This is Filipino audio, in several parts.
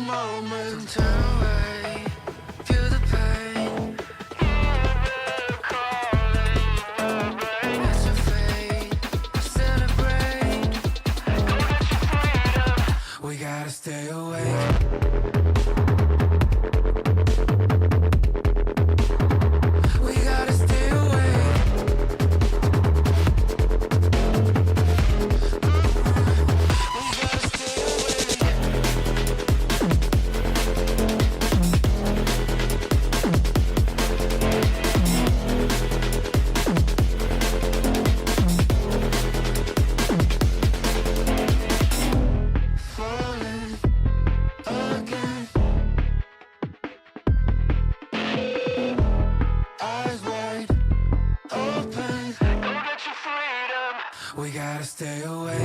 moment, turn away, feel the pain. It's your fate, celebrate. Go get your freedom. We gotta stay awake. We gotta stay awake. We gotta stay awake.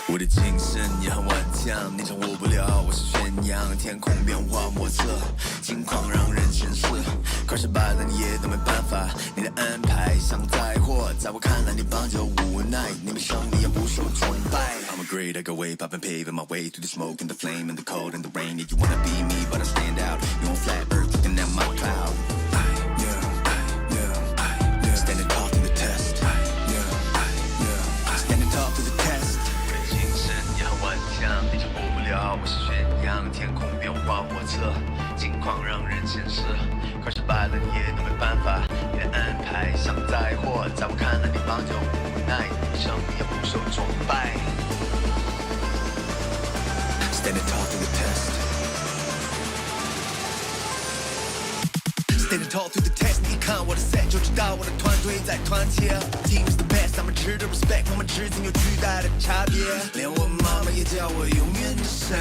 我的精神也很顽强，你掌握不了我是宣扬，天空变化莫测，境况让人深思，可是败了你也都没办法，你的安排像灾祸，在我看来你帮就无奈，你没胜利也不受崇拜。I'm a great, I go way up and paving my way through the smoke and the flame and the cold and the rain. Yeah, you wanna be me, but I stand out. You on flat earth looking at my cloud. Standing tall through the test. Standing tall through the test. 你掌握不了我是宣扬，天空变化莫测，境况让人深思，可是败了你也都没办法，你的安排像灾祸，在我看来你帮就无奈，你胜利也不受崇拜。Standing tall through the test. Standing tall through the test. 你看我的 set 就知道我的团队在团结。Team is the best， 他们值得 respect， 我们之间有巨大的差别。连我妈妈也叫我永远的神。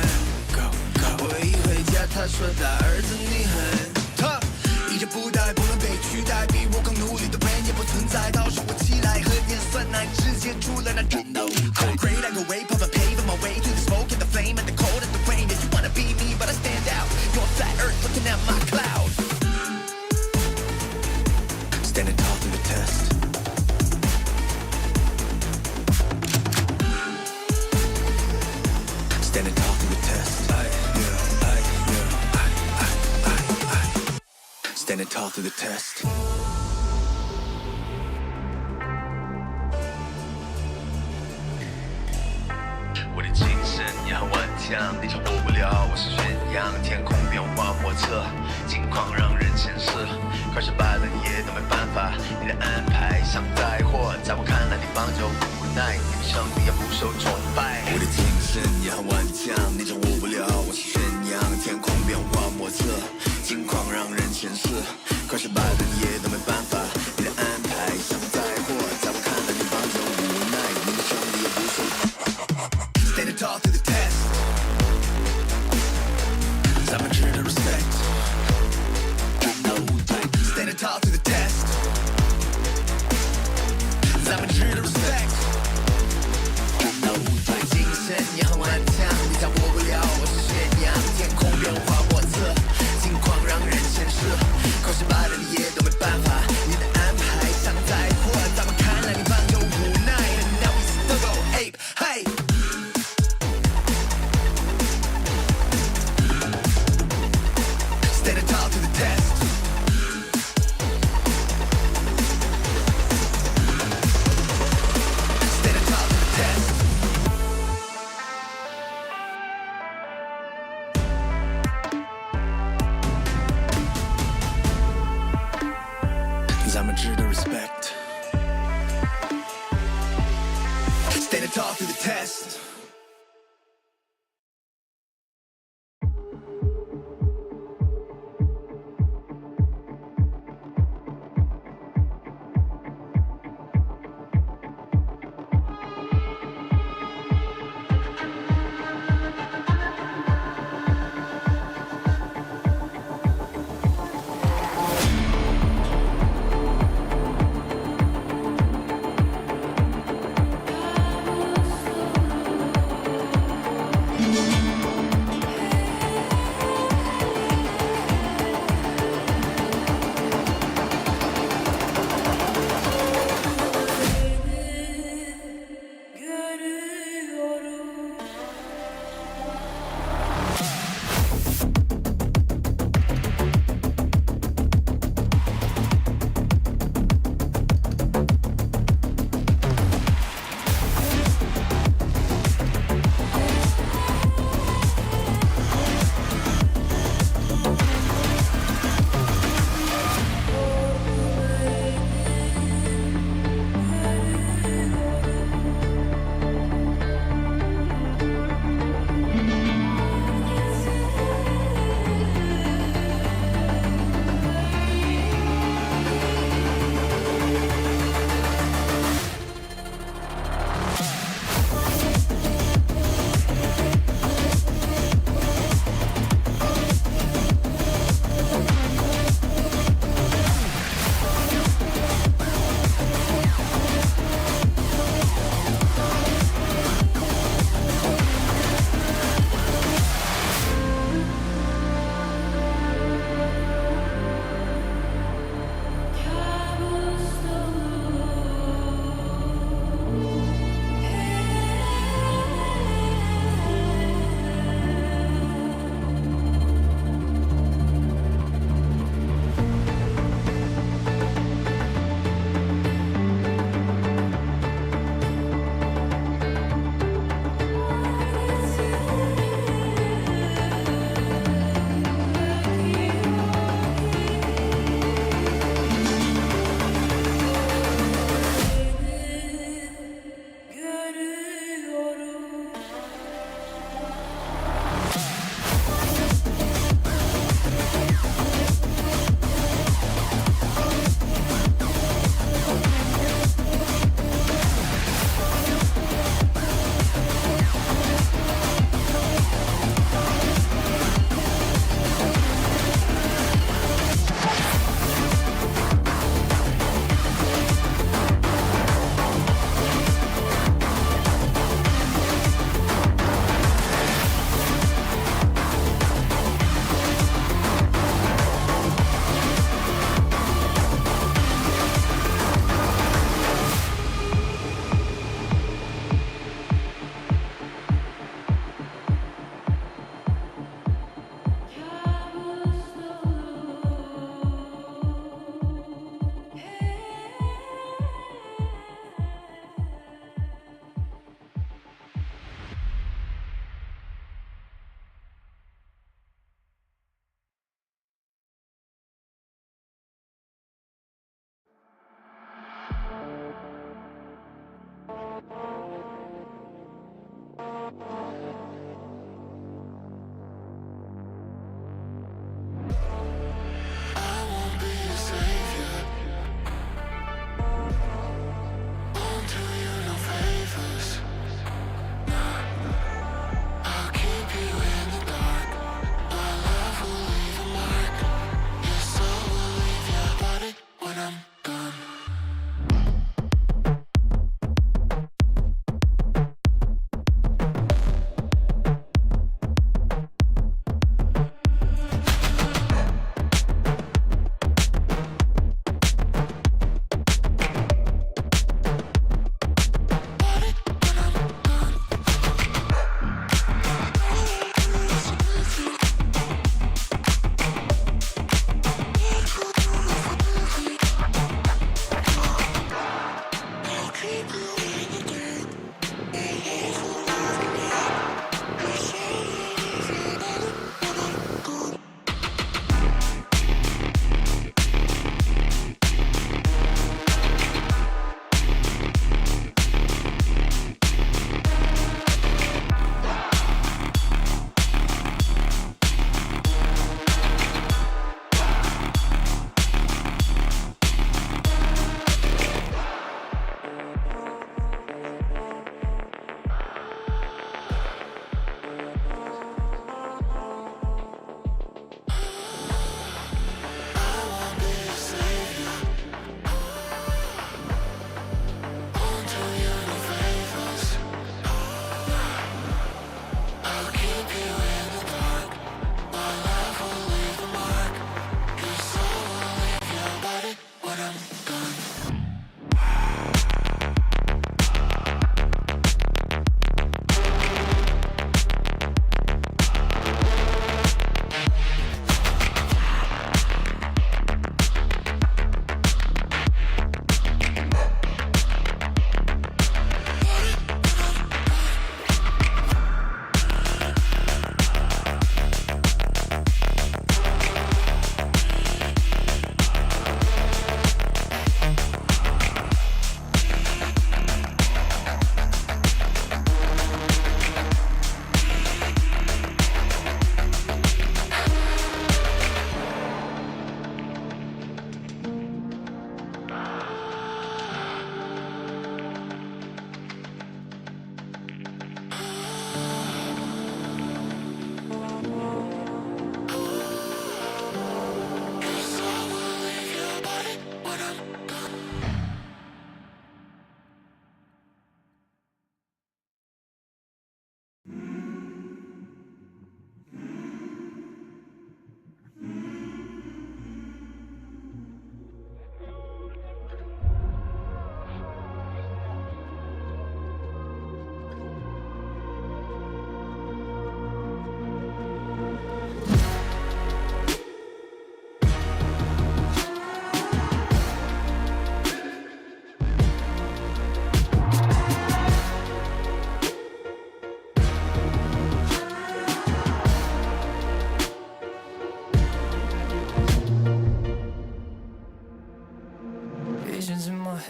我一回家，她说大儿子你很 tough， 一直不带不能被取代，比我更努力的人也不存在。倒是我起来和点酸奶，直接出了那战斗。I'm great, I go way up and paving my way through the smoke and the flame and the cold and the rain. Yeah, you wanna be me, but I stand out. You're on flat earth looking at my cloud. Standing tall through the test. Standing tall through the test. Standing tall through the test. 我的精神也很顽强，你掌握不了我是宣扬，天空变化莫测，境况让人深思，可是败了你也都没办法，你的安排像灾祸，在我看来你帮就无奈，你的胜利也不受崇拜。我的精神也很顽强，你掌握不了我是宣扬，天空变化莫测，境况让人深思，可是败了你也都没办法，你的安排像灾祸，在我看来你帮就无奈，你的胜利也不受。Standing tall through the test. 咱们值得 respect. Standing tall through the test. 咱们值得 respect. 精神也很顽强，你掌握 the test. Stand tall to the test. 咱们值得 respect. Stand tall through the test.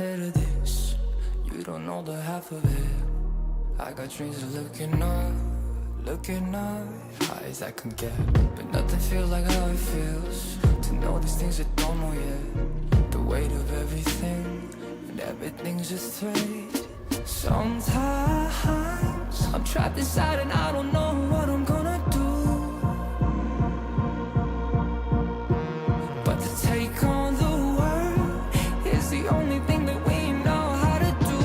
ahead of this. You don't know the half of it. I got dreams of looking up, high as I can get. But nothing feels like how it feels to know these things I don't know yet. The weight of everything, and everything's just thread. Sometimes I'm trapped inside and I don't know what I'm gonna do. But to take on the world is the only thing that we know how to do.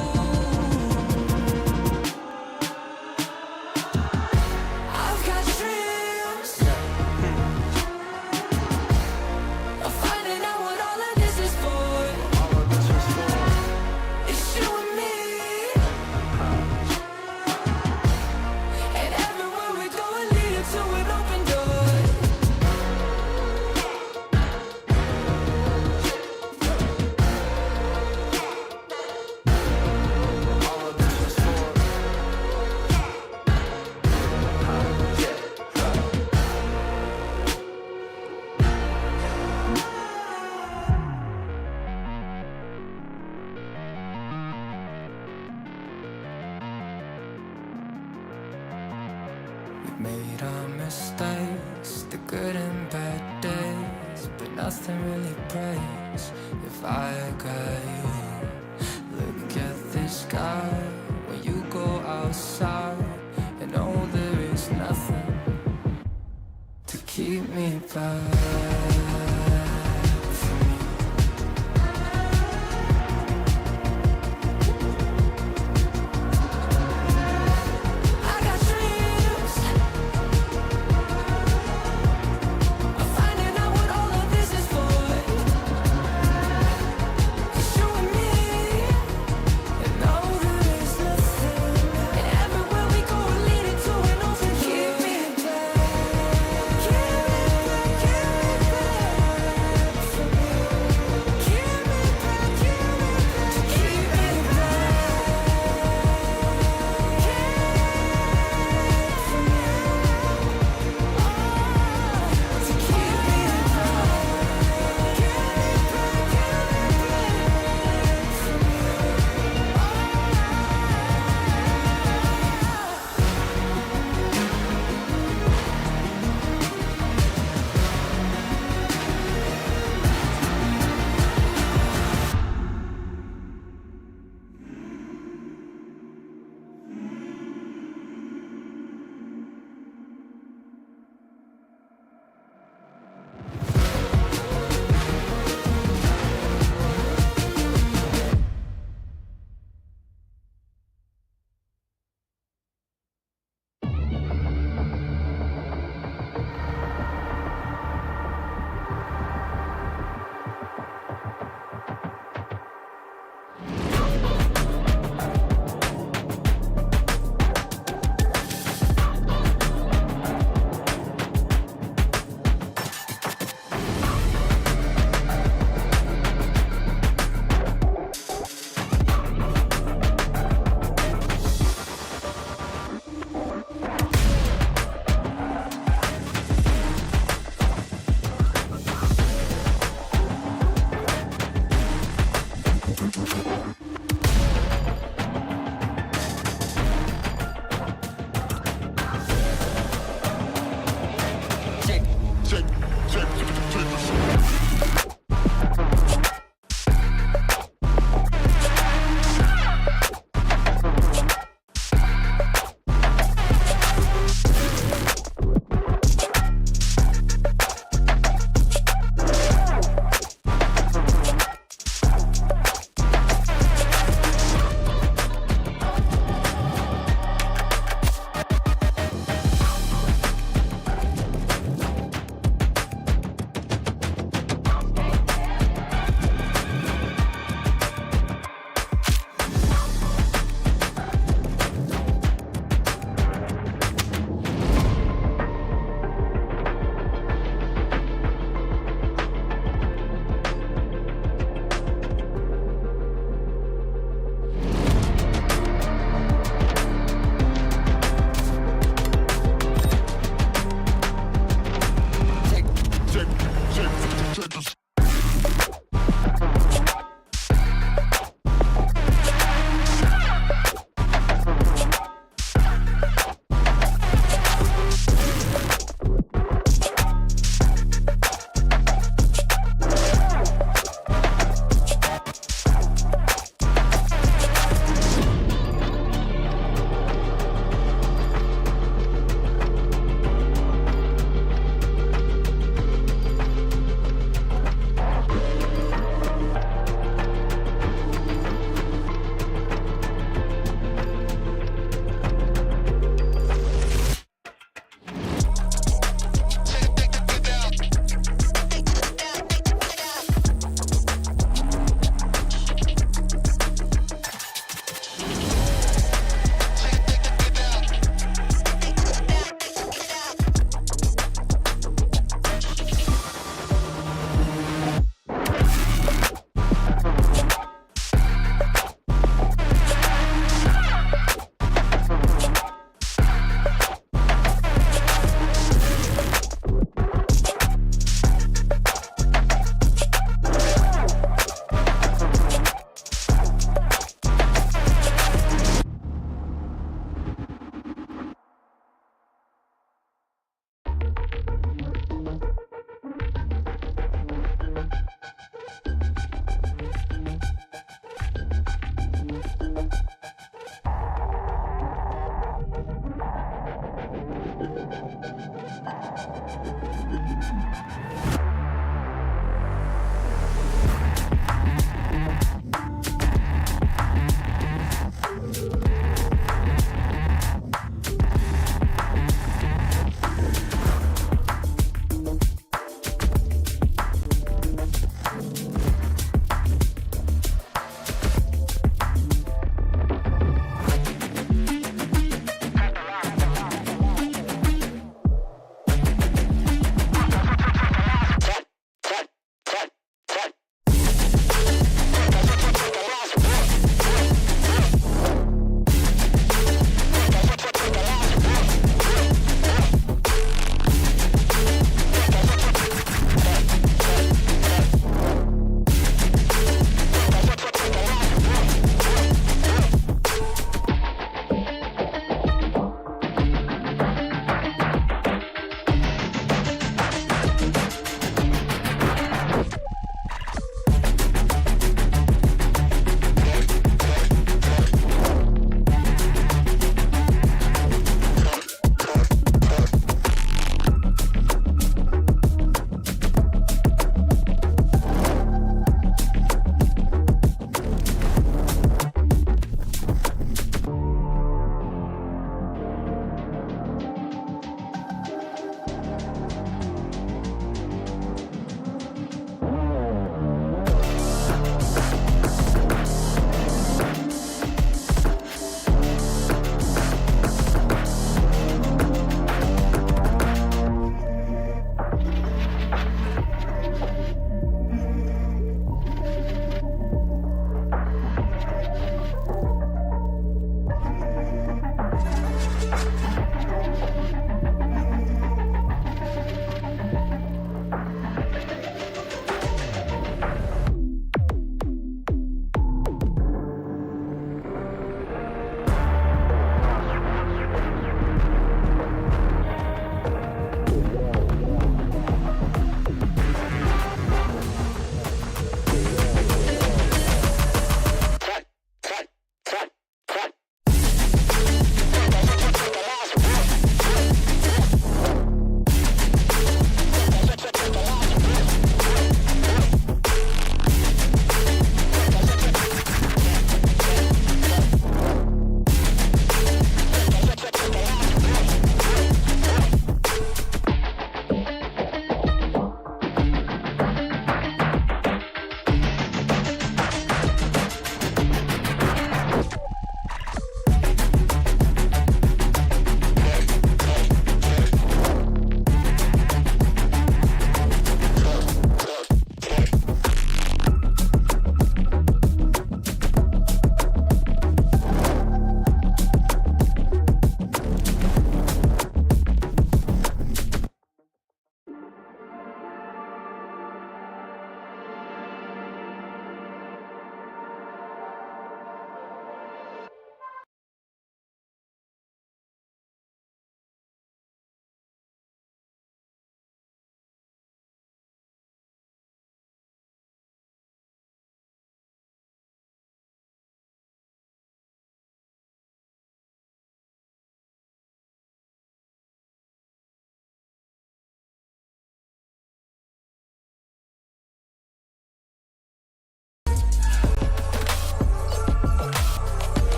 I've got dreams of finding out what all of this is for. It's you and me, and everywhere we go it leads to an open door. We've made our mistakes, the good and bad days, but nothing really breaks if I got you. Look at the sky when you go outside, and oh, there is nothing to keep me back from you. I got dreams of finding out what all of this is for. It's you and me, and no, there is nothing. And everywhere we go, we're leading to an open door. Keep me back, keep me back from you. Keep me back, keep me back, keep me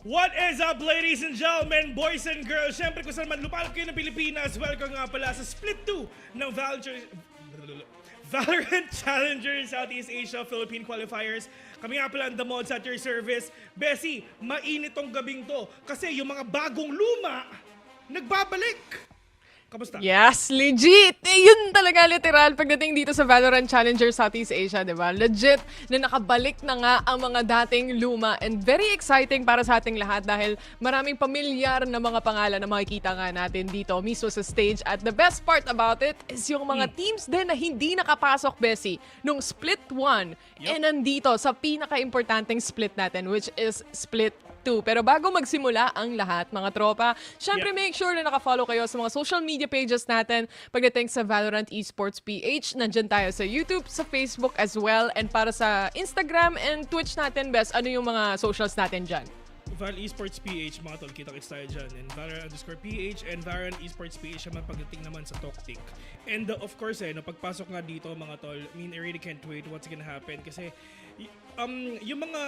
What is up, ladies and gentlemen, boys and girls? Siyempre, kung saan man lupalop kayo ng Pilipinas, welcome nga pala sa Split 2 ng VALORANT Challengers SEA Philippine Qualifiers. Kami nga pala ang The Mods at your service. Bessie, mainit tong gabing to kasi yung mga bagong luma, nagbabalik. Kamusta? Yes, legit! Yun talaga literal pagdating dito sa VALORANT Challengers Southeast Asia, di ba? Legit na nakabalik na nga ang mga dating luma and very exciting para sa ating lahat dahil maraming pamilyar na mga pangalan na makikita nga natin dito mismo sa stage. At the best part about it is yung mga teams din na hindi nakapasok, Bessie, nung Split 1 nandito sa pinaka-importanting split natin, which is Split 2. Pero bago magsimula ang lahat, mga tropa, syempre make sure na nakafollow kayo sa mga social media pages natin pagdating sa Valorant Esports PH. Nandyan tayo sa YouTube, sa Facebook as well. And para sa Instagram and Twitch natin, Bes, ano yung mga socials natin dyan? Val Esports PH, mga tol, kita-kits tayo dyan. And Valorant_PH and Valorant Esports PH naman pagdating naman sa TalkTik. And of course, pagpasok nga dito, mga tol, I mean, I really can't wait what's gonna happen kasi yung mga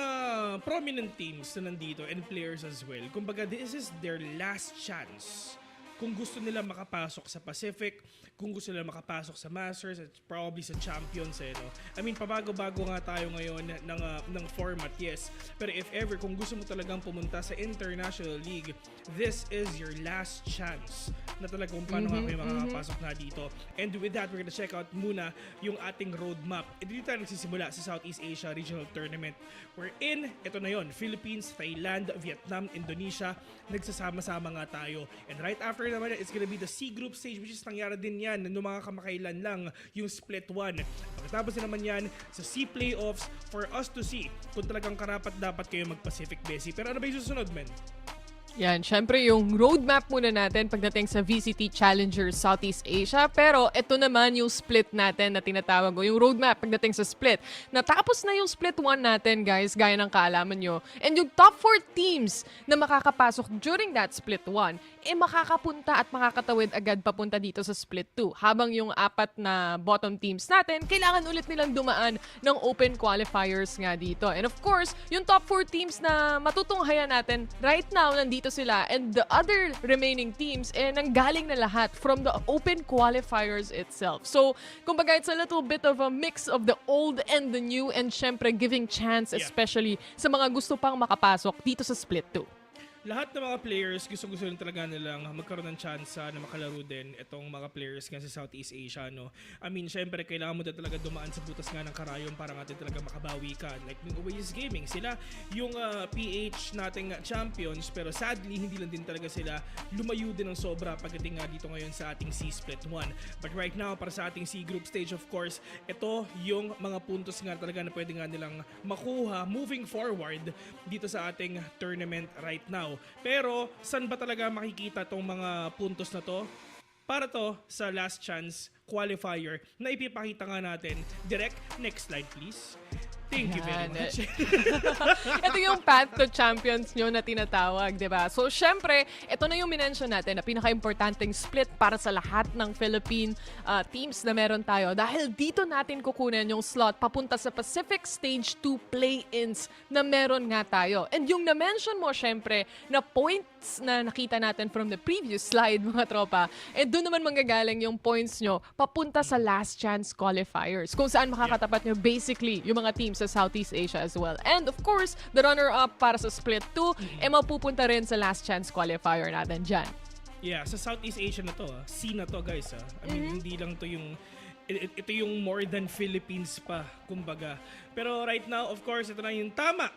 prominent teams na nandito and players as well, kumbaga this is their last chance kung gusto nila makapasok sa Pacific, kung gusto nila makapasok sa Masters at probably sa Champions, no? I mean, pabago-bago nga tayo ngayon ng format, yes. Pero if ever, kung gusto mo talagang pumunta sa International League, this is your last chance na talaga kung paano nga kayo makakapasok na dito. And with that, we're gonna check out muna yung ating roadmap. E dito tayo nagsisimula sa Southeast Asia Regional Tournament. We're in, ito na yon, Philippines, Thailand, Vietnam, Indonesia, nagsasama-sama nga tayo. And right after naman, it's gonna be the C group stage, which is nangyari din yan noong mga kamakailan lang, yung Split 1. Pagkatapos naman yan sa C playoffs for us to see kung talagang karapat dapat kayo mag-Pacific, Bessie. Pero ano ba yung susunod, men? Yan, syempre yung roadmap muna natin pagdating sa VCT Challengers Southeast Asia. Pero ito naman yung split natin na tinatawag ko. Yung roadmap pagdating sa split. Natapos na yung split 1 natin, guys, gaya ng kaalaman nyo. And yung top 4 teams na makakapasok during that split 1, makakapunta at makakatawid agad papunta dito sa split 2. Habang yung 4 na bottom teams natin, kailangan ulit nilang dumaan ng open qualifiers nga dito. And of course, yung top 4 teams na matutunghayan natin right now, nandito sila, and the other remaining teams nanggaling na lahat from the open qualifiers itself. So, kumbaga, it's a little bit of a mix of the old and the new, and syempre giving chance especially sa mga gusto pang makapasok dito sa Split 2. Lahat ng mga players, gusto rin talaga nilang magkaroon ng chance na makalaro din itong mga players nga sa Southeast Asia, no? I mean, syempre, kailangan mo din talaga dumaan sa butas nga ng karayom para natin talaga makabawi ka. Like, yung Oasis Gaming, sila yung PH nating champions, pero sadly, hindi lang din talaga sila lumayo din ng sobra pagdating nga dito ngayon sa ating C-Split 1. But right now, para sa ating C group stage, of course, ito yung mga puntos nga talaga na pwede nga nilang makuha moving forward dito sa ating tournament right now. Pero saan ba talaga makikita tong mga puntos na to? Para to sa last chance qualifier na ipipakita nga natin. Direct, next slide please. Thank you very much. Ito yung path to champions nyo na tinatawag, di ba? So, syempre, ito na yung minention natin na pinaka-importanting split para sa lahat ng Philippine teams na meron tayo. Dahil dito natin kukunin yung slot papunta sa Pacific Stage 2 play-ins na meron nga tayo. And yung na-mention mo, syempre, na points na nakita natin from the previous slide, mga tropa, doon naman manggagaling yung points nyo papunta sa last chance qualifiers. Kung saan makakatapat nyo basically yung mga teams sa Southeast Asia as well. And of course, the runner-up para sa Split 2 mapupunta rin sa last chance qualifier natin dyan. Yeah, sa Southeast Asia na to, C na to, guys. I mean, hindi lang to yung ito yung more than Philippines pa, kumbaga. Pero right now, of course, ito na yung tama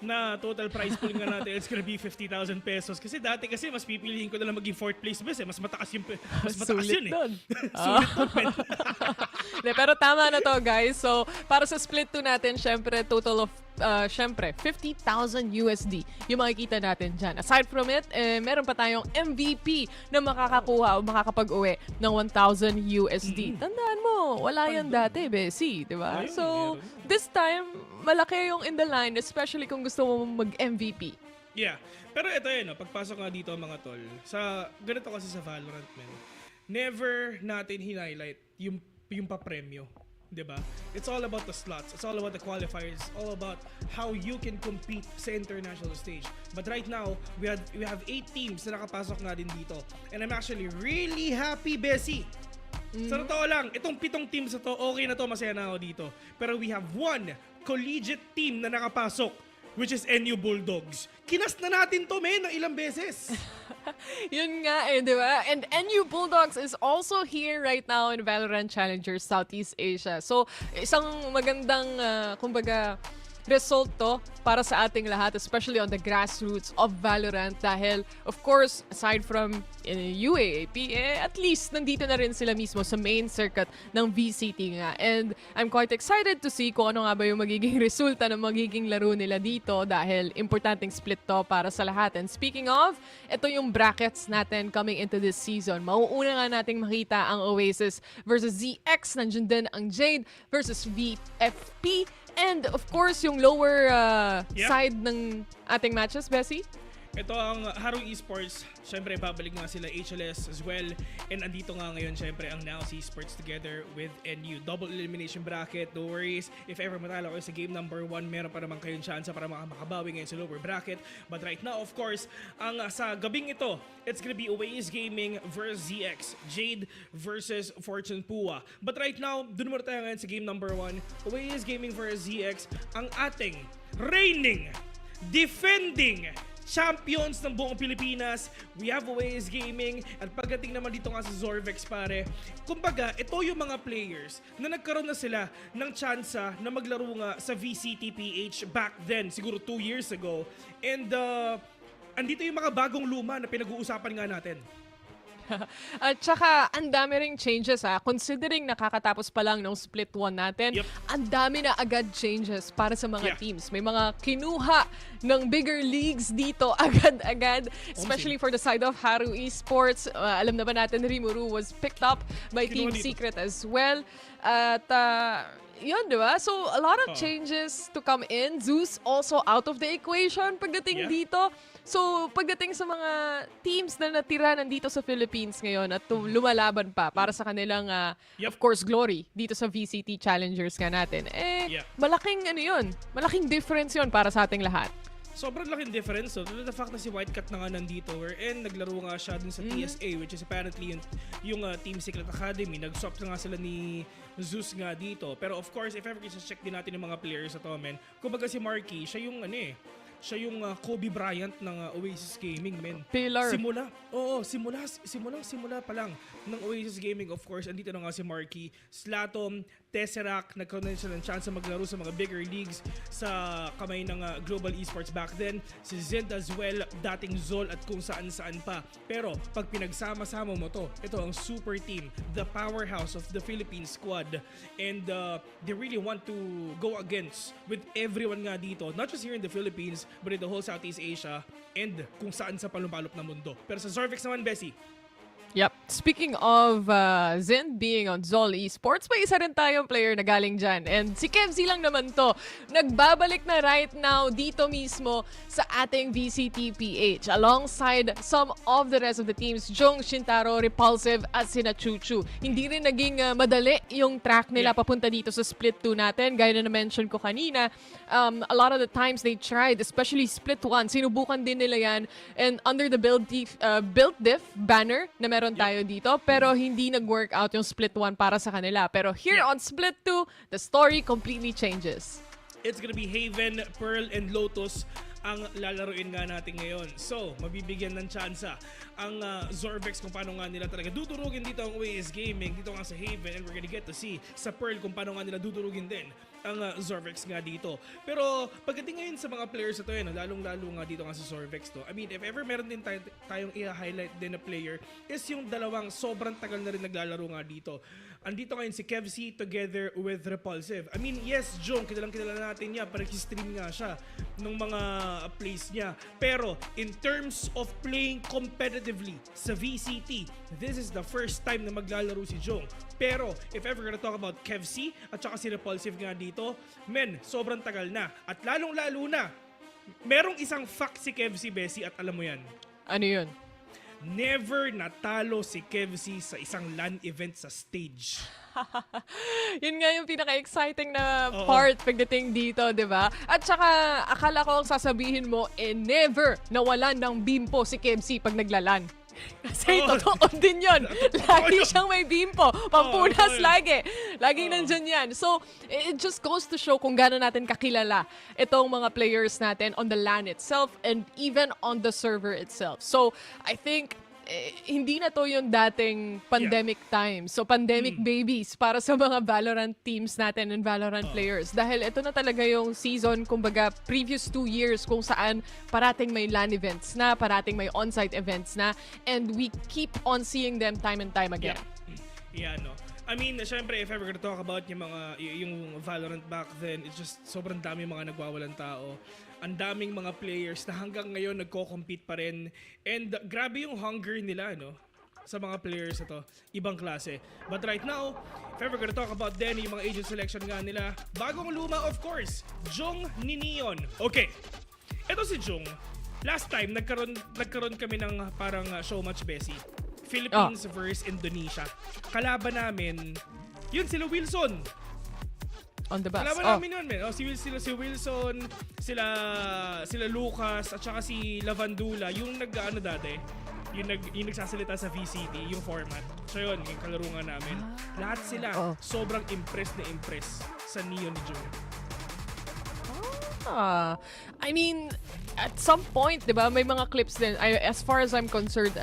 na total prize pool nga natin. It's gonna be 50,000 pesos. Kasi dati mas pipiliin ko na lang maging 4th place best. Mas mataas Sulit yun dun. Sulit dun. Pero tama na to, guys. So, para sa split 2 natin, syempre, total of syempre, 50,000 USD yung makikita natin dyan. Aside from it, meron pa tayong MVP na makakakuha o makakapag-uwi ng 1,000 USD. Tandaan mo, wala yan dati, Bessie, di ba? So, this time, malaki yung in the line, especially kung gusto mo mag-MVP. Yeah. Pero ito yun, pagpasok nga dito mga tol, ganito kasi sa Valorant, man, never natin hinighlight yung papremyo. Diba? It's all about the slots. It's all about the qualifiers. It's all about how you can compete sa international stage. But right now, we have 8 teams na nakapasok nga din dito. And I'm actually really happy, Bessie. Sa totoo lang, itong 7 teams na to, okay na to, masaya na ako dito. Pero we have one collegiate team na nakapasok, which is NU Bulldogs. Kinas na natin to, men, ng ilang beses. Yun nga di ba? And NU Bulldogs is also here right now in VALORANT Challengers Southeast Asia. So, isang magandang, kumbaga, result to para sa ating lahat, especially on the grassroots of Valorant dahil, of course, aside from UAAP, at least nandito na rin sila mismo sa main circuit ng VCT nga. And I'm quite excited to see kung ano nga ba yung magiging resulta ng magiging laro nila dito dahil importanteng split to para sa lahat. And speaking of, ito yung brackets natin coming into this season. Mauuna nga nating makita ang Oasis versus ZX, nandiyan din ang JADE versus vs.FP. And of course, yung lower side ng ating matches, Bessie? Ito ang Haro Esports. Siyempre, babalik nga sila HLS as well. And andito nga ngayon, siyempre, ang Now Esports together with NU. Double elimination bracket. No worries. If ever matalo kayo sa game number 1, meron pa naman kayong chance para makabawi ngayon sa lower bracket. But right now, of course, ang sa gabing ito, it's gonna be Oasis Gaming versus ZX. Jade versus Fortune Pua. But right now, dun muna tayo ngayon sa game number 1. Oasis Gaming versus ZX. Ang ating reigning, defending champions ng buong Pilipinas. We have Oasis Gaming at pagdating naman dito nga sa Zorvex pare, kumbaga ito yung mga players na nagkaroon na sila ng tsansa na maglaro nga sa VCTPH back then, siguro 2 years ago. And andito yung mga bagong luma na pinag-uusapan nga natin. At saka, ang dami ring changes considering nakakatapos pa lang ng split 1 natin, ang dami na agad changes para sa mga teams. May mga kinuha ng bigger leagues dito agad-agad, especially for the side of Haro Esports. Alam na ba natin, Rimuru was picked up by Team Secret as well. At yun, di ba? So, a lot of changes to come in. Zeus also out of the equation pagdating dito. So, pagdating sa mga teams na natira nandito sa Philippines ngayon at lumalaban pa para sa kanilang, of course, glory dito sa VCT Challengers nga natin, malaking malaking difference yun para sa ating lahat. Sobrang laking difference. So, the fact na si Whitecat na nga nandito wherein naglaro nga siya dun sa TSA, which is apparently yung Team Secret Academy. Nag-swap na nga sila ni Zeus nga dito. Pero of course, if ever check din natin yung mga players sa to, men, kumbaga si Marky, siya yung siya yung Kobe Bryant ng Oasis Gaming, men. Pillar. Simula pa lang ng Oasis Gaming, of course. Andito na nga si Marky, Slatom, Tesseract, nagkaroon na siya ng chance maglaro sa mga bigger leagues sa kamay ng Global Esports back then. Si Zed as well, dating Zol at kung saan-saan pa. Pero pag pinagsama-sama mo to, ito ang super team, the powerhouse of the Philippine squad. And they really want to go against with everyone nga dito, not just here in the Philippines, but in the whole Southeast Asia and kung saan sa palumpalop na mundo. Pero sa Zorvex naman, Bessie, Yep. Speaking of Zen being on Zol Esports, may isa rin tayong player na galing dyan. And si Kevzi lang naman to. Nagbabalik na right now dito mismo sa ating VCTPH alongside some of the rest of the teams, Jong, Shintaro, Repulsive at sina Chuchu. Hindi rin naging madali yung track nila papunta dito sa Split 2 natin. Gaya na na-mention ko kanina, a lot of the times they tried, especially Split 1, sinubukan din nila yan. And under the Build Diff banner na meron tayo dito, pero hindi nag-work out yung Split 1 para sa kanila. Pero here on Split 2, the story completely changes. It's gonna be Haven, Pearl, and Lotus ang lalaruin nga natin ngayon. So, mabibigyan ng tsansa ang Zorvex kung paano nga nila talaga dudurugin dito ang Oasis Gaming dito nga sa Haven, and we're gonna get to see sa Pearl kung paano nga nila dudurugin din ang Zorvex nga dito. Pero pagdating ngayon sa mga players na to, lalong-lalo nga dito nga sa Zorvex to. I mean, if ever meron din tayong i-highlight din na player is yung dalawang sobrang tagal na rin naglalaro nga dito. Andito ngayon si Kevzi together with Repulsive. I mean, yes, Jong, kilala natin niya, parang stream nga siya ng mga plays niya. Pero in terms of playing competitively sa VCT, this is the first time na maglalaro si Jong. Pero if ever gonna talk about Kevzi at saka si Repulsive nga dito, men, sobrang tagal na. At lalong-lalo na, merong isang fact si Kevzi, Bessie, at alam mo yan. Ano yun? Never natalo si Kevzi sa isang LAN event sa stage. Yun nga yung pinaka-exciting na part pagdating dito, di ba? At saka, akala ko ang sasabihin mo, never nawalan ng bimpo si Kebsi pag naglalan. Kasi totoo din yun. Lagi siyang may bimpo. Pampunas lagi. Laging nandyan yan. So, it just goes to show kung gaano natin kakilala itong mga players natin on the LAN itself and even on the server itself. So, I think hindi na to yung dating pandemic time. So, pandemic babies para sa mga Valorant teams natin and Valorant players. Dahil ito na talaga yung season, kumbaga, previous 2 years kung saan parating may LAN events na, parating may on-site events na, and we keep on seeing them time and time again. Yeah, no. I mean, syempre, if ever gonna talk about yung Valorant back then, it's just sobrang dami mga nagwawalang tao. Ang daming mga players na hanggang ngayon nagko-compete pa rin. And grabe yung hunger nila, no? Sa mga players ito. Ibang klase. But right now, if ever gonna talk about then, yung mga agent selection nga nila, bagong luma, of course, Jung ni Neon. Okay. Ito si Jung. Last time, nagkaroon kami ng parang showmatch Bessie. Philippines versus Indonesia. Kalaban namin, yun sila Wilson. On the bus. Kalaban namin yun, man. Si Wilson, sila Lucas, at saka si Lavandula, yung dati, yung nagsasalita sa VCT, yung format. So yun, yung kalaro nga namin. Lahat sila, sobrang impressed sa Neon ni Jung. I mean, at some point, di ba, may mga clips din. As far as I'm concerned,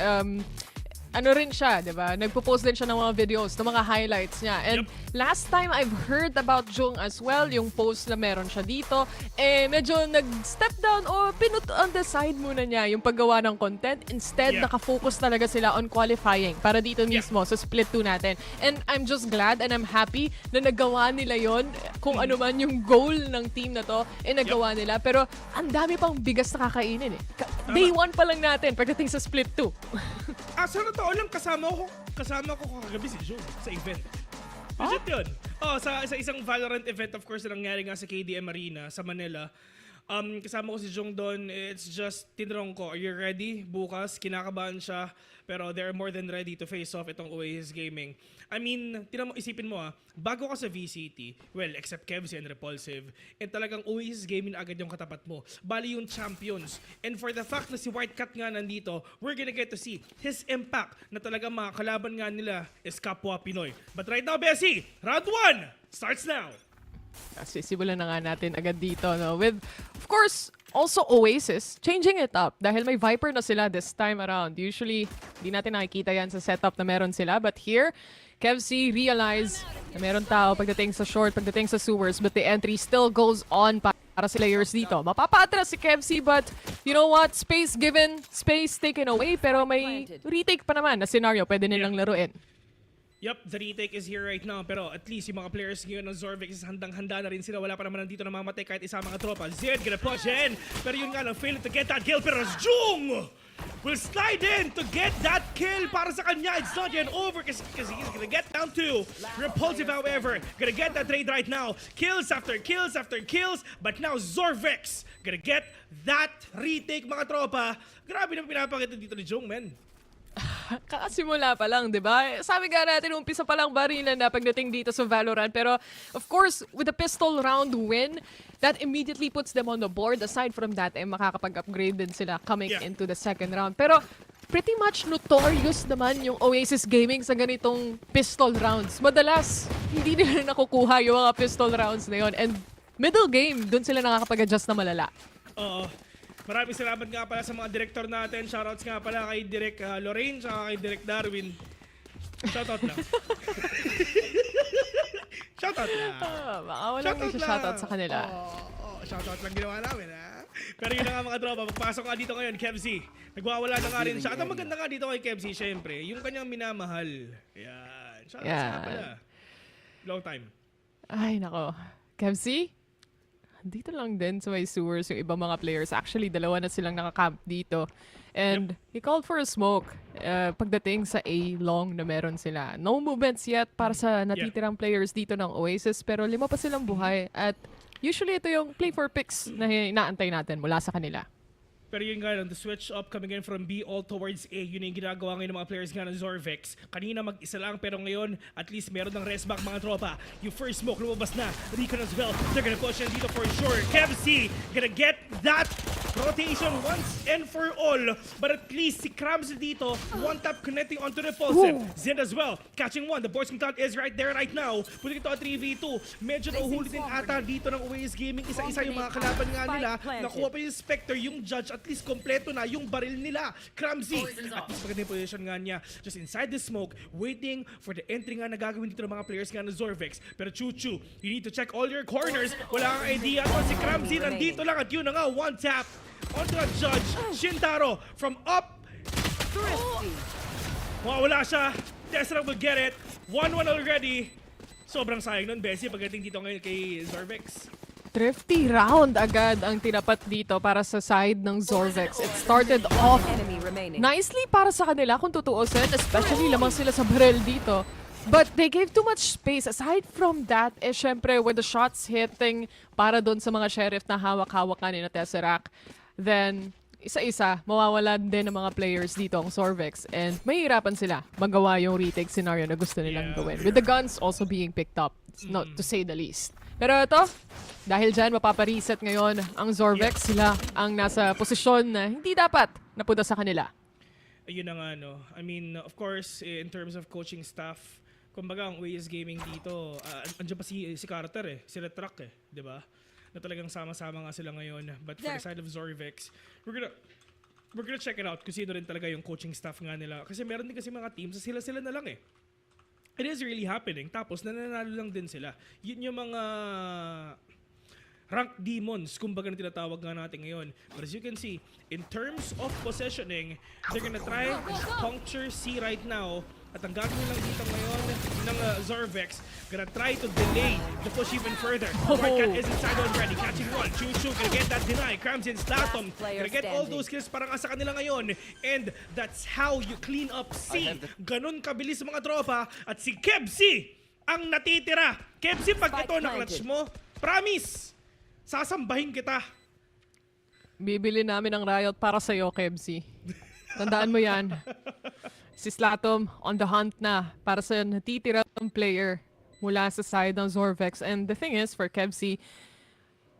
ano rin siya, di ba? Nagpo-post din siya ng mga videos, ng mga highlights niya. And last time I've heard about Jung as well, yung post na meron siya dito, medyo nag-step down o pinut on the side muna niya yung paggawa ng content. Instead, nakafocus talaga sila on qualifying para dito mismo sa split 2 natin. And I'm just glad and I'm happy na nagawa nila yon kung ano man yung goal ng team na to, nagawa nila. Pero ang dami pang bigas na kakainin eh. Day 1 pa lang natin pagdating sa split 2. Sa totoo lang, kasama ko kagabi si Jung sa event. Legit yun. Sa isang Valorant event, of course, na nangyari nga sa KDM Arena sa Manila. Kasama ko si Jung doon. It's just, tinanong ko, are you ready? Bukas, kinakabahan siya. Pero they're more than ready to face off itong Oasis Gaming. I mean, isipin mo bago ka sa VCT, well, except Kevzi and Repulsive, and talagang Oasis Gaming na agad yung katapat mo. Bali yung champions. And for the fact na si Whitecat nga nandito, we're gonna get to see his impact na talagang mga kalaban nga nila is kapwa Pinoy. But right now, Bessie, round 1 starts now. Sisimulan na nga natin agad dito, no? With, of course, also Oasis, changing it up. Dahil may Viper na sila this time around. Usually, di natin nakikita yan sa setup na meron sila. But here, Kevzi realize na meron tao pagdating sa short, pagdating sa sewers, but the entry still goes on para sa players dito. Mapapa-atras si Kevzi, but you know what? Space given, space taken away, pero may retake pa naman na scenario pwede nilang laruin. Yup, the retake is here right now. Pero at least yung mga players ngayon ng Zorvix is handang-handa na rin sila. Wala pa naman nandito na mamatay kahit isa mga tropa. Zed gonna push in. Pero yun nga lang, failed to get that kill. Pero Jung will slide in to get that kill para sa kanya. It's not yet over because he's gonna get down to Repulsive, however. Gonna get that trade right now. Kills after kills after kills. But now Zorvix gonna get that retake mga tropa. Grabe na pinapakita dito ni Jung, man. Kakasimula pa lang, di ba? Sabi nga natin, umpisa pa lang barilan na pagdating dito sa Valorant. Pero, of course, with the pistol round win, that immediately puts them on the board. Aside from that, makakapag-upgrade din sila coming into the second round. Pero, pretty much notorious naman yung Oasis Gaming sa ganitong pistol rounds. Madalas, hindi nila nakukuha yung mga pistol rounds na yun. And middle game, dun sila nakakapag-adjust na malala. Maraming salamat nga pala sa mga director natin. Shoutouts nga pala kay Direk Lorraine at kay Direk Darwin. Shoutout lang. Shoutout lang. Baka walang may shoutout sa kanila. Shoutout lang ginawa namin, ha? Pero yun na nga mga tropa, magpasok nga dito ngayon, Kevzi. Nagwawala na nga rin siya. At ang maganda nga dito kay Kevzi, syempre, yung kanyang minamahal. Yan. Shoutouts nga pala. Long time. Ay, nako. Kevzi? Dito lang din sa may sewers yung ibang mga players. Actually, dalawa na silang nakacamp dito. And he called for a smoke pagdating sa A long na meron sila. No movements yet para sa natitirang players dito ng Oasis, pero 5 pa silang buhay. At usually ito yung play for picks na inaantay natin mula sa kanila. Pero yun nga lang, the switch up coming in from B all towards A, yun yung ginagawa ngayon ng mga players nga ng Zorvex. Kanina mag-isa lang, pero ngayon, at least meron ng rest back mga tropa. Yung first smoke, lumabas na. Recon as well. They're gonna push in dito for sure. KevC gonna get that rotation once and for all. But at least si Krams dito, one tap connecting onto Repulsive. Zed as well, catching one. The board's count is right there right now. Putting ito at 3v2. Medyo nauhuli din ata dito ng OAS Gaming. Isa-isa yung mga kalaban nga nila. Nakuha pa yung Spectre, yung Judge, at least kompleto na yung baril nila. Kramzy, at least maganda yung position nga niya. Just inside the smoke, waiting for the entry nga na gagawin dito ng mga players nga ng Zorvex. Pero Chuchu, you need to check all your corners. Wala kang idea. At si Kramzy nandito lang at yun na nga, one tap onto a Judge. Shintaro from up. Wala siya. Tesla will get it. 1-1 already. Sobrang sayang nun, Bessie, pagdating dito ngayon kay Zorvex. Thrifty round agad ang tinapat dito para sa side ng Zorvex. It started off nicely para sa kanila kung tutuusin, especially lamang sila sa barrel dito. But they gave too much space. Aside from that, syempre with the shots hitting para doon sa mga sheriff na hawak-hawak ni na Tesseract, then isa-isa, mawawalan din ng mga players dito ang Zorvex and mahihirapan sila magawa yung retake scenario na gusto nilang gawin. With the guns also being picked up, not to say the least. Pero ito, dahil dyan mapapa-reset ngayon ang Zorvex, sila ang nasa posisyon na hindi dapat napunta sa kanila. Ayun na nga, no. I mean, of course, in terms of coaching staff, kumbaga ang OAS Gaming dito, andyan pa si Carter sila Truck di ba? Na talagang sama-sama nga sila ngayon. But for the side of Zorvex, we're gonna check it out kung sino rin talaga yung coaching staff nga nila. Kasi meron din kasi mga teams, sila-sila na lang It is really happening. Tapos nananalo lang din sila. Yun yung mga rank demons, kumbaga na tinatawag nga natin ngayon. But as you can see, in terms of positioning, they're gonna try puncture C right now. At ang gagawin lang dito ngayon ng Zorvex, gonna try to delay the push even further. Wildcat is inside already, catching one. Chuchu gonna get that deny. Krams and Slatom gonna get all those kills parang sa kanila ngayon. And that's how you clean up C. Ganun kabilis mga tropa. At si KevC ang natitira. KevC, pag ito na-clutch mo, promise, sasambahin kita. Bibili namin ang Riot para sa'yo, KevC. Tandaan mo yan. Si Slatom on the hunt na para sa natitirang player mula sa side ng Zorvex. And the thing is, for KevC,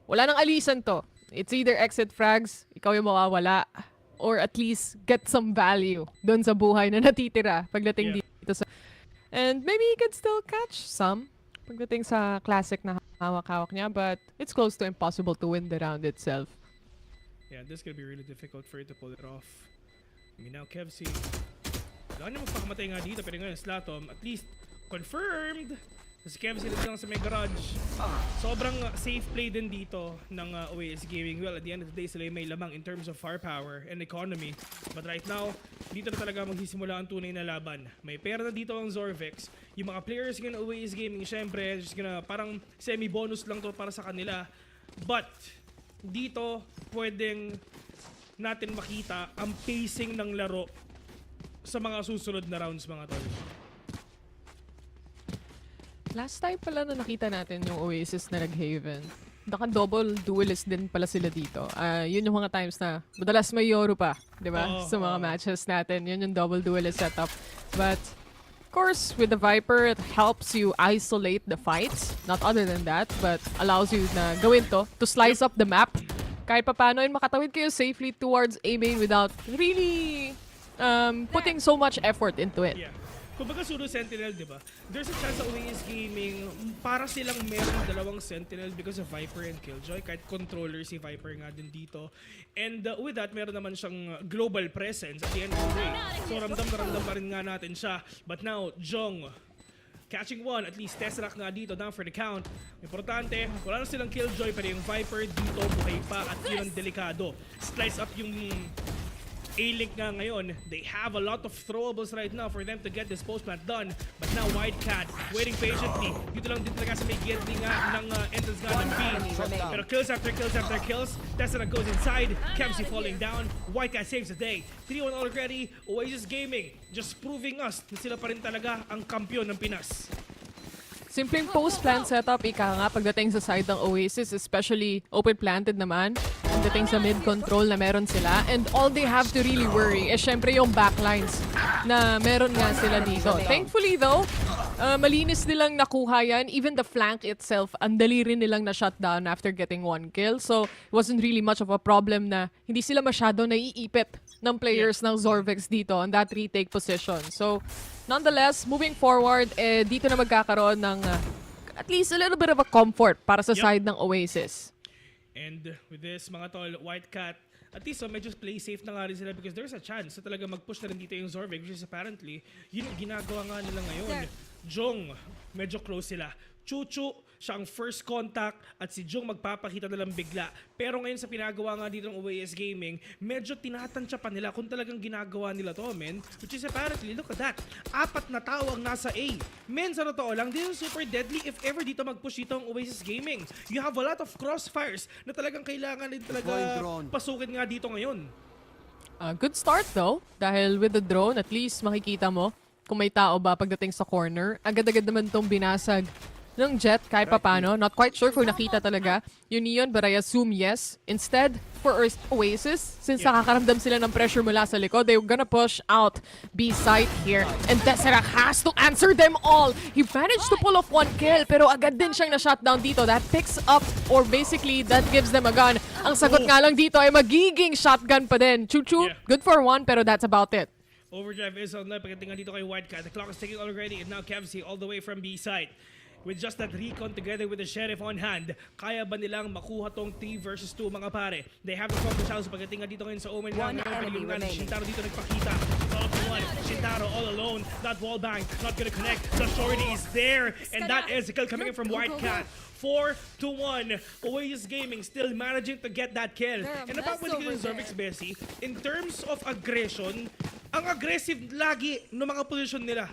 wala nang alisan to. It's either exit frags, ikaw yung mawawala, or at least get some value doon sa buhay na natitira pagdating dito sa... And maybe he could still catch some pagdating sa classic na hawak-hawak niya, but it's close to impossible to win the round itself. Yeah, this is gonna be really difficult for you to pull it off. I mean, now KevC, wala naman pakamatay nga dito, pero ngayon Slatom, at least confirmed. Si KevC lang sa may garage. Sobrang safe play din dito ng OAS Gaming. Well, at the end of the day, sila may lamang in terms of firepower and economy. But right now, dito na talaga magsisimula ang tunay na laban. May pera na dito ang Zorvex. Yung mga players ng OAS Gaming, syempre, just gonna, parang semi-bonus lang to para sa kanila. But, dito, pwedeng natin makita ang pacing ng laro sa mga susunod na rounds, mga tol. Last time pala na nakita natin yung Oasis na nag-Haven. Naka-double duelist din pala sila dito. Yun yung mga times na madalas may Yoru pa, di ba? Sa mga matches natin. Yun yung double duelist setup. But, of course, with the Viper, it helps you isolate the fights. Not other than that, but allows you na gawin to slice up the map. Kahit pa paano, yun makatawid kayo safely towards A main without really putting so much effort into it. Yeah. Kumbaga Suro Sentinel, di ba? There's a chance sa OAS Gaming para silang meron dalawang Sentinel because of Viper and Killjoy. Kahit controller si Viper nga din dito. And with that, meron naman siyang global presence at the end of the day. So ramdam pa rin nga natin siya. But now, Jong catching one, at least Tesseract nga dito, down for the count. Importante, wala na silang Killjoy, pero yung Viper dito buhay pa at yun ang delikado. Slice up yung A-Link nga ngayon. They have a lot of throwables right now for them to get this post-plant done. But now Wildcat waiting patiently. Dito lang din talaga sa may gate ng entrance nga ng B. Pero kills after kills after kills. Tesseract goes inside. KevC falling down. Wildcat saves the day. 3-1 already. Oasis Gaming just proving us na sila pa rin talaga ang kampiyon ng Pinas. Simpleng post-plant setup, ika nga pagdating sa side ng Oasis, especially open-planted naman. Pagdating sa mid-control na meron sila. And all they have to really worry is syempre yung backlines na meron nga sila dito. Thankfully though, malinis nilang nakuha yan. Even the flank itself, ang dali rin nilang na-shutdown after getting 1 kill. So, it wasn't really much of a problem na hindi sila masyado naiipit ng players ng Zorvex dito on that retake position. So, nonetheless, moving forward, dito na magkakaroon ng at least a little bit of a comfort para sa side ng Oasis. And with this, mga tol, White Cat, at least medyo play safe na nga rin sila because there's a chance na talaga mag-push na rin dito yung Zorvix, which is apparently, yun yung ginagawa nga nila ngayon. Jong, medyo close sila. Chuchu, siya ang first contact at si Jong magpapakita na lang bigla. Pero ngayon sa pinagawa nga dito ng OAS Gaming, medyo tinatansya pa nila kung talagang ginagawa nila to, men. Which is apparently, look at that. 4 na tao ang nasa A. Men, sa totoo lang, this is super deadly if ever dito mag-push dito ang Oasis Gaming. You have a lot of crossfires na talagang kailangan din talaga pasukin nga dito ngayon. Good start though, dahil with the drone, at least makikita mo kung may tao ba pagdating sa corner. Agad-agad naman tong binasag ng Jet kahit papano. Not quite sure kung nakita talaga yung Neon, but I assume yes. Instead, for Oasis, since nakakaramdam sila ng pressure mula sa likod, they're gonna push out B site here. And Tesseract has to answer them all. He managed to pull off 1 kill, pero agad din siyang na-shutdown dito. That picks up, or basically, that gives them a gun. Ang sagot nga lang dito ay magiging shotgun pa din. Chuchu, good for 1, pero that's about it. Overdrive is online. Pagdating dito kay White Cat. The clock is ticking already, and now Kevsey all the way from B side. With just that recon together with the Sheriff on hand, kaya ba nilang makuha tong 3 versus 2 mga pare? They have the focus house. Pagdating nga dito ngayon sa Omen nga ngayon, pag Shintaro dito nagpakita. All for 1. Shintaro all alone. That wall bang, not gonna connect. The shorty is there. And that is a kill coming in from White Cat. 4-1. Oasis Gaming still managing to get that kill. And about when you get Zorvix, Bessie, in terms of aggression, ang aggressive lagi ng mga position nila.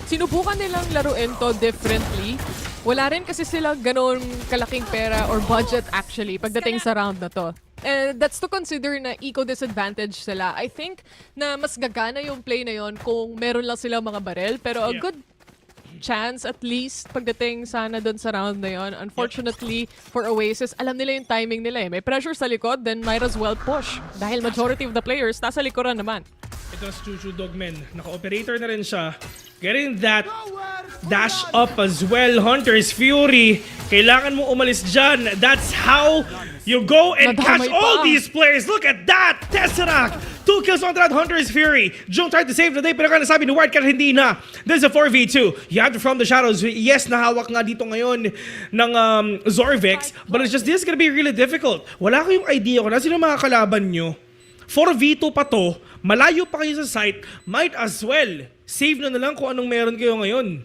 Sinubukan nilang laruin to differently. Wala rin kasi sila ganun kalaking pera or budget actually pagdating sa round na to. And that's to consider na eco-disadvantage sila. I think na mas gagana yung play na yon kung meron lang sila mga barel. Pero a good chance at least pagdating sana doon sa round na yon. Unfortunately for Oasis, alam nila yung timing nila eh. May pressure sa likod, then might as well push. Dahil majority of the players nasa likuran naman. Ito si Chuchu Dogmen. Naka-operator na rin siya. Getting that dash up as well. Hunter's Fury. Kailangan mo umalis dyan. That's how you go and catch all these players. Look at that! Tesseract! 2 kills on that Hunter's Fury. Jung tried to save the day, pero kaya nasabi ni White Cat hindi na. This is a 4v2. You have to from the shadows. Yes, nahawak nga dito ngayon ng Zorvex. But it's just, this is gonna be really difficult. Wala kayong idea kung sino mga kalaban nyo. 4v2 pa to. Malayo pa kayo sa site. Might as well save na lang kung anong meron kayo ngayon.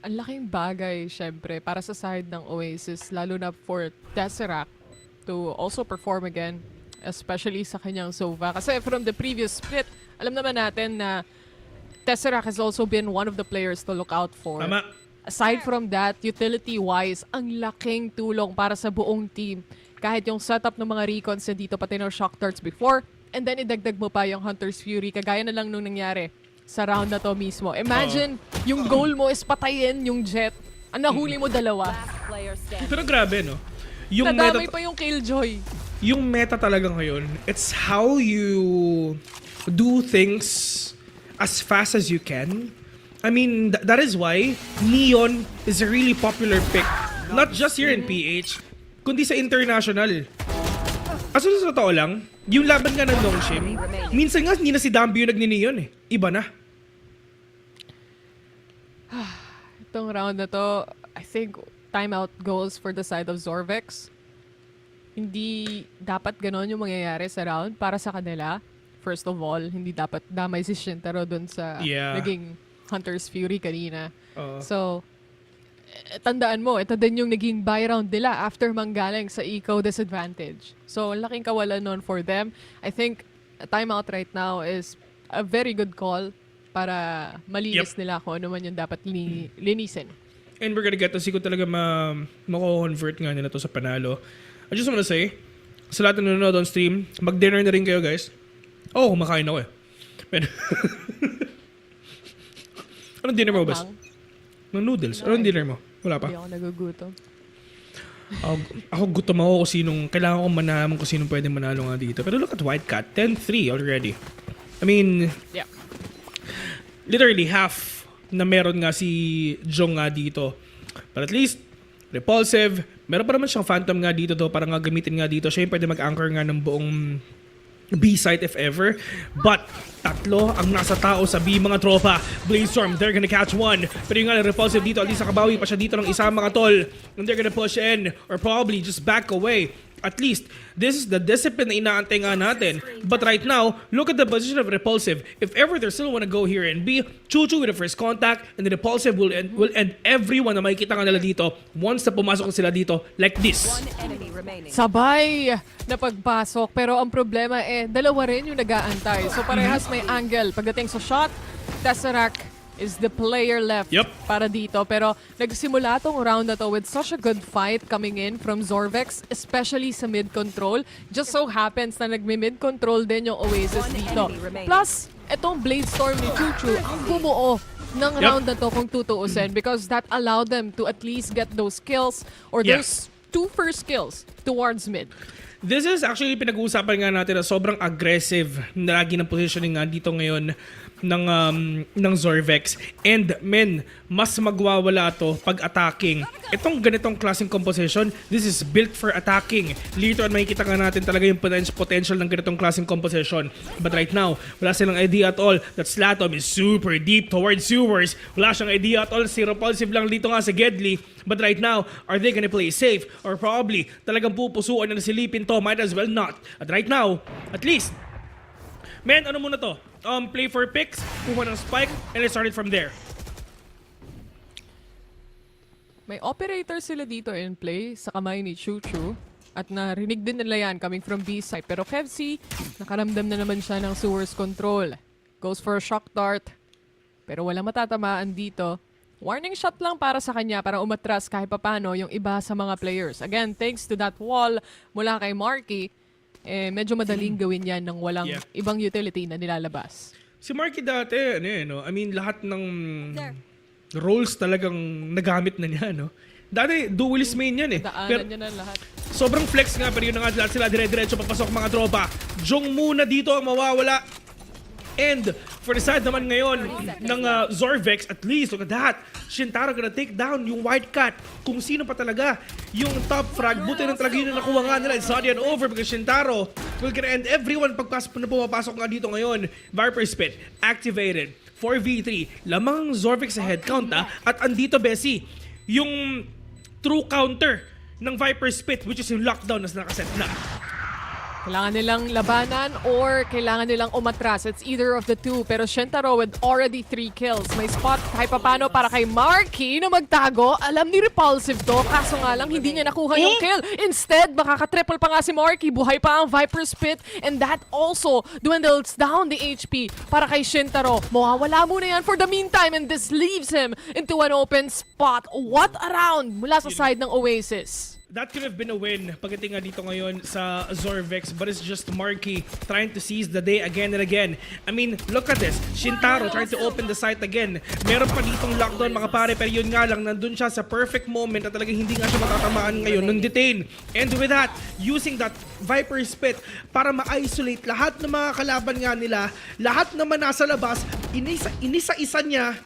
Ang laking bagay, syempre, para sa side ng Oasis, lalo na for Tesseract to also perform again, especially sa kanyang Sova. Kasi from the previous split, alam naman natin na Tesseract has also been one of the players to look out for. Tama. Aside from that, utility-wise, ang laking tulong para sa buong team. Kahit yung setup ng mga recons na dito, pati ng shock darts before, and then idagdag mo pa yung Hunter's Fury, kagaya na lang nung nangyari sa round na to mismo. Imagine, yung goal mo is patayin yung Jet. Ang nahuli mo 2. Pero grabe, no? Yung nadamay pa yung Killjoy. Yung meta talaga ngayon, it's how you do things as fast as you can. I mean, that is why Neon is a really popular pick. Not just here in PH, kundi sa international. Kaso sa totoo lang, yung laban nga ng Longshim, minsan nga hindi na si Dambi yung nagni-Neon eh. Iba na. Itong round na to, I think timeout goes for the side of Zorvex. Hindi dapat ganon yung mangyayari sa round para sa kanila. First of all, hindi dapat damay si Shintaro dun sa naging Hunter's Fury kanina. So, tandaan mo, ito din yung naging buy round nila after manggaling sa eco disadvantage. So, laking kawalan nun for them. I think a timeout right now is a very good call para malinis nila kung ano man yung dapat linisin. And we're gonna get to see kung talaga mako-convert nga nila to sa panalo. I just wanna say, sa lahat na nanonood on stream, mag-dinner na rin kayo, guys. Oh, kumakain ako eh. Anong dinner mo, Bas? Mang, Ng noodles. Anong dinner mo? Wala pa? hindi ako nagugutom. Ako gutom ako kung sinong, kailangan ko manaman kung sinong pwede manalo nga dito. Pero look at White Cat, 10-3 already. I mean, Yeah. literally half na meron nga si Jong nga dito. But at least, Repulsive, meron pa naman siyang Phantom nga dito though, para nga gamitin nga dito. Siya yung pwede mag-anchor nga ng buong B-site if ever. But, tatlo ang nasa tao sa B, mga tropa. Blazestorm, they're gonna catch one. Pero yung nga, Repulsive dito, at least nakabawi pa siya dito ng isa, mga tol. And they're gonna push in, or probably just back away. At least, this is the discipline na inaantay nga natin. But right now, look at the position of Repulsive. If ever they still wanna go here and be Chuchu with the first contact, and the Repulsive will end everyone na makikita nga nila dito once na pumasok sila dito like this. Sabay na pagpasok, pero ang problema dalawa rin yung nag-aantay. So parehas may angle. Pagdating sa shot, Tesseract is the player left para dito. Pero nagsimula tong round na to with such a good fight coming in from ZX, especially sa mid-control. Just so happens na nagmi-mid-control din yung Oasis dito. Plus, etong Bladestorm ni Chuchu ang bumuo ng round na to kung tutuusin, because that allowed them to at least get those kills or those two first kills towards mid. This is actually pinag-uusapan nga natin na sobrang aggressive na lagi ng positioning nga dito ngayon ng Zorvex. And men, mas magwawala to pag attacking. Itong ganitong klaseng composition, this is built for attacking. Later on, makikita nga natin talaga yung potential ng ganitong klaseng composition. But right now, wala silang idea at all that Slatom is super deep towards sewers. Wala siyang idea at all. Si Repulsive lang dito nga sa Gedli. But right now, are they gonna play safe? Or probably, talagang pupusuan na silipin to? Might as well not. At right now, at least, men, ano muna to? Play for picks, kuha ng spike, and it started from there. May operator sila dito in play sa kamay ni Chuchu. At narinig din nila yan coming from B-side. Pero Kevsi, nakaramdam na naman siya ng sewers control. Goes for a shock dart. Pero walang matatamaan dito. Warning shot lang para sa kanya para umatras kahit papano yung iba sa mga players. Again, thanks to that wall mula kay Marky, medyo madaling gawin yan ng walang ibang utility na nilalabas. Si Marky dati, I mean, lahat ng roles talagang nagamit na niya, no? Dati, duelist main yan Daanan niya na lahat. Sobrang flex nga, pero yun na nga lahat sila dire-diretso papasok mga tropa. Jong muna dito ang mawawala. And for the side naman ngayon ng Zorvex, at least, look at that. Shintaro gonna take down yung White Cat. Kung sino pa talaga yung top frag. Buti na talaga yun na nakuha nga nila. It's not yet over because Shintaro will gonna end everyone pagpasok na pumapasok nga dito ngayon. Viper Spit activated. 4v3. Lamang Zorvex sa headcount at andito, Bessie, yung true counter ng Viper Spit, which is yung lockdown na nakaset na. Kailangan nilang labanan or kailangan nilang umatras. It's either of the two. Pero Shintaro with already 3 kills. May spot kahit papano para kay Marky na magtago. Alam ni Repulsive to. Kaso nga lang hindi niya nakuha yung kill. Instead, makaka-triple pa nga si Marky. Buhay pa ang Viper Spit. And that also dwindles down the HP para kay Shintaro. Mawawala muna yan for the meantime. And this leaves him into an open spot. What around mula sa side ng Oasis? That could have been a win pagdating nga dito ngayon sa Zorvex, but it's just Marky trying to seize the day again and again. I mean, look at this. Shintaro trying to open the site again. Meron pa ditong lockdown mga pare, pero yun nga lang, nandun siya sa perfect moment na talagang hindi nga siya matatamaan ngayon nung detain. And with that, using that Viper Spit para ma-isolate lahat ng mga kalaban nga nila, lahat naman nasa labas, inisa-isa niya.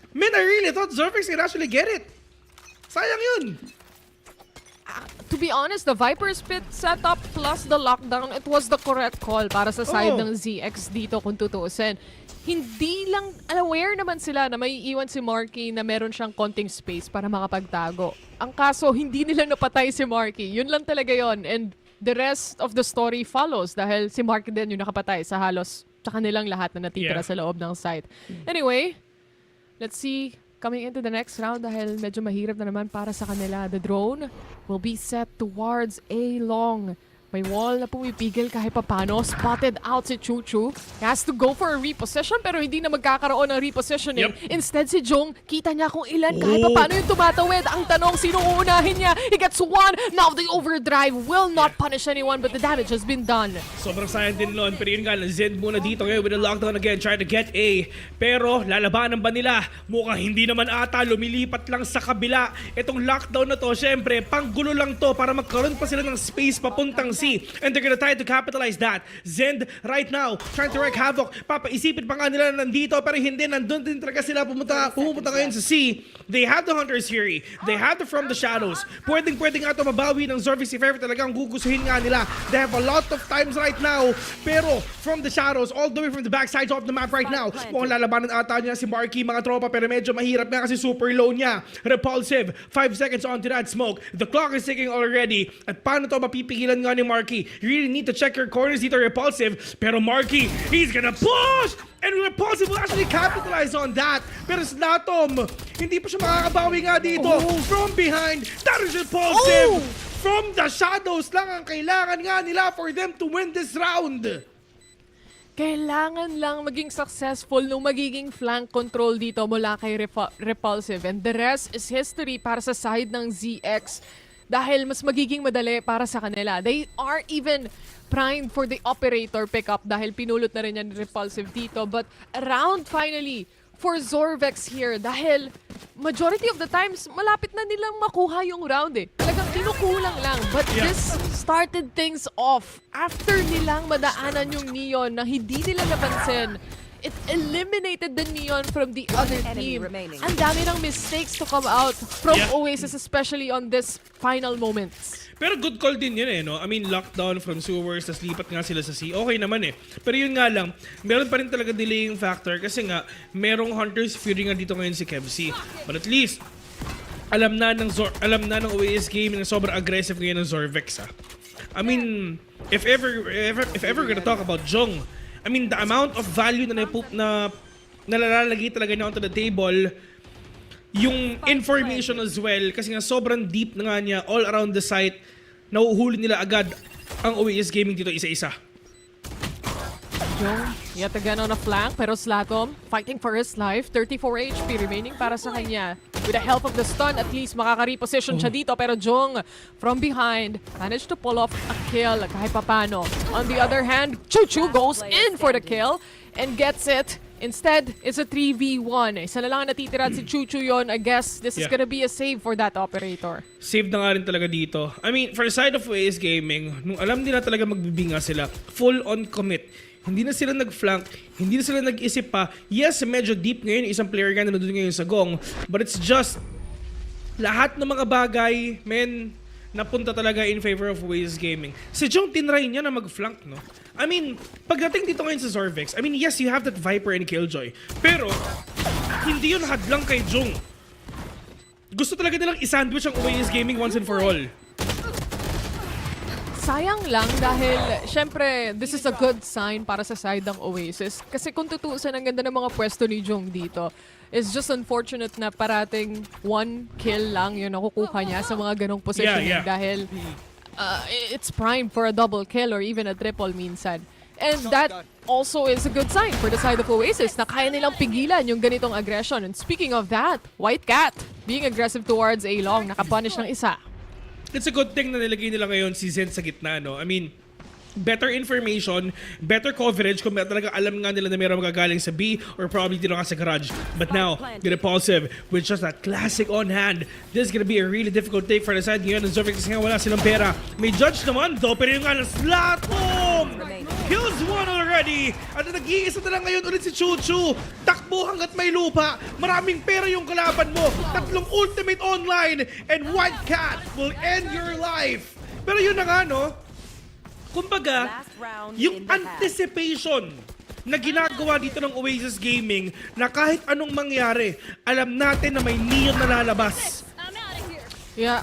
Man, I really thought Zorvex could actually get it. Sayang yun. To be honest, the Viper Spit setup plus the lockdown, it was the correct call para sa side ng ZX dito kung tutuusin. Hindi lang, aware naman sila na may iwan si Marky na meron siyang konting space para makapagtago. Ang kaso, hindi nila napatay si Marky. Yun lang talaga yon. And the rest of the story follows dahil si Marky din yung nakapatay sa halos sa kanilang lahat na natitira sa loob ng site. Anyway, let's see coming into the next round dahil medyo mahirap na naman para sa kanila. The drone will be set towards A long. May wall na pumipigil kahit papano. Spotted out si Chuchu. He has to go for a repossession pero hindi na magkakaroon ng repossessioning. Instead si Jong, kita niya kung ilan kahit papano yung tumatawid. Ang tanong, sino uunahin niya? He gets one. Now the overdrive will not punish anyone but the damage has been done. Sobrang sayang din noon. Pero yun nga, Zed muna dito ngayon with a lockdown again, trying to get A. Pero lalabanan ba nila? Mukhang hindi naman ata, lumilipat lang sa kabila. Itong lockdown na to, syempre, panggulo lang to para magkaroon pa sila ng space papuntang C. And they're gonna try to capitalize that. Zend right now, trying to wreak havoc. Papaisipin pa nga nila na nandito, pero hindi, nandun din talaga sila pumunta ngayon sa C. They have the Hunter's Fury. They have the From the Shadows. Pwedeng nga ito mabawi ng Zorvix if ever talagang gugustuhin nga nila. They have a lot of times right now. Pero From the Shadows, all the way from the backside of the map right now. Mukhang lalabanan ata niya si Marky, mga tropa, pero medyo mahirap nga kasi super low niya. Repulsive, 5 seconds onto that smoke. The clock is ticking already. At paano to mapipigilan nga ni Marky? You really need to check your corners dito, Repulsive. Pero Marky, he's gonna push! And Repulsive will actually capitalize on that. Pero Slatom, hindi pa siya makakabawi nga dito. From behind, that is Repulsive! From the shadows lang ang kailangan nga nila for them to win this round. Kailangan lang maging successful nung magiging flank control dito mula kay Repulsive. And the rest is history para sa side ng ZX. Dahil mas magiging madali para sa kanila. They are even primed for the operator pickup dahil pinulot na rin yan ni Repulsive dito. But around finally for Zorvex here dahil majority of the times malapit na nilang makuha yung round eh. Talagang kinukulang lang. But this started things off after nilang madaanan yung Neon na hindi nila napansin. It eliminated the Neon from the other team. Ang dami ng mistakes to come out from Oasis, especially on this final moments. Pero good call din yun eh, no? I mean, lockdown from sewers, tas lipat nga sila sa sea. Okay naman eh. Pero yun nga lang, meron pa rin talaga delaying factor kasi nga, merong Hunter's Fury nga dito ngayon si Kevc. But at least, alam na ng OAS game na sobrang aggressive ngayon ng Zorvex, ha? I mean, if ever gonna talk about Jong, I mean, the amount of value na nalalagay talaga niya onto the table, yung information as well, kasi nga sobrang deep na nga niya all around the site, nauhuli nila agad ang OAS Gaming dito isa-isa. Jong, yet again on a flank, pero Slatom fighting for his life. 34 HP remaining para sa kanya. With the help of the stun, at least makaka-reposition siya dito. Pero Jong, from behind, managed to pull off a kill kahit papano. On the other hand, Chuchu goes in for the kill and gets it. Instead, it's a 3v1. Isa na lang natitira si Chuchu yon. I guess this is gonna be a save for that operator. Save na nga rin talaga dito. I mean, for the side of OAS Gaming, nung alam nila talaga magbibinga sila, full on commit. Hindi na sila nag-flank, hindi na sila nag-isip pa. Yes, medyo deep ngayon, isang player nga na nandun ngayon sa gong. But it's just, lahat ng mga bagay, napunta talaga in favor of OAS Gaming. Si Jong tinry niya na mag-flank, no? I mean, pagdating dito ngayon sa Zorvex, I mean, yes, you have that Viper and Killjoy. Pero, hindi yun hadlang kay Jong. Gusto talaga nilang isandwich ang OAS Gaming once and for all. Sayang lang dahil, syempre, this is a good sign para sa side ng Oasis. Kasi kung tutuusan, ang ganda ng mga pwesto ni Jong dito. It's just unfortunate na parating 1 kill lang yung nakukuha niya sa mga ganong positioning dahil it's primed for a double kill or even a triple minsan. And that also is a good sign for the side of Oasis na kaya nilang pigilan yung ganitong aggression. And speaking of that, White Cat being aggressive towards A Long, nakapunish ng isa. It's a good thing na nilagay nila ngayon si Zen sa gitna, no? I mean, better information, better coverage kung talaga alam nga nila na mayroong magagaling sa B or probably dito nga sa garage. But now, the Repulsive with just that classic on hand. This is gonna be a really difficult take for the side ngayon ng Zorvex kasi nga wala silang pera. May judge naman though, pero yung nga ng Slatom! Kills one already! At nag-iisa na lang ngayon ulit si Chuchu. Takbo hanggat may lupa. Maraming pera yung kalaban mo. 3 ultimate online and White Cat will end your life. Pero yun na nga, no? Kumbaga, yung anticipation na ginagawa dito ng Oasis Gaming na kahit anong mangyari, alam natin na may Neon na lalabas. Yeah,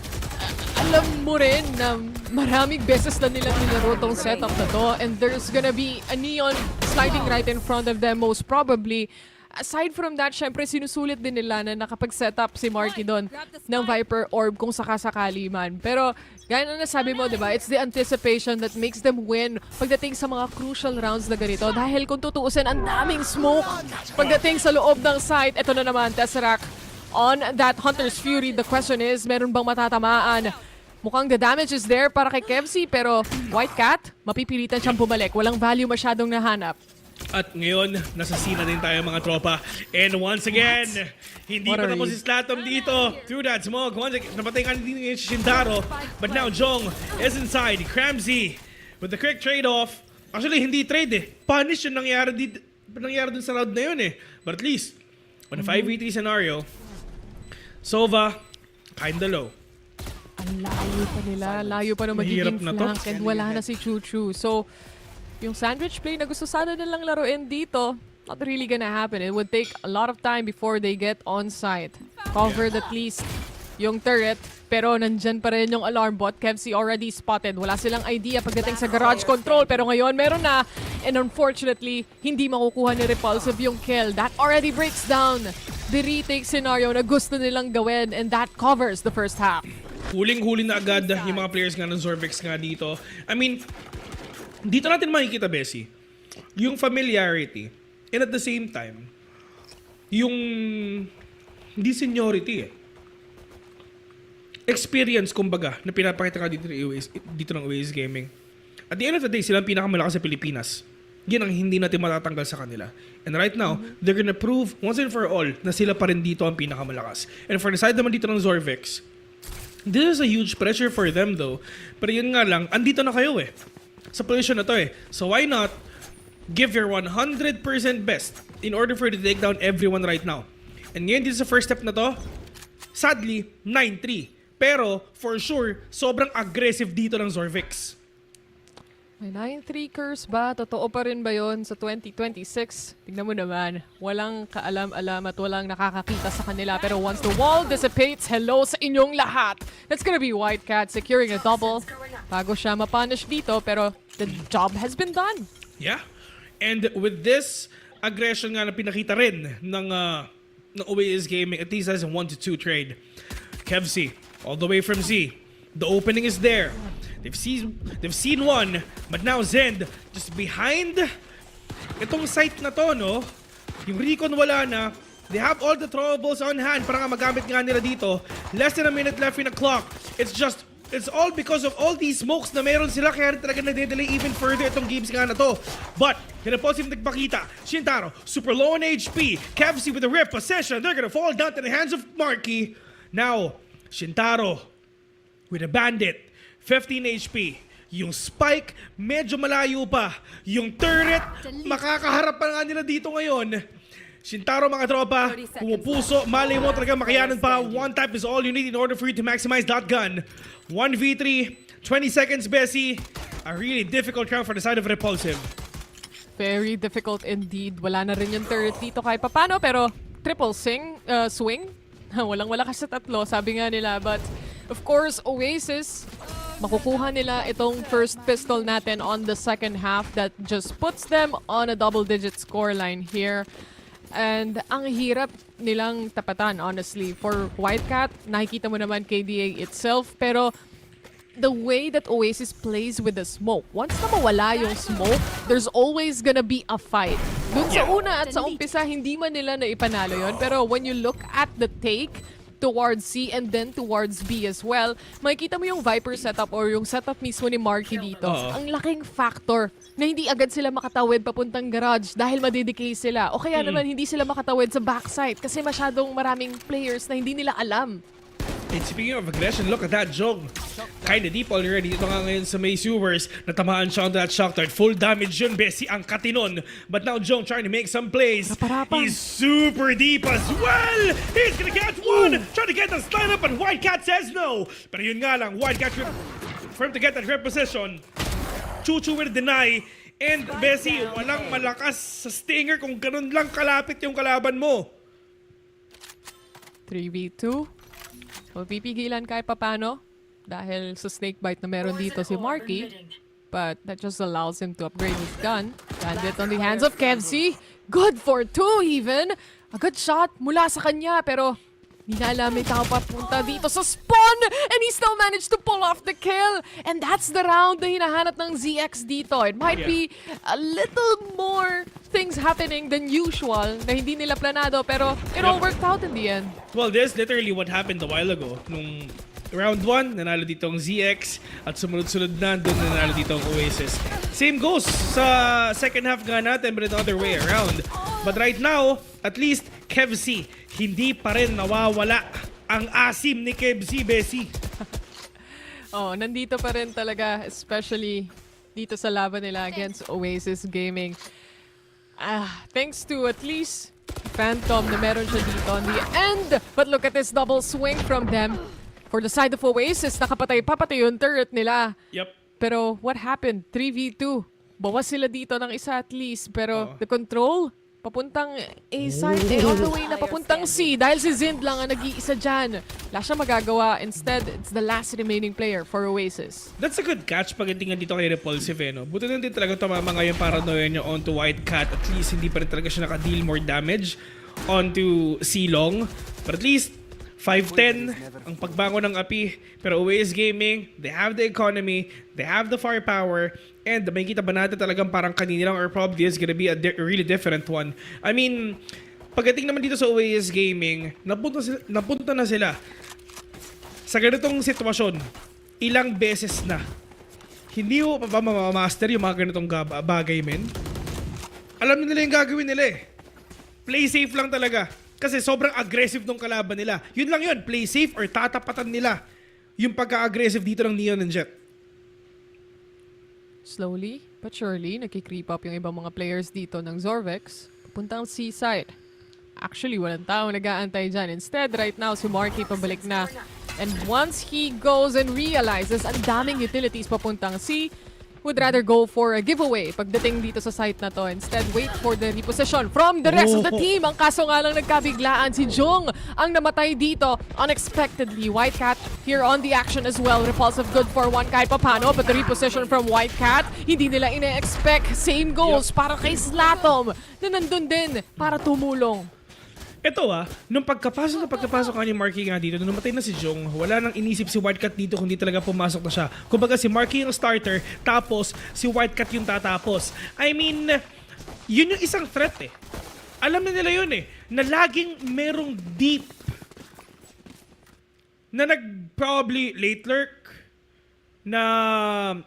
alam mo rin na maraming beses na nilang nilaro tong setup na to and there's gonna be a Neon sliding right in front of them most probably aside from that, syempre sinusulit din nila na nakapag-set up si Marky doon ng Viper Orb kung sakasakali man. Pero gaya na nasabi mo, diba? It's the anticipation that makes them win pagdating sa mga crucial rounds na ganito. Dahil kung tutuusin, ang daming smoke pagdating sa loob ng site. Ito na naman, Tesseract on that Hunter's Fury. The question is, meron bang matatamaan? Mukhang the damage is there para kay Kevsi, pero White Cat, mapipilitan siyang bumalik. Walang value masyadong nahanap. At ngayon, nasa scene na din tayo mga tropa. And once again, hindi pa tapos si Slatom dito. Through that smoke, once again, napatay ka din ngayon si Shintaro. But now Jong is inside. Cramsy with the quick trade-off. Actually, hindi trade eh. Punish yung nangyari dun sa round na yun eh. But at least, on a 5v3 scenario, Sova, kinda low. Ang layo pa nila. Layo pa na magiging flank and wala na si Chuchu. So, yung sandwich play na gusto sana nilang laruin dito, not really gonna happen. It would take a lot of time before they get on site. Covered at least yung turret, pero nandyan pa rin yung alarm bot. Kevsi already spotted. Wala silang idea pagdating sa garage control, pero ngayon meron na. And unfortunately, hindi makukuha ni Repulsive yung kill. That already breaks down the retake scenario na gusto nilang gawin, and that covers the first half. Huling-huli na agad yung mga players nga ng Zorvex nga dito. I mean, dito natin makikita, Bessie, yung familiarity and at the same time, yung hindi seniority eh. Experience, kumbaga, na pinapakita ka dito ng Oasis Gaming. At the end of the day, sila ang pinakamalakas sa Pilipinas. Yan ang hindi natin matatanggal sa kanila. And right now, they're gonna prove once and for all na sila pa rin dito ang pinakamalakas. And for the side naman dito ng Zorvex, this is a huge pressure for them though. Pero yun nga lang, andito na kayo eh. Sa position na to eh. So why not give your 100% best in order for you to take down everyone right now. And ngayon, dito sa first step na to, sadly, 9-3. Pero, for sure, sobrang aggressive dito ng Zorvex. May 9-3 curse ba? Totoo pa rin ba yun sa 2026? Tignan mo naman, walang kaalam-alam at walang nakakakita sa kanila. Pero once the wall dissipates, hello sa inyong lahat! That's gonna be White Cat securing a double. Bago siya mapunish dito, pero the job has been done. Yeah. And with this aggression nga na pinakita rin ng Oasis Gaming, at least as a 1-2 trade. Kevsi, all the way from Z. The opening is there. They've seen one, but now Zend just behind itong site na to, no? Yung Recon wala na. They have all the throwables on hand para nga magamit nga nila dito. Less than a minute left in the clock. It's all because of all these smokes na meron sila, kaya talaga nade-delay even further itong games nga na to. But, Repulsive nagpakita. Shintaro, super low on HP. Kevsi with a rip possession. They're gonna fall down to the hands of Marky. Now, Shintaro with a bandit. 15 HP. Yung spike, medyo malayo pa. Yung turret, makakaharap pa nga nila dito ngayon. Shintaro, mga tropa, pumupuso. Malay mo talaga makayanan pa. One tap is all you need in order for you to maximize that gun. 1v3, 20 seconds, Bessie. A really difficult round for the side of Repulsive. Very difficult indeed. Wala na rin yung turret dito kahit papano, pero triple swing. Walang-wala kasi sa tatlo, sabi nga nila. But, of course, Oasis, makukuha nila itong first pistol natin on the second half that just puts them on a double-digit scoreline here. And ang hirap nilang tapatan, honestly. For White Cat, nakikita mo naman KDA itself, pero the way that Oasis plays with the smoke, once na mawala yung smoke, there's always gonna be a fight. Dun sa una at sa umpisa, hindi man nila na ipanalo yon. Pero when you look at the take towards C and then towards B as well, makikita mo yung Viper setup or yung setup mismo ni Marky dito. Ang laking factor na hindi agad sila makatawid papuntang garage dahil madidecay sila. O kaya naman hindi sila makatawid sa backside kasi masyadong maraming players na hindi nila alam. And speaking of aggression, look at that Jog. Kinda deep already. Ito nga ngayon sa May Sewers. Natamaan siya on that shock dart. Full damage yun, Bessie, ang katinon. But now Jong trying to make some plays. He's super deep as well. He's gonna get one. Trying to get the slide up, and White Cat says no. Pero yun nga lang, White Cat, for him to get that repossession, Chuchu will deny. And Bessie, walang malakas sa stinger kung ganun lang kalapit yung kalaban mo. 3v2. Pipigilan kahit papano dahil sa snakebite na meron dito si Marky. But that just allows him to upgrade his gun. Bandit on the hands of Kevsi. Good for 2 even. A good shot mula sa kanya pero hindi na alam may tao papunta dito sa spawn and he still managed to pull off the kill. And that's the round na hinahanap ng ZX dito. It might be a little more things happening than usual na hindi nila planado pero it all worked out in the end. Well, this is literally what happened a while ago. Nung round 1, nanalo dito ang ZX at sumunod-sunod na doon nanalo dito ang Oasis. Same goes sa second half nga natin but the other way around. But right now, at least Kevc, hindi pa rin nawawala ang asim ni Kevc, Bessie. Oh, nandito pa rin talaga, especially dito sa laban nila against Oasis Gaming. Thanks to at least Phantom na meron siya dito on the end. But look at this double swing from them. For the side of Oasis, papatay yung turret nila. Yep. Pero what happened? 3v2. Bawas sila dito ng isa at least. Pero the control, papuntang A side, all the way na papuntang C. Dahil si Zind lang ang nag-iisa dyan. Wala siya magagawa. Instead, it's the last remaining player for Oasis. That's a good catch pag tingnan dito kay Repulsive, no? Buti na din talaga tumama ngayon paranoia niya onto White Cat. At least hindi pa rin talaga siya naka-deal more damage onto C-Long. But at least 5-10 ang pagbangon ng api. Pero Oasis Gaming, they have the economy, they have the firepower, and may kita ba natin talagang parang kanina lang or probably is gonna be a really different one. I mean, pagdating naman dito sa Oasis Gaming, napunta na sila sa ganitong sitwasyon ilang beses na. Hindi mo pa ba mamamaster yung mga ganitong bagay, men? Alam nila yung gagawin nila eh. Play safe lang talaga. Kasi sobrang aggressive nung kalaban nila. Yun lang yun, play safe or tatapatan nila yung pagka-aggressive dito ng Neon and Jet. Slowly but surely, nakikreep up yung ibang mga players dito ng Zorvex. Papuntang C-side. Actually, walang tao nag-aantay dyan. Instead, right now, si Marky pabalik na. And once he goes and realizes ang daming utilities papuntang C, would rather go for a giveaway pagdating dito sa site na to. Instead, wait for the reposition from the rest of the team. Ang kaso nga lang nagkabiglaan, si Jung ang namatay dito unexpectedly. White Cat here on the action as well. Repulsive good for one kahit papano, but the reposition from White Cat, hindi nila ine-expect. Same goals para kay Slatom na nandun din para tumulong. Ito nung pagkapasok nga ni Marky nga dito, nung namatay na si Jong, wala nang inisip si White Cat dito kundi talaga pumasok na siya. Kumbaga si Marky yung starter, tapos si White Cat yung tatapos. I mean, yun yung isang threat eh. Alam na nila yun eh, na laging merong deep na probably late lurk, na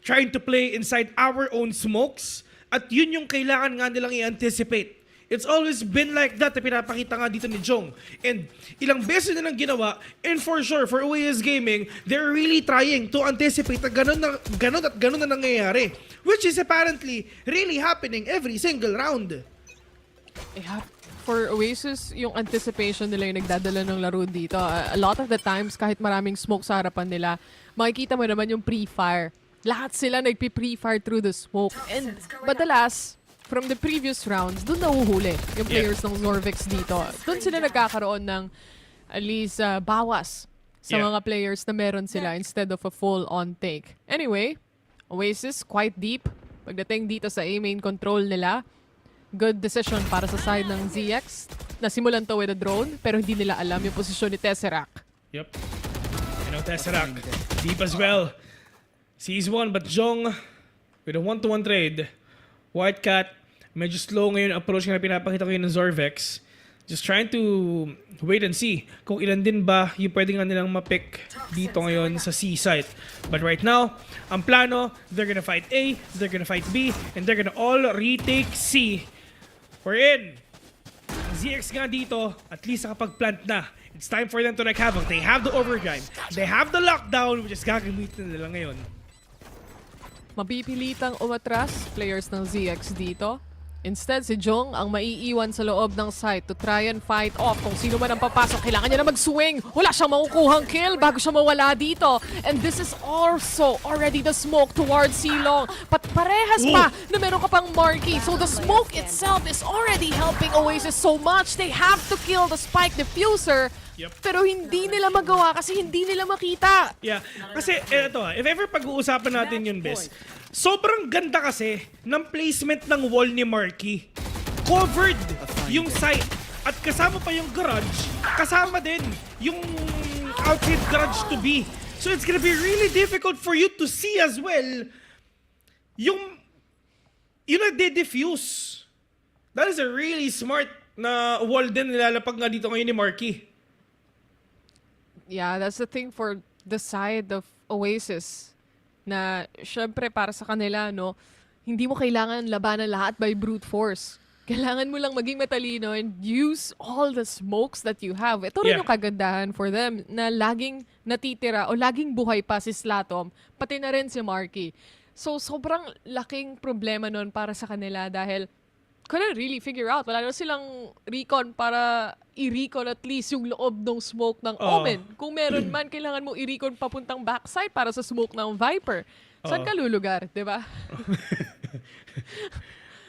trying to play inside our own smokes, at yun yung kailangan nga nilang i-anticipate. It's always been like that na pinapakita nga dito ni Jong. And ilang beses nilang ginawa, and for sure, for Oasis Gaming, they're really trying to anticipate na ganun na nangyayari. Which is apparently really happening every single round. Yeah. For Oasis, yung anticipation nila yung nagdadala ng laro dito. A lot of the times, kahit maraming smoke sa harapan nila, makikita mo naman yung pre-fire. Lahat sila nagpi-pre-fire through the smoke. And madalas, from the previous rounds, doon nahuhuli yung players ng Zorvex dito. Doon sila nagkakaroon ng at least bawas sa mga players na meron sila instead of a full-on take. Anyway, Oasis quite deep. Pagdating dito sa A-main control nila, good decision para sa side ng ZX. Nasimulan to with a drone, pero hindi nila alam yung posisyon ni Tesseract. Yep. Tesseract, deep as well. Sees one, but Jong with a one-to-one trade. White Cat, medyo slow ngayon approach na pinapakita ko yun ng Zorvex. Just trying to wait and see kung ilan din ba yung pwede nga nilang mapick dito ngayon sa C site. But right now, ang plano, they're gonna fight A, they're gonna fight B, and they're gonna all retake C. We're in! Ang ZX nga dito, at least nakapag-plant na. It's time for them to wreak havoc. They have the overdrive. They have the lockdown, which is gagamitin nila ngayon. Mapipilitang umatras players ng ZX dito. Instead, si Jong ang maiiwan sa loob ng site to try and fight off kung sino man ang papasok. Kailangan niya na mag-swing. Wala siyang makukuhang kill bago siya mawala dito. And this is also already the smoke towards Silong. But parehas pa na meron ka pang Marky. So the smoke itself is already helping Oasis so much. They have to kill the spike diffuser. Yep. Pero hindi nila magawa kasi hindi nila makita. Yeah. Kasi, eto if ever pag-uusapan natin yun, Bes, sobrang ganda kasi ng placement ng wall ni Marky. covered yung site at kasama pa yung garage, kasama din yung outside garage to be. So it's gonna be really difficult for you to see as well yung nagde-diffuse. That is a really smart na wall din nilalapag nga dito ngayon ni Marky. Yeah, that's the thing for the side of Oasis. Na syempre para sa kanila, no, hindi mo kailangan labanan lahat by brute force. Kailangan mo lang maging matalino and use all the smokes that you have. Ito rin yung kagandahan for them na laging natitira o laging buhay pa si Slatom, pati na rin si Marky. So, sobrang laking problema nun para sa kanila dahil couldn't really figure out. Wala na silang recon para i-recon at least yung loob ng smoke ng Omen. Kung meron man, kailangan mo i-recon papuntang backside para sa smoke ng Viper. Saan ka lulugar, di ba?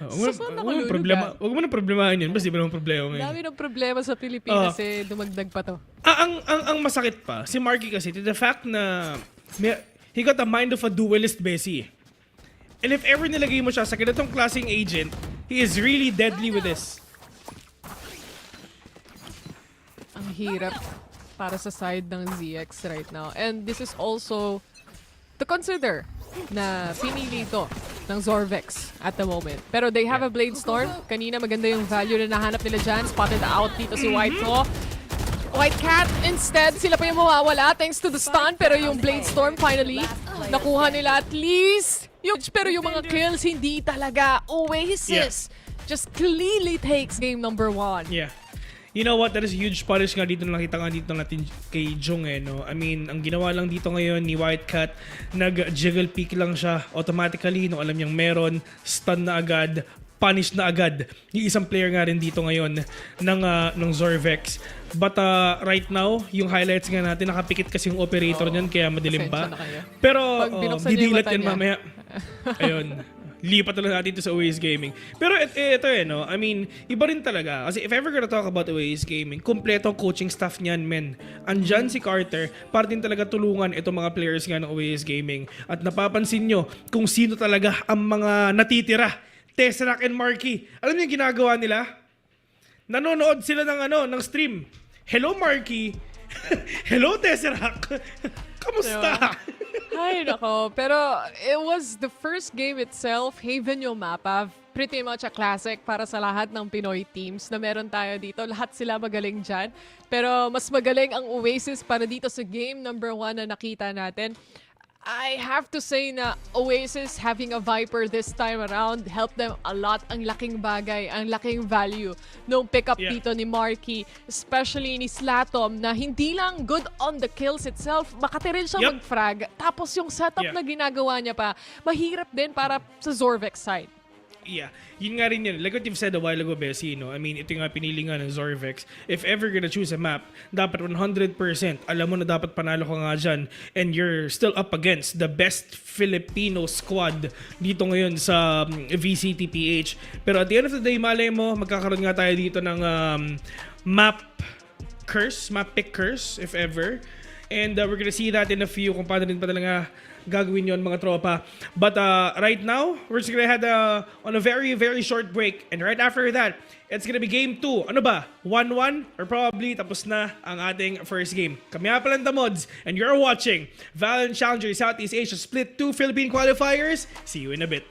Huwag mo na problemahin yun. Basta di ba naman problema ngayon? Dami ng problema sa Pilipinas dumagdag pa to. Ang masakit pa, si Marky kasi, to the fact na he got the mind of a duelist, Bessie. And if ever nilagay mo siya sa ganitong klaseng agent, he is really deadly with this. Ang hirap para sa side ng ZX right now. And this is also to consider na pinili ito ng Zorvex at the moment. Pero they have a Blade Storm. Kanina maganda yung value na nahanap nila dyan. Spotted out dito si White Claw. White Cat, instead, sila pa yung mawawala thanks to the stun. Pero yung Blade Storm, finally, nakuha nila at least. Pero yung mga kills, hindi talaga. Oasis just clearly takes game number 1. Yeah. You know what? That is a huge punish nga dito na nakita nga dito natin kay Jung no? I mean, ang ginawa lang dito ngayon ni White Cat, nag-jiggle peek lang siya automatically nung alam niyang meron, stun na agad, punish na agad. Yung isang player nga rin dito ngayon ng Zorvex. But right now, yung highlights nga natin, nakapikit kasi yung operator niyan kaya madilim pa. Pero didilat yan mamaya. Ayun. Lipat na lang natin ito sa Oasis Gaming. Pero ito no? I mean, iba rin talaga. Kasi if ever gonna talk about Oasis Gaming, kompleto ang coaching staff niyan, men. Andyan si Carter, para din talaga tulungan itong mga players nga ng Oasis Gaming. At napapansin nyo kung sino talaga ang mga natitira. Tesseract and Marky. Alam niyo yung ginagawa nila? Nanonood sila ng stream. Hello, Marky. Hello, Tesseract. Kamusta? Ay, nako. Pero it was the first game itself, Haven yung mapa. Pretty much a classic para sa lahat ng Pinoy teams na meron tayo dito. Lahat sila magaling dyan. Pero mas magaling ang Oasis para dito sa game number 1 na nakita natin. I have to say na Oasis having a Viper this time around helped them a lot. Ang laking bagay, ang laking value nung pick-up dito ni Marky, especially ni Slatom na hindi lang good on the kills itself, makati rin siya mag-frag. Tapos yung setup na ginagawa niya pa, mahirap din para sa Zorvex side. Yeah, yun nga rin yun. Like what you've said a while ago, Bessie, no? I mean, ito nga pinili nga ng Zorvex. If ever gonna choose a map, dapat 100%, alam mo na dapat panalo ka nga dyan, and you're still up against the best Filipino squad dito ngayon sa VCTPH. Pero at the end of the day, malay mo, magkakaroon nga tayo dito ng map pick curse, if ever. And we're gonna see that in a few kung paano din pa talaga gagawin yon mga tropa. But right now, we're just gonna head on a very, very short break. And right after that, it's gonna be game 2. Ano ba? 1-1? Or probably tapos na ang ating first game. Kami nga pala Mods, and you're watching VALORANT Challengers Southeast Asia Split 2 Philippine Qualifiers. See you in a bit.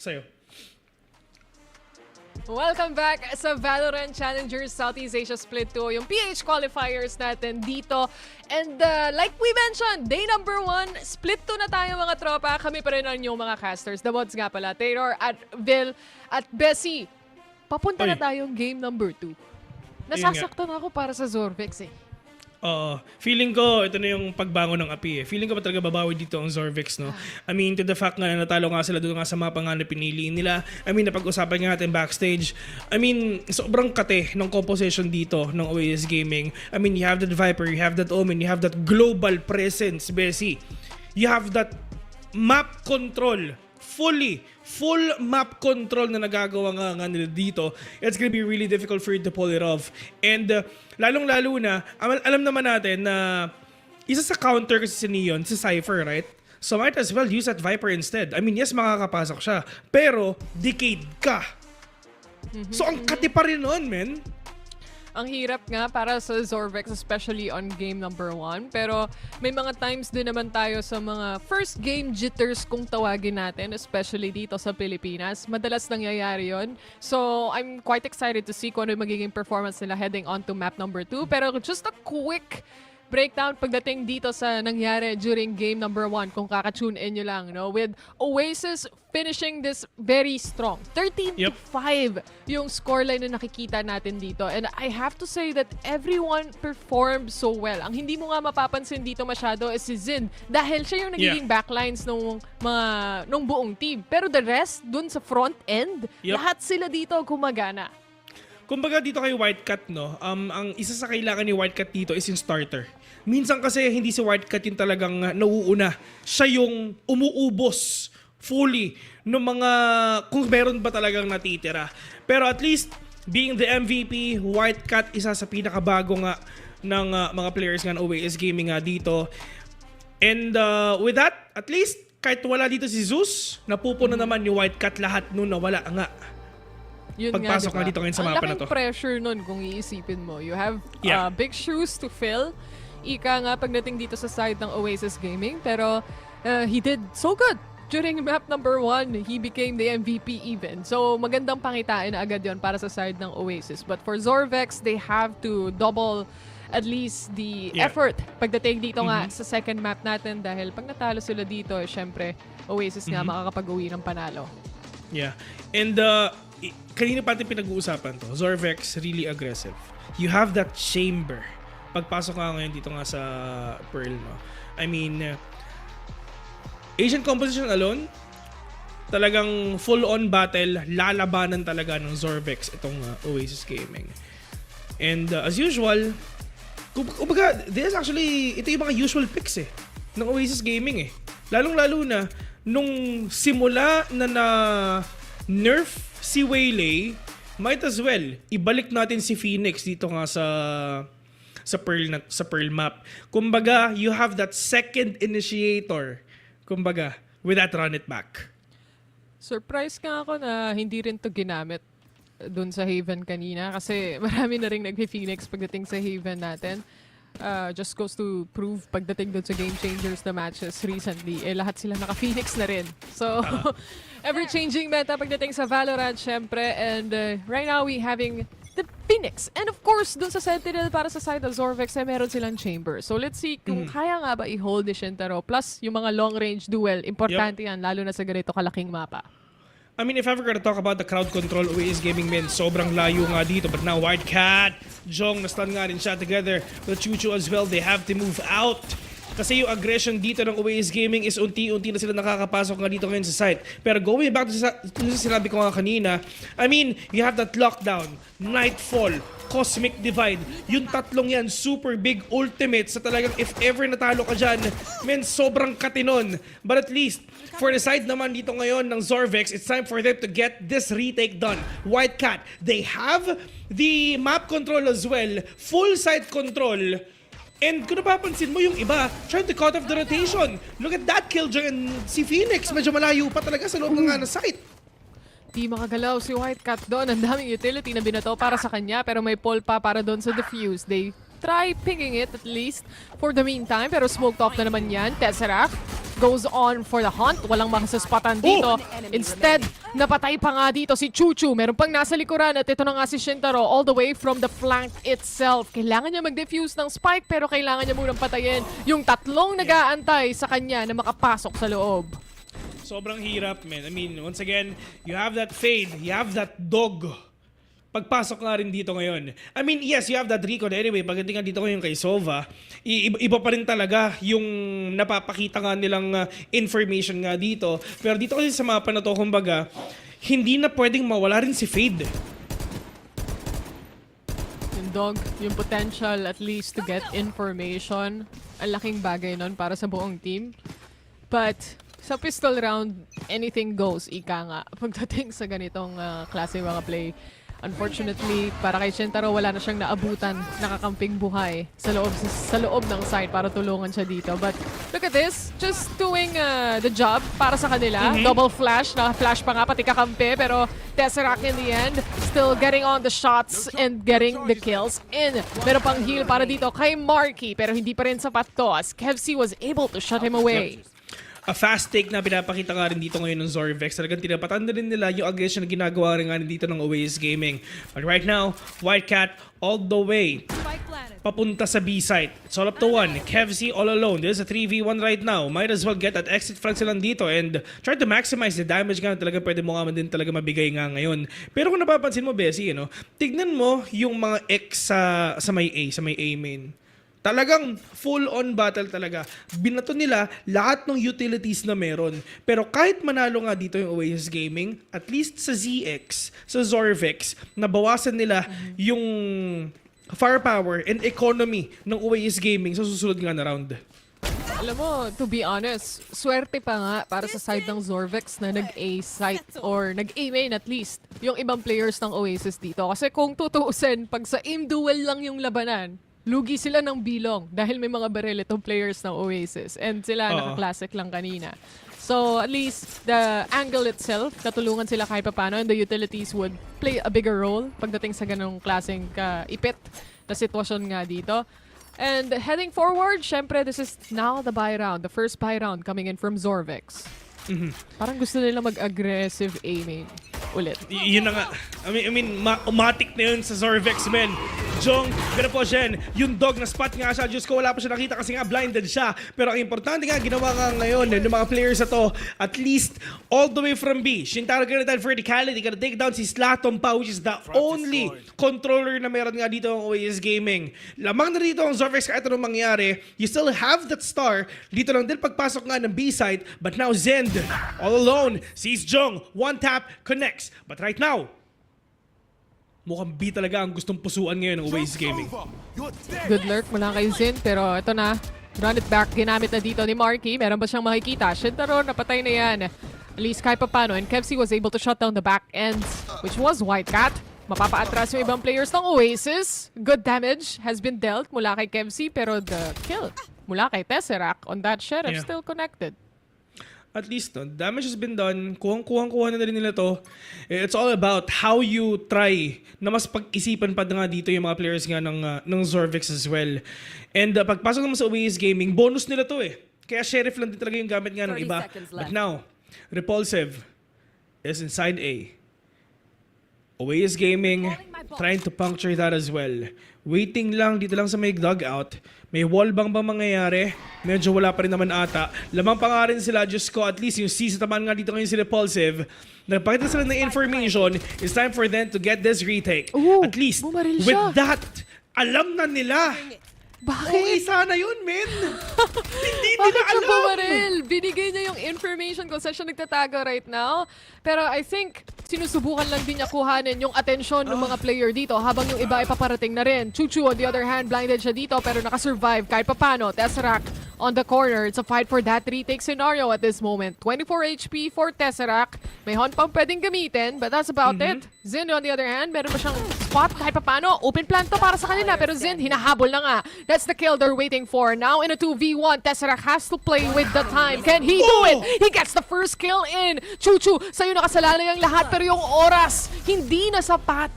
Sa'yo. Welcome back sa VALORANT Challengers Southeast Asia Split 2, yung PH qualifiers natin dito. And like we mentioned, day number 1, Split 2 na tayo mga tropa. Kami pa rin ang inyong mga casters. The mods nga pala, Taylor at Vil at Bessie. Papunta na tayong game number 2. Nasasaktan ako para sa Zorvex eh. Feeling ko, ito na yung pagbangon ng api eh. Feeling ko pa talaga babawi dito ang Zorvex, no? I mean, to the fact nga na natalo nga sila doon nga sa mapa nga na pinili nila. I mean, napag-usapan nga natin backstage. I mean, sobrang kate ng composition dito ng OAS Gaming. I mean, you have that Viper, you have that Omen, you have that global presence, Bessie. You have that map control. Full map control na nagagawa nga nila dito. It's gonna be really difficult for you to pull it off. And lalong-lalo na, alam naman natin na isa sa counter kasi si Neon, si Cypher, right? So might as well use that Viper instead. I mean, yes, makakapasok siya. Pero, decade ka. So ang kati pa rin nun, men. Ang hirap nga para sa Zorvex, especially on game number 1. Pero may mga times din naman tayo sa mga first game jitters kung tawagin natin, especially dito sa Pilipinas. Madalas nangyayari yon. So I'm quite excited to see kung ano yung magiging performance nila heading on to map number 2. Pero just a quick breakdown pagdating dito sa nangyari during game number 1 kung kaka-tune in nyo lang, no? With Oasis finishing this very strong. 13-5 yung scoreline na nakikita natin dito. And I have to say that everyone performed so well. Ang hindi mo nga mapapansin dito masyado is si Zin dahil siya yung nagiging backlines nung buong team. Pero the rest, dun sa front end, lahat sila dito gumagana. Kumbaga dito kay Whitecat, no, ang isa sa kailangan ni Whitecat dito is yung starter. minsan kasi hindi si Wildcat yung talagang nauuna. Siya yung umuubos fully ng mga kung meron ba talagang natitira. Pero at least being the MVP, Wildcat isa sa pinakabago nga ng mga players nga ng OAS Gaming nga dito. And with that, at least kahit wala dito si Zeus, napupuno naman yung Wildcat lahat nung nawala nga. Yun Pagpasok nga, nga dito ngayon sa mapa na to. Ang laking pressure nun kung iisipin mo. You have Yeah. big shoes to fill. Ika nga pagdating dito sa side ng Oasis Gaming. Pero he did so good. During map number 1, he became the MVP even. So magandang pangitain na agad yon para sa side ng Oasis. But for ZX, they have to double at least the effort pagdating dito nga sa second map natin dahil pag natalo sila dito, syempre, Oasis nga makakapag-uwi ng panalo. Yeah. And kanina pa natin pinag-uusapan to. Zorvex really aggressive. You have that chamber. Pagpasok ka ngayon dito nga sa Pearl, no? I mean, Asian composition alone, talagang full-on battle, lalabanan talaga ng Zorvex itong Oasis Gaming. And as usual, kumbaga, this actually, ito yung mga usual picks ng Oasis Gaming Lalong-lalo na, nung simula na nerf si Waylay, might as well, ibalik natin si Phoenix dito nga sa Pearl map. Kumbaga, you have that second initiator. Kumbaga, with that run it back. Surprise nga ako na hindi rin to ginamit dun sa Haven kanina kasi marami na rin nag-Phoenix pagdating sa Haven natin. Just goes to prove pagdating dun sa Game Changers na matches recently, lahat sila naka-Phoenix na rin. So, ever-changing meta pagdating sa Valorant, syempre. And right now, we having the Phoenix. And of course, dun sa Sentinel para sa side of Zorvex, meron silang chamber. So, let's see kung kaya nga ba i-hold ni Shintaro. Plus, yung mga long-range duel, importante yan, lalo na sa ganito kalaking mapa. I mean, if ever gonna talk about the crowd control OAS Gaming men, sobrang layo nga dito. But now, Wildcat, Jong, na-stun nga rin siya together with Chuchu as well. They have to move out. Kasi yung aggression dito ng OAS Gaming is unti-unti na sila nakakapasok nga dito ngayon sa site. Pero going back to sa sinabi ko nga kanina, I mean, you have that lockdown, Nightfall, Cosmic Divide. Yung tatlong yan, super big ultimates sa talagang if ever natalo ka dyan, men, sobrang katinon. But at least, for the side naman dito ngayon ng Zorvex, it's time for them to get this retake done. Wildcat, they have the map control as well, full site control. And kung napapansin mo yung iba, trying to cut off the rotation. Look at that Killjoy and si Phoenix, medyo malayo pa talaga sa loob ng nga na site. Di makagalaw si Wildcat doon. Ang daming utility na binato para sa kanya pero may pull pa para doon sa defuse. They try pinging it at least for the meantime pero smoked off na naman yan. Tesseract goes on for the hunt. Walang makasaspatan dito. Instead, napatay pa nga dito si Chuchu. Meron pang nasa likuran at ito na nga si Shintaro all the way from the flank itself. Kailangan niya mag-defuse ng spike pero kailangan niya munang patayin yung tatlong nag-aantay sa kanya na makapasok sa loob. Sobrang hirap, man. I mean, once again, you have that fade, you have that dog. Pagpasok nga rin dito ngayon. I mean, yes, you have that recon anyway. Pagdating nga dito ngayon kay Sova, iba pa rin talaga yung napapakita nga nilang information nga dito. Pero dito kasi sa mapa na to, kumbaga, hindi na pwedeng mawala rin si Fade. Yung dog, yung potential at least to get information, ang laking bagay nun para sa buong team. But sa pistol round, anything goes, ika nga. Pagdating sa ganitong klase mga play, unfortunately, para kay Shintaro, wala na siyang naabutan, nakakamping buhay sa loob ng site para tulungan siya dito. But look at this, just doing the job para sa kanila. Double flash, naka-flash pa nga pati kakampi, pero Tesseract in the end, still getting on the shots and getting the kills in. Meron pang heal para dito kay Marky, pero hindi pa rin sapat to as Kevc was able to shut him away. A fast take na pinapakita nga rin dito ngayon ng Zorvex. Talagang tinapatan na rin nila yung aggression na ginagawa rin nga dito ng OAS Gaming. But right now, Wildcat all the way papunta sa B site. It's all up to one. Kevc all alone. There's a 3v1 right now. Might as well get that exit frag silang dito and try to maximize the damage nga talaga pwede mo nga din talaga mabigay nga ngayon. Pero kung napapansin mo, Bessie, tignan mo yung mga X sa may A main. Talagang full-on battle talaga. Binato nila lahat ng utilities na meron. Pero kahit manalo nga dito yung Oasis Gaming, at least sa ZX, sa Zorvex, nabawasan nila yung firepower and economy ng Oasis Gaming sa susunod nga na round. Alam mo, to be honest, swerte pa nga para sa side ng Zorvex na nag-A site or nag-A main at least yung ibang players ng Oasis dito. Kasi kung tutuusin, pag sa aim duel lang yung labanan, lugi sila ng bilong dahil may mga baril itong players ng Oasis. And sila naka-classic lang kanina. So, at least, the angle itself, natulungan sila kahit paano and the utilities would play a bigger role pagdating sa ganong klaseng ipit na sitwasyon nga dito. And heading forward, syempre, this is now the buy round. The first buy round coming in from Zorvex. Parang gusto nila mag-aggressive aiming ulit. Yun na nga. I mean, matik na yun sa Zorvex, men. Jong, gana po siya. Yung dog na spot nga siya. Diyos ko, wala pa siya nakita kasi nga blinded siya. Pero ang importante nga, ginawa nga ngayon ng mga players na to, at least all the way from B. Shintaro gonna tell verticality, gonna take down si Slatom pa, which is the only controller na meron nga dito ang Oasis Gaming. Lamang na dito ang Zorvex kahit anong mangyari. You still have that star. Dito lang din pagpasok nga ng B side. But now Zend, all alone, sees Jong. One tap, connects. But right now, mukhang B talaga ang gustong pusuan ngayon ng Oasis Gaming. Good lurk mula kay Zin, pero ito na. Run it back, ginamit na dito ni Marky. Meron ba siyang makikita? Shintaro, napatay na yan. At least kahit papano. And Kevsi was able to shut down the back end, which was Whitecat. Mapapaatras yung ibang players ng Oasis. Good damage has been dealt mula kay Kevsi, pero the kill mula kay Tesseract on that sheriff still connected. At least, no, damage has been done. Kuha na rin nila to. It's all about how you try na mas pag-isipan pa nga dito yung mga players nga ng Zorvex as well. And pagpasok naman sa Oasis Gaming, bonus nila to eh. Kaya sheriff lang din talaga yung gamit nga ng iba. But now, Repulsive is inside A. Oasis Gaming trying to puncture that as well. Waiting lang dito lang sa may dugout. May wall bang mangyayari? Medyo wala pa rin naman ata. Lamang pa nga rin sila, Diyos ko, at least yung C sa tamaan nga dito ngayon si Repulsive. Nagpakita sila ng information. It's time for them to get this retake. At least, with that, alam na nila. Bakit? Okay, sana yun, men. Hindi nila Bakit siya alam. bumaril? Binigay niya yung information kung saan siya nagtatago right now. Pero I think, sinusubukan lang din niya kuhanin yung atensyon ng mga player dito habang yung iba ay paparating na rin. Chuchu, on the other hand, blinded siya dito pero nakasurvive kahit papano. Tesseract on the corner. It's a fight for that retake scenario at this moment. 24 HP for Tesseract. May hunt pang pwedeng gamitin, but that's about it. Zin, on the other hand, meron pa siyang spot kahit papano. Open plan to para sa kanila, pero Zin, hinahabol na nga. That's the kill they're waiting for. Now in a 2v1, Tesseract has to play with the time. Can he do it? He gets the first kill in. Chuchu, sa'yo nakasalalay ang lahat, pero yung oras, hindi na sapat.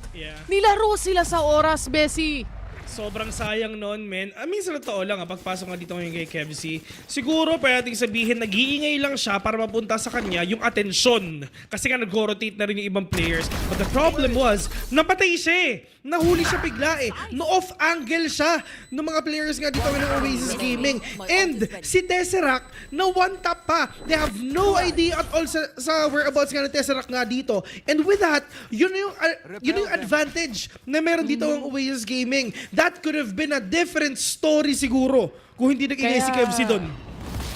Nilaro sila sa oras, Bessie. Sobrang sayang noon, men. I mean, sa totoo lang, pagpasok nga dito ngayon kay Kevsi, siguro pwedeng sabihin, nag-iingay lang siya para mapunta sa kanya yung atensyon. Kasi nga nag-rotate na rin yung ibang players. But the problem was, napatay siya eh. Nahuli siya bigla eh. No-off angle siya ng mga players nga dito ng Oasis Gaming. And si Tesseract, na one-tap pa. They have no idea at all sa whereabouts nga ng Tesseract nga dito. And with that, yun yung advantage na meron dito ang Oasis Gaming. That could have been a different story siguro kung hindi nag-ingay si Kevsi doon.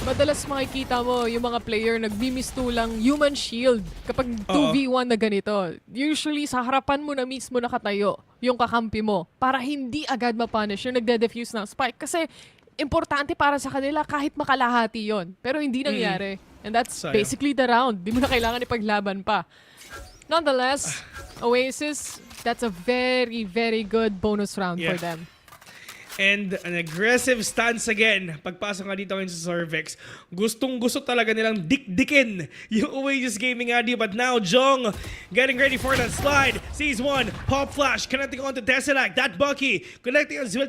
Madalas makikita mo yung mga player nagmimistulang human shield kapag 2v1 na ganito. Usually sa harapan mo na mismo nakatayo yung kakampi mo para hindi agad mapunish yung nagde-defuse ng spike. Kasi importante para sa kanila kahit makalahati yon. Pero hindi nangyari. And that's basically the round. Di mo na kailangan ipaglaban pa. Nonetheless, Oasis, that's a very, very good bonus round for them. And an aggressive stance again. Pagpasok nga dito ngayon sa Zorvex, gustong-gusto talaga nilang dikdikin yung Oasis Gaming nga di. But now, Jong getting ready for that slide. Sees one, pop flash, connecting onto Tesseract. That Bucky, connecting as well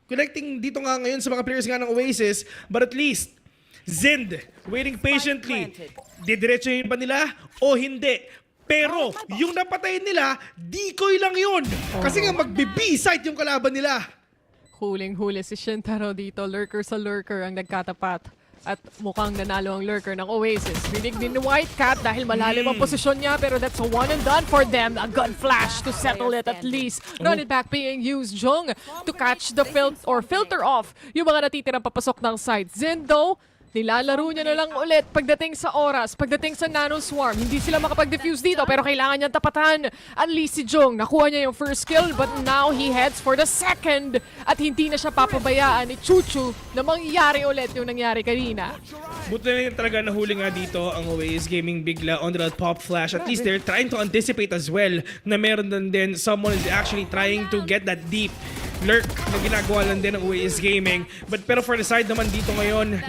connecting dito nga ngayon sa mga players nga ng Oasis. But at least, Zind, waiting patiently. Didiretsuhin pa nila o hindi? Pero, yung napatay nila, decoy lang yun. Kasi nga magbe-B-site yung kalaban nila. Huling-huli si Shintaro dito. Lurker sa lurker ang nagkatapat. At mukhang nanalo ang lurker ng Oasis. Rinig din ni Whitecat dahil malalim ang posisyon niya. Pero that's a one and done for them. A gun flash to settle it at least. Run it back being used. Jong to catch the filter off yung mga natitirang papasok ng side. Zin though, Nilalaro niya na lang ulit pagdating sa oras, pagdating sa Nano Swarm. Hindi sila makapag-defuse dito pero kailangan niyang tapatan. At least si Jong, nakuha niya yung first kill but now he heads for the second. At hindi na siya papabayaan ni Chuchu na mangyari ulit yung nangyari kanina. Buti na yung talaga nahuli nga dito ang Oasis Gaming bigla on the pop flash. At least they're trying to anticipate as well na meron din someone is actually trying to get that deep lurk na ginagawa lang din ng Oasis Gaming. Pero for the side naman dito ngayon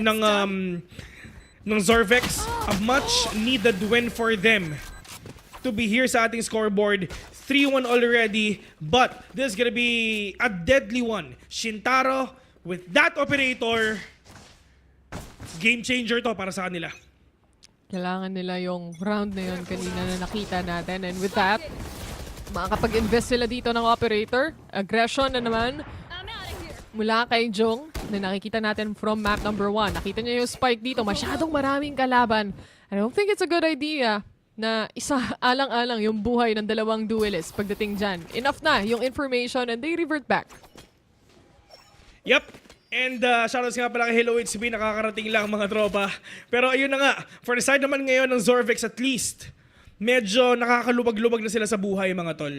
ng Zorvex, a much needed win for them to be here sa ating scoreboard. 3-1 already, but this is gonna be a deadly one. Shintaro with that operator, game changer to para sa kanila. Kailangan nila yung round na yun kanina na nakita natin. And with that, makakapag-invest sila dito ng operator. Aggression na naman mula kay Jong na nakikita natin from map number 1. Nakita niya yung spike dito. Masyadong maraming kalaban. I don't think it's a good idea na isa alang-alang yung buhay ng dalawang duelists pagdating dyan. Enough na yung information and they revert back. Yep. And shoutouts nga pala kay Hello HB, nakakarating lang mga tropa. Pero ayun na nga, for the side naman ngayon ng Zorvex at least, medyo nakakalubag-lubag na sila sa buhay mga tol.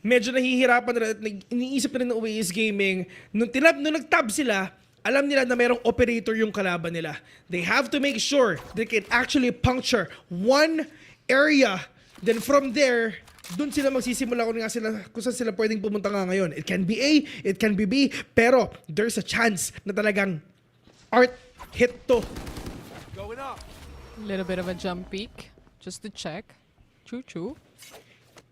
Medyo nahihirapan na iniisip na rin ng Oasis Gaming. Nung nag-tab sila, alam nila na mayroong operator yung kalaban nila. They have to make sure they can actually puncture one area. Then from there, dun sila magsisimula kung saan sila pwedeng pumunta nga ngayon. It can be A, it can be B, pero there's a chance na talagang art hit to. A little bit of a jump peek just to check. Chuchu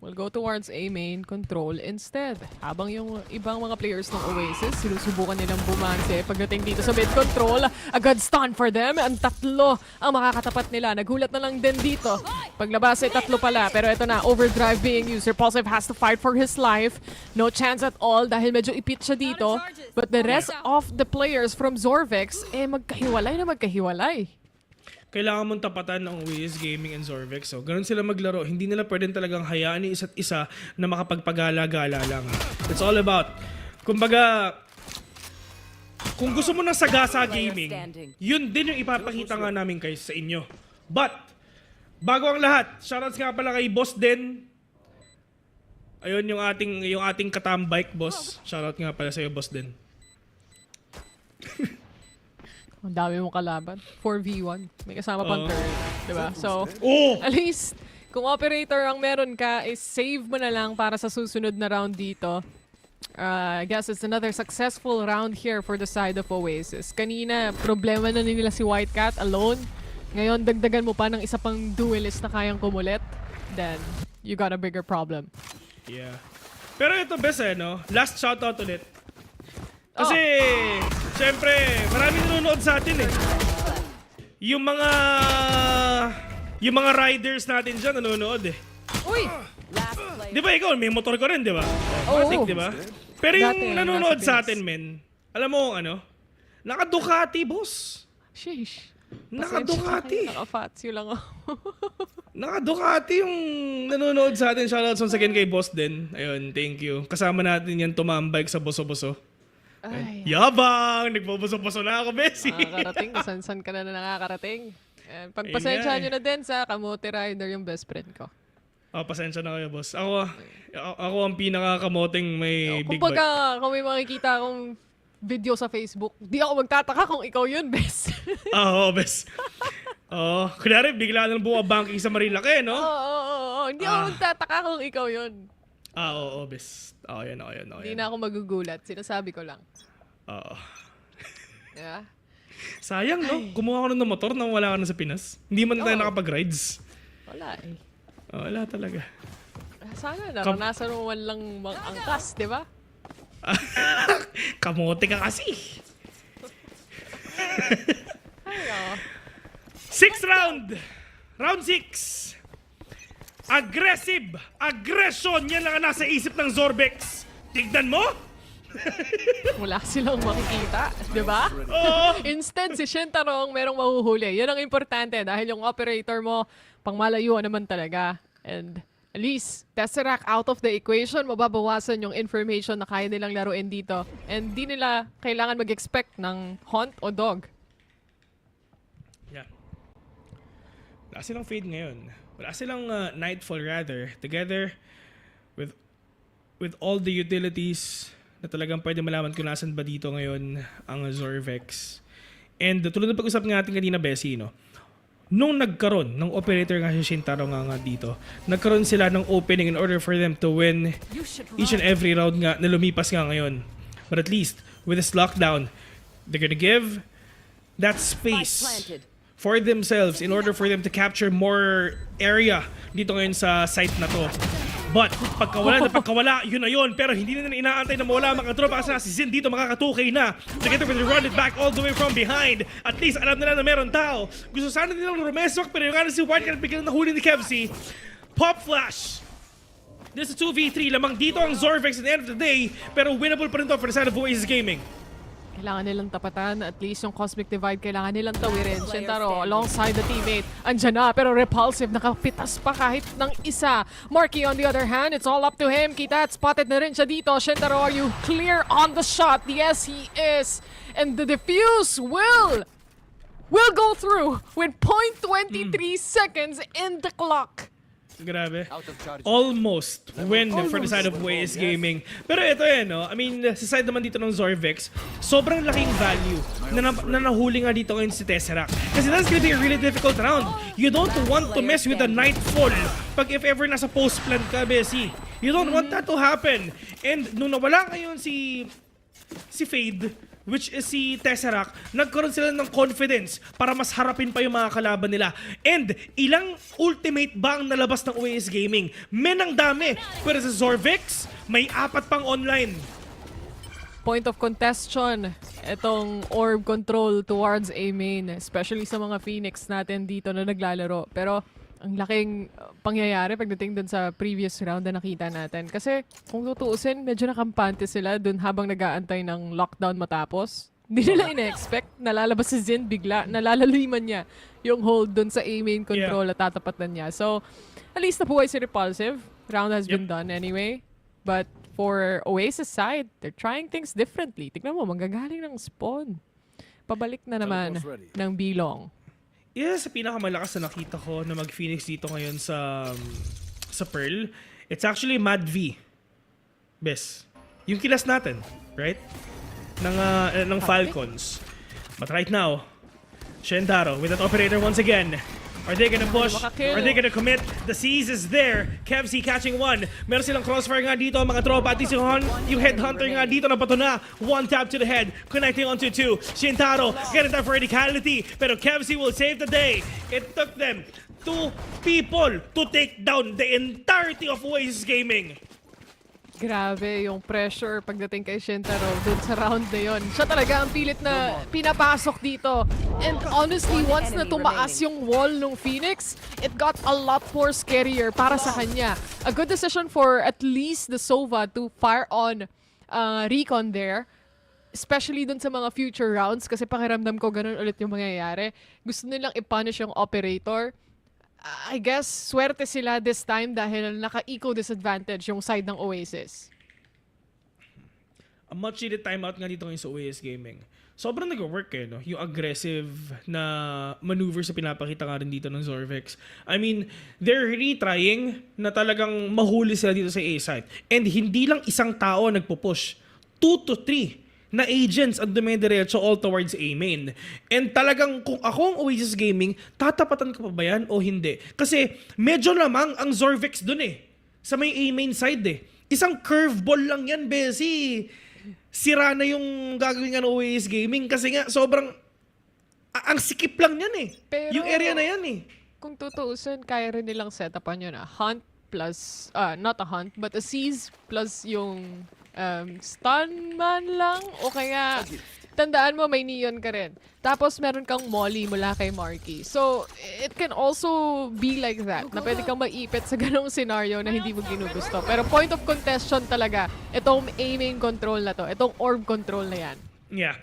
will go towards A main control instead. Habang yung ibang mga players ng Oasis, sinusubukan nilang bumanse pagdating dito sa mid control. A good stun for them. Ang tatlo ang makakatapat nila. Nagulat na lang din dito. Paglabas ay tatlo pala. Pero ito na, overdrive being used. Repulsive has to fight for his life. No chance at all dahil medyo ipit siya dito. But the rest of the players from Zorvex, magkahiwalay na magkahiwalay. Kailangan mong tapatan ng Oasis Gaming and Zorvex. So, ganun sila maglaro. Hindi nila pwedeng talagang hayaan ni isa't isa na makapagpagala-gala lang. It's all about, kumbaga, kung gusto mo ng sagasa gaming, yun din yung ipapakita nga namin kayo sa inyo. But, bago ang lahat, shoutouts nga pala kay Boss Den. Ayun yung ating katambike, boss. Shoutout nga pala sa'yo, Boss Den. Ang dami mong kalaban. 4v1. May kasama pang third. Diba? So, at least, kung operator ang meron ka, is save mo na lang para sa susunod na round dito. I guess it's another successful round here for the side of Oasis. Kanina, problema na nila si Whitecat alone. Ngayon, dagdagan mo pa ng isa pang duelist na kayang kumulit. Then, you got a bigger problem. Yeah. Pero ito, best no? Last shoutout ulit. Kasi, syempre, maraming nanonood sa atin eh. Yung mga riders natin dyan nanonood eh. Uy! Di ba ikaw, may motor ko rin, di ba? Oo. Di ba? Pero yung nanonood sa atin, men, alam mo ano? Naka-Ducati, boss. Sheesh. Naka-Ducati. Naka-Fatsu lang ako. Naka-Ducati yung nanonood sa atin. Shoutouts once again kay Boss Den. Ayun, thank you. Kasama natin yan tumambike sa boso-boso. Ay. Yabang! Nagboboso-boso na ako, Bessie. Nakakarating. San-san ka na nakakarating. Pagpasensya nyo na din sa Kamote Rider yung best friend ko. Oh, pasensya na kayo, boss. Ako ang pinaka-kamoteng may big bike. Kumbaga, kung may makikita akong video sa Facebook, di ako magtataka kung ikaw yun, best. Oo, best. Oo. Kunyari, bigla nang bumabanking sa Marilake, no? Oo. Hindi ako magtataka kung ikaw yun. Oo, best. Oo, yan. Hindi na ako magugulat. Sinasabi ko lang. Oo. Yeah. Sayang, no? Kumuha ko ng motor nang wala ka na sa Pinas. Hindi man tayo nakapag-rides. Wala eh. Wala talaga. Sana naranasan mo man lang angkas, di ba? Kamote ka kasi. Ay, Sixth round. Round 6. Aggression. Yan lang ang nasa isip ng Zorvex. Tignan mo. wala silang makikita, di ba? Oo. Instead, si Shintaro ang merong mahuhuli. Yan ang importante dahil yung operator mo, pangmalayuan naman talaga. And at least, Tesseract out of the equation, mababawasan yung information na kaya nilang laruin dito. And di nila kailangan mag-expect ng hunt o dog. wala silang Fade ngayon. Wala silang Nightfall rather. Together with all the utilities na talagang pwede malaman kung nasan ba dito ngayon ang ZX. And tulad ng pag-usap nga natin kanina, Bessie, no? Nung nagkaroon ng operator nga si Shintaro nga dito, nagkaroon sila ng opening in order for them to win each and every round nga na lumipas nga ngayon. But at least, with this lockdown, they're gonna give that space for themselves in order for them to capture more area dito ngayon sa site na to. But, pagkawala, yun na yun. Pero hindi na inaantay na mawala mga tropa kasi si Zin dito makakatukay na. Together with the run it back all the way from behind. At least, alam nila na meron tao. Gusto sana nilang rumesok pero yung si White biglang nahuli ni Kevzi. Pop Flash. This is 2v3. Lamang dito ang Zorvex at the end of the day. Pero winnable pa rin to for the side of Oasis Gaming. Kailangan nilang tapatan, at least yung Cosmic Divide kailangan nilang tawirin. Shintaro alongside the teammate. Andyan na, pero repulsive, nakapitas pa kahit ng isa. Marky on the other hand, it's all up to him. Kita at spotted na rin siya dito. Shintaro, are you clear on the shot? Yes, he is. And the defuse will go through with 0.23 seconds in the clock. Grabe. Almost win for the side of Oasis Gaming. Pero ito no? I mean, sa side naman dito ng Zorvex, sobrang laking value na nahuli nga dito ngayon si Tesseract. Kasi that's gonna be a really difficult round. You don't want to mess with the Nightfall pag if ever nasa post plan ka, Bessie. You don't want that to happen. And nung nawala ngayon si Fade, which is si Tesseract, nagkaroon sila ng confidence para mas harapin pa yung mga kalaban nila. And ilang ultimate ba ang nalabas ng Oasis Gaming? Menang dami. Pero sa Zorvex, may 4 pang online. Point of contention, itong orb control towards A main, especially sa mga Phoenix natin dito na naglalaro. Pero ang laking pangyayari pagdating dun sa previous round na nakita natin. Kasi kung tutuusin, medyo nakampante sila dun habang nag-aantay ng lockdown matapos. Hindi nila ina-expect, nalalabas si Zin bigla, nalalaliman niya yung hold dun sa A-main control at tatapatan niya. So, at least nabuhay si Repulsive. Round has been done anyway. But for Oasis side, they're trying things differently. Tignan mo, manggagaling ng spawn. Pabalik na naman ng bilong. Sa pinakamalakas na nakita ko na mag-Phoenix dito ngayon sa Pearl, it's actually Mad V. Bes. Yung kilas natin, right? Ng Falcons. But right now, Shintaro with that operator once again. Are they gonna push? Are they gonna commit? The seize is there. Kevzi catching one. Meron silang crossfire nga dito mga tropa. At least yung headhunter nga dito na pato na. One tap to the head. Connecting onto 2. Shintaro getting that for radicality. Pero Kevzi will save the day. It took them 2 people to take down the entirety of Oasis Gaming. Grabe yung pressure pagdating kay Shintaro dun sa round na yun. Siya talaga ang pilit na pinapasok dito. And honestly, once na tumaas yung wall ng Phoenix, it got a lot more scarier para sa kanya. A good decision for at least the Sova to fire on Recon there. Especially dun sa mga future rounds kasi pakiramdam ko ganun ulit yung mangyayari. Gusto nilang i-punish yung operator. I guess, swerte sila this time dahil naka-eco disadvantage yung side ng Oasis. A much needed timeout nga dito ngayon sa Oasis Gaming. Sobrang nag-work no? Yung aggressive na maneuver sa pinapakita nga rin dito ng Zorvex. I mean, they're really trying na talagang mahuli sila dito sa A side. And hindi lang isang tao nagpo-push. 2 to 3 na agents ang dumidiretso all towards A main. And talagang kung ako ang Oasis Gaming, tatapatan ko pa ba yan o hindi? Kasi medyo lamang ang Zorvex dun sa may A main side Isang curveball lang yan, Bessie. Sira na yung gagawin nga ng Oasis Gaming kasi nga sobrang ang sikip lang yan Pero, yung area na yan kung tutuusin, kaya rin nilang setupan yun Hunt plus, not a hunt, but a seize plus yung stun man lang o kaya tandaan mo may neon ka rin. Tapos meron kang molly mula kay Marky. So, it can also be like that na pwede kang maipit sa ganong scenario na hindi mo ginugusto. Pero point of contention talaga, itong aiming control na to, itong orb control na yan. Yeah.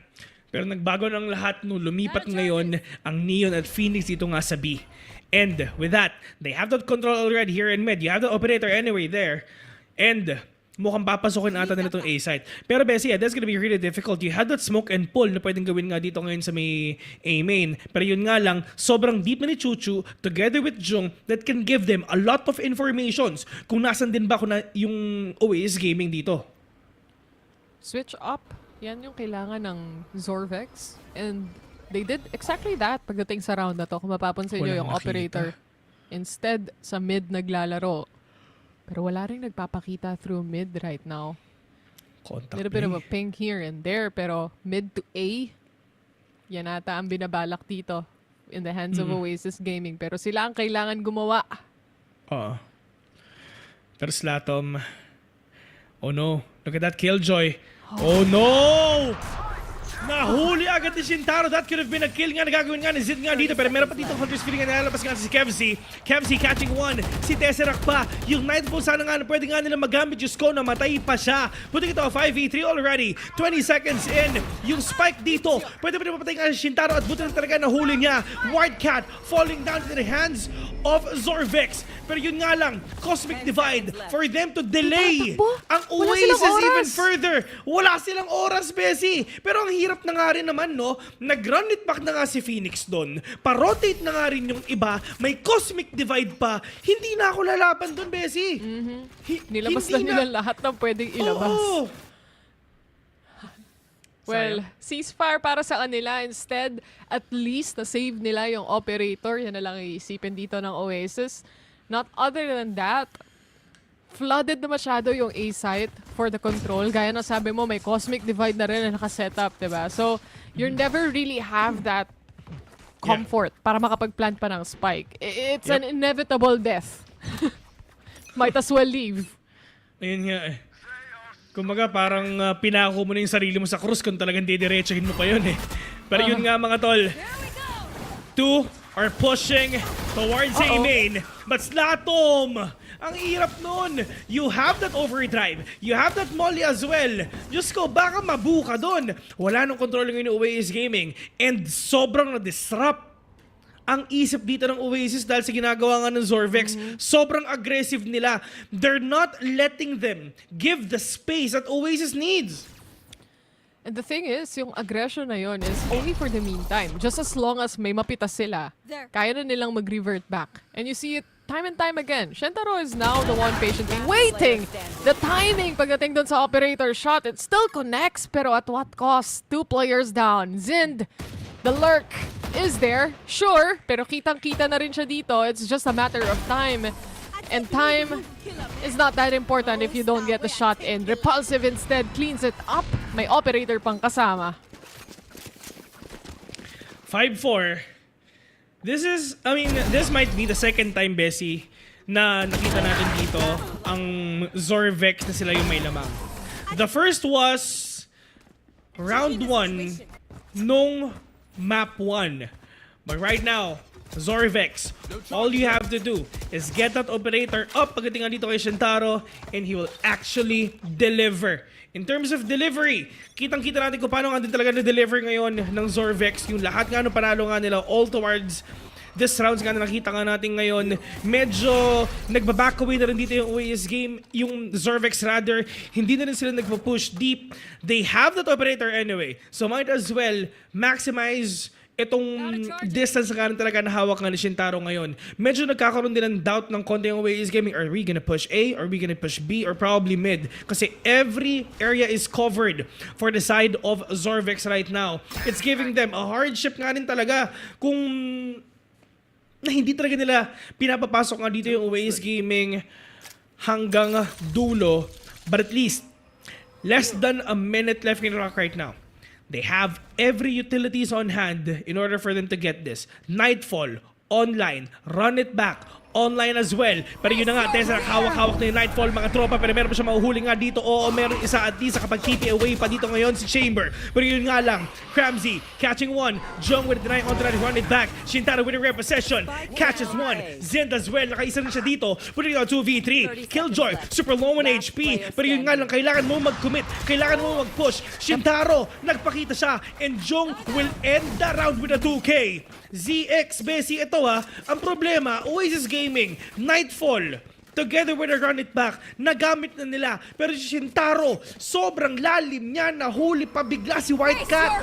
Pero nagbago ng lahat nung lumipat ngayon ang Neon at Phoenix dito nga sa B. And with that, they have that control already here in mid. You have the operator anyway there. And mukhang papasokin ata nila itong A site. Pero Bessie, that's gonna be really difficult. You had that smoke and pull na pwedeng gawin nga dito ngayon sa may A main. Pero yun nga lang, sobrang deep na ni Chuchu together with Jung that can give them a lot of informations kung nasan din ba yung OAS gaming dito. Switch up. Yan yung kailangan ng ZX. And they did exactly that pagdating sa round na to. Kung mapapansin nyo Walang yung makita. operator. Instead, sa mid naglalaro. Pero wala rin nagpapakita through mid right now. Contact Little bit of play. a ping here and there. Pero mid to A, yan ata ang binabalak dito in the hands of Oasis Gaming. Pero sila ang kailangan gumawa. Oo. Pero Slatom, oh no, look at that Killjoy. Oh no! Nahuli agad ni Shintaro. That could have been a kill nga na gagawin nga ni Zid nga dito. Pero meron pa dito Hunter's Feeling nga nilalabas nga si Kevzi. Kevzi catching one. Si Tesseract pa. Yung Nightfall sana nga na pwede nga nila magamit. Diyos ko, namatay pa siya. Putting ito 5v3 already. 20 seconds in. Yung spike dito. Pwede pa rin mapatay nga si Shintaro at buti na talaga nahuli niya. Wildcat falling down to the hands of Zorvex. Pero yun nga lang, Cosmic Divide for them to delay ang Wala silang Oasis even oras. further. Wala silang oras, Bessie. Pero ang hirap na nga rin naman, no? Nag-run it back na nga si Phoenix doon. Pa-rotate na nga rin yung iba. May Cosmic Divide pa. Hindi na ako lalaban doon, Bessie. Nilabas na nila lahat ng pwedeng ilabas. Oo. Well, ceasefire para sa kanila. Instead, at least na-save nila yung operator. Yan na lang iisipin dito ng Oasis. Not other than that, flooded na masyado yung A site for the control. Gaya na sabi mo, may Cosmic Divide na rin na nakasetup, diba? So, you never really have that comfort para makapag-plant pa ng spike. It's an inevitable death. Might as well leave. Ayun nga eh. Kumbaga parang pinako mo na yung sarili mo sa krus kung talagang didiretsahin mo pa yun eh. Pero yun nga mga tol. Two are pushing towards A main. But Slatom, ang hirap nun. You have that overdrive. You have that molly as well. Diyos ko, baka mabuka dun. Wala nung control ng Oasis Gaming. And sobrang na-disrupt ang isip dito ng Oasis dahil sa ginagawa nga ng Zorvex. Sobrang aggressive nila. They're not letting them give the space that Oasis needs. And the thing is, yung aggression na yon is only for the meantime. Just as long as may mapitas sila, kaya na nilang mag-revert back. And you see it time and time again. Shintaro is now the one patiently waiting. The timing pagdating dun sa operator shot, it still connects, pero at what cost? 2 players down. Zind, the lurk is there, sure, pero kitang-kita na rin siya dito. It's just a matter of time. And time is not that important if you don't get the shot in. Repulsive instead cleans it up. May operator pang kasama. 5-4. This might be the second time, Bessie, na nakita natin dito ang Zorvex na sila yung may lamang. The first was round 1 nung map 1. But right now, Zorvex, all you have to do is get that operator up pagdating nga dito kay Shintaro and he will actually deliver. In terms of delivery, kitang-kita natin kung paano nga din talaga na-deliver ngayon ng Zorvex. Yung lahat nga nung panalo nga nila all towards this rounds nga na nakita nga natin ngayon. Medyo nagbaback away na rin dito yung OAS game. Yung Zorvex rather, hindi na rin sila nagpa-push deep. They have that operator anyway. So might as well maximize itong distance nga rin talaga na hawak nga ni Shintaro ngayon. Medyo nagkakaroon din ng doubt ng konti yung Oasis Gaming. Are we gonna push A? Are we gonna push B? Or probably mid? Kasi every area is covered for the side of Zorvex right now. It's giving them a hardship nga rin talaga kung na hindi talaga nila pinapapasok nga dito yung Oasis Gaming hanggang dulo. But at least, less than a minute left in Rock right now. They have every utilities on hand in order for them to get this. Nightfall, online, run it back, online as well. Pero yun na nga, Tesseract, hawak-hawak na yung Nightfall, mga tropa. Pero meron pa siya mahuhuli nga dito. Oo, meron isa at least kapag TP away pa dito ngayon si Chamber. Pero yun nga lang, Cramsy catching one. Jung with the 9 on the run it back. Shintaro with a rare possession. Catches one. Zind as well. Nakaisa rin siya dito. Putting it on 2v3. Killjoy, super low on HP. Pero yun nga lang, kailangan mo mag-commit. Kailangan mo mag-push. Shintaro, nagpakita siya. And Jung will end the round with a 2K. ZX, Bessie, ito ha. Ang problema, Oasis Gaming, Nightfall, together with a run it back, nagamit na nila. Pero si Shintaro, sobrang lalim niya, nahuli pa bigla si White Cat.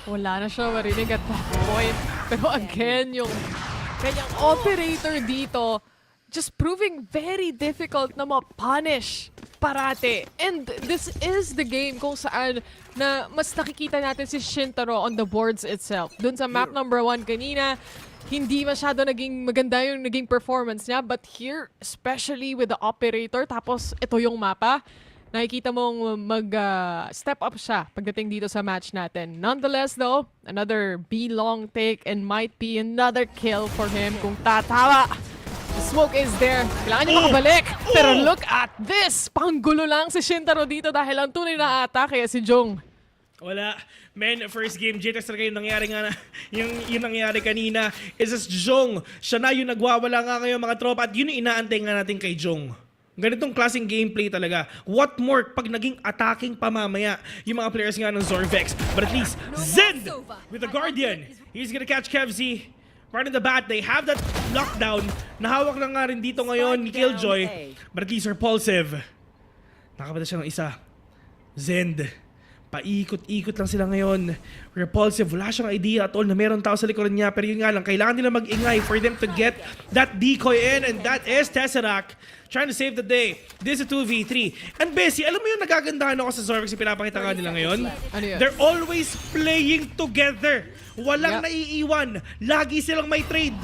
Wala na siya marinig at that point. Pero again, yung kanyang operator dito, just proving very difficult na ma-punish parate. And this is the game kung saan na mas nakikita natin si Shintaro on the boards itself. Dun sa map number 1 kanina, hindi masyado naging maganda yung naging performance niya. But here, especially with the operator, tapos ito yung mapa, nakikita mong mag-step up siya pagdating dito sa match natin. Nonetheless though, another B-long take and might be another kill for him kung tatawa. The smoke is there. Kailangan niya makabalik. Pero look at this! Panggulo lang si Shintaro dito dahil ang tunay na atake si Jong. Wala. Men, first game, JTX talaga yung nangyari nga na, yung nangyari kanina. Is this Jong. Siya na yung nagwawala nga kayo mga tropa at yun yung inaantay nga natin kay Jong. Ganitong klaseng gameplay talaga. What more pag naging attacking pamamaya yung mga players nga ng Zorvex. But at least, Zed with the Guardian. He's gonna catch Kevzi. Right in the bat, they have that lockdown. Nahawak na nga rin dito ngayon ni Killjoy. But at least Repulsive. Nakapata siya ng isa. Zend. Paikot-ikot lang sila ngayon. Repulsive, wala siyang idea at all na meron tao sa likuran niya. Pero yun nga lang, kailangan nila mag-ingay for them to get that decoy in. And that is Tesseract trying to save the day. This is a 2v3. And Bessie, alam mo yung nagagandahan ako sa Zorvex yung pinapakita nga nila ngayon? Ano yun? They're always playing together. Walang naiiwan. Lagi silang may trade.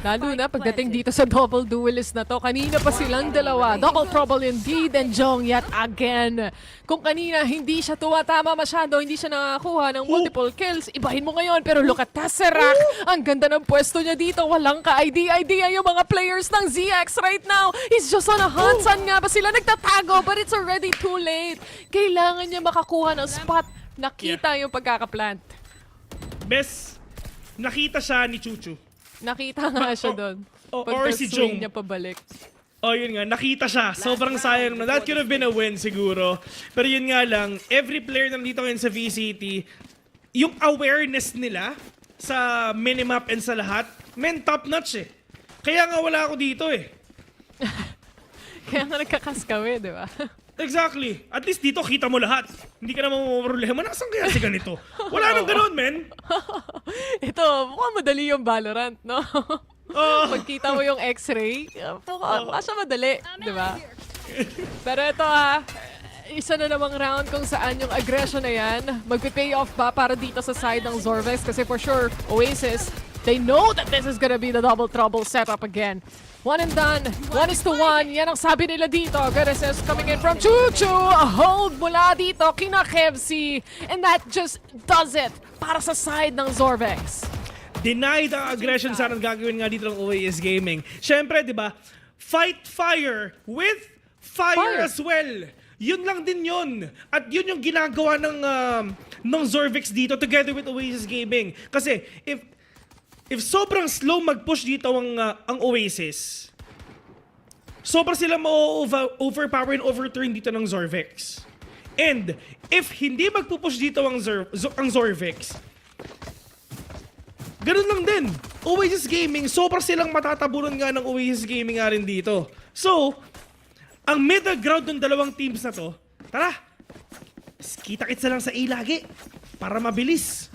Lalo na pagdating dito sa double duelist na to. Kanina pa silang dalawa. Double trouble indeed and Jong yet again. Kung kanina hindi siya tumatama masyado, hindi siya nakakuha ng multiple kills, ibahin mo ngayon. Pero look at Tesseract. Ang ganda ng pwesto niya dito. Walang ka-idea yung mga players ng ZX right now. He's just on a hunt. Saan nga ba sila nagtatago? But it's already too late. Kailangan niya makakuha ng spot. Nakita yung pagkakaplant. Bes, nakita siya ni Chuchu. Nakita nga siya doon. Or si Jong. Niya pabalik. Oh, yun nga. Nakita siya. Sobrang sayang na. That could have been a win siguro. Pero yun nga lang, every player nandito ngayon sa VCT, yung awareness nila sa minimap and sa lahat, men, top notch eh. Kaya nga wala ako dito eh. Kaya nga nagkakas kami, di ba? Exactly. At least dito kita mo lahat. Hindi ka naman problema. Nasaan kaya si ganito? Wala nang ganun, men. Ito, mukhang madali yung Valorant, no? Pagkita mo yung X-ray, mukha siya madali, di ba? Pero ito isa na namang round kung saan yung aggression na yan, magpi-pay off ba para dito sa side ng Zorvex? Kasi for sure, Oasis, they know that this is gonna be the double trouble setup again. One and done. 1:1. Yan ang sabi nila dito. Good assist coming in from Chuchu. A hold mula dito kina Kevzi. And that just does it para sa side ng Zorvex. Denied ang aggression sana gagawin nga dito ng OAS Gaming. Siyempre, di ba? Fight fire with fire as well. Yun lang din yun. At yun yung ginagawa ng Zorvex dito together with Oasis Gaming. Kasi if sobrang slow mag-push dito ang Oasis, sobrang sila ma-overpower and overturn dito ng Zorvex. And if hindi magpupush dito ang Zorvex, ganun lang din. Oasis Gaming, sobrang silang matatabunan nga ng Oasis Gaming nga rin dito. So, ang middle ground ng dalawang teams na to, tara, kita-kits na lang sa A lagi para mabilis.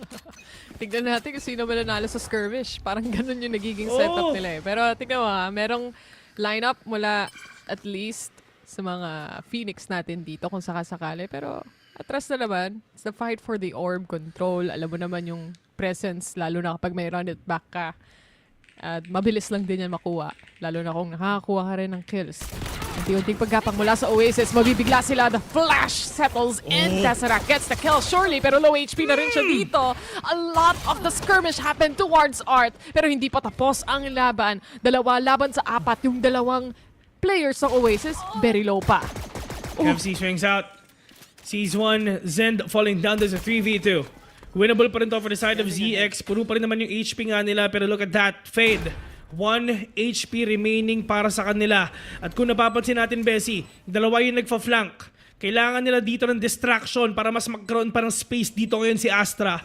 Tignan natin kung sino mananalo sa skirmish. Parang ganun yung nagiging setup nila eh. Pero tignan mo merong lineup mula at least sa mga Phoenix natin dito kung sakasakali. Pero atras na naman, it's the fight for the orb control. Alam mo naman yung presence, lalo na kapag may run it back ka. At mabilis lang din yan makuha. Lalo na kung nakakakuha ka rin ng kills. Unti-unting paggapang mula sa Oasis, mabibigla sila. The flash settles in. Tesseract gets the kill surely, pero low HP na rin siya dito. A lot of the skirmish happened towards Art, pero hindi pa tapos ang laban. 2 laban sa 4, yung dalawang players ng Oasis, very low pa. FC swings out. Sees one. Zend falling down. There's a 3v2. Winnable pa rin to for the side of ZX. Puro pa rin naman yung HP nga nila, pero look at that. Fade. 1 HP remaining para sa kanila. At kung napapansin natin, Bessie, 2 yung nagfa-flank. Kailangan nila dito ng distraction para mas magkaroon pa ng space dito ngayon si Astra.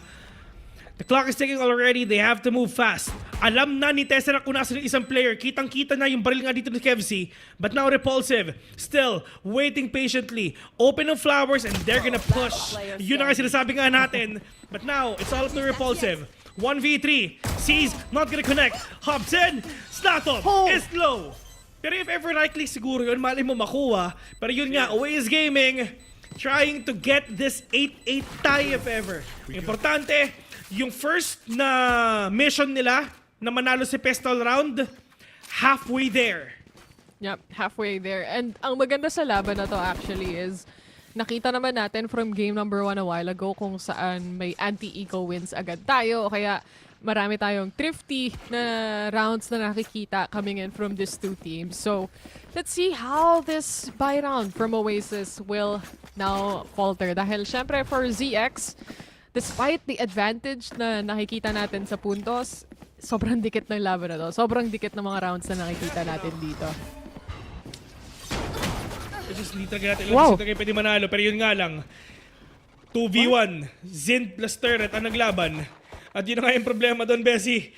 The clock is ticking already. They have to move fast. Alam na ni Tesseract kung nasa yung isang player. Kitang-kita na yung baril nga dito ni Kevzi. But now Repulsive, still waiting patiently. Open ng flowers and they're gonna push. Yun na nga sinasabi nga natin. But now, it's all up to Repulsive. 1v3. C's not gonna connect. Hops in. Slatom is low. Pero if ever right-click siguro yun, mali mo makuha. Pero yun nga, Always Gaming trying to get this 8-8 tie if ever. Importante, yung first na mission nila na manalo si Pistol Round, halfway there. Yep, halfway there. And ang maganda sa laban na to actually is nakita naman natin from game number 1 a while ago kung saan may anti-eco wins agad tayo. Kaya marami tayong thrifty na rounds na nakikita coming in from these two teams. So, let's see how this buy round from Oasis will now falter. Dahil syempre for ZX, despite the advantage na nakikita natin sa puntos, sobrang dikit ng laban na to. Sobrang dikit ng mga rounds na nakikita natin dito. Just dito kayo pwede manalo. Pero yun nga lang, 2v1, Zin plus Turret ang naglaban. At yun nga yung problema doon, Bessie.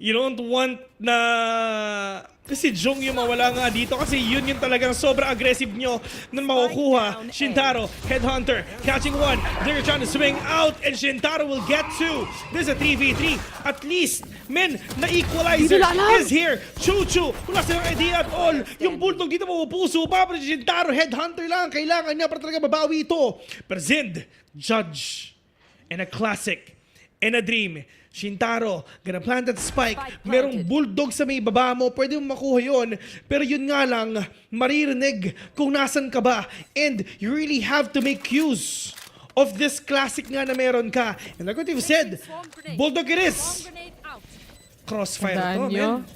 You don't want na si Jong yung mawala nga dito kasi yun yung talagang sobrang aggressive nyo na makukuha. Shintaro, Headhunter, catching one. They're trying to swing out and Shintaro will get two. This is a 3v3. At least, men, na equalizer is here. Chuchu, wala silang idea at all. Yung Bulldog dito mapupuso. Para si Shintaro, Headhunter lang. Kailangan niya para talaga mabawi ito. Pero Zind, Judge, and a classic. And a dream. Shintaro, gonna plant that spike. Merong Bulldog sa may baba mo. Pwede mo makuha yun. Pero yun nga lang, maririnig kung nasan ka ba. And you really have to make use of this classic nga na meron ka. And like what you've said, Bulldog it is. Crossfire Tandaan to, nyo man.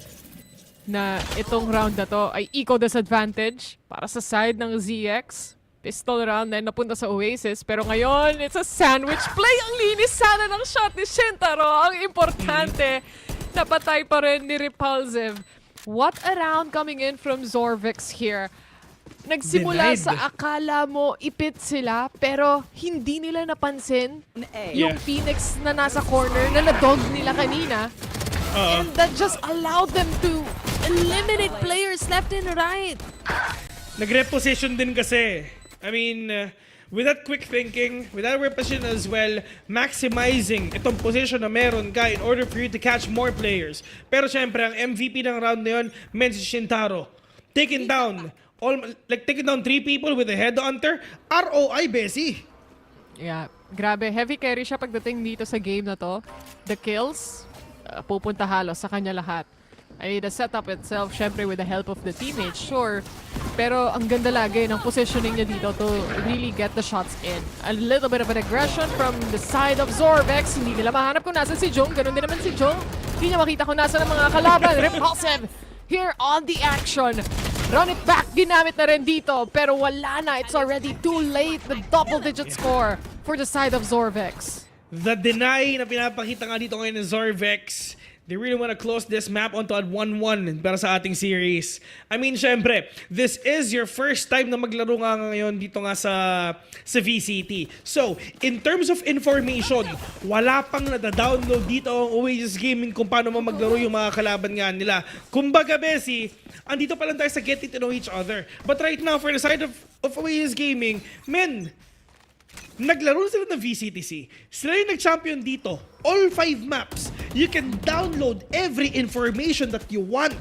na itong round na to ay eco disadvantage para sa side ng ZX. Pistol round na napunta sa Oasis. Pero ngayon, it's a sandwich play. Ang linis sana ng shot ni Shintaro. Ang importante, napatay pa rin ni Repulsive. What a round coming in from Zorvix here. Nagsimula Denied. sa akala mo ipit sila, pero hindi nila napansin yung Phoenix na nasa corner na na-dog nila kanina. And that just allowed them to eliminate players left and right. Nag-reposition din kasi. I mean, with that quick thinking, with that reposition as well, maximizing itong position na meron ka in order for you to catch more players. Pero syempre, ang MVP ng round na yun, si Shintaro. Taking down 3 people with a headhunter. ROI, Bessie. Yeah, grabe. Heavy carry siya pagdating dito sa game na to. The kills, pupunta halos sa kanya lahat. I mean, the setup itself, syempre with the help of the teammates, sure. Pero ang ganda lagi ng positioning niya dito to really get the shots in. A little bit of an aggression from the side of Zorvex. Hindi nila mahanap kung nasa si Jong. Ganun din naman si Jong. Hindi niya makita kung nasa ng mga kalaban. Repulsive here on the action. Run it back. Ginamit na rin dito. Pero wala na. It's already too late. The double-digit score for the side of Zorvex. The deny na pinapakita nga dito ngayon ng Zorvex. They really want to close this map onto a 1-1 para sa ating series. I mean, syempre, this is your first time na maglaro nga ngayon dito nga sa VCT. So, in terms of information, wala pang nada-download dito ang Oasis Gaming kung paano mo maglaro yung mga kalaban nga nila. Kumbaga, Bessie, andito pa lang tayo sa getting to know each other. But right now, for the side of Oasis Gaming, men, naglaro sila ng VCTC. Sila yung nag-champion dito. All 5 maps. You can download every information that you want.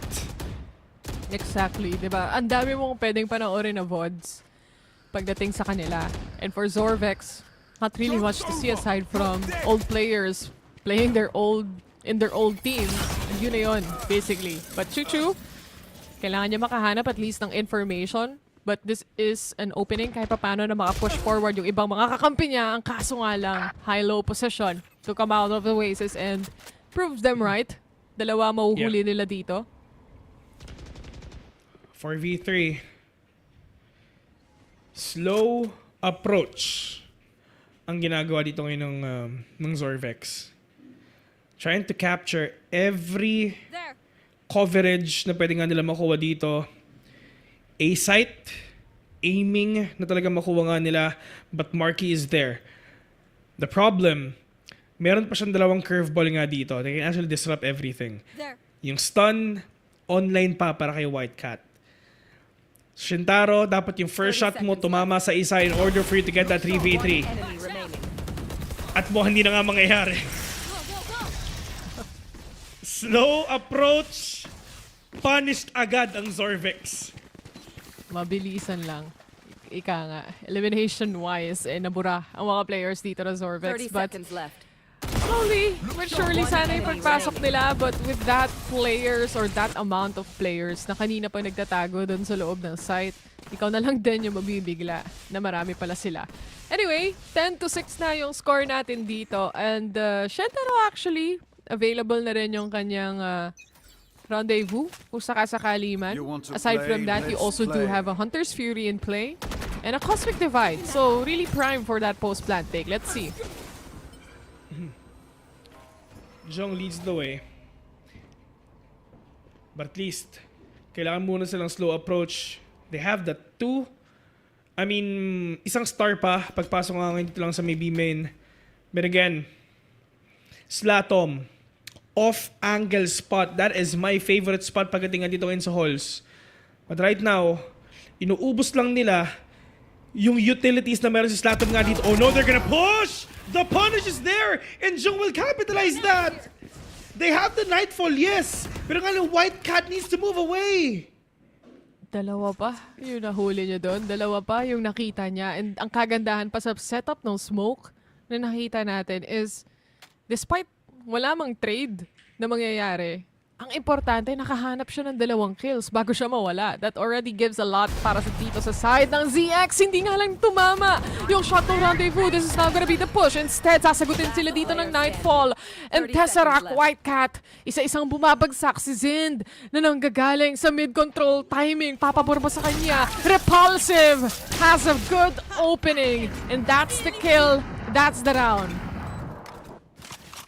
Exactly, di ba? Ang dami mong pwedeng panoorin na VODs pagdating sa kanila. And for Zorvex, not really much to see aside from old players playing in their old teams. Yun na yun, basically. But Chuchu, kailangan niya makahanap at least ng information. But this is an opening kahit pa paano na maka-push forward yung ibang mga kakampi niya. Ang kaso nga lang, high-low position to come out of the Oasis and prove them right. Dalawa mahuhuli nila dito. 4v3. Slow approach ang ginagawa dito ngayon ng Zorvex. Trying to capture every coverage na pwede nga nila makuha dito. A-site, aiming na talaga makuha nga nila, but Marky is there. The problem, meron pa siyang dalawang curveball nga dito. They can actually disrupt everything. There. Yung stun, online pa para kay White Cat. Shintaro, dapat yung first shot mo tumama sa isa in order for you to get that 3v3. Enemy remaining. At mo hindi na nga mangyayari. Slow approach. Punished agad ang Zorvex. Mabilisan lang. Ika nga, elimination-wise, nabura ang mga players dito na 30 Zorvex. But seconds left. slowly, but surely sana yung pagpasok nila. But with that players or that amount of players na kanina pa nagtatago doon sa loob ng site, ikaw na lang din yung mabibigla na marami pala sila. Anyway, 10-6 na yung score natin dito. And Shentaro actually, available na rin yung kanyang rendezvous kung sakasakali man. Aside from that, you also do have a Hunter's Fury in play and a Cosmic Divide. So really prime for that post-plant take. Let's see. Jong leads the way. But at least, kailangan muna silang slow approach. They have the isang star pa. Pagpasok nga ngayon dito lang sa may B main. But again, Slatom. Off-angle spot. That is my favorite spot pagdating dito ngayon sa halls. But right now, inuubos lang nila yung utilities na meron si Slatom nga dito. Oh no, they're gonna push! The punish is there! And Jung will capitalize that! They have the Nightfall, yes! Pero nga White Cat needs to move away! Dalawa pa yung nahuli niya doon. Dalawa pa yung nakita niya. And ang kagandahan pa sa setup ng smoke na nakita natin is, despite wala mang trade na mangyayari, ang importante, nakahanap siya ng 2 kills bago siya mawala. That already gives a lot para sa dito sa side ng ZX. Hindi nga lang tumama yung shot ng rendezvous. This is now gonna be the push. Instead, sasagutin sila dito ng Nightfall. And Tesseract, White Cat, isa-isang bumabagsak si Zind na nanggagaling sa mid-control timing. Papabor pa sa kanya. Repulsive has a good opening. And that's the kill. That's the round.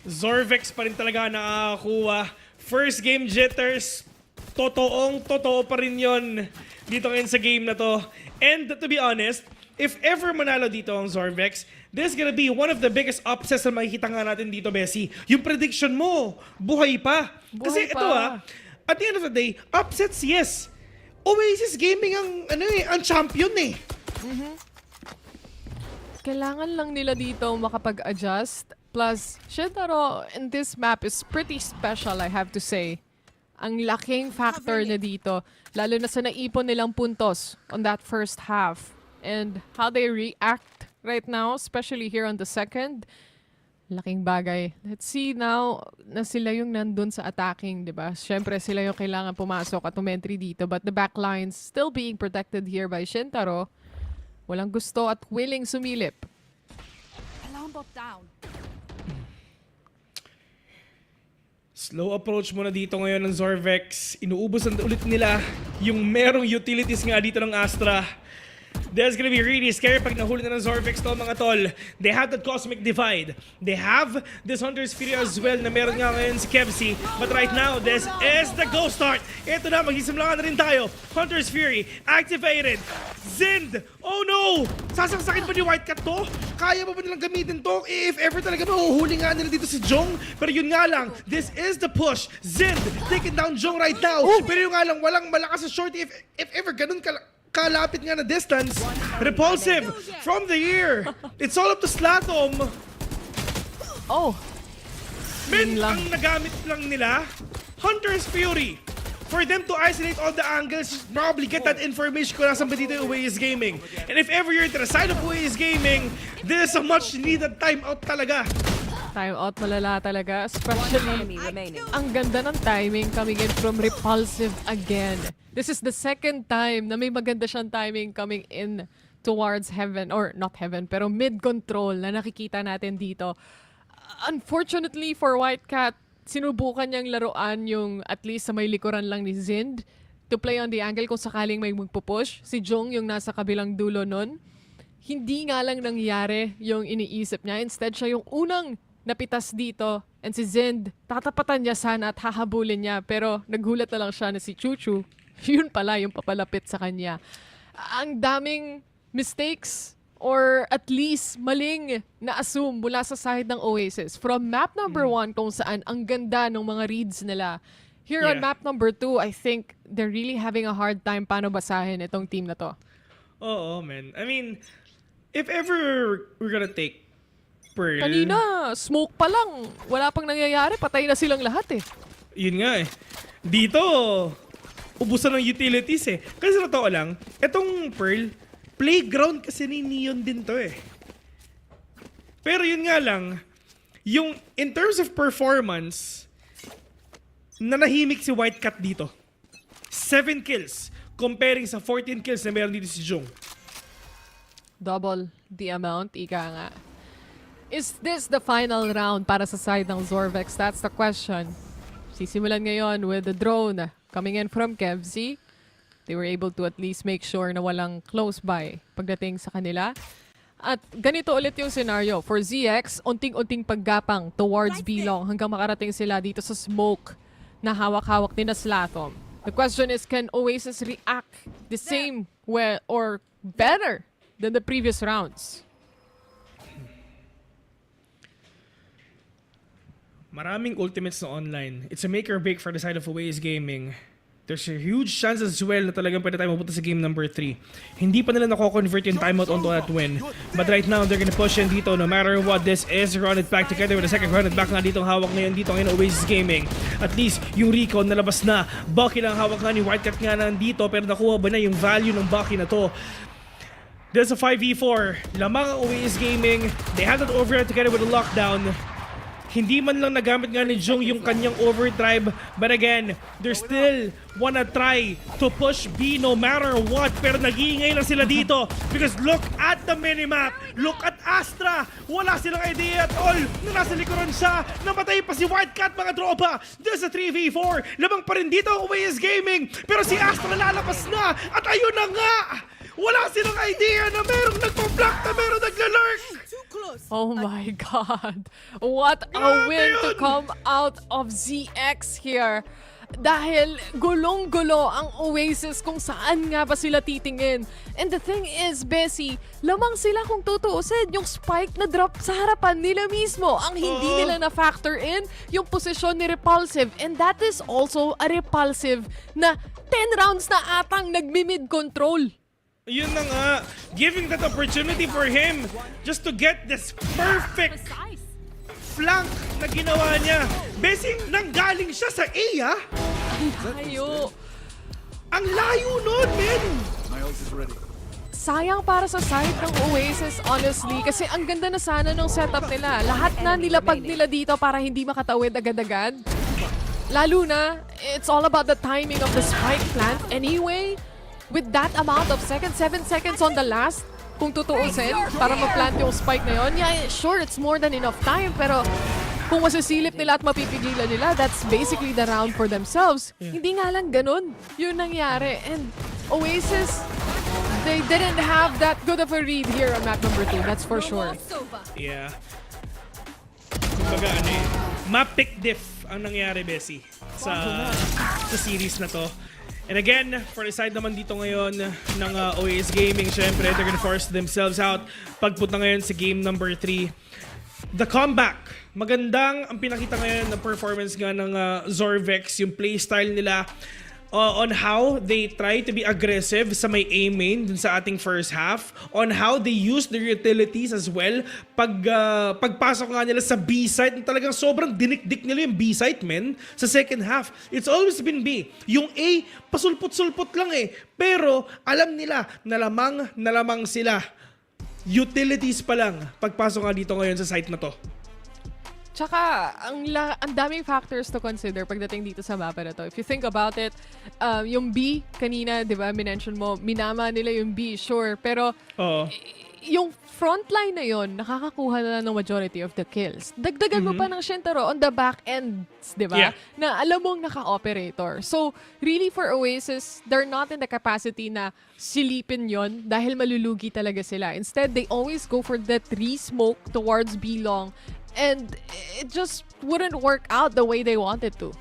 Zorvex pa rin talaga nakakakuha. First game jitters, totoo pa rin yun dito ngayon sa game na to. And to be honest, if ever manalo dito ang Zorvex, this is gonna be one of the biggest upsets na makikita nga natin dito, Bessie. Yung prediction mo, buhay pa. Kasi Buhay ito pa. at the end of the day, upsets, yes. Oasis Gaming ang champion eh. Kailangan lang nila dito makapag-adjust. Plus, Shintaro in this map is pretty special, I have to say. Ang laking factor na dito, lalo na sa naipon nilang puntos on that first half. And how they react right now, especially here on the second, laking bagay. Let's see now na sila yung nandun sa attacking, di ba? Siyempre, sila yung kailangan pumasok at umentry dito. But the backlines still being protected here by Shintaro. Walang gusto at willing sumilip. Alarm bot down. Slow approach muna dito ngayon ng Zorvex. Inuubos na ulit nila yung merong utilities nga dito ng Astra. That's gonna be really scary pag nahuli na ng Zorvex to, mga tol. They have that Cosmic Divide. They have this Hunter's Fury as well na meron nga ngayon si Kevsi. But right now, this is the go start. Ito na, magsisimula na rin tayo. Hunter's Fury activated. Zind! Oh no! Sasaksakin pa ni White Cat to? Kaya ba nilang gamitin to? If ever talaga mahuhuli nga nila dito si Jong. Pero yun nga lang, this is the push. Zind taking down Jong right now. Pero yun nga lang, walang malakas sa shorty. If ever ganun kalapit nga na distance. Repulsive from the air. It's all up to Slatom. Oh! Men, Yun lang. ang nagamit lang nila, Hunter's Fury. For them to isolate all the angles, probably get that information kung nasan ba dito yung Oasis Gaming. And if ever you're to the side of Oasis Gaming, this is a much needed timeout talaga. Time out malala talaga. Especially, Enemy remaining. ang ganda ng timing coming in from Repulsive again. This is the second time na may maganda siyang timing coming in towards heaven, or not heaven, pero mid-control na nakikita natin dito. Unfortunately for White Cat, sinubukan niyang laruan yung at least sa may likuran lang ni Zind to play on the angle kung sakaling may magpupush. Si Jong yung nasa kabilang dulo nun. Hindi nga lang nangyari yung iniisip niya. Instead, siya yung unang napitas dito. And si Zind, tatapatan niya sana at hahabulin niya. Pero naghulat na lang siya na si Chuchu. Yun pala yung papalapit sa kanya. Ang daming mistakes or at least maling na-assume mula sa side ng Oasis. From map number 1 kung saan ang ganda ng mga reads nila. Here on map number 2, I think they're really having a hard time paano basahin itong team na to. Oo, man. I mean, if ever we're gonna take Pearl... Kanina, smoke pa lang. Wala pang nangyayari. Patay na silang lahat eh. Yun nga eh. Dito, ubusan ng utilities eh. Kasi sa totoo lang, etong Pearl, playground kasi ni Neon din to eh. Pero yun nga lang, yung in terms of performance, nanahimik si White Cat dito. 7 kills comparing sa 14 kills na meron dito si Jung. Double the amount, ika nga. Is this the final round para sa side ng ZX? That's the question. Sisimulan ngayon with the drone coming in from KevZ. They were able to at least make sure na walang close by pagdating sa kanila. At ganito ulit yung scenario. For ZX, unting-unting paggapang towards B-Long hanggang makarating sila dito sa smoke na hawak-hawak ni na Slathom. The question is, can Oasis react the same way or better than the previous rounds? Maraming ultimates na online. It's a make or break for the side of Oasis Gaming. There's a huge chance as well na talagang pwede tayo mapunta sa game number 3. Hindi pa nila nako-convert yung timeout onto that win. But right now, they're gonna push in dito no matter what this is. Run it back together with the second run it back nga dito ang hawak ngayon dito ngayon Oasis Gaming. At least, yung recon nalabas na. Bucky lang hawak nga ni Whitecat nga nandito pero nakuha ba na yung value ng Bucky na to? There's a 5v4. Lamang ang Oasis Gaming. They had that overhead together with the lockdown. Hindi man lang nagamit nga ni Jung yung kanyang overdrive. But again, they still wanna try to push B no matter what. Pero nag-iingay lang sila dito. Because look at the minimap. Look at Astra. Wala silang idea at all na nasa likuran siya. Namatay pa si Whitecat mga tropa. There's a 3v4. Labang pa rin dito ang Oasis Gaming. Pero si Astra lalabas na. At ayun na nga. Wala silang idea na merong nagpa-block na merong nagla-lurk. Oh my God. What a win to come out of ZX here. Dahil gulong-gulo ang Oasis kung saan nga ba sila titingin. And the thing is, Bessie, lamang sila kung tutuusin yung spike na drop sa harapan nila mismo. Ang hindi nila na-factor in yung posisyon ni Repulsive. And that is also a Repulsive na 10 rounds na atang nagmi-mid control. Yun na nga, giving that opportunity for him just to get this perfect flank na ginawa niya. Basing nanggaling siya sa A, ha? Layo. Ang layo nun, men! Sayang para sa side ng Oasis, honestly, kasi ang ganda na sana ng setup nila. Lahat na nilapag nila dito para hindi makatawid agad-agad. Lalo na, it's all about the timing of the spike plant anyway. With that amount of seconds, 7 seconds on the last, kung tutuusin, para ma-plant yung spike na yun, yeah, sure, it's more than enough time, pero kung masisilip nila at mapipigilan nila, that's basically the round for themselves. Yeah. Hindi nga lang ganun yung nangyari. And Oasis, they didn't have that good of a read here on map number 2, that's for sure. Yeah. Kumbaga, ano eh, map pick diff ang nangyari, Bessie, sa series na to. And again, for the side naman dito ngayon ng Oasis Gaming, syempre, they're gonna force themselves out pagpunta ngayon sa game number 3. The comeback. Magandang ang pinakita ngayon ng performance nga ng ZX, yung playstyle nila on how they try to be aggressive sa may A main dun sa ating first half, on how they use their utilities as well. Pagpasok nga nila sa B site, talagang sobrang dinikdik nila yung B site, men, sa second half. It's always been B. Yung A, pasulpot-sulpot lang eh. Pero alam nila na lamang sila. Utilities pa lang pagpasok nga dito ngayon sa site na to. Tsaka, ang daming factors to consider pagdating dito sa mapa na to. If you think about it, yung B, kanina, di ba, minention mo, minama nila yung B, sure. Pero, yung frontline na yon nakakakuha na ng majority of the kills. Dagdagan mo pa ng Shintaro on the back ends, di ba? Yeah. Na alam mong naka-operator. So, really for Oasis, they're not in the capacity na silipin yon dahil malulugi talaga sila. Instead, they always go for that re-smoke towards B long. And it just wouldn't work out the way they wanted to.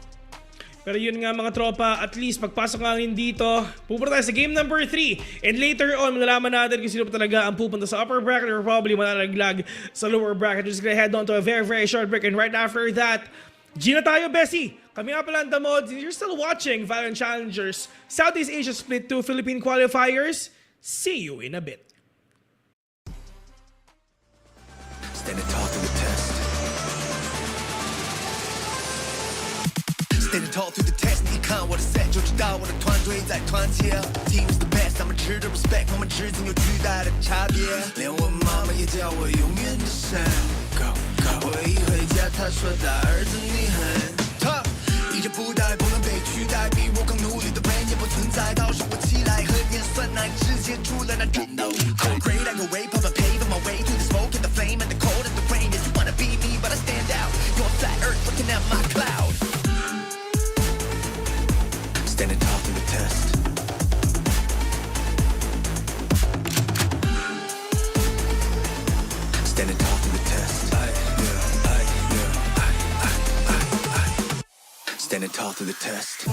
Pero yun nga mga tropa, at least pagpasok natin dito, pupunta tayo sa game number 3. And later on, malalaman natin kung sino pa talaga ang pupunta sa upper bracket or probably malalaglag sa lower bracket. We're just gonna head on to a very, very short break. And right after that, Gina tayo, Bessie! Kami nga pala ang Damods. You're still watching VALORANT Challengers Southeast Asia Split 2 Philippine Qualifiers. See you in a bit. Standing tall through the test. Standing tall through the test. 你看我的 set 就知道我的团队在团结。Team's the best， 他们值得 respect， 我们之间有巨大的差别。连我妈妈也叫我永远的神。Go go， 我一回家，她说大儿子你很 tough， 一直不带不能被取代，比我更努力的人也不存在。到时我起来和演算那直接出了那种 no cold grade I go way pop and paving my way through the smoke and the flame and the cold and the rain. If you wanna be me, but I stand out. You're flat earth looking at my cloud. Standing tall through the test. Standing tall through the test. Standing tall through the test.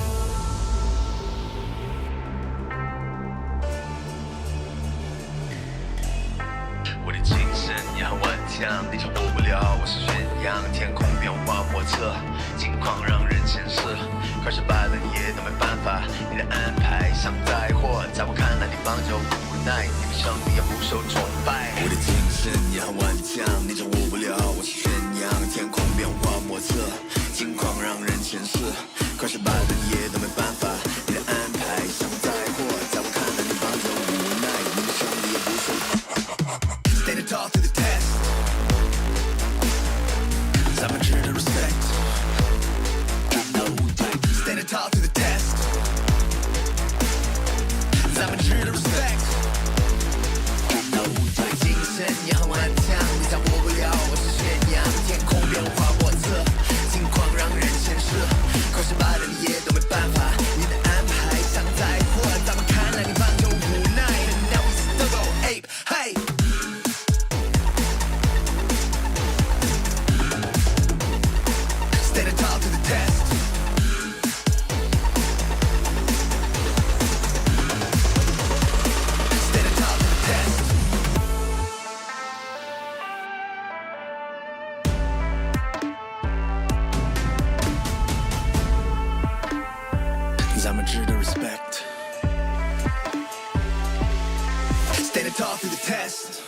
我的精神也很顽强，地球活不了，我是宣扬天空变化莫测，境况让人前世，可是败了也都没办法，你的安排像灾祸，在我看来你帮着无奈，你比胜利也不受崇拜。我的精神也很顽强，地球活不了，我是宣扬天空变化莫测，境况让人前世，可是败了也都没办法，你的安排像灾祸，在我看来你帮着无奈，你比胜利也不受。Standing tall through the test. 咱们值得 respect. Standing tall through the test. 咱们值得 respect. 精神也很顽强，你掌握不了，我是宣扬天空变化莫测，境况让人前世，可是败了你也都没办法，你的安排像灾祸，在我看来你帮着无奈。Now we still go ape, hey. Standing tall to the test. Standing tall to the test. 咱们值得 respect. Standing tall through the test.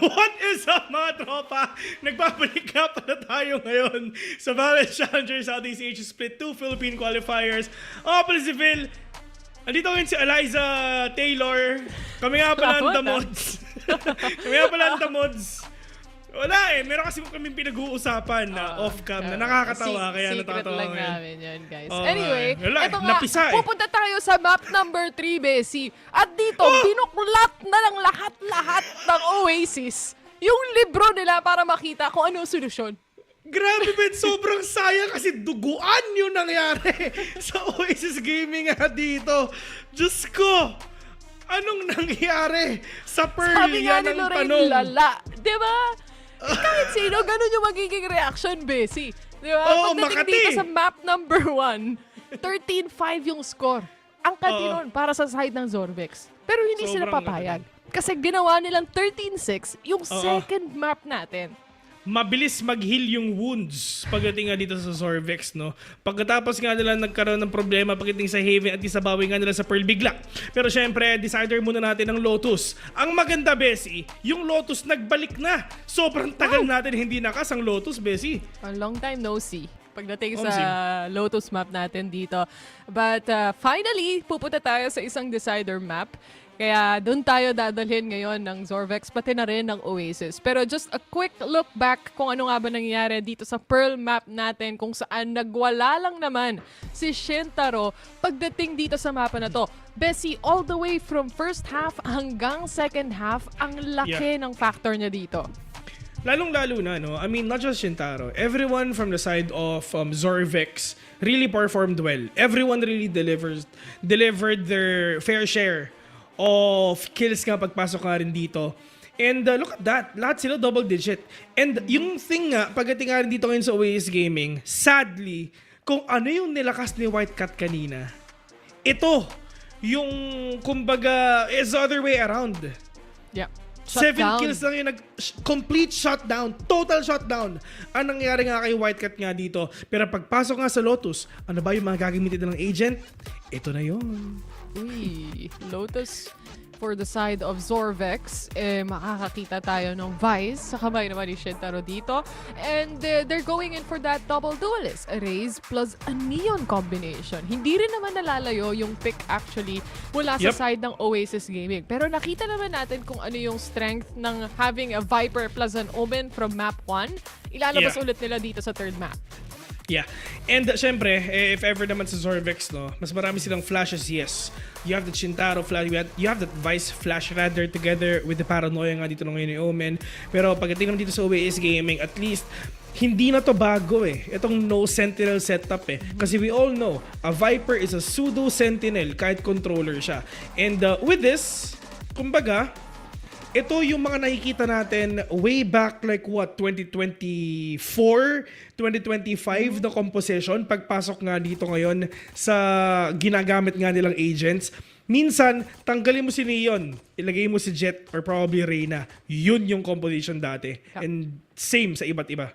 What is up mga tropa? Nagbabalik nga pala tayo ngayon sa VALORANT Challengers SEA Split 2 Philippine Qualifiers. Ako pala si Phil. Andito ngayon si Eliza Taylor. Kami nga pala ang Damods. Kami nga pala ang Damods. Wala meron kasi kaming pinag-uusapan na off-cam na nakakatawa kaya natatawa secret lang ngayon. namin yun, guys. Anyway, ito nga, napisa pupunta tayo sa map number 3, Bessie. At dito, binuklat na ng lahat-lahat ng Oasis yung libro nila para makita kung ano ang solusyon. Grabe, Ben. Sobrang sayang kasi duguan yung nangyari sa Oasis Gaming nga dito. Diyos ko! Anong nangyari sa Pearl? Sabi nga ni Yan ang Lorraine, tanong. lala. Diba? Kahit sino, ganun yung magiging reaction, Bessie. Diba? Oo, Pagdating Makati. dito sa map number 1, 13-5 yung score. Ang katinon para sa side ng Zorvex. Pero hindi sila Sobrang papayag. Kasi ginawa nilang 13-6 yung second map natin. Mabilis mag-heal yung wounds pagdating nga dito sa Zorvex, no? Pagkatapos nga nila nagkaroon ng problema pagdating sa Haven at isabawi nga nila sa Pearl bigla. Pero syempre, decider muna natin ng Lotus. Ang maganda, Bessie, yung Lotus nagbalik na. Sobrang tagal natin hindi nakas ang Lotus, Bessie. A long time no see. Pagdating Oh, sa Lotus map natin dito. But finally, pupunta tayo sa isang decider map. Kaya doon tayo dadalhin ngayon ng Zorvex, pati na rin ng Oasis. Pero just a quick look back kung ano nga ba nangyayari dito sa Pearl map natin, kung saan nagwala lang naman si Shintaro pagdating dito sa mapa na to. Bessie, all the way from first half hanggang second half, ang laki ng factor niya dito. Lalong-lalo na, no? I mean, not just Shintaro. Everyone from the side of Zorvex really performed well. Everyone really delivered their fair share of kills nga pagpasok nga rin dito. And look at that. Lahat sila double digit. And yung thing nga, pagdating nga rin dito ngayon sa Oasis Gaming, sadly, kung ano yung nilakas ni White Cat kanina, ito, yung kumbaga, is the other way around. Yeah. 7 kills lang yung complete shutdown, total shutdown. Ang nangyari nga kay White Cat nga dito. Pero pagpasok nga sa Lotus, ano ba yung mga gagamitin ng agent? Ito na yun. Uy, Lotus for the side of Zorvex. Makakakita tayo ng Vice sa kamay naman ni Shintaro dito. And they're going in for that double duelist. A Raze plus a Neon combination. Hindi rin naman nalalayo yung pick actually mula sa side ng Oasis Gaming. Pero nakita naman natin kung ano yung strength ng having a Viper plus an Omen from map 1. Ilalabas ulit nila dito sa third map. Yeah. And syempre, if ever naman sa Zorvex, no, mas marami silang flashes, yes. You have the Shintaro flash, you have that Vice flash rather together with the Paranoia nga dito ngayon ni Omen. Pero pagdating naman dito sa OAS Gaming, at least, hindi na to bago Itong no Sentinel setup Kasi we all know, a Viper is a pseudo Sentinel kahit controller siya. And with this, kumbaga, ito yung mga nakikita natin way back like what, 2024, 2025 na composition. Pagpasok nga dito ngayon sa ginagamit nga nilang agents, minsan, tanggalin mo si Neon, ilagay mo si Jet or probably Reyna. Yun yung composition dati. And same sa iba't iba.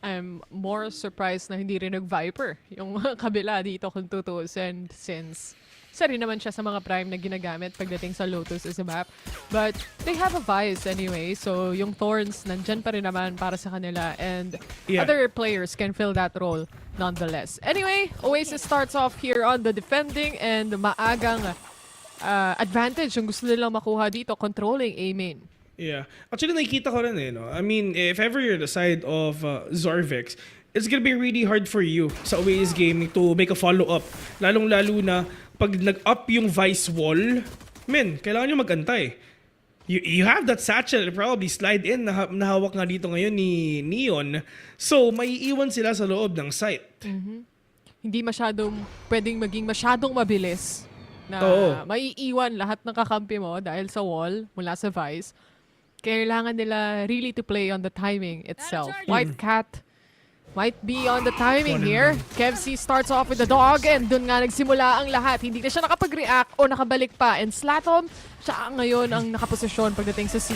I'm more surprised na hindi rin nag-Viper yung kabila dito kung tutuusin since isa rin naman siya sa mga prime na ginagamit pagdating sa Lotus as a map. But they have a Vice anyway, so yung Thorns nandyan pa rin naman para sa kanila and other players can fill that role nonetheless. Anyway, Oasis starts off here on the defending and maagang advantage yung gusto nilang makuha dito, controlling A main. Yeah. Actually, nakikita ko rin no? I mean, if ever you're the side of Zorvix, it's gonna be really hard for you sa Oasis gaming to make a follow-up. Lalong-lalo na pag nag-up yung Vice wall, kailangan nyo mag-antay. You have that satchel, probably slide in na hawak nga dito ngayon ni Neon. So, maiiwan sila sa loob ng site. Hindi masyadong pwedeng maging masyadong mabilis na maiiwan lahat ng kakampi mo dahil sa wall mula sa Vice. Kailangan nila really to play on the timing itself. White Cat might be on the timing here. Kevc starts off with the dog and dun nga nagsimula ang lahat. Hindi na siya nakapag-react o nakabalik pa. And Slatom, siya ngayon ang nakaposisyon pagdating sa C.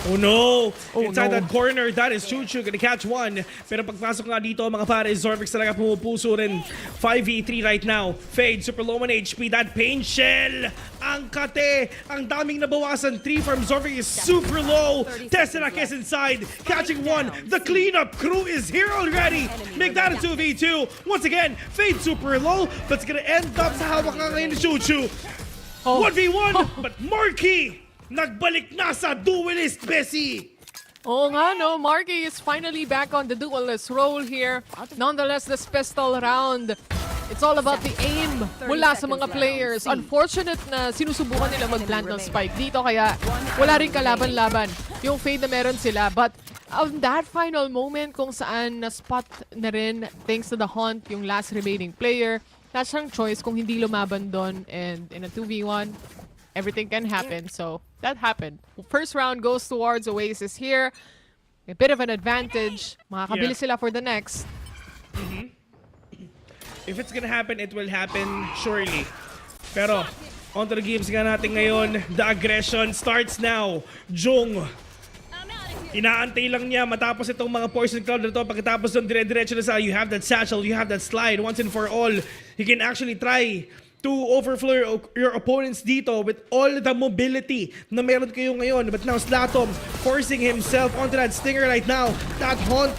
Oh no! Inside that corner, that is Chuchu gonna catch one. Pero pagpasok nga dito, mga pare, Zorvix talaga pumupuso rin. 5v3 right now. Fade, super low on HP. That pain shell! Ang kate! Ang daming nabawasan. 3 from Zorvix is super low. Tessarak is inside. Catching one. The cleanup crew is here already. Make that a 2v2. Once again, Fade super low. But it's gonna end up sa hawak nga ngayon ni Chuchu. 1v1, but Marky! Nagbalik na sa duelist, Bessie! Oo nga, no? Marky is finally back on the duelist role here. Nonetheless, this pistol round, it's all about the aim mula sa mga players. Unfortunate na sinusubukan nila mag-plant ng spike dito, kaya wala rin kalaban-laban yung fade na meron sila. But on that final moment kung saan na-spot na rin, thanks to the hunt, yung last remaining player, wala siyang choice kung hindi lumaban doon. And in a 2v1, everything can happen, so that happened. First round goes towards Oasis here. A bit of an advantage. Makakabili sila for the next. If it's gonna happen, it will happen surely. Pero, onto the games nga natin ngayon. The aggression starts now. Jung, inaantay lang niya matapos itong mga poison cloud na ito. Pagkatapos doon, dire-diretso na sa you have that satchel, you have that slide. Once and for all, you can actually try to overflow your opponents dito with all the mobility na meron kayo ngayon. But now Slatom forcing himself onto that stinger right now. That haunt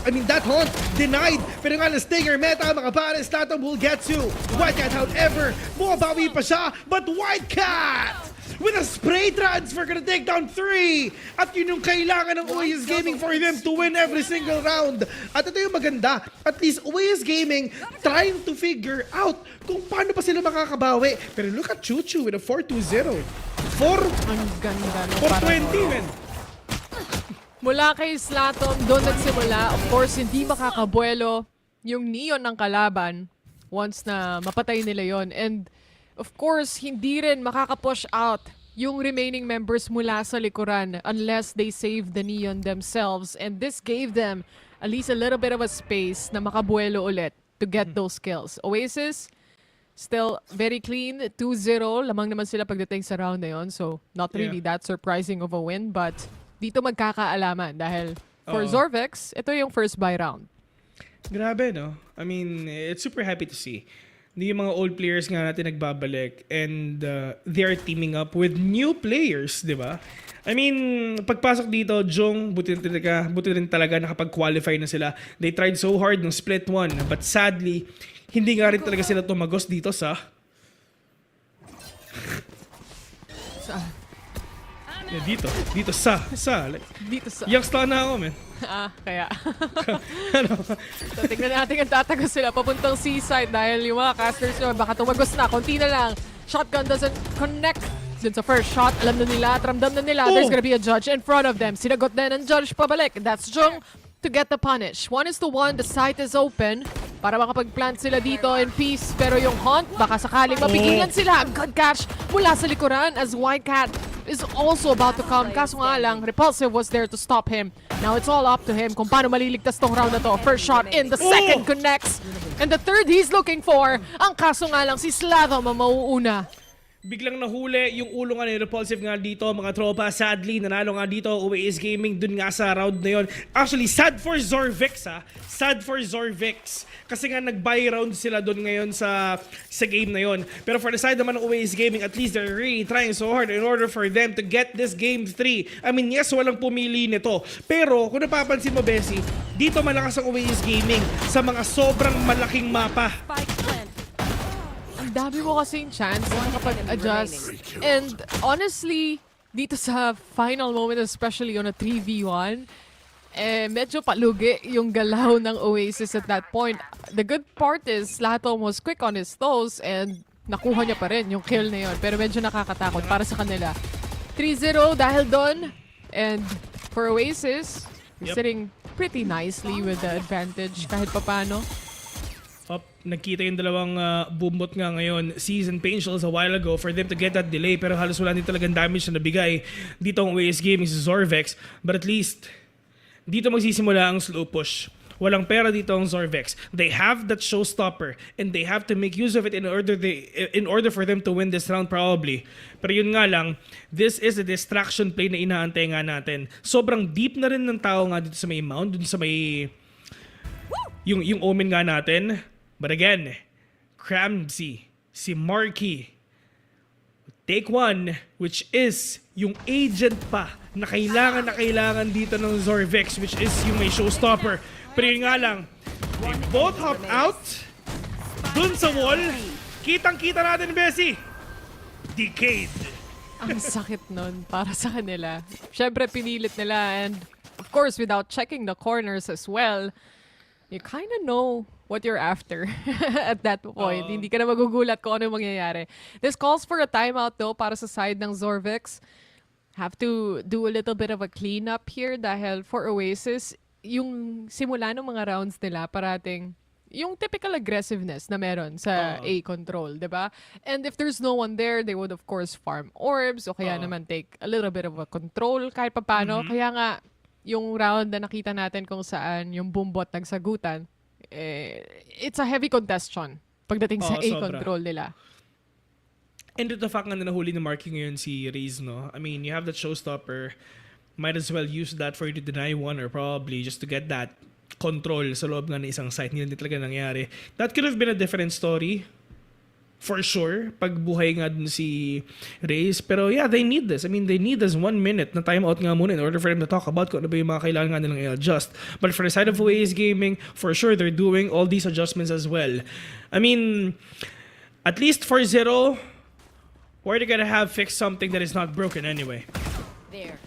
denied. Pero nga na stinger meta, mga pare, Slatom will get to White Cat. However, bumabawi pa siya. But White Cat with a spray transfer gonna take down 3. At yun yung kailangan ng Oasis Gaming for them to win every single round. At ito yung maganda. At least Oasis Gaming trying to figure out kung paano pa sila makakabawi. Pero look at Chuchu with a 4-2-0. Ang ganda ng 420, man. Mula kay Slatom, doon nagsimula. Of course, hindi makakabuelo yung Neon ng kalaban once na mapatay nila yon. And of course, hindi rin makaka-push out yung remaining members mula sa likuran unless they save the Neon themselves. And this gave them at least a little bit of a space na makabuelo ulit to get those kills. Oasis, still very clean. 2-0. Lamang naman sila pagdating sa round na yun. So, not really that surprising of a win. But dito magkakaalaman dahil for Zorvix, ito yung first buy round. Grabe, no? I mean, it's super happy to see. Yung mga old players nga natin nagbabalik and they're teaming up with new players, di ba? I mean, pagpasok dito, Jung, buti rin talaga nakapag-qualify na sila. They tried so hard ng split 1, but sadly, hindi nga rin talaga sila tumagos dito sa... dito sa. Dito sa. Yung stun na ako, man. Kaya. So, tingnan natin ang tatagos sila papuntang seaside dahil yung mga casters nyo baka tumagos na. Konti na lang. Shotgun doesn't connect. Dun sa first shot, alam na nila, ramdam na nila, there's gonna be a judge in front of them. Sinagot din ang judge pabalik. That's Jung to get the punish. 1-1, the site is open. para makapag-plant sila dito in peace. Pero yung Hunt, baka sakaling mapigilan sila. Good catch mula sa likuran as Wildcat is also about to come. Kaso nga lang, Repulsive was there to stop him. Now it's all up to him kung paano maliligtas tong round na to. First shot in, the second connects. And the third he's looking for. Ang kaso nga lang, si Slatho mauuna. Biglang nahuli yung ulo nga ni Repulsive nga dito, mga tropa. Sadly, nanalo nga dito, OAS Gaming dun nga sa round na yon. Actually, sad for ZX ha. Sad for ZX. Kasi nga nag-buy round sila dun ngayon sa game na yon. Pero for the side naman ng OAS Gaming, at least they're really trying so hard in order for them to get this game 3. I mean, yes, walang pumili nito. Pero kung napapansin mo, Bessie, dito malakas ang OAS Gaming sa mga sobrang malaking mapa. Ang dami mo kasing chance na makapag-adjust. And honestly, dito sa final moment, especially on a 3v1, medyo palugi yung galaw ng Oasis at that point. The good part is, Slatho was quick on his toes and nakuha niya pa rin yung kill na yun. Pero medyo nakakatakot para sa kanila. 3-0 dahil doon. And for Oasis, sitting pretty nicely with the advantage kahit papano. Nagkita yung dalawang bumbot nga ngayon, Season Painful a while ago for them to get that delay, pero halos wala din talagang damage na nabigay dito ang OAS Gaming sa ZX. But at least, dito magsisimula ang slow push. Walang pera dito ang ZX. They have that showstopper and they have to make use of it in order for them to win this round probably. Pero yun nga lang, this is a distraction play na inaantay nga natin. Sobrang deep na rin ng tao nga dito sa may mound, dun sa may yung omen nga natin. But again, Cramsy, si Marky, take one, which is yung agent pa na kailangan dito ng ZX, which is yung may showstopper. Pero yun nga lang, they both hop out, dun sa wall, kitang-kita natin, Bessie, decayed. Ang sakit nun para sa kanila. Siyempre, pinilit nila and of course, without checking the corners as well, you kind of know what you're after at that point. Hindi ka na magugulat kung ano yung mangyayari. This calls for a timeout though para sa side ng ZX. Have to do a little bit of a cleanup here dahil for Oasis, yung simula ng mga rounds nila parating yung typical aggressiveness na meron sa A control, diba? And if there's no one there, they would of course farm orbs o kaya naman take a little bit of a control kahit papano. Kaya nga, yung round na nakita natin kung saan yung bumbot nagsagutan, it's a heavy contestation pagdating sa A control nila. And the fact nga na nahuli na marking ngayon si Reyes, no? I mean, you have that showstopper. Might as well use that for you to deny one or probably just to get that control sa loob nga ng isang site. Hindi talaga nangyari. That could have been a different story. For sure, pagbuhay nga dun si Reyes. Pero yeah, they need this. I mean, they need this 1 minute na timeout nga muna in order for them to talk about kung ano ba yung mga kailangan nga nilang i-adjust. But for the side of OAS Gaming, for sure, they're doing all these adjustments as well. I mean, at least for 0, where they gonna have fixed something that is not broken anyway? There.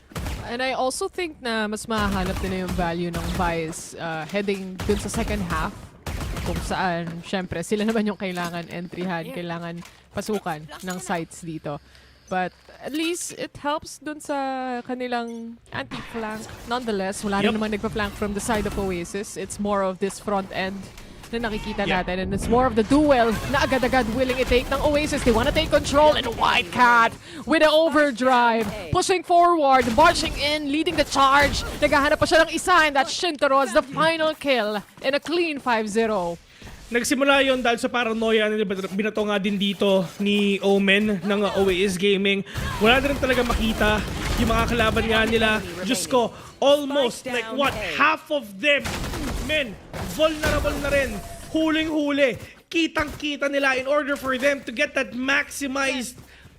And I also think na mas mahahanap din yung value ng Vice heading dun sa second half. Kung saan, syempre, sila naman yung kailangan entryhan, kailangan pasukan ng sites dito. But at least it helps dun sa kanilang anti-flank. Nonetheless, wala rin naman nagpa-flank from the side of Oasis. It's more of this front end na nakikita natin. And it's more of the duel na agad-agad willing i-take ng Oasis. They wanna take control and Wildcat with an overdrive. Pushing forward, marching in, leading the charge. Naghahanap pa siya ng isa and that Shintaro as the final kill in a clean 5-0. Nagsimula yon dahil sa paranoia na binato nga din dito ni Omen ng OAS Gaming. Wala na rin talaga makita yung mga kalaban nga nila. Diyos ko, almost like what? Half of them, men, vulnerable na rin. Huling-huli. Kitang-kita nila in order for them to get that maximized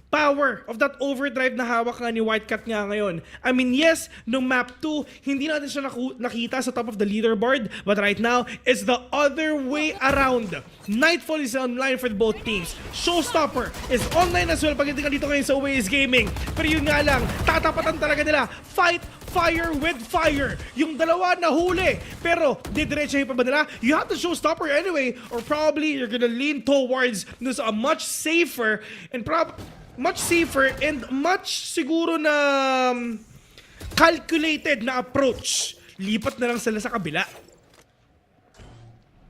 power of that overdrive na hawak nga ni Wildcat nga ngayon. I mean, yes, no map 2, hindi natin siya nakita sa top of the leaderboard, but right now, it's the other way around. Nightfall is online for both teams. Showstopper is online as well pagdating ka dito ngayon sa OAS Gaming. Pero yun nga lang, tatapatan talaga nila. Fight fire with fire. Yung dalawa na huli. Pero, didiretsahin pa ba nila? You have to showstopper anyway, or probably you're gonna lean towards a much safer and much siguro na calculated na approach. Lipat na lang sila sa kabila.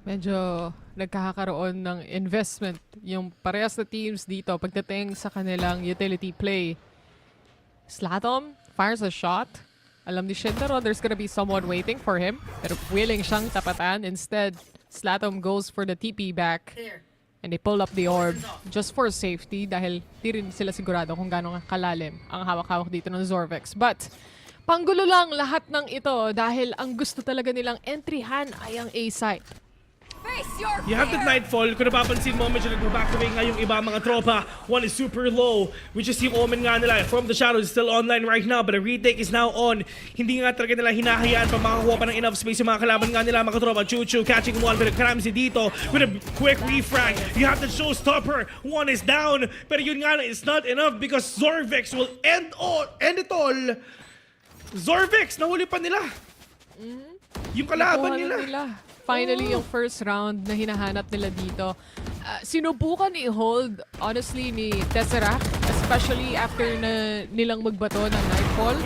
medyo nagkakaroon ng investment yung parehas na teams dito pagdating sa kanilang utility play. Slatom fires a shot. Alam ni Shintaro there's gonna be someone waiting for him. Pero willing siyang tapatan. Instead, Slatom goes for the TP back. And they pull up the orb just for safety dahil di rin sila sigurado kung gano'ng kalalim ang hawak-hawak dito ng Zorvex. But panggulo lang lahat ng ito dahil ang gusto talaga nilang entryhan ay ang A-site. You have the Nightfall. Kung napapansin mo, medyo nag-back away nga yung iba mga tropa. One is super low, which is yung Omen nga nila. From the Shadows is still online right now, but the retake is now on. Hindi nga talaga nila hinahayaan pa makakuha pa ng enough space yung mga kalaban nga nila mga tropa. Chuchu catching one, but Kramsi dito with a quick refrag. You have the showstopper. One is down, pero yun nga, it's not enough because Zorvex will end it all. Zorvex, nahuli pa nila. Yung kalaban Nakuha na nila. Finally, yung first round na hinahanap nila dito. Sinubukan i-hold, honestly, ni Tesseract, especially after na nilang magbato ng Nightfall.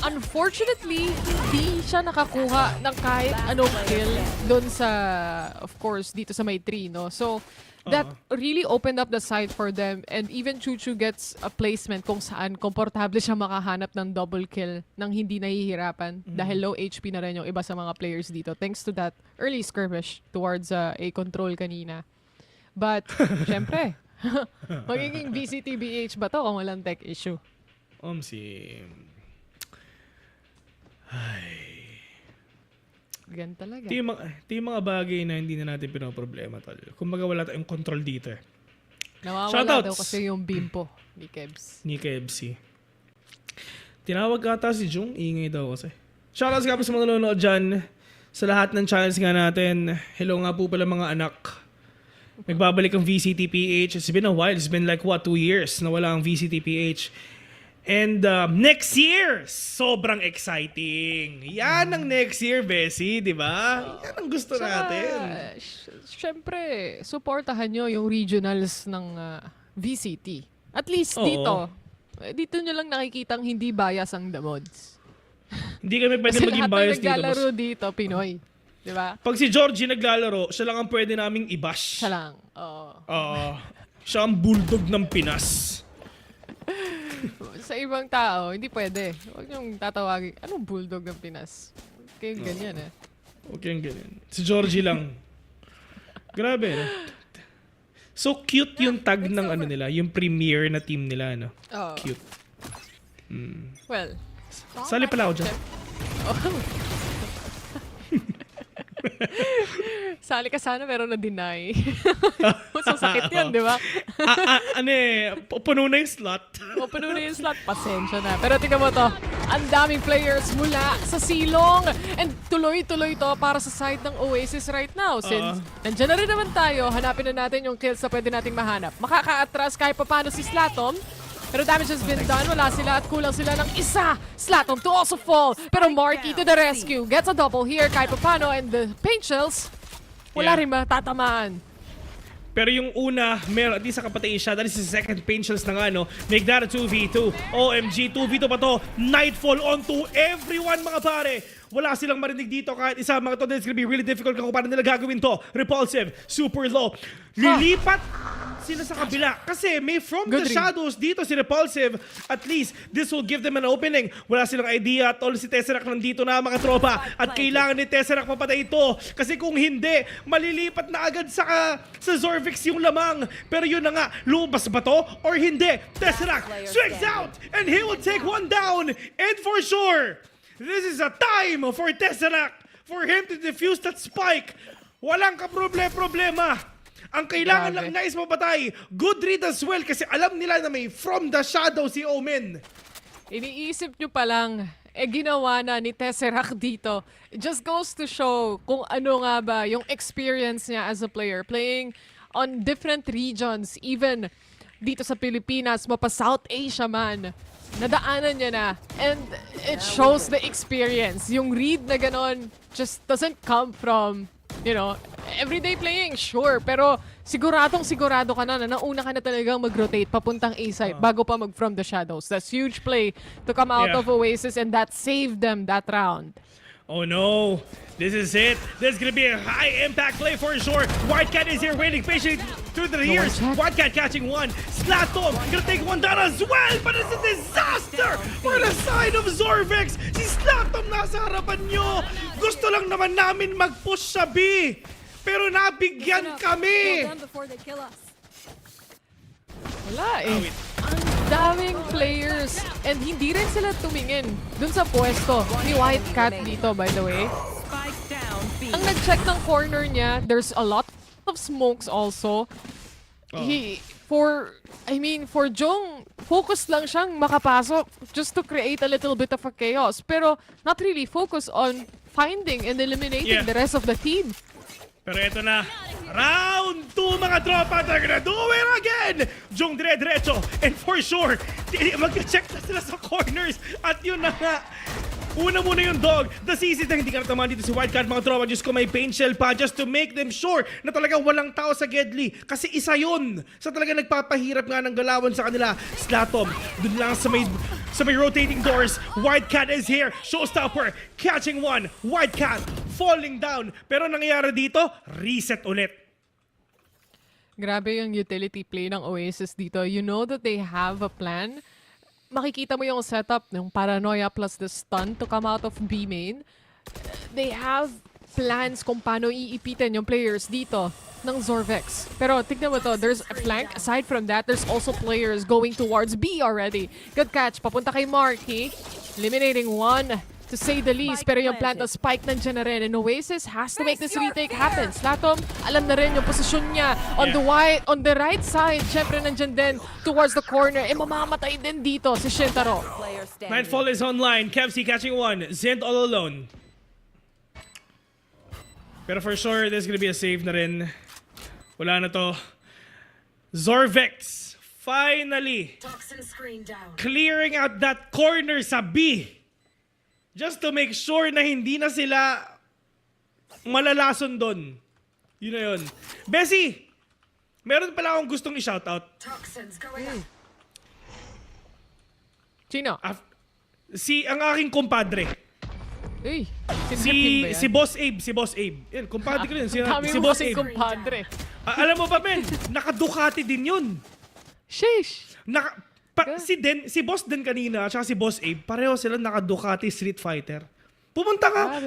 Unfortunately, hindi siya nakakuha ng kahit anong kill doon sa, of course, dito sa may tree, no? So, that really opened up the side for them, and even Chuchu gets a placement kung saan komportable siya makahanap ng double kill nang hindi nahihirapan dahil low HP na rin yung iba sa mga players dito thanks to that early skirmish towards a control kanina. But, syempre, magiging VCTBH ba to kung walang tech issue? Gan talaga. Ito yung mga bagay na hindi na natin pinoproblema, tol. Kumbaga wala tayong control dito eh. Nawawala Shoutouts daw kasi yung bimpo ni Kebs. ni KFC. Tinawag ata si Jung, ingay daw kasi. Shoutouts nga po sa mga nanonood dyan. Sa lahat ng channels nga natin. Hello nga po pala mga anak. Nagbabalik ang VCTPH. It's been a while. It's been like 2 years na wala ang VCTPH. And next year, sobrang exciting. Yan ang next year, Bessie, di ba? Yan ang gusto natin. Siyempre, supportahan nyo yung regionals ng VCT. At least dito. Dito nyo lang nakikitang hindi bias ang The Mods. Hindi kami pwede Kasi maging lahat bias ng dito. naglalaro dito, Pinoy. Di ba? Pag si Georgie naglalaro, siya lang ang pwede naming i-bash. Siya lang. Oo. Siya ang bulldog ng Pinas. Sa ibang tao, hindi pwede. Huwag niyong tatawagin. Anong bulldog ng Pinas? Kaya ganyan eh. Okay, ganyan. Si Georgie lang. Grabe, no? So cute yung tag ng ano nila, yung premier na team nila, no? Oo. Cute. Well, Sali pala ako dyan. sali ka sana pero na-deny. Masasakit yan, di ba? Puno na yung slot. O, puno na yung slot. Pasensya na. Pero tingnan mo to. Ang daming players mula sa silong. And tuloy-tuloy to para sa side ng Oasis right now. Since nandyan na rin naman tayo, hanapin na natin yung kills na pwede nating mahanap. Makaka-atras kahit papano si Slatom. Pero damage has been done. Wala sila at kulang sila ng isa. Slatom to also fall. Pero Marky to the rescue. Gets a double here kahit papano. And the paint shells, wala rin matatamaan. Pero yung una, meron at least sa kapatid siya. That is the second paint shells na nga, no? Make that a 2v2. OMG, 2v2 pa to. Nightfall onto everyone, mga pare. Wala silang marinig dito kahit isa, mga to. It's gonna be really difficult kung paano nila gagawin to. Repulsive, super low. Lilipat sila sa kabila. Kasi may from the shadows dito si Repulsive. At least, this will give them an opening. Wala silang idea. Tol, si Tesseract nandito na, mga tropa. At kailangan ni Tesseract papatay ito. Kasi kung hindi, malilipat na agad sa Zorvix yung lamang. Pero yun na nga, lumabas ba to? Or hindi? Tesseract swings out! And he will take one down! And for sure, this is a time for Tesseract for him to defuse that spike. Walang kaproblema. Ang kailangan lang nais mapatay. Good read as well kasi alam nila na may from the shadow si Omen. Iniisip nyo pa lang, ginawa na ni Tesseract dito. It just goes to show kung ano nga ba yung experience niya as a player. Playing on different regions, even dito sa Pilipinas, mapa-South Asia man. Nadaanan niya na. And it shows the experience. Yung read na ganon just doesn't come from, you know, everyday playing, sure. Pero sigurado ka na nauna ka na talagang mag-rotate papuntang A-site bago pa mag-from the shadows. That's huge play to come out of Oasis and that saved them that round. Oh no, this is it. This is gonna be a high impact play for sure. Whitecat is here waiting patiently through the years. Whitecat catching one. Slatom gonna take one down as well, but it's a disaster for the side of Zorvex. Si Slatom nasa harapan nyo. Gusto lang naman namin mag-push sa B. Pero nabigyan kami. Kill them before they kill us. Wala eh. Ang daming players. And hindi rin sila tumingin dun sa pwesto ni Whitecat dito, by the way. Spike down, B. Ang nag-check ng corner niya, there's a lot of smokes also. For Jong, focus lang siyang makapasok just to create a little bit of a chaos. Pero not really focus on finding and eliminating the rest of the team. Pero eto na, round 2 mga tropa, they're gonna do it again! Jong dire-diretso, and for sure, mag-check na sila sa corners, at yun na nga. Una muna yung dog, the CC na hindi ka natamaan dito si Whitecat mga tropa, just ko may paint shell pa, just to make them sure na talaga walang tao sa Gedli. Kasi isa yun, sa talaga nagpapahirap nga ng galawan sa kanila. Slatom, dun lang sa may rotating doors. Whitecat is here, showstopper, catching one. Whitecat falling down. Pero nangyayari dito, reset ulit. Grabe yung utility play ng Oasis dito. You know that they have a plan. Makikita mo yung setup, yung paranoia plus the stun to come out of B main. They have plans kung paano iipitin yung players dito ng Zorvex. Pero tignan mo to, there's a flank. Aside from that, there's also players going towards B already. Good catch, papunta kay Marky. Eliminating one, to say the least. Pero yung plant of Spike nandiyan na rin. And Oasis has to make this retake happen. Slatom, alam na rin yung posisyon niya on the right side. Syempre nandiyan din towards the corner. Eh mamamatay din dito si Shintaro. Player standing. Nightfall is online, Kevsey catching one. Zint all alone. Pero for sure, there's gonna be a save na rin. Wala na to. Zorvex, finally, clearing out that corner sa B. Just to make sure na hindi na sila malalason doon. Yun na yun. Bessie, meron pala akong gustong i-shoutout. Sino? Ang aking kumpadre. Uy, Si Boss Abe. Yan, kumpadre ko yun. Si Boss Abe. Kumpadre. Alam mo ba, men? Naka-Ducati din yun. Sheesh. Si Boss Den kanina at si Boss Abe, pareho sila naka-Ducati Street Fighter. Pumunta nga.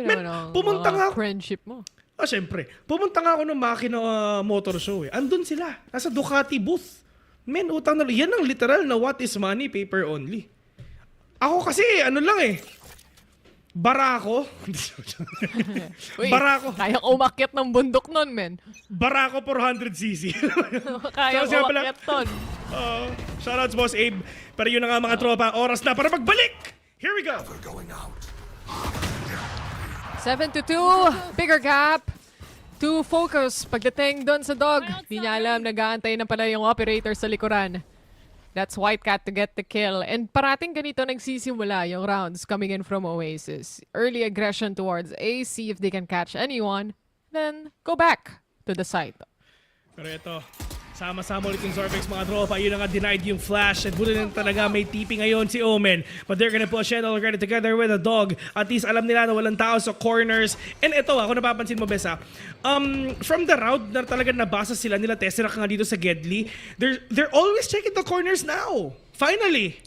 Pumunta nga ako. Friendship mo. Syempre. Pumunta nga ako ng Makina Motor Show eh. Andun sila. Nasa Ducati booth. Men, utang na. Yan ang literal na what is money, paper only. Ako kasi, ano lang eh. Barako. Uy, Barako. kayang umakyat ng bundok nun, men. Barako 400cc. Kayang So, umakyat nun. Shoutouts, Boss Abe. Pero yun na nga mga tropa, oras na para magbalik! Here we go! 7-2, bigger gap. To focus, pagdating doon sa dog. Di niya alam, nag-aantay na pala yung operator sa likuran. That's Whitecat to get the kill. And parating ganito nagsisimula yung rounds coming in from Oasis. Early aggression towards A, see if they can catch anyone. Then, go back to the site. Pero ito, sama-sama ulit yung Zorvex mga tropa. Yun na nga denied yung flash. At buti na talaga may TP ngayon si Omen. But they're gonna push it already together with a dog. At least alam nila na walang tao sa corners. And ito kung napapansin mo, Besa, from the round na talaga nabasa sila nila Tesseract nga dito sa Gedli, they're always checking the corners now. Finally!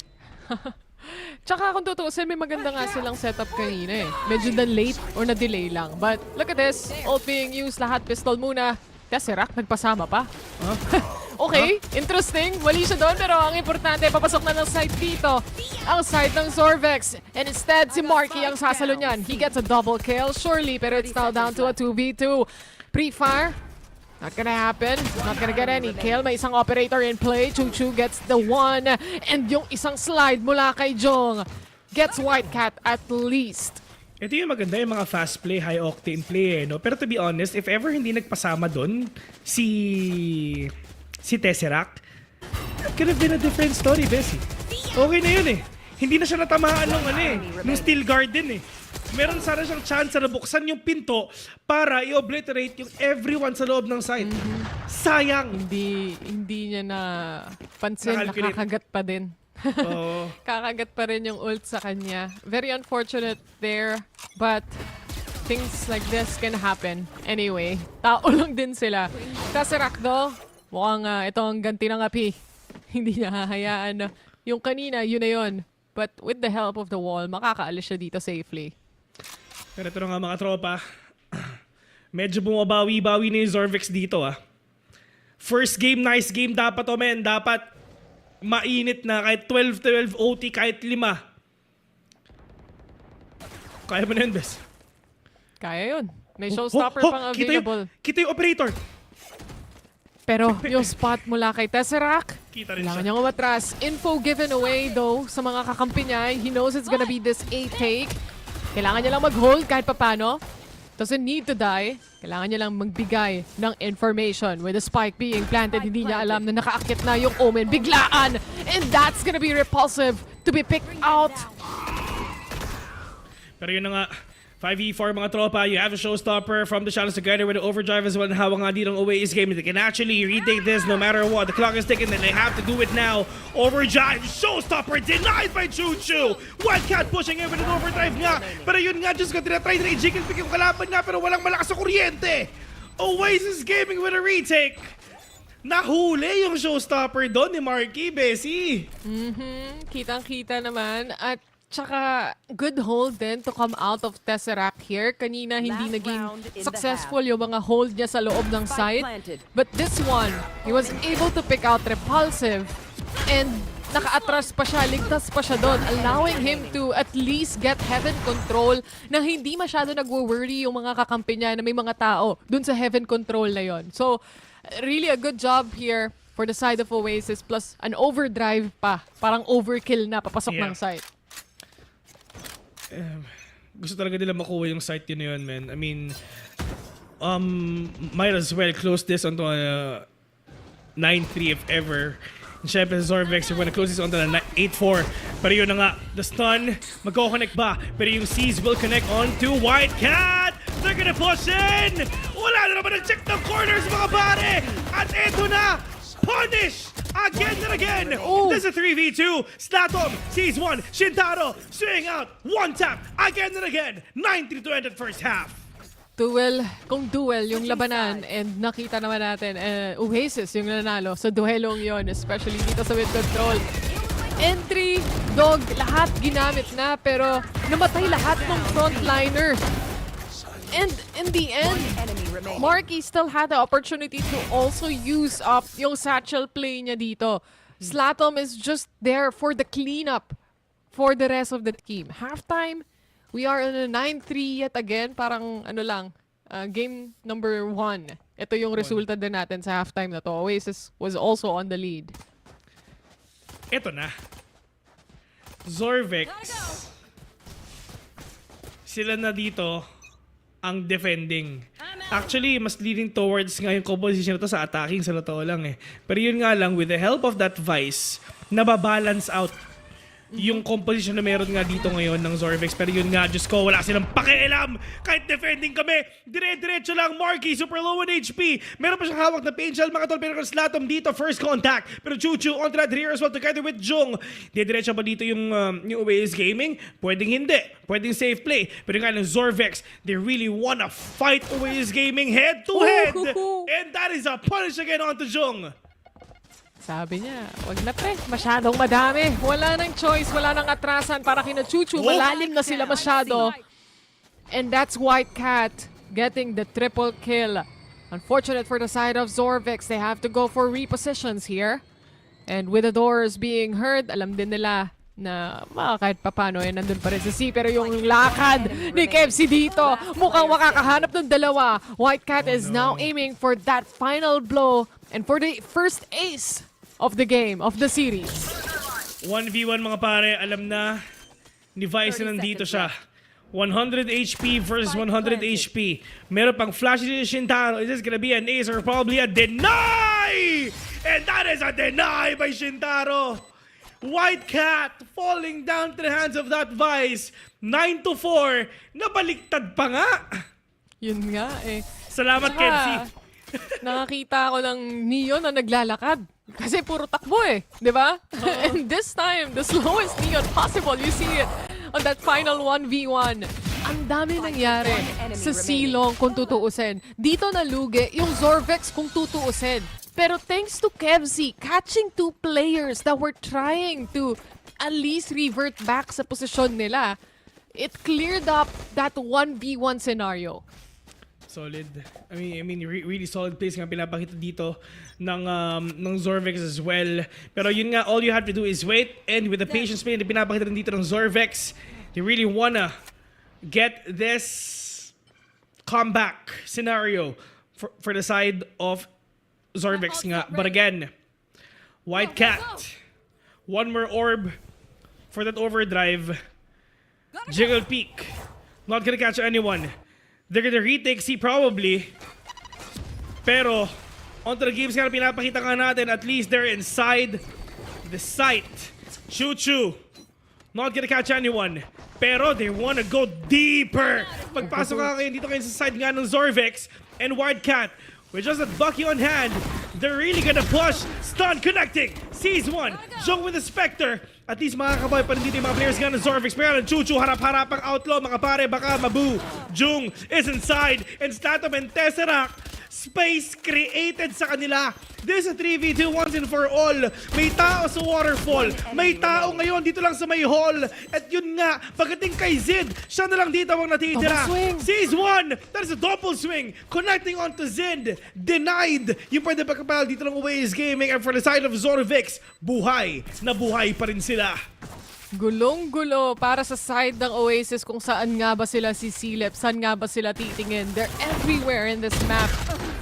Tsaka kung tutuusin, may maganda nga silang setup kanina eh. Medyo na-late or na-delay lang. But look at this. Ult being used, lahat pistol muna. Tesseract, nagpasama pa. Okay, interesting. Wali siya doon, pero ang importante, papasok na ng side dito. Ang side ng Zorvex. And instead, si Marky ang sasalo niyan. He gets a double kill, surely, pero it's now down to a 2v2. Pre-fire. Not gonna happen. Not gonna get any kill. May isang operator in play. Chu gets the one. And yung isang slide mula kay Jong gets Whitecat at least. Ito yung maganda, yung mga fast play, high octane play, no? Pero to be honest, if ever hindi nagpasama doon si Tesseract, that could have been a different story, Bessie. Okay na yun eh. Hindi na siya natamaan ng Steel Garden eh. Meron sana siyang chance na buksan yung pinto para i-obliterate yung everyone sa loob ng site. Sayang! Hindi niya na pansin, nakakagat pa din. Kakagat pa rin yung ult sa kanya. Very unfortunate there, but things like this can happen. Anyway, tao lang din sila. Tesseract though, mukhang ito ang ganti ng api. Hindi niya hahayaan na yung kanina, yun na yun. But with the help of the wall, makakaalis siya dito safely. Pero ito na nga mga tropa. Medyo bumabawi-bawi na yung ZX dito First game, nice game dapat men. Dapat mainit na kahit 12-12 OT, kahit 5. Kaya mo na yun, Bes. Kaya yun. May showstopper pang available. Kita yung operator. Pero yung spot mula kay Tesseract, Kita rin kailangan siya. niyang umatras. Info given away though sa mga kakampi niya. He knows it's gonna be this A take. Kailangan niya lang mag-hold kahit papano. Doesn't need to die. Kailangan niya lang magbigay ng information. With the spike being planted, hindi niya alam na nakaakyat na yung Omen. Biglaan! And that's gonna be repulsive to be picked out. Pero yun na nga, 5v4 mga tropa, you have a showstopper from the Shadows together with the overdrive as well. Hawak nga dito ng away is game. They can actually retake this no matter what. The clock is ticking and they have to do it now. Overdrive, showstopper denied by Choo-Choo. Wildcat pushing in with an overdrive nga. Pero yun nga, just ko tinatry na i-jiggle pick yung kalaban nga pero walang malakas sa kuryente. Oasis Gaming with a retake. Nahuli yung showstopper doon ni Marky, Bessie. Kitang-kita naman. At tsaka, good hold din to come out of Tesseract here. Kanina hindi naging successful yung mga hold niya sa loob ng site. But this one, he was able to pick out Repulsive and naka-atras pa siya, ligtas pa siya doon, allowing him to at least get heaven control na hindi masyado nagwo-worry yung mga kakampi niya na may mga tao dun sa heaven control na yon. So, really a good job here for the side of Oasis plus an overdrive pa. Parang overkill na papasok ng site. Gusto talaga nila makuha yung site yun na yun, man. I mean, might as well close this onto a 9-3 if ever. And syempre, Zorvex, you're gonna close this onto a 8-4. Pero yun na nga, the stun, magkoconnect ba? Pero yung C's will connect onto Wildcat! They're gonna push in! Wala na naman nag-check ng corners, mga pare! At eto na! Punish! Again and again! Ooh. This is a 3v2. Slatom sees one. Shintaro swing out. One tap. Again and again. 9-3 to end at first half. Kung duel yung labanan and nakita naman natin, Oasis yung nanalo sa duelong yon, especially dito sa mid control. Entry, dog, lahat ginamit na pero namatay lahat ng frontliner. And in the end, Marky still had the opportunity to also use up yung satchel play niya dito. Slatom is just there for the cleanup for the rest of the team. Halftime, we are on a 9-3 yet again. Parang ano lang, game number 1. Ito yung resulta din natin sa halftime na to. Oasis was also on the lead. Ito na. Zorvex. Sila na dito ang defending. Actually, mas leading towards nga yung composition na to sa attacking sa totoo lang Pero yun nga lang, with the help of that Vice, nababalance out yung composition na meron nga dito ngayon ng Zorvex. Pero yun nga, Diyos ko, wala silang pakialam. Kahit defending kami, dire-diretso lang. Marky, super low in HP. Meron pa siyang hawak na Painshell, mga tol. Pero Slatom dito, first contact. Pero Choo-Choo onto that rear as well together with Jung. Dire-diretso ba dito yung Oasis Gaming? Pwedeng hindi. Pwedeng safe play. Pero nga ng Zorvex, they really wanna fight Oasis Gaming head to head. And that is a punish again onto Jung. Sabi niya, wag na pre, masyadong madami. Wala nang choice, wala nang atrasan para kina Choo-Choo. Malalim na sila masyado. And that's Wildcat getting the triple kill. Unfortunate for the side of Zorvex, they have to go for repositions here. And with the doors being heard, alam din nila na kahit papano nandun pa rin sa C. Pero yung lakad ni KFC dito, mukhang makakahanap ng dalawa. Wildcat is now aiming for that final blow and for the first ace of the game, of the series. 1v1 mga pare, alam na ni Vice na nandito siya. 100 HP versus 100 HP. Meron pang flash ni Shintaro. Is this gonna be an ace or probably a deny? And that is a deny by Shintaro. Wildcat falling down to the hands of that Vice. 9-4. Nabaliktad pa nga. Yun nga Salamat, Kenzie. Nakakita ako ng Neon na naglalakad. Kasi puro takbo di ba? And this time, the slowest Neon possible. You see it on that final 1v1. ang dami nangyari One enemy sa remaining. silong kung tutuusin. Dito nalugi yung Zorvex kung tutuusin. Pero thanks to Kevzi catching 2 players that were trying to at least revert back sa posisyon nila, it cleared up that 1v1 scenario. Solid. I mean, really solid plays nga pinapakita dito ng Zorvex as well. Pero yun nga, all you have to do is wait, and with the patience play na pinapakita rin dito ng Zorvex, they really wanna get this comeback scenario for the side of Zorvex nga. But again, White Cat, one more orb for that overdrive. Jiggle peek, not gonna catch anyone. They're gonna retake C probably. Pero, onto the games nga na pinapakita nga natin, at least they're inside the site. Choo-choo, not gonna catch anyone. Pero they wanna go deeper. Pagpasok nga kayo dito kayo sa side nga ng Zorvex and Wildcat. With just that Bucky on hand, they're really gonna push. Stun connecting. Sees one. Jung with the Spectre. At least makakaboy pa rin dito yung mga players nga ng Zorvex. Pero Chuchu, harap-harap ang outlaw. Mga pare, baka mabu. Jung is inside. And Statom and Tesseract. Space created sa kanila. This is a 3v2 once and for all. May tao sa waterfall. May tao ngayon dito lang sa may hall. At yun nga, pagdating kay Zid, siya na lang dito ang natitira. Double swing. Sees one. That is a double swing. Connecting onto Zid. Denied. Yung pwede pagkapal dito lang Oasis Gaming. And for the side of Zorvex, buhay na buhay pa rin sila. Gulong-gulo para sa side ng Oasis kung saan nga ba sila sisilip, saan nga ba sila titingin. They're everywhere in this map.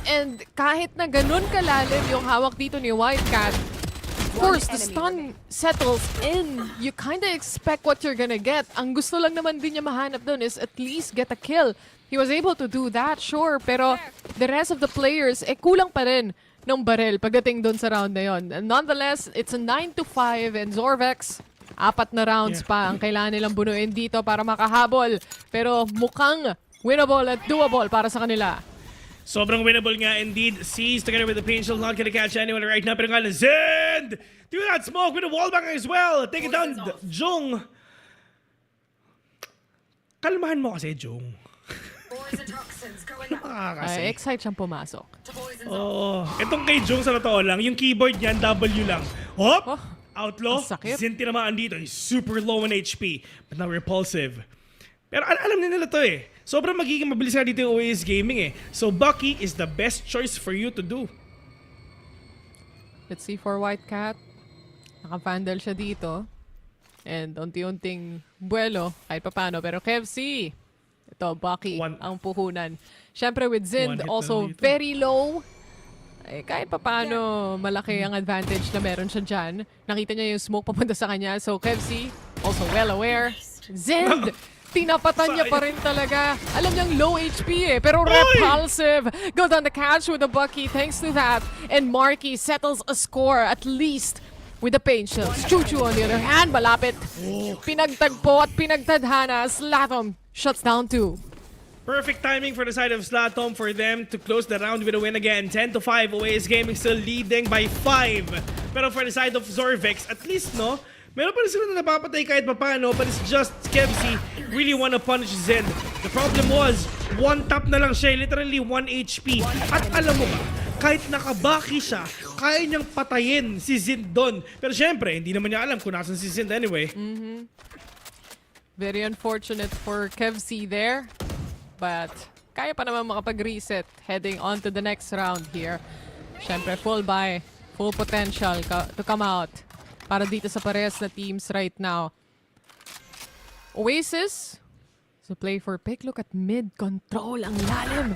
And kahit na ganun kalalim yung hawak dito ni Wildcat, of course, the stun settles in. You kinda expect what you're gonna get. Ang gusto lang naman din niya mahanap doon is at least get a kill. He was able to do that, sure, pero the rest of the players, kulang pa rin ng barel pagdating doon sa round na yon. And nonetheless, it's a 9-5 and Zorvex, 4 na rounds pa ang kailangan nilang bunuin dito para makahabol. Pero mukhang winnable at doable para sa kanila. Sobrang winnable nga indeed. Sees together with the Pain Shield, not gonna catch anyone right now. Pero nga na Zed! Do that smoke with the wallbang as well. Take it down, Jung. Kalmahan mo kasi, Jung. Ay, excite siyang pumasok. Oh, itong kay Jung sa totoo lang, yung keyboard niyan, W lang. Hop! Oh, Outlaw, ang sakit. Zin tinamaan dito. He's super low on HP, but now repulsive. Pero alam nila to eh. Sobrang magiging mabilis nga dito yung Oasis Gaming eh. So Bucky is the best choice for you to do. Let's see for Wildcat. Naka-vandal siya dito. And unti-unting buwelo kahit papano. Pero Kevzi, ito, Bucky, ang puhunan. Siyempre with Zind, One hit also lang dito. very low. Kahit papano malaki ang advantage na meron siya dyan. Nakita niya yung smoke papunta sa kanya. So Kevzi, also well aware. Zind, tinapatan niya pa rin talaga. Alam niyang low HP pero repulsive. Go down the catch with the Bucky thanks to that. And Marky settles a score at least with the Pain Shields. Chuchu on the other hand, malapit. Pinagtagpo at pinagtadhana. Slatom shuts down 2. Perfect timing for the side of Slatom for them to close the round with a win again. 10-5, Oasis Gaming still leading by 5. Pero for the side of Zorvex, at least no, meron pa rin sila na napapatay kahit papano, but it's just Kevzi really wanna punish Zen. The problem was, one tap na lang siya, literally 1 HP. At alam mo ba, kahit nakabaki siya, kaya niyang patayin si Zen doon. Pero syempre, hindi naman niya alam kung nasan si Zen anyway. Very unfortunate for Kevzi there. But kaya pa naman makapag-reset heading on to the next round here. Syempre, full buy, full potential to come out para dito sa parehas na teams right now. Oasis, so play for pick. Look at mid control, ang lalim.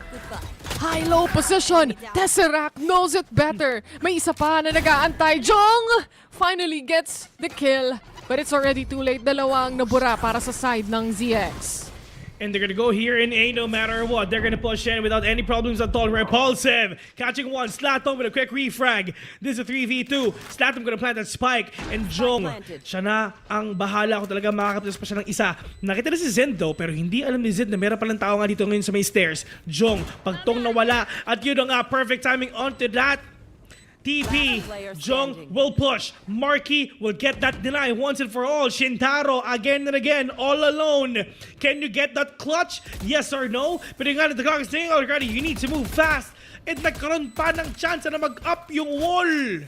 High-low position. Tesseract knows it better. May isa pa na nag-aantay. Jong finally gets the kill. But it's already too late. Dalawang nabura para sa side ng ZX. And they're gonna go here in A no matter what. They're gonna push in without any problems at all. Repulsive. Catching one. Slatom with a quick refrag. This is a 3v2. Slatom gonna plant that spike. And Jong, siya na ang bahala kung talaga makakapitas pa siya ng isa. Nakita na si Zen though, pero hindi alam ni Zen na meron palang tao nga dito ngayon sa may stairs. Jong, pagtong nawala. At yun ang perfect timing onto that. TP, player Jung standing. will push. Marky will get that deny once and for all. Shintaro again and again, all alone. Can you get that clutch? Yes or no? Pero yung nga the clock is saying already, you need to move fast. And nagkaroon pa ng chance na mag-up yung wall.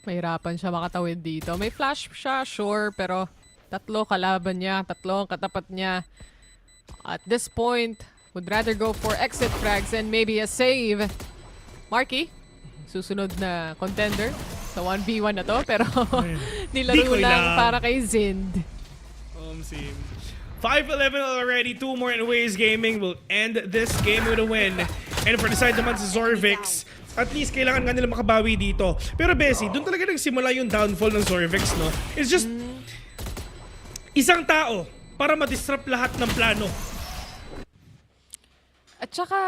Mahirapan siya makatawid dito. May flash siya, sure, pero tatlo kalaban niya, tatlo ang katapat niya. At this point, would rather go for exit frags and maybe a save. Marky, susunod na contender sa 1v1 na to, pero nilaro Di ko lang alam. para kay Zind. Sim. 5-11 already. 2 more in Waze Gaming will end this game with a win. And for the side naman sa Zorvix, at least kailangan nga nila makabawi dito. Pero Bessie, doon talaga nagsimula yung downfall ng Zorvix, no? It's just isang tao para ma-disrupt lahat ng plano. At saka,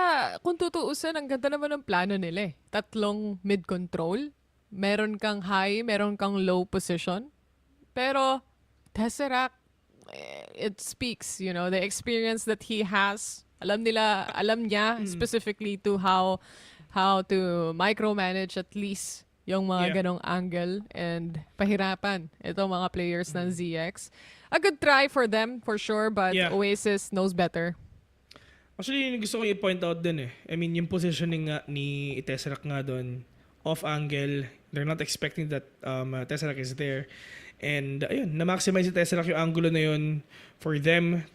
kung tutuusan, ang ganda naman ng plano nila eh. Tatlong mid-control. Meron kang high, meron kang low position. Pero, Tesseract, it speaks, you know, the experience that he has. Alam niya specifically to how to micromanage at least yung mga ganong angle and pahirapan itong mga players ng ZX. A good try for them, for sure, but Oasis knows better. Actually, yun gusto ko i-point out din eh. I mean, yung positioning nga ni Tesseract nga doon, off angle, they're not expecting that Tesseract is there. And ayun, na-maximize si Tesseract yung angulo na yun for them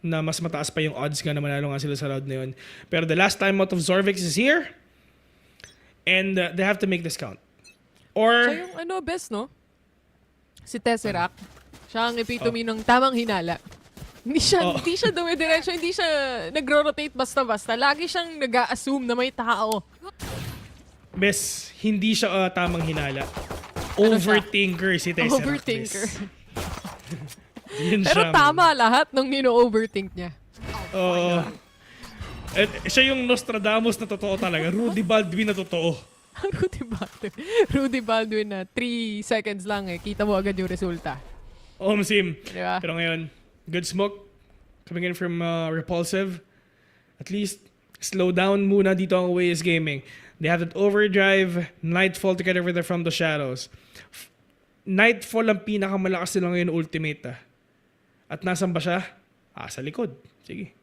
na mas mataas pa yung odds nga na manalo nga sila sa round na yun. Pero the last time out of Zorvix is here and they have to make this count. Or... So yung best, no? Si Tesseract, siya ang epitome ng tamang hinala. Hindi siya dumidiretso, hindi siya nagro-rotate basta-basta. Lagi siyang nag-a-assume na may tao. Bes, hindi siya tamang hinala. Overthinker si Tesseract. Overthinker. Yun Pero siya, tama lahat ng nino-overthink niya. Oo. Siya yung Nostradamus na totoo talaga. Rudy Baldwin na totoo. Rudy Baldwin na 3 seconds lang eh. Kita mo agad yung resulta. Sim. Diba? Pero ngayon, good smoke coming in from Repulsive. At least, slow down muna dito ang Waze Gaming. They have that overdrive, Nightfall together with From the Shadows. Nightfall ang pinakamalakas nila ngayon ultimate. At nasan ba siya? Sa likod. Sige.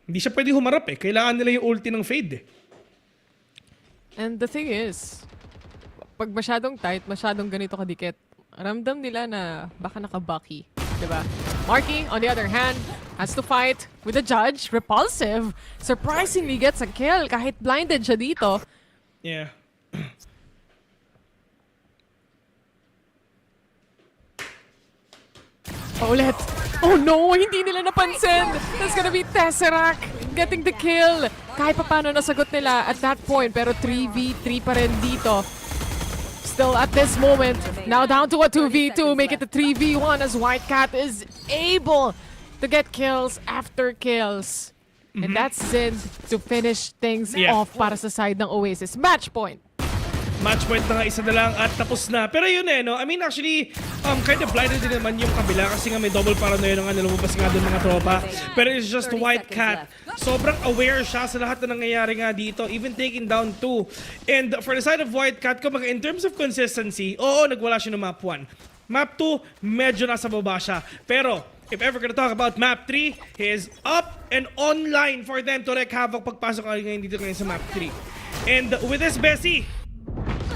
Hindi siya pwede humarap eh. Kailangan nila yung ulti ng Fade eh. And the thing is, pag masyadong tight, masyadong ganito kadikit, ramdam nila na baka nakabaki. Diba? Marky, on the other hand, has to fight with the judge. Repulsive surprisingly gets a kill kahit blinded siya dito. Yeah. Ulit. Oh no, hindi nila napansin. That's gonna be Tesseract getting the kill. Kahit pa paano nasagot nila at that point, pero 3v3 pa rin dito. Still at this moment, now down to a 2v2, make it a 3v1 as Whitecat is able to get kills after kills. And that's Zind to finish things off para sa side ng Oasis. Match point. Match point na nga, isa na lang at tapos na. Pero yun eh, no? I mean, actually, kind of blinded din naman yung kabila kasi nga may double paranoia na nga lumabas nga doon mga tropa. Pero it's just Whitecat. Sobrang aware siya sa lahat na nangyayari nga dito, even taking down 2. And for the side of Whitecat, kumbaga in terms of consistency, nagwala siya ng map 1. Map 2, medyo nasa baba siya. Pero, if ever gonna talk about map 3, he is up and online for them to wreak havoc pagpasok ngayon dito ngayon sa map 3. And with this, Bessie,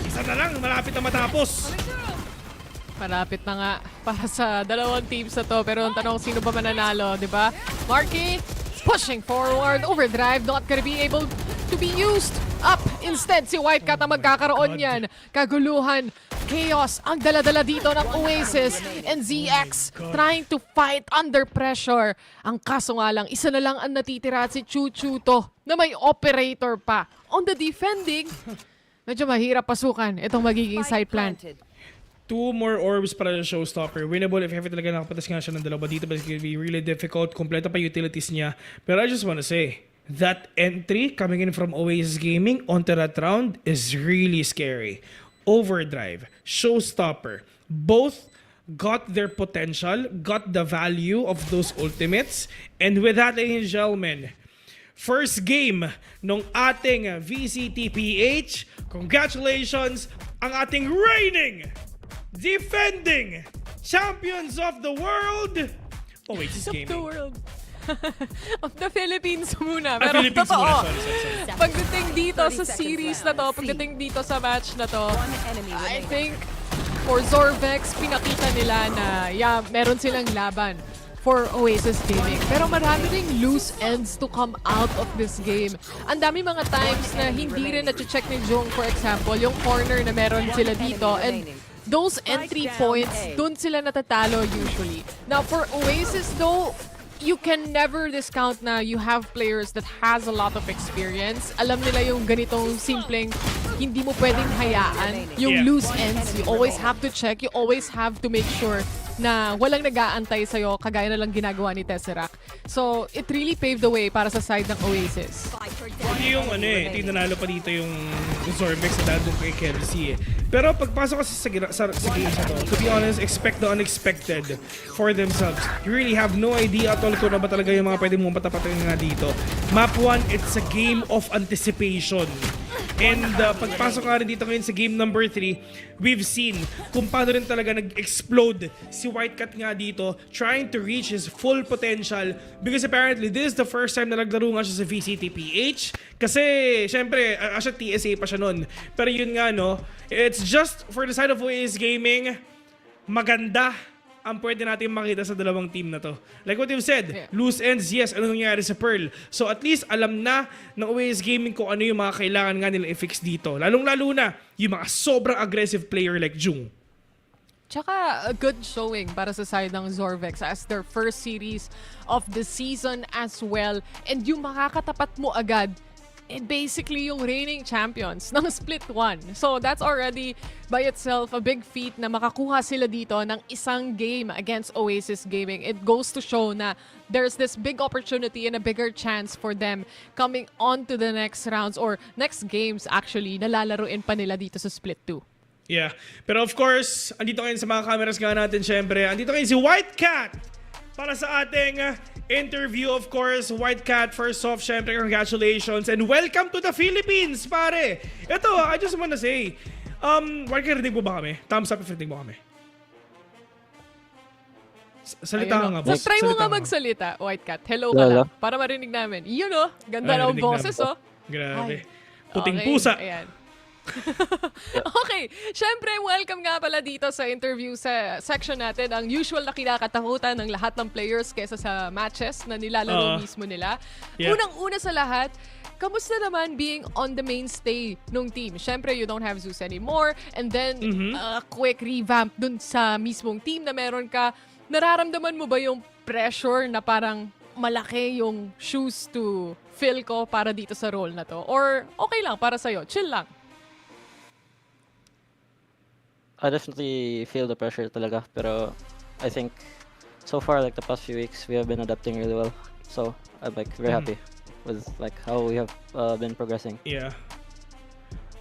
isa na lang, malapit na matapos. Malapit na nga para sa dalawang teams na to. Pero ang tanong, sino ba mananalo, di ba? Marky pushing forward. Overdrive not gonna be able to be used. Up instead, si Whitecat ang magkakaroon yan. Kaguluhan, chaos ang dala-dala dito ng Oasis and ZX trying to fight under pressure. Ang kaso nga lang, isa na lang ang natitira at si Chuchu to na may operator pa. On the defending, medyo mahirap pasukan itong magiging side plant. 2 more orbs para sa showstopper. Winnable if ever talaga nakapatas nga siya ng dalawa dito, but it's gonna be really difficult. Kompleto pa utilities niya. Pero I just wanna say, that entry coming in from Oasis Gaming onto that round is really scary. Overdrive, showstopper, both got their potential, got the value of those ultimates. And with that, ladies and gentlemen, first game ng ating VCTPH Congratulations ang ating reigning, defending champions of the world, Oasis Of the Gaming. world. Of the Philippines muna. Ah, Pero Philippines totoo, muna. Sorry. pagdating dito 30 sa seconds series left. na to, pagdating dito sa match na to, One enemy I remaining. think for Zorvex, pinakita nila na meron silang laban for Oasis Gaming. Pero marami ring loose ends to come out of this game. Ang dami mga times na hindi rin na-check ni Jung, for example, yung corner na meron sila dito. And those entry points, dun sila natatalo usually. Now for Oasis though, you can never discount na you have players that has a lot of experience. Alam nila yung ganitong simpleng hindi mo pwedeng hayaan. Yung Yeah. loose ends, you always have to check. You always have to make sure na walang nag-aantay sa'yo kagaya na lang ginagawa ni Tesseract. So, it really paved the way para sa side ng Oasis. Hindi yung tinanalo pa dito yung Zorvex na dahil doon kay Kelsey Pero pagpasok kasi sa game na to, to be honest, expect the unexpected for themselves. You really have no idea at all kung ano ba talaga yung mga pwede mong patapatin nga dito. Map 1, it's a game of anticipation. And pagpasok nga rin dito ngayon sa game number 3, we've seen kung paano rin talaga nag-explode si Whitecat nga dito, trying to reach his full potential because apparently this is the first time na naglaro nga siya sa VCTPH. Kasi, syempre, siya TSA pa siya nun. Pero yun nga, no, it's just for the side of Oasis Gaming, maganda ang pwede natin makita sa dalawang team na to. Like what you've said, loose ends, yes, ano nangyari sa Pearl. So at least alam na ng Oasis Gaming kung ano yung mga kailangan nga nila i-fix dito. Lalong-lalo na yung mga sobrang aggressive player like Jung. Tsaka a good showing para sa side ng Zorvex as their first series of the season as well. And yung makakatapat mo agad, basically yung reigning champions ng Split 1. So that's already by itself a big feat na makakuha sila dito ng isang game against Oasis Gaming. It goes to show na there's this big opportunity and a bigger chance for them coming on to the next rounds or next games actually na lalaruin pa nila dito sa Split 2. Yeah. Pero of course, andito ngayon sa mga cameras nga natin syempre. Andito ngayon si Whitecat para sa ating interview, of course. Whitecat, first off, syempre, congratulations and welcome to the Philippines, pare! Ito, I just wanna say, Whitecat, rinig mo ba kami? Thumbs up if rinig mo kami. Salita ka nga, boss. Try mo Salita nga ka. magsalita, Whitecat. Hello ka lang. Para marinig namin. Yun oh, ganda ng Narinig boses namin. oh. Grabe. Ay. Puting Okay, pusa. Ayan. Okay, syempre welcome nga pala dito sa interview sa section natin ang usual na kinakatakutan ng lahat ng players kesa sa matches na nilalaro mismo nila. Yeah. Unang-una sa lahat, kamusta naman being on the mainstay nung team? Syempre, you don't have Zeus anymore and then a quick revamp dun sa mismong team na meron ka. Nararamdaman mo ba yung pressure na parang malaki yung shoes to fill ko para dito sa role na to? Or okay lang para sa'yo? Chill lang? I definitely feel the pressure talaga, pero I think so far like the past few weeks we have been adapting really well. So I'm like very happy with like how we have been progressing. Yeah.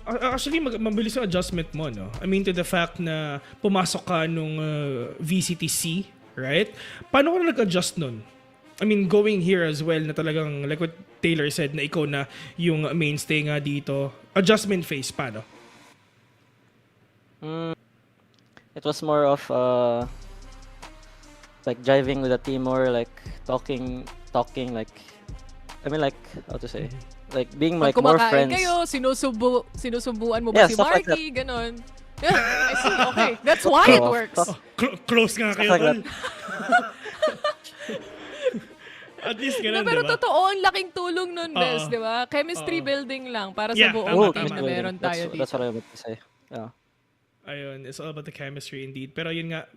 Actually, mabilis yung adjustment mo, no? I mean, to the fact na pumasok ka nung VCTC, right? Paano ka na nag-adjust nun? I mean, going here as well na talagang, like what Taylor said, na ikaw na yung mainstay nga dito. Adjustment phase, paano? It was more of like driving with the team more, like talking like I mean like how to say like being Pag like more kumakain friends. kayo, sinusubuan mo ba Yeah, si stuff like Marky? Ganon. Yeah, I see. Okay. That's why it Oh, works. oh. Close nga kayo, Like tol. At least ganun, Pero diba? totoo, ang laking tulong nun, Bes, di ba? Chemistry building lang para sa Yeah, buong tama, team tama. na meron tayo dito. That's what I meant to say. Yeah. Ayun, it's all about the chemistry indeed. Pero yun nga,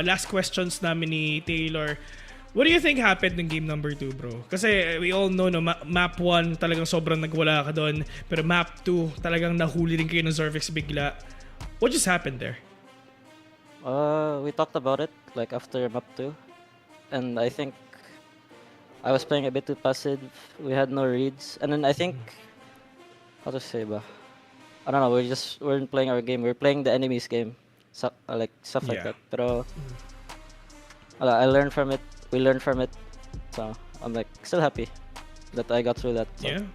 last questions namin ni Taylor. What do you think happened in game number 2, bro? Kasi we all know, no, map 1 talagang sobrang nagwala ka doon. Pero map 2, talagang nahuli rin kayo ng Zorvex bigla. What just happened there? We talked about it like after map 2, and I think I was playing a bit too passive. We had no reads, and then I think how to say ba? I don't know. We weren't playing our game. We were playing the enemy's game, so, like stuff like Yeah. that. Pero I learned from it. We learned from it, so I'm like still happy that I got through that. So. Yeah.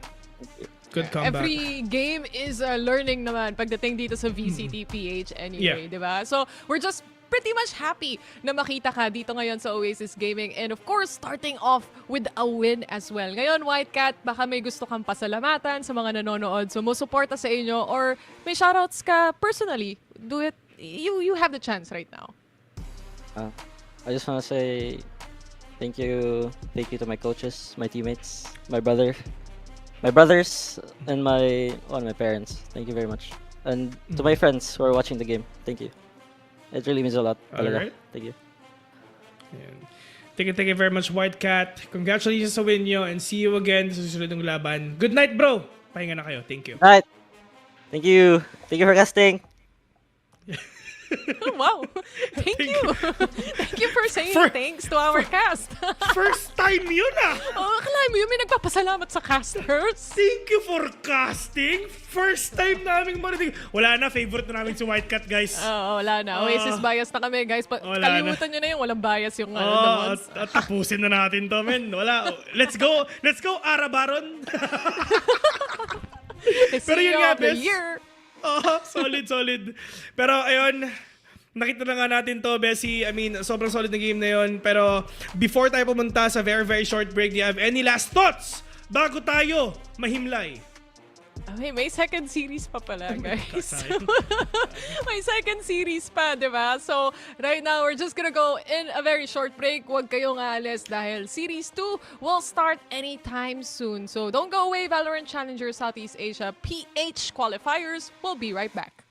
Good comeback. Every game is a learning naman pagdating dito sa VCT PH anyway, di ba? So, we're just pretty much happy na makita ka dito ngayon sa Oasis Gaming. And of course, starting off with a win as well. Ngayon, Whitecat, baka may gusto kang pasalamatan sa mga nanonood, sumusuporta sa inyo, or may shoutouts ka personally. Do it. You have the chance right now. I just want to say thank you to my coaches, my teammates, my brothers, and my parents. Thank you very much. And to my friends who are watching the game, thank you. It really means a lot. Alright. Thank you. Ayan. Thank you very much, Whitecat. Congratulations sa win nyo and see you again sa susunod ng laban. Good night, bro! Pahinga na kayo. Thank you. Alright. Thank you. Thank you for casting. Wow. Thank you. Thank you for saying thanks to our cast. First time yun ah! Oh, akala mo yun, may nagpapasalamat sa casters. Thank you for casting. First time naming marinig. Wala na, favorite na namin si Whitecat, guys. Oo, wala na. Oasis bias na kami, guys. Wala Kalimutan nyo na yung walang bias yung the mods. At tapusin na natin to, men. Wala. Let's go, Ara Baron. Pero yun nga, bes. Solid. Pero ayun, nakita na nga natin to, Bessie. I mean, sobrang solid na game na yun. Pero before tayo pumunta sa very short break, do you have any last thoughts bago tayo mahimlay? Okay, may second series pa pala, guys. May second series pa, di ba? So, right now, we're just gonna go in a very short break. Huwag kayong aalis dahil Series 2 will start anytime soon. So, don't go away, Valorant Challengers Southeast Asia PH qualifiers. We'll be right back.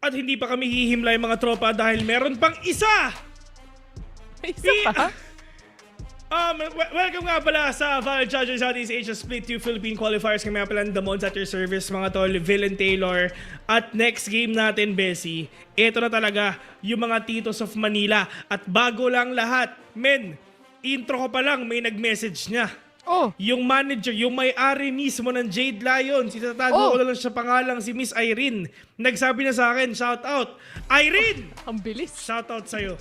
At hindi pa kami hihimlay mga tropa dahil meron pang isa! Isa pa? Welcome nga pala sa VALORANT Challengers SEA Split 2 Philippine Qualifiers. Kami nga pala ng Damons at your service mga tol, Villain Taylor. At next game natin, Bessie, ito na talaga yung mga Titos of Manila. At bago lang lahat, men, intro ko pa lang may nag-message niya. Oh. Yung manager, yung may-ari mismo ng Jade Lions, itatago ko na lang siya pangalang si Miss Irene. Nagsabi na sa akin, shout out, Irene! Ang bilis. Shout out sa'yo.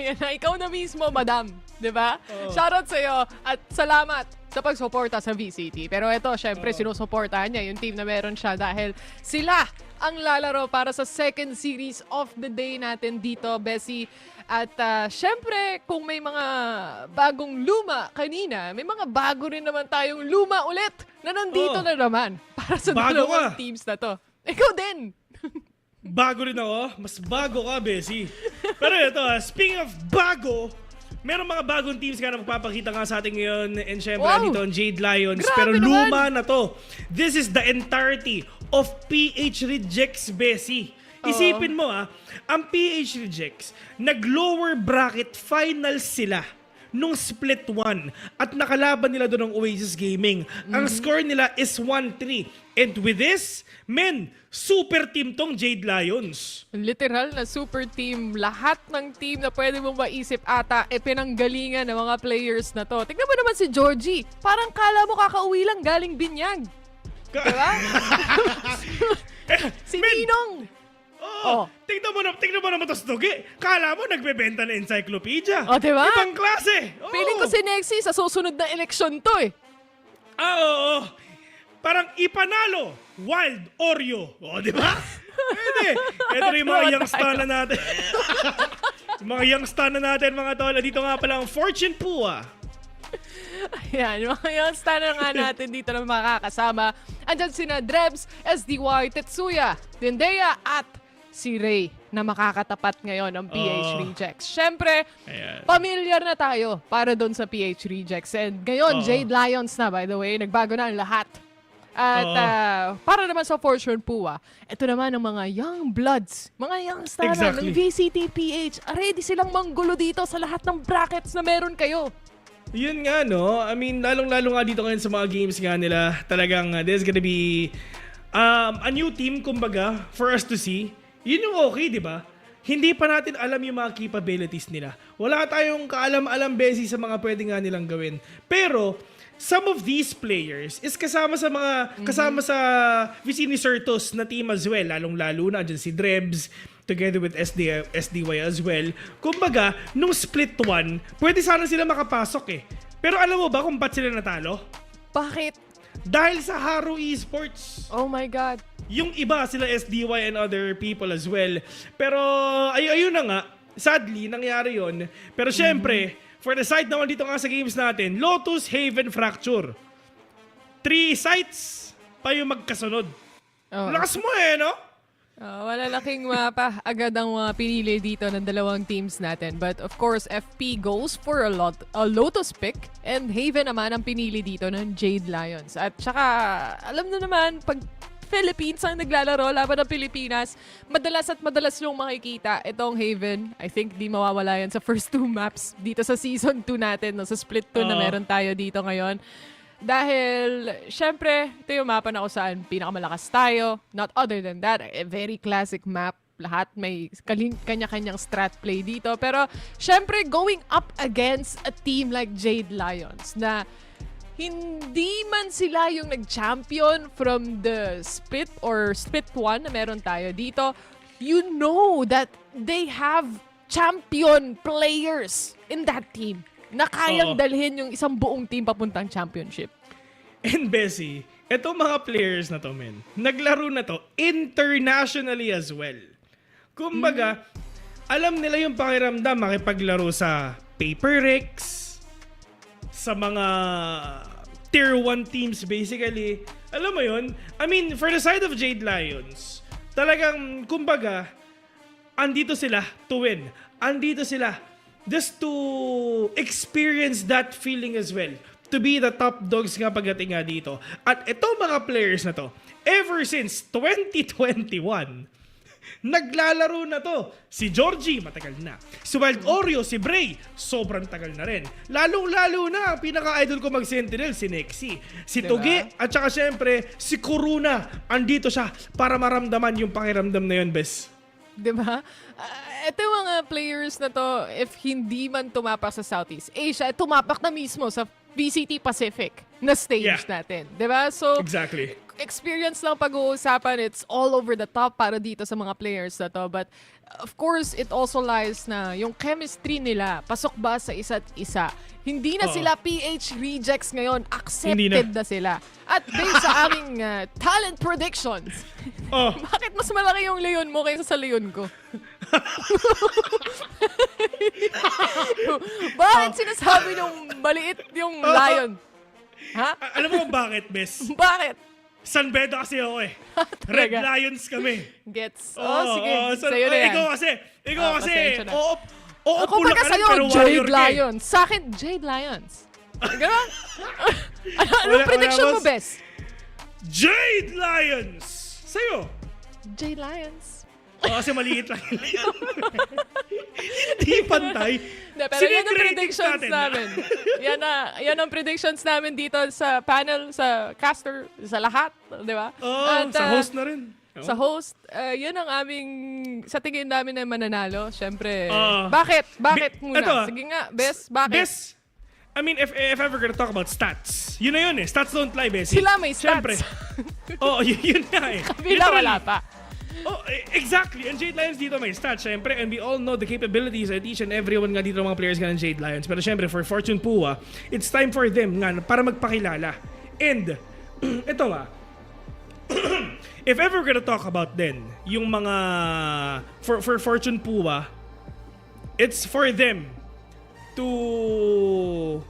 Ayan na, ikaw na mismo, madam. Diba? Shoutout sa'yo at salamat sa pagsuporta sa VCT. Pero ito, syempre, sinusuportahan niya yung team na meron siya dahil sila ang lalaro para sa second series of the day natin dito, Bessie. At syempre, kung may mga bagong luma kanina, may mga bago rin naman tayong luma ulit na nandito na naman para sa dalawang teams na to. Ikaw din! Bago rin ako. Mas bago ka, Bessie. Pero ito, speaking of bago, meron mga bagong teams nga na magpapakita nga sa atin ngayon. And syempre, dito ang Jade Lions. Grabe pero naman. luma na to. This is the entirety of PH Rejects, Bessie. Isipin mo ang PH Rejects, nag-lower bracket finals sila nung split 1 at nakalaban nila doon ng Oasis Gaming. Ang score nila is 1-3. And with this, men, super team tong Jade Lions. Literal na super team. Lahat ng team na pwede mong maisip ata, pinanggalingan ng mga players na to. Tignan mo naman si Georgie. Parang kala mo kakauwi lang galing binyag. Diba? Si Ninong. Tignan mo naman to Stoge. Kala mo nagbebenta na encyclopedia. Diba? Ibang klase. Feeling ko si Nexie sa susunod na eleksyon to eh. Oo. Parang ipanalo. Wild Oreo. Di ba? Pwede. Ito rin yung mga youngster na natin. Mga youngster na natin, mga tol. Dito nga pala ang Fortune Pua. Ayan, mga youngster na nga natin dito na makakasama. Andyan sina Drebs, SDY, Tetsuya, Dendea at si Ray na makakatapat ngayon ng PH Rejects. Siyempre, pamilyar na tayo para doon sa PH Rejects. And ngayon, Jade Lions na, by the way, nagbago na ang lahat. At para naman sa Fortune Pua, ito naman ang mga young bloods, mga youngsters ng VCT PH. Ready silang manggulo dito sa lahat ng brackets na meron kayo. Yun nga, no? I mean, lalong-lalo nga dito ngayon sa mga games nga nila, talagang there's gonna be a new team, kumbaga, for us to see. Yun yung okay, di ba? Hindi pa natin alam yung mga capabilities nila. Wala tayong kaalam-alam, Bessie, sa mga pwede nga nilang gawin. Pero, some of these players is kasama sa Vicini Certos na team as well. Lalong-lalo na dyan si Drebs, together with SDY as well. Kumbaga, nung split 1, pwede sana sila makapasok eh. Pero alam mo ba kung ba't sila natalo? Bakit? Dahil sa Haro Esports. Oh my God. Yung iba, sila SDY and other people as well. Pero, ayun na nga. Sadly, nangyari yon. Pero syempre, for the side naman dito nga sa games natin, Lotus, Haven, Fracture. 3 sites pa yung magkasunod. Lakas mo eh, no? Malalaking mapa agad ang mga pinili dito ng dalawang teams natin. But of course, FP goes for a Lotus pick and Haven naman ang pinili dito ng Jade Lions. At saka, alam na naman, pag Philippines ang naglalaro laban ng Pilipinas, madalas yung makikita itong Haven. I think di mawawala yan sa first 2 maps dito sa season 2 natin, no? Sa split 2 na meron tayo dito ngayon. Dahil, syempre, ito yung mapa na kung saan pinakamalakas tayo. Not other than that, a very classic map. Lahat may kanya-kanyang strat play dito. Pero, syempre, going up against a team like Jade Lions na hindi man sila yung nag-champion from the split or split 1 na meron tayo dito, you know that they have champion players in that team na kayang dalhin yung isang buong team papuntang championship. And Bessie, etong mga players na to, men, naglaro na to internationally as well. Kumbaga, alam nila yung pakiramdam makipaglaro sa Paper Rex, sa mga tier 1 teams basically. Alam mo yun? I mean, for the side of Jade Lions, talagang, kumbaga, andito sila to win. Andito sila just to experience that feeling as well. To be the top dogs nga pagdating nga dito. At itong mga players na to, ever since 2021, Naglalaro na to. Si Georgie, matagal na. Si Wild Oreo, si Bray, sobrang tagal na rin. Lalong-lalo na, pinaka-idol ko mag-Sentinel, si Nexi. Si Diba? Tugi, at saka syempre, si Kuruna. Andito siya para maramdaman yung pakiramdam na yun, bes. Diba? Ito yung mga players na to, if hindi man tumapak sa Southeast Asia, tumapak na mismo sa VCT Pacific na stage Yeah. natin. Diba? So, Exactly. experience lang pag-uusapan. It's all over the top para dito sa mga players na to. But, of course, it also lies na yung chemistry nila, pasok ba sa isa't isa? Hindi na Oo. sila PH rejects ngayon. Hindi Accepted na sila. At based sa aming talent predictions, Oh, bakit mas malaki yung leon mo kaysa sa leon ko? Bakit sinasabi nung maliit yung lion? Ha? alam mo kung bakit, bes? Bakit? San Beda kasi ako eh. Red Talaga? Lions kami. Gets? Oo, Sige. San- Sa'yo na yan. Ikaw kasi, pasensya na. oo, Ako pula baga ka lang, sa'yo, pero warrior Jade ka eh. Lions. Sa akin, Jade Lions. Ganon? Anong Wala- prediction wala, mo, boss. Bes? Jade Lions! Sa'yo? Jade Lions. Oo, kasi maliit lang yun. Hindi pantay. Hindi, pero Sige, yan ang ratings predictions natin. namin. Yan ang predictions namin dito sa panel, sa caster, sa lahat. Di ba? Oo, At, sa host na rin. Oo. Sa host, yan ang aming, sa tingin namin na mananalo. Siyempre, Ah. bakit? Bakit Bi- muna? eto, Sige nga, Bes, bakit? Bes, I mean, if ever gonna talk about stats, yun na yun eh. Stats don't lie, Bes. Sila may stats. Siyempre. Oo, yun nga eh. Kabila Literally. wala pa. Oh, exactly. And Jade Lions dito may stats, syempre. And we all know the capabilities at each and everyone nga dito ng mga players nga ng Jade Lions. Pero syempre, for Fortune Pua, it's time for them nga para magpakilala. And, ito if ever we're gonna talk about then, yung mga, for Fortune Pua, it's for them to...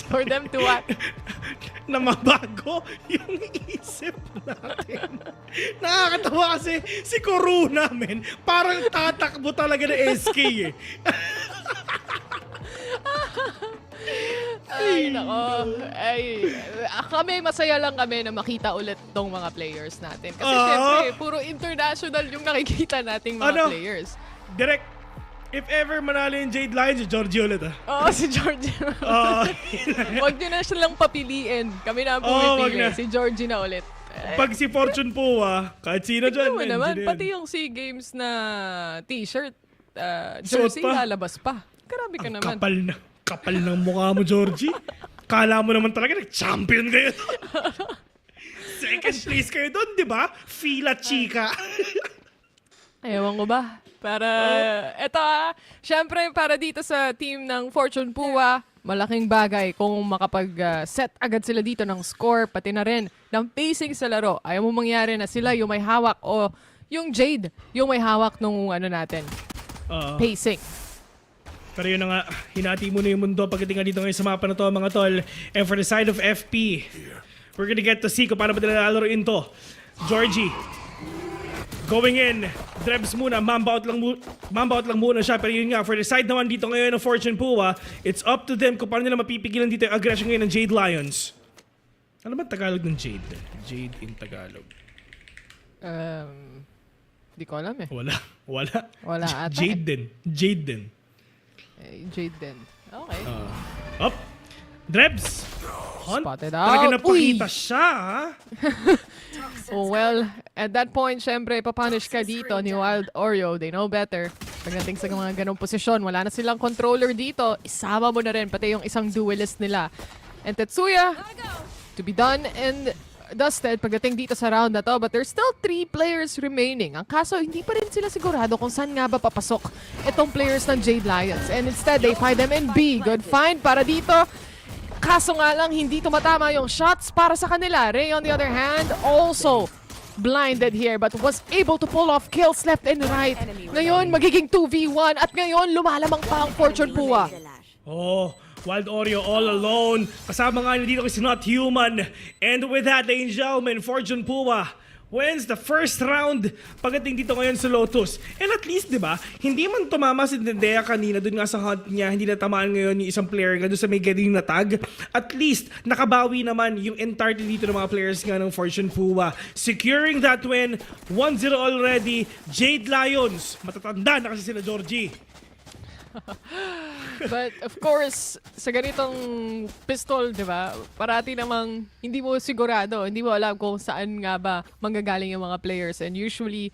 For them to what? na mabago yung isip natin. Nakakatawa kasi si Corona, men, parang tatakbo talaga na SK eh. Ay, nako. Ay, kami, masaya lang kami na makita ulit tong mga players natin. Kasi Oo. syempre, puro international yung nakikita nating mga Ano? players. Direct, if ever manalo yung Jade Lions, si Georgie ulit ah. Oo, si Georgie. Wag nyo na silang papiliin. Kami na ang Oo, wag pumipili. na. Si Georgie na ulit. Pag si Fortune Pua, kahit sino dyan, Tignan mo men, naman, sino yun? pati yung SEA Games na t-shirt, Suot jersey, pa. lalabas pa. Grabe ka Ang naman. kapal ng mukha mo, Georgie. Kala mo naman talaga, nag-champion kayo. Second place kayo doon, di ba? Fila Chica. Ewan ko ba? Para, eto syempre para dito sa team ng Fortune Pua, malaking bagay kung makapag-set agad sila dito ng score, pati na rin ng pacing sa laro. Ayaw mo mangyari na sila yung may hawak o yung Jade, yung may hawak nung ano natin, pacing. Pero yun na nga, hinati mo na yung mundo pagdating nga dito ngayon sa mapa na to, mga tol. And for the side of FP, we're gonna get to see kung paano ba nila lalaroin to. Georgie, going in, Drebs muna, mamba out lang muna siya. Pero yun nga, for the side naman dito ngayon ng Fortune Pua, it's up to them kung paano nila mapipigilan dito yung aggression ngayon ng Jade Lions. Ano ba Tagalog ng Jade? Jade in Tagalog. Di ko alam eh. Wala. Wala ata Jade din. Jade din. Jade din. Okay. Up. Drebs. Hunt. Spotted Talaga out. napakita Uy! siya, ha? Oh, well, at that point, syempre, papunish ka dito ni Wild Oreo. They know better. Pagdating sa mga ganong posisyon, wala na silang controller dito. Isama mo na rin, pati yung isang duelist nila. And Tetsuya, to be done and dusted pagdating dito sa round na to. But there's still 3 players remaining. Ang kaso, hindi pa rin sila sigurado kung saan nga ba papasok itong players ng Jade Lions. And instead, they find them in B. Good find para dito. Kaso nga lang, hindi tumatama yung shots para sa kanila. Ray, on the other hand, also blinded here but was able to pull off kills left and right. Ngayon, magiging 2v1 at ngayon, lumalamang pa ang Fortune Pua. Oh, Wild Oreo all alone. Kasama nga nila dito kasi Not Human. And with that, ladies and gentlemen, Fortune Pua wins the first round pagdating dito ngayon sa Lotus. And at least, di ba, hindi man tumama si Dendea kanina dun nga sa hunt niya, hindi natamaan ngayon yung isang player nga dun sa may getting na tag. At least, nakabawi naman yung entirety dito ng mga players nga ng Fortune Pua. Securing that win, 1-0 already. Jade Lions, matatanda na kasi sila Georgie. But of course, sa ganitong pistol, di ba, parati namang hindi mo sigurado, hindi mo alam kung saan nga ba manggagaling yung mga players. And usually,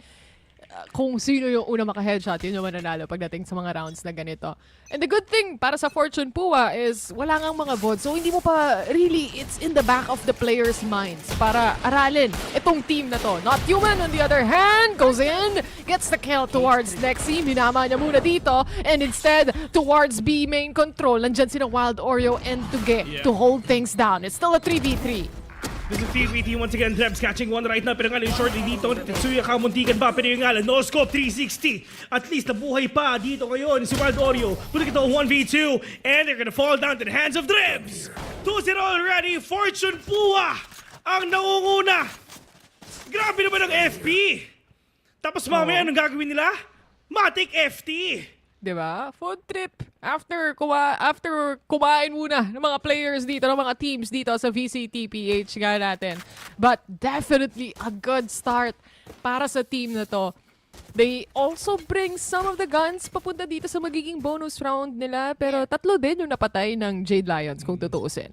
kung sino yung una maka-headshot, yun yung mananalo pagdating sa mga rounds na ganito. And the good thing para sa Fortune Pua is wala ngang mga bots. So hindi mo pa really, it's in the back of the players' minds para aralin itong team na to. Not Human on the other hand, goes in, gets the kill towards Nexi. Minama niya muna dito. And instead, towards B main control, nandyan sila Wild Oreo and Tuge to hold things down. It's still a 3v3. This is 3v3 once again. Drebs catching one right now. Pero nga shortly dito. Tetsuya kamuntikan ba? Pero yung nga no scope 360. At least nabuhay pa dito ngayon si Wild Oreo. Put ito 1v2. And they're gonna fall down to the hands of Drebs. 2-0 already. Fortune Pua ang nangunguna. Grabe naman ang FP. Tapos mamaya anong gagawin nila? Matik FT. Diba? Food trip. After kumain muna ng mga players dito, ng mga teams dito sa VCTPH nga natin. But definitely a good start para sa team na to. They also bring some of the guns papunta dito sa magiging bonus round nila. Pero 3 din yung napatay ng Jade Lions kung tutuusin.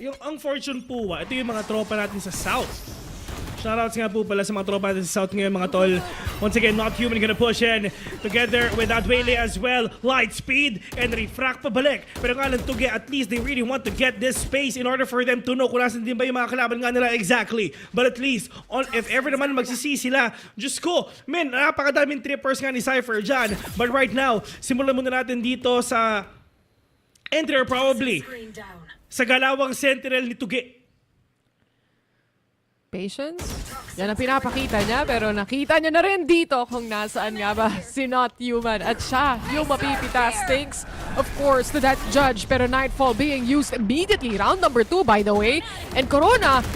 Yung ang Fortune Pua, ito yung mga tropa natin sa South. Shoutouts nga po pala sa mga tropa natin sa South ngayon mga tol. Once again, Not Human gonna push in together with Adwele as well. Light speed and refract pabalik. Pero nga lang Tuge, at least they really want to get this space in order for them to know kung nasan din ba yung mga kalaban nga nila exactly. But at least, if ever naman magsisi sila, Diyos ko, men, napakadaming trippers nga ni Cypher dyan. But right now, simulan muna natin dito sa enter probably sa galawang sentinel ni Tuge. Patience? Yan ang pinapakita niya, pero nakita niya na rin dito kung nasaan nga ba si Not Human. At siya yung mapipitas, thanks of course to that judge. Pero Nightfall being used immediately. Round number 2 by the way. And Corona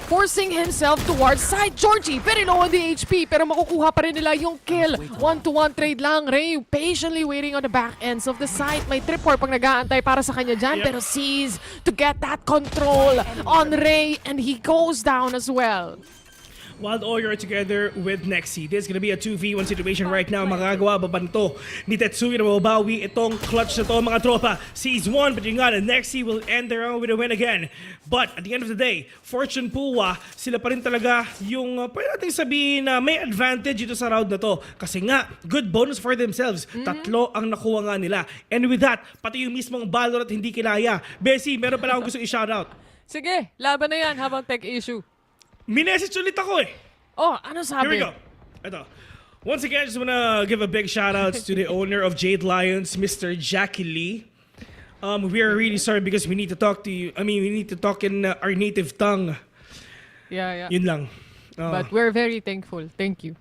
forcing himself towards side. Georgie, very low on the HP, pero makukuha pa rin nila yung kill. 1-to-1 trade lang. Ray patiently waiting on the back ends of the site. May trip pag nag-aantay para sa kanya dyan, pero sees to get that control on Ray, and he goes down as well. Wild Oreo together with Nexi. This is gonna be a 2v1 situation right now. Magagawa ba to ni Tetsuya na mababawi itong clutch na to mga tropa? Sees one, but yung nga na Nexi will end their own with a win again. But at the end of the day, Fortune Pua, sila pa rin talaga yung pwede natin sabihin na may advantage dito sa round na to. Kasi nga, good bonus for themselves. 3 ang nakuha nga nila. And with that, pati yung mismong Valorant hindi kinaya. Bessie, meron pala akong gusto i-shoutout. Sige, laban na yan habang tech issue. Minessage ulit ako eh. Oh, ano sabi? Here we go. Ito. Once again, I just wanna give a big shout out to the owner of Jade Lions, Mr. Jackie Lee. We are really sorry because we need to talk to you. I mean, we need to talk in our native tongue. Yeah. Yun lang. But we're very thankful. Thank you.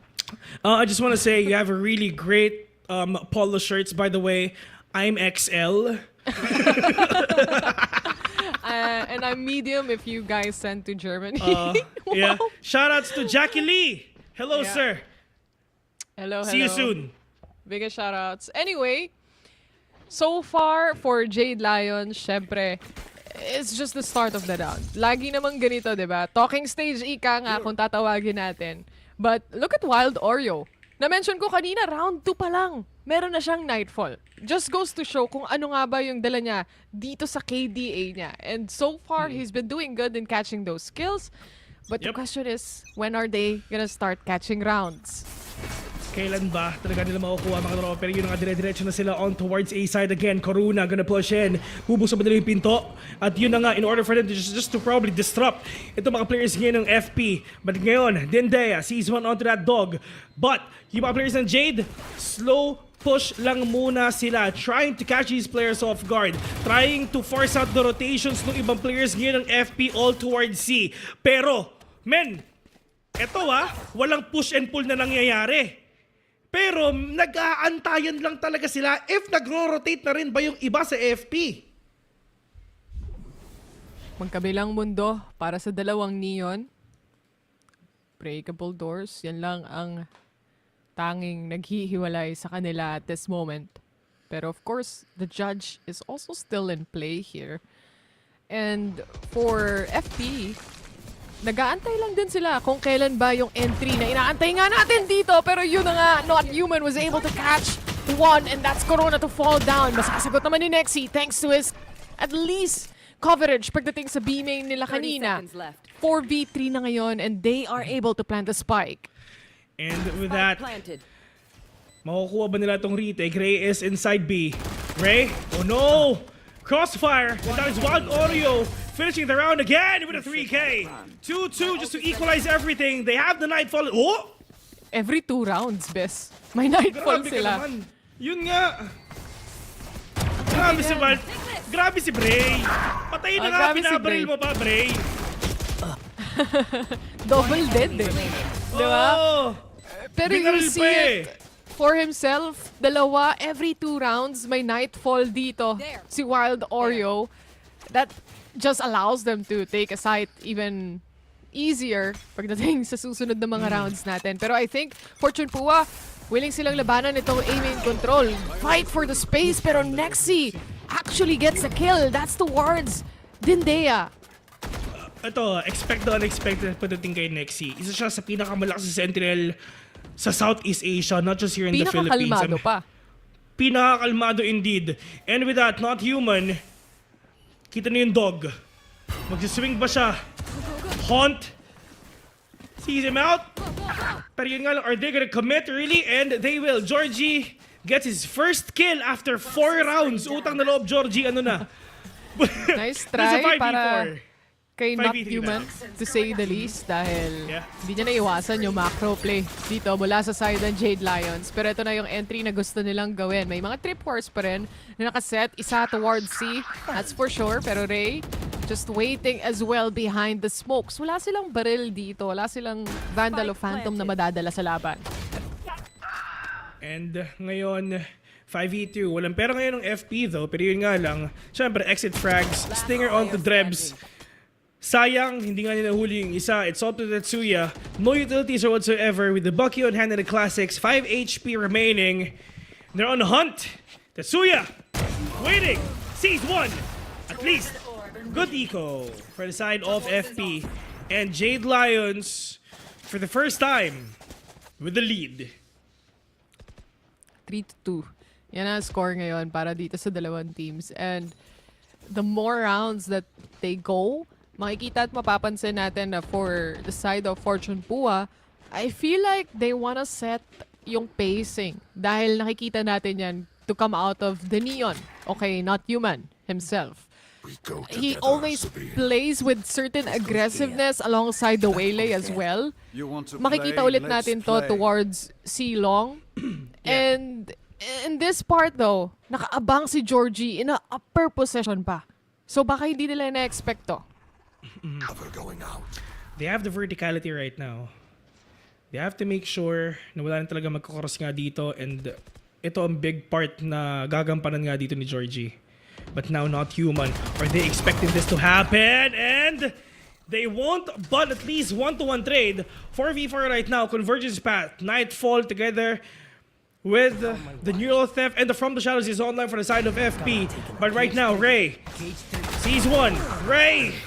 I just want to say you have a really great polo shirts, by the way. I'm XL. And I'm medium if you guys send to Germany. Yeah. Shout outs to Jackie Lee. Hello, Yeah. sir. Hello. See you soon. Biggest shoutouts. Anyway, so far for Jade Lions, syempre, it's just the start of the round. Lagi namang ganito, diba? Talking stage ika nga kung tatawagin natin. But look at Wild Oreo. Na-mention ko kanina, round 2 pa lang. Meron na siyang Nightfall. Just goes to show kung ano nga ba yung dala niya dito sa KDA niya. And so far, he's been doing good in catching those kills. But the question is, when are they gonna start catching rounds? Kailan ba talaga nila makukuha mga tropa? Pero yun nga, dire-diretso na sila on towards A side again. Corona gonna push in. Bubuksan ba nila yung pinto? At yun na nga, in order for them to just to probably disrupt itong mga players ngayon ng FP. But ngayon, Dendea sees one onto that dog. But yung mga players ng Jade, slow push lang muna sila. Trying to catch these players off guard. Trying to force out the rotations ng ibang players ngayon ng FP all towards C. Pero, men, eto walang push and pull na nangyayari. Pero nag-aantayan lang talaga sila if nagro-rotate na rin ba yung iba sa FP. Magkabilang mundo para sa dalawang neon. breakable doors. Yan lang ang tanging naghihiwalay sa kanila at this moment. Pero of course, the judge is also still in play here. And for FP, nag-aantay lang din sila kung kailan ba yung entry na inaantay nga natin dito. Pero yun na nga, Not Human was able to catch one and that's Corona to fall down. Masasagot naman ni Nexi thanks to his at least coverage pagdating sa B-main nila 30 kanina. seconds left. 4v3 na ngayon and they are able to plant the spike. And with Spike that, planted. makukuha ba nila tong retake? Ray is inside B. Ray? Oh no! Crossfire! And that is Wild Oreo finishing the round again with a 3K. 2-2 just to equalize everything. They have the Nightfall. Oh! Every 2 rounds, bes. May nightfall Grabe ka sila. naman. Yun nga. Grabe si Val. Grabe si Bray. Patayin na nga, grabe si pinabaril Bray. mo pa, Bray. Double dead eh. Di ba? Oh! Pero you Binaril see pa eh. it for himself. Dalawa, every 2 rounds, may nightfall dito. Si Wild Oreo. That just allows them to take a site even easier pagdating sa susunod na mga rounds natin. Pero I think, Fortune Pua, willing silang labanan itong aiming control. Fight for the space, pero Nexi actually gets a kill. That's towards Dindea. Ito, expect the unexpected pagdating kay Nexi. Isa siya sa pinakamalakas sa Sentinel sa Southeast Asia, not just here in the Philippines. Pinakakalmado pa. Pinakakalmado indeed. And with that, Not Human, kita na yung dog. Magsiswing ba siya? Haunt. Sees him out. Pero yun nga lang, are they gonna commit really? And they will. Georgie gets his first kill after 4 rounds. Utang na loob, Georgie. Ano na? Nice There's a try 5v4. para kay Not 5v3 Human, to say the least, dahil Yeah. hindi niya naiwasan yung macro play dito mula sa side ng Jade Lions. Pero ito na yung entry na gusto nilang gawin. May mga trip wars pa rin na nakaset, isa towards C, that's for sure. Pero Ray, just waiting as well behind the smokes. Wala silang baril dito, wala silang Vandal o Phantom na madadala sa laban. And ngayon, 5v2. Walang pera ngayon ng FP though, pero yun nga lang. Siyempre, exit frags, stinger onto Drebs. Sayang, hindi nga nila huli yung isa. It's up to Tetsuya. No utilities or whatsoever with the Bucky on hand in the classics. 5 HP remaining. They're on the hunt. Tetsuya, waiting. Sees one. At least. Good eco for the side of FP. And Jade Lions, for the first time, with the lead. 3-2. Yan ang score ngayon para dito sa dalawang teams. And the more rounds that they go, makikita at mapapansin natin na for the side of Fortune Pua, I feel like they wanna set yung pacing. Dahil nakikita natin yan to come out of the Neon. Okay, Not Human himself. He always plays with certain aggressiveness alongside the Waylay as well. Makikita ulit natin to towards C-Long. And in this part though, nakaabang si Georgie in a upper possession pa. So baka hindi nila na-expect to. They have the verticality right now. They have to make sure na wala na talaga magkakross nga dito, and ito ang big part na gagampanan nga dito ni Georgie. But now Not Human. Are they expecting this to happen? And they won't, but at least 1-to-1 trade. 4v4 right now. Convergence path. Nightfall together with the Neural Theft, and the From the Shadows is online for the side of FP. But right now, Ray sees one. Ray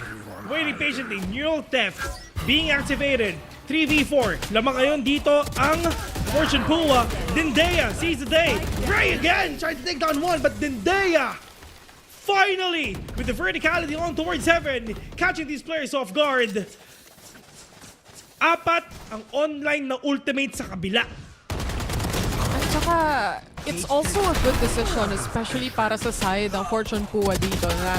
waiting patiently. Neural Theft being activated. 3v4. Lamang ngayon dito ang Fortune Pua. Dindea sees the day. Ray again trying to take down one, but Dindea finally with the verticality on towards heaven, catching these players off guard. 4 ang online na ultimate sa kabila. At saka, it's also a good decision, especially para sa side ng Fortune Pua dito na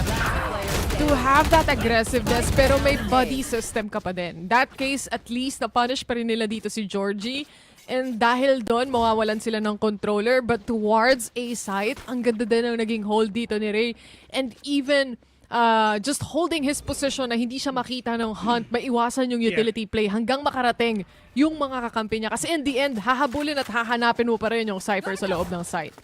to have that aggressiveness pero may body system ka pa din. That case, at least na-punish pa rin nila dito si Georgie. And dahil doon, mawawalan sila ng controller. But towards A site, ang ganda din ang naging hold dito ni Ray. And even just holding his position na hindi siya makita ng hunt, maiwasan yung utility play hanggang makarating yung mga kakampi niya. Kasi in the end, hahabulin at hahanapin mo pa rin yung Cypher sa loob ng site.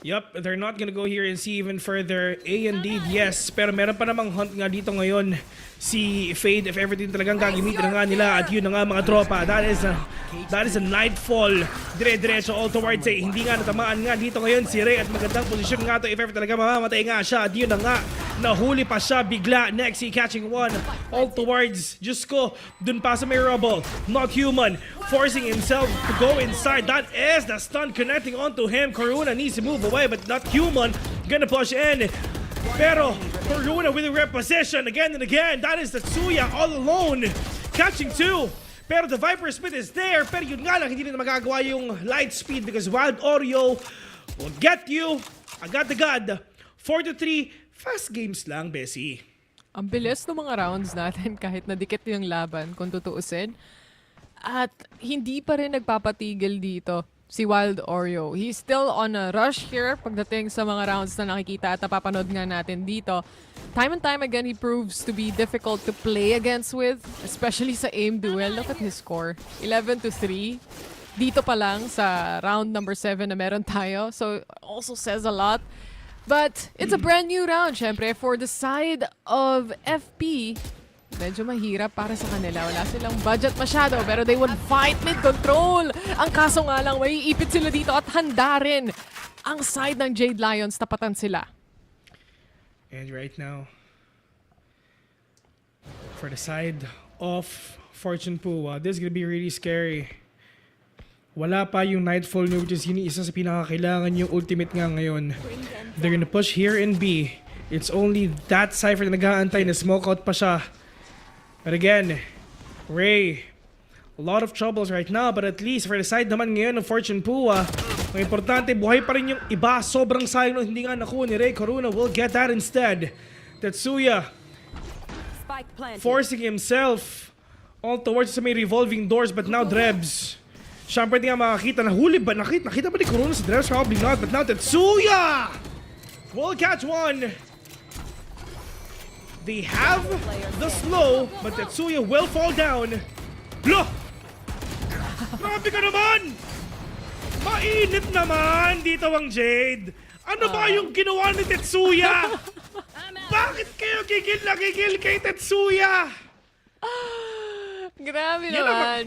Yup, they're not gonna go here and see even further. A indeed, yes. Pero meron pa namang hunt nga dito ngayon si Fade if everything talagang gagamitin na nga nila. At yun na nga mga tropa. That is a nightfall. Dire-diretso all towards A. Hindi nga natamaan nga dito ngayon si Ray. At magandang posisyon nga to if ever talaga mamamatay nga siya. At yun na nga, nahuli pa siya bigla. Next, he catching one. All towards, Diyos ko, dun pa sa may rubble. Not human. Forcing himself to go inside. That is the stun connecting onto him. Karuna needs to move away, but not human. Gonna push in. Pero Karuna with a reposition again and again. That is Tetsuya all alone. Catching two. Pero the Viper Spit is there. Pero yun nga lang, hindi na magagawa yung light speed because Wild Oreo will get you. Agad. 4-3. Fast games lang, Bessie. Ang bilis ng mga rounds natin kahit nadikit yung laban kung tutuusin. At hindi pa rin nagpapatigil dito si Wild Oreo. He's still on a rush here pagdating sa mga rounds na nakikita at napapanood nga natin dito. Time and time again, he proves to be difficult to play against with, especially sa aim duel. Look at his score. 11-3. Dito pa lang sa round number 7 na meron tayo. So, also says a lot. But it's a brand new round, syempre, for the side of FP. Medyo mahirap para sa kanila. Wala silang budget masyado, pero they would fight mid-control. Ang kaso nga lang, maiipit sila dito at handa rin ang side ng Jade Lions. Tapatan sila. And right now, for the side of Fortune Pua, this is gonna be really scary. Wala pa yung Nightfall nyo, which is yun isa sa pinakakailangan yung ultimate nga ngayon. They're gonna push here in B. It's only that Cypher na nag-aantay na smoke out pa siya. But again, Ray, a lot of troubles right now, but at least for the side naman ngayon ng Fortune Pua, ang importante, buhay pa rin yung iba. Sobrang sayang na hindi nga nakuha ni Ray. Karuna will get that instead. Tetsuya Spike planted. forcing himself all towards sa may revolving doors, but now Drebs. Siya pwede nga makakita. Nahuli ba? Nakita ba ni Karuna si Drebs? Probably not, but now Tetsuya will catch one. They have the slow, but Tetsuya will fall down. Blah! Grabe ka naman! Mainit naman dito ang Jade. Ano ba yung ginawa ni Tetsuya? Bakit kayo gigil na gigil kay Tetsuya? Grabe Yan naman.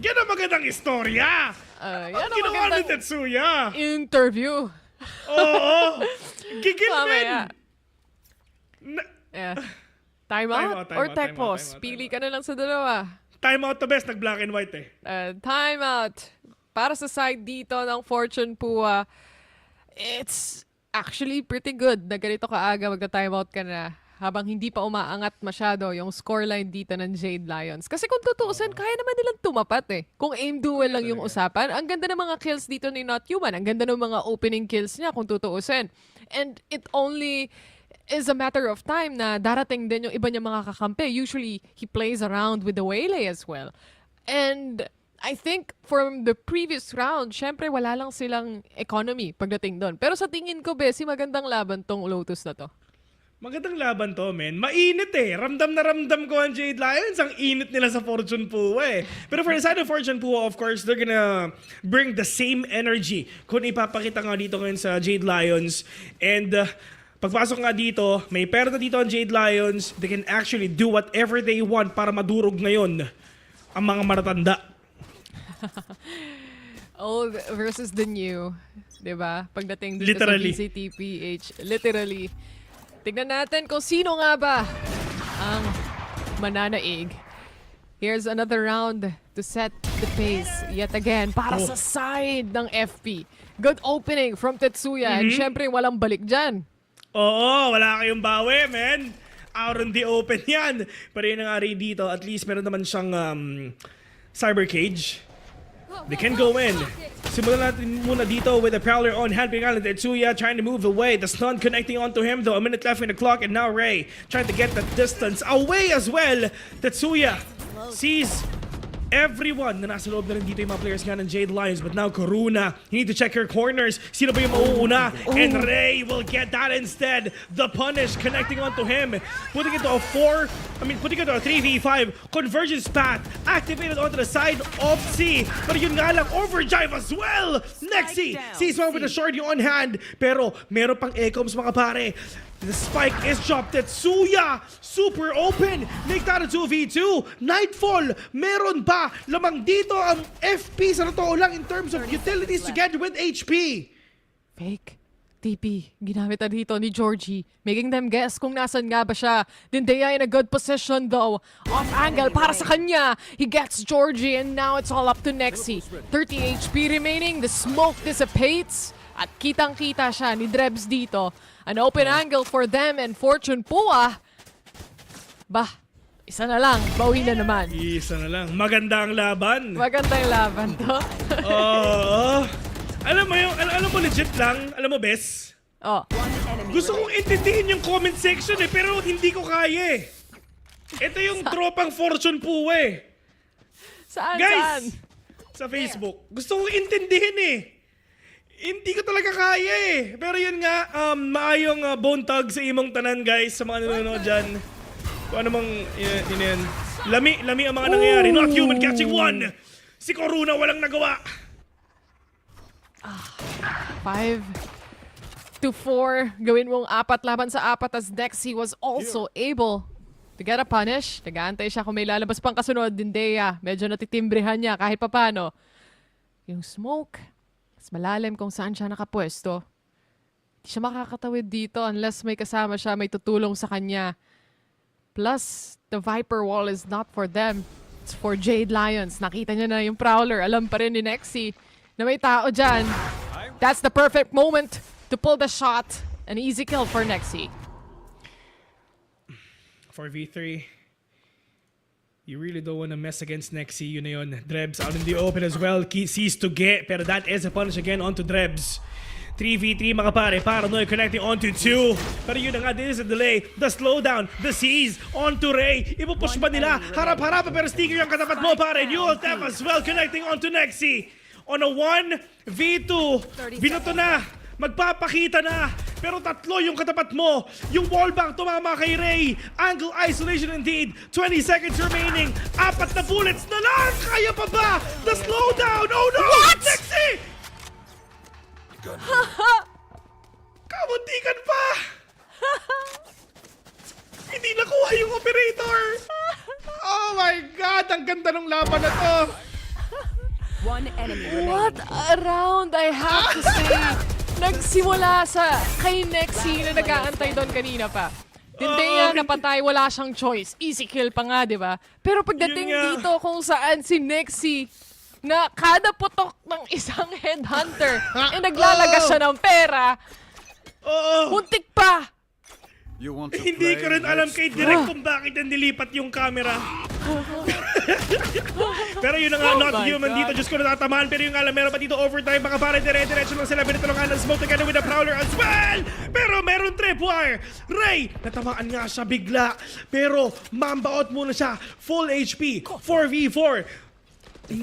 Yan ang magandang istorya. Yan Ang ang ginawa ni magandang Tetsuya. interview. Oo. Gigil din. Mamaya. Yeah. Time out or tech pause? Pili ka na lang sa dalawa. Time out to best, nag-black and white eh. Time out. Para sa side dito ng Fortune Pua, it's actually pretty good na ganito kaaga magta-time out ka na habang hindi pa umaangat masyado yung scoreline dito ng Jade Lions. Kasi kung tutuusin, kaya naman nilang tumapat eh. Kung aim duel lang yung usapan, ang ganda ng mga kills dito ni Not Human. Ang ganda ng mga opening kills niya kung tutuusin. And it only is a matter of time na darating din yung iba niya mga kakampi. Usually, he plays around with the waylay as well. And I think from the previous round, syempre wala lang silang economy pagdating doon. Pero sa tingin ko, Bessie, magandang laban tong Lotus na to. Magandang laban to, men. Mainit eh. Ramdam na ramdam ko ang Jade Lions. Ang init nila sa Fortune Pua eh. Pero for the side of Fortune Pua, of course, they're gonna bring the same energy kung ipapakita nga dito ngayon sa Jade Lions. And pagpasok nga dito, may pera na dito ang Jade Lions. They can actually do whatever they want para madurog ngayon ang mga maratanda. Old versus the new. Diba? Pagdating dito Literally. sa VCTPH. Literally. Tignan natin kung sino nga ba ang mananaig. Here's another round to set the pace yet again para sa side ng FP. Good opening from Tetsuya. And syempre, walang balik dyan. Oo, wala kayong bawi, men. Out in the open yan. Pero yun ang ari dito, at least meron naman siyang cyber cage. They can go in. Simulan natin muna dito with the Prowler on hand. Pingalan Tetsuya trying to move away. The stun connecting onto him though. A minute left in the clock and now Ray trying to get that distance away as well. Tetsuya sees everyone na nasa loob na rin dito yung mga players nga ng Jade Lions. But now Corona, you need to check your corners. Sino ba yung mauuna? And Ray will get that instead. The punish connecting onto him. Putting it to a 3v5 convergence path activated onto the side of C. Pero yun nga lang, overdrive as well. Nexi sees one with a shorty on hand. Pero meron pang ecoms mga pare. The spike is dropped. Tetsuya, super open. Make that a 2v2. Nightfall, meron ba? Lamang dito ang FP sa totoo lang in terms of utilities together with HP. Fake. TP. Ginamit na dito ni Georgie. Making them guess kung nasan nga ba siya. Dindea in a good position though. Off angle para sa kanya. He gets Georgie and now it's all up to Nexi. 30 HP remaining. The smoke dissipates. At kitang-kita siya ni Drebs dito. An open angle for them and Fortune Pua. Bah, isa na lang. Bawi na naman. Isa na lang. Maganda ang laban. Maganda yung laban to. Oo. Alam mo yung, alam mo legit lang. Alam mo, Bes? Oh. Gusto kong intindihin yung comment section pero hindi ko kaya eh. Ito yung tropang Fortune Pua eh. Saan? Guys, sa Facebook. Gusto kong intindihin eh. Hindi ko talaga kaya eh. Pero yun nga, maayong bone tug sa imong tanan guys, sa mga nanonood dyan. Kung ano mang, yun. Lami ang mga nangyayari. Not human catching one. Si Corona walang nagawa. 5-4. Gawin mong 4 laban sa 4 as Dexy was also able to get a punish. Nag-aantay siya kung may lalabas pang kasunod. Dindea, medyo natitimbrehan niya kahit papano. Yung smoke, mas malalim kung saan siya nakapwesto. Hindi siya makakatawid dito unless may kasama siya, may tutulong sa kanya. Plus, the Viper Wall is not for them. It's for Jade Lions. Nakita niya na yung Prowler. Alam pa rin ni Nexi na may tao dyan. That's the perfect moment to pull the shot. An easy kill for Nexi. For V3, you really don't want to mess against Nexi. Yun na yun. Drebs out in the open as well. Sees to get, pero that is a punish again onto Drebs. 3v3 mga pare. Paranoid connecting onto 2. Pero yun na nga, this is a delay. The slowdown, the seize onto Ray. Ipupush ba nila? Harap-harap pero sticker yung katapat mo pare. Dual tap as well connecting onto Nexi. On a 1v2. Binoto na. Magpapakita na. Pero tatlo yung katapat mo. Yung wallbang tumama kay Ray. Angle isolation indeed. 20 seconds remaining. 4 na bullets na lang. Kaya pa ba? The slowdown. Oh no! What? Nexi! Kamuntikan pa! Hindi nakuha yung operator! Oh my God! Ang ganda ng laban na to! One enemy remaining. What a round, I have to say. Nagsimula sa kay Nexi na nag-aantay doon kanina pa. Dindea napatay, wala siyang choice. Easy kill pa nga, di ba? Pero pagdating Yun nga. dito kung saan si Nexi na kada putok ng isang headhunter naglalagas siya ng pera, muntik pa. You want to Hindi play? ko rin alam kay Direk kung bakit nilipat yung camera. Pero yun na nga, not my human God. dito. Diyos ko natatamaan. Pero yung alam, meron pa dito overtime. Mga pare, dire-diretso lang sila. Binito lang ng smoke together with the Prowler as well. Pero meron tripwire. Ray, natamaan nga siya bigla. Pero mambaot muna siya. Full HP. 4v4.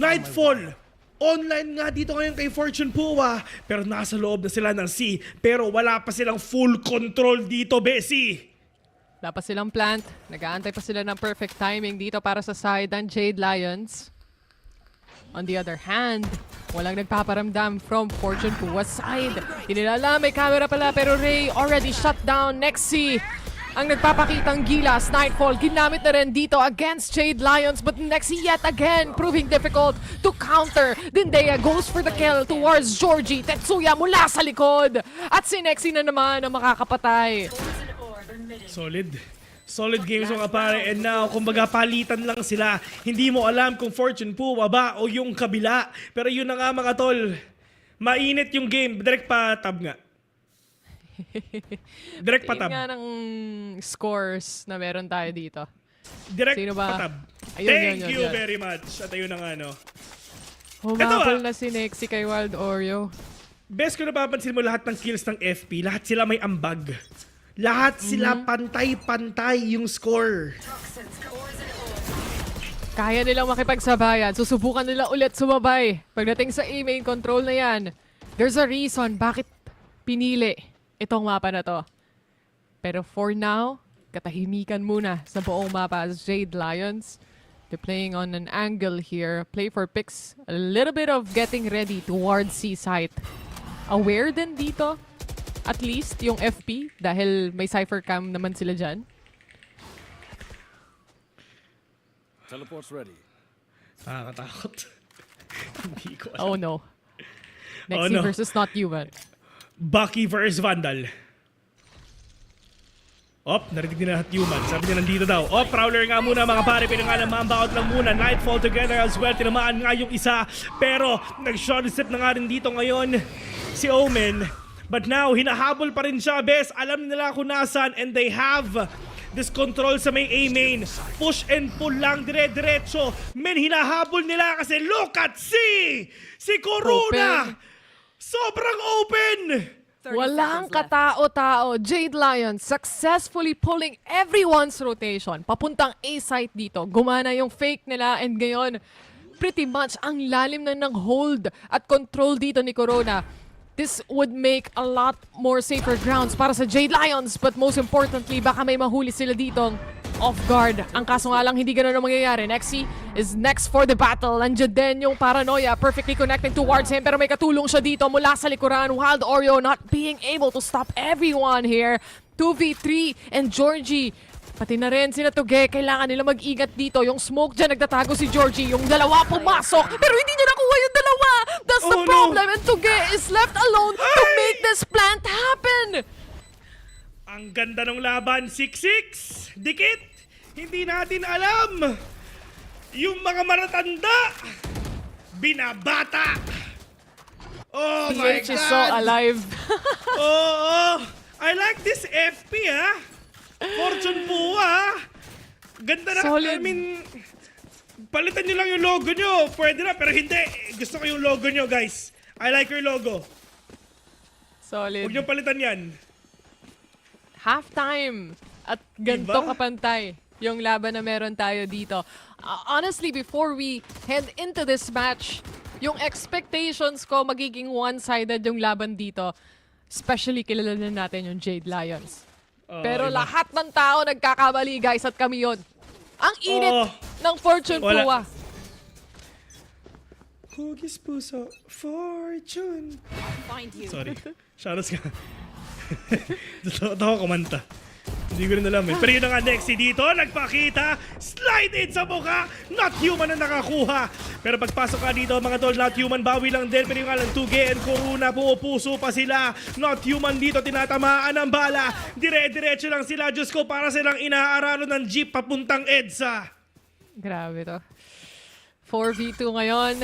Nightfall. Online nga dito ngayon kay Fortune Pua. Pero nasa loob na sila ng C. Pero wala pa silang full control dito, Bessie. Wala pa silang plant. Nag-aantay pa sila ng perfect timing dito para sa side ng Jade Lions. On the other hand, walang nagpaparamdam from Fortune Pua's side. Inilala, may camera pala pero Ray already shut down. Nexi ang nagpapakitang gilas. Nightfall ginamit na rin dito against Jade Lions, but Nexi yet again proving difficult to counter. Dindea goes for the kill towards Georgie. Tetsuya mula sa likod. At si Nexi na naman ang makakapatay. Solid games mga pare. And now, kumbaga palitan lang sila. Hindi mo alam kung Fortune Pua ba o yung kabila. Pero yun na nga mga tol. Mainit yung game. Direct pa tab nga. Direct pa tab. Tingin nga ng scores na meron tayo dito. Direct Sino ba? pa tab. Ayun, Thank yun, you yun. very much. At ayun na nga no. Humabol na si Nexi kay Wild Oreo. Best ko napapansin mo lahat ng kills ng FP. Lahat sila may ambag. Lahat sila pantay-pantay yung score. Kaya nilang makipagsabayan. Susubukan nila ulit sumabay. Pagdating sa A-main control na yan, there's a reason bakit pinili itong mapa na to. Pero for now, katahimikan muna sa buong mapa as Jade Lions. They're playing on an angle here. Play for picks. A little bit of getting ready towards C site. Aware din dito, at least, yung FP. Dahil may cypher cam naman sila dyan. Teleport's ready. Nakakatakot. Hindi ko alam. Oh no. Oh, Nexi no. versus not human. Bucky versus Vandal. Op, narinig din na human. Sabi niya nandito daw. Op, Prowler nga muna mga pare. Pinangalan mambaot lang muna. Nightfall together as well. Tinamaan nga yung isa. Pero, nag-short step na nga rin dito ngayon si Omen. But now, hinahabol pa rin siya. Bes, alam nila kung nasan. And they have this control sa may A-main. Push and pull lang, dire-diretso. Men, hinahabol nila kasi look at si Corona! Open. Sobrang open! 30 Walang seconds left. katao-tao. Jade Lions successfully pulling everyone's rotation. Papuntang A-site dito. Gumana yung fake nila and ngayon, pretty much ang lalim na ng hold at control dito ni Corona. This would make a lot more safer grounds para sa Jade Lions, but most importantly, baka may mahuli sila ditong off guard. Ang kaso nga lang, hindi ganun ang mangyayari. Nexi is next for the battle. Nandiyan din yung paranoia, perfectly connecting towards him, pero may katulong siya dito mula sa likuran. Wild Oreo not being able to stop everyone here. 2v3 and Georgie. Pati na rin sila Tuge, kailangan nila mag-ingat dito. Yung smoke dyan, nagtatago si Georgie. Yung dalawa pumasok, pero hindi niya nakuha yung dalawa. That's the Oh, no. problem. And Tuge is left alone to make this plant happen. Ang ganda ng laban, 6-6. Dikit. Hindi natin alam. Yung mga maratanda, binabata. Oh my She's God. so alive. Oo. I like this FP, ha? Fortune po, ha? Ganda na. Solid. I mean, palitan nyo lang yung logo nyo. Pwede na, pero hindi. Gusto ko yung logo nyo, guys. I like your logo. Solid. Huwag nyo palitan yan. Halftime. At ganito Diba? kapantay yung laban na meron tayo dito. Honestly, before we head into this match, yung expectations ko magiging one-sided yung laban dito. Especially kilala na natin yung Jade Lions. Pero iba. lahat ng tao nagkakamali, guys, at kami yun. Ang init Oh. ng Fortune Wala. Puwa. Hugis puso, Fortune. Find you. Sorry. Shoutouts ka. Totoo kumanta. Hindi ko rin alam eh. Pero yun na nga, Nexi dito, nagpakita, slide in sa mukha, not human na nakakuha. Pero pagpasok ka dito, mga tol, not human, bawi lang din. Pero yung nga lang, Tuge and Corona, pumupuso pa sila. Not human dito, tinatamaan ng bala. Dire-diretso lang sila, Diyos ko, para silang inaaralo ng jeep papuntang EDSA. Grabe to. 4v2 ngayon.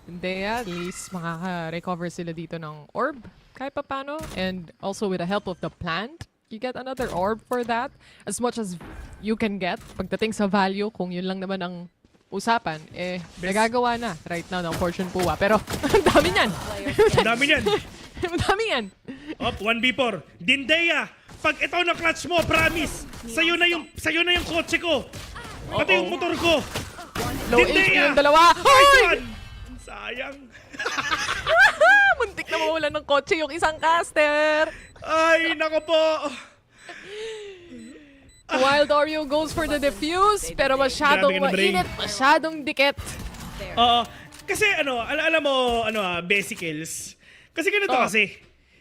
Hindi, at least makaka-recover sila dito ng orb kahit pa paano. And also with the help of the plant, you get another orb for that. As much as you can get. Pagdating sa value, kung yun lang naman ang usapan, nagagawa na right now ng Fortune Puwa. Pero, ang dami niyan. Ang dami niyan. Ang dami yan. Op, 1v4. Dindeya, pag ito na clutch mo, promise, sa'yo na yung kotse ko. Pati yung motor ko. Low HP yung dalawa. Nice Hoy! one! Sayang. Muntik na mawalan ng kotse yung isang caster. Ay, nako po. Wild Oreo goes for the defuse, pero masyadong Grabe ka na, Bray. mainit, masyadong dikit. Oo. Kasi alam mo, basicals. Kasi ganito Oh. kasi.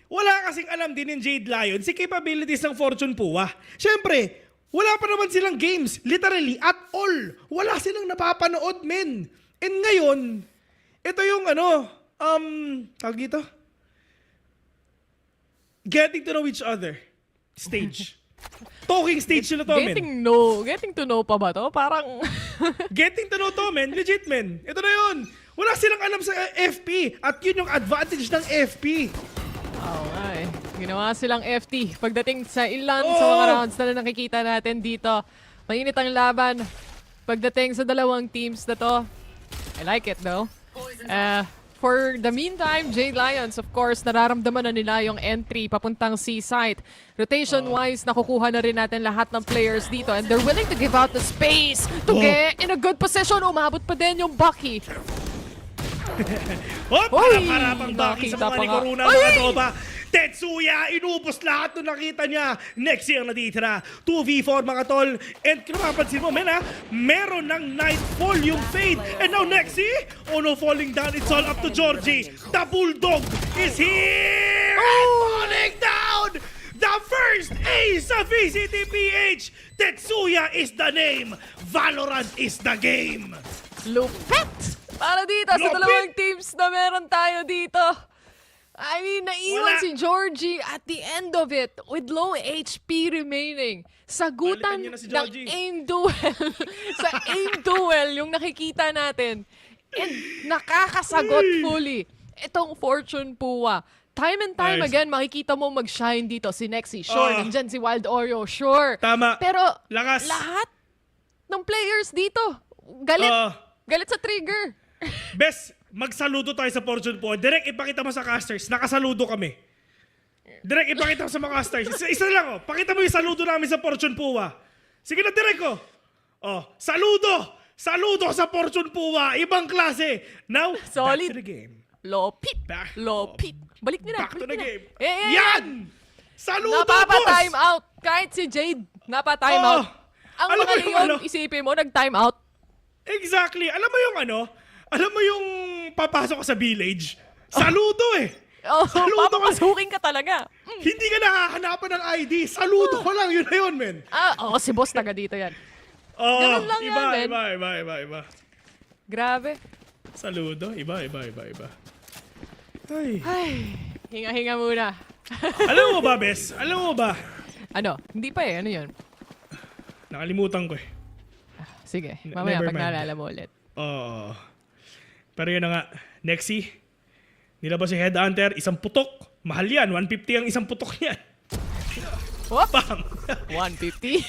Wala kasing alam din ng Jade Lion si capabilities ng Fortune Puwa. Siyempre, wala pa naman silang games. Literally, at all. Wala silang napapanood, men. And ngayon, ito yung tawag dito? Getting to know each other. Stage. Talking stage sila to, men. Getting to know pa ba to? Parang, Getting to know to, men. Legit, men. Ito na yun. Wala silang alam sa FP. At yun yung advantage ng FP. oo nga eh. Ginawa silang FT. Pagdating sa ilan sa mga rounds na nakikita natin dito, mainit ang laban. Pagdating sa dalawang teams na to, I like it though. for the meantime, Jade Lions, of course, nararamdaman na nila yung entry papuntang C site. Rotation-wise, nakukuha na rin natin lahat ng players dito and they're willing to give out the space to get in a good position. Umabot pa din yung Bucky. Para pang Bucky sa nakita mga pa ni nga. Corona, mga tropa. Tetsuya, inubos lahat nung nakita niya. Next year natitira. 2v4 mga tol. And kung mapapansin mo, meron ng Nightfall yung Fade. And now Nexi, no, falling down. It's all up to Georgie. The Bulldog is here! And falling down! The first ace of VCTPH! Tetsuya is the name. Valorant is the game. Lupet! Para dito sa Lupit! dalawang teams na meron tayo dito. I mean, naiwan Wala. si Georgie at the end of it with low HP remaining. Sagutan Balikan niyo na si ng Georgie. aim duel. Sa aim duel, yung nakikita natin. And nakakasagot fully. Itong Fortune Puwa. Time and time Nice. again, makikita mo mag-shine dito. Si Nexi, sure. Nandyan si Wild Oreo, sure. Tama. Pero Lakas. lahat ng players dito, galit. Galit sa trigger. Bes, magsaludo tayo sa Fortune po. Direct ipakita mo sa casters, nakasaludo kami. Direct ipakita mo sa mga casters. Isa lang oh. Pakita mo yung saludo namin sa Fortune Puwa. Sige na, direct ko. Oh, saludo! Saludo sa Fortune Puwa. Ibang klase. Now, Solid. back to the game. Lopit. Back- Lopit. Balik nila. Back to balik the nila. game. Yan! Saludo, Napapa-time boss! out. Kahit si Jade, napa-time out. Ang Alam mga mo yung Leon, ano? isipin mo, nag-time out. Exactly. Alam mo yung ano? Alam mo yung papasok ka sa village? Saludo eh. Oh, Saludo ka. papapasukin ka talaga. Hindi ka nakahanapan ng ID. Saludo ko lang. Yun na yun, men. Si boss taga dito yan. Oh, Ganun lang yan, men. Iba. Grabe. Saludo. Iba. Ay. Ay, hinga-hinga muna. Alam mo ba, Bes? Alam mo ba? Ano? Hindi pa eh. Ano yun? Nakalimutan ko eh. Sige, mamaya Never pag mind. naalala mo ulit. Oh. Pero yun na nga. Nexi. Nilabas si Headhunter. Isang putok. Mahal yan. 150 ang isang putok niyan. Whoop! Bam! 150.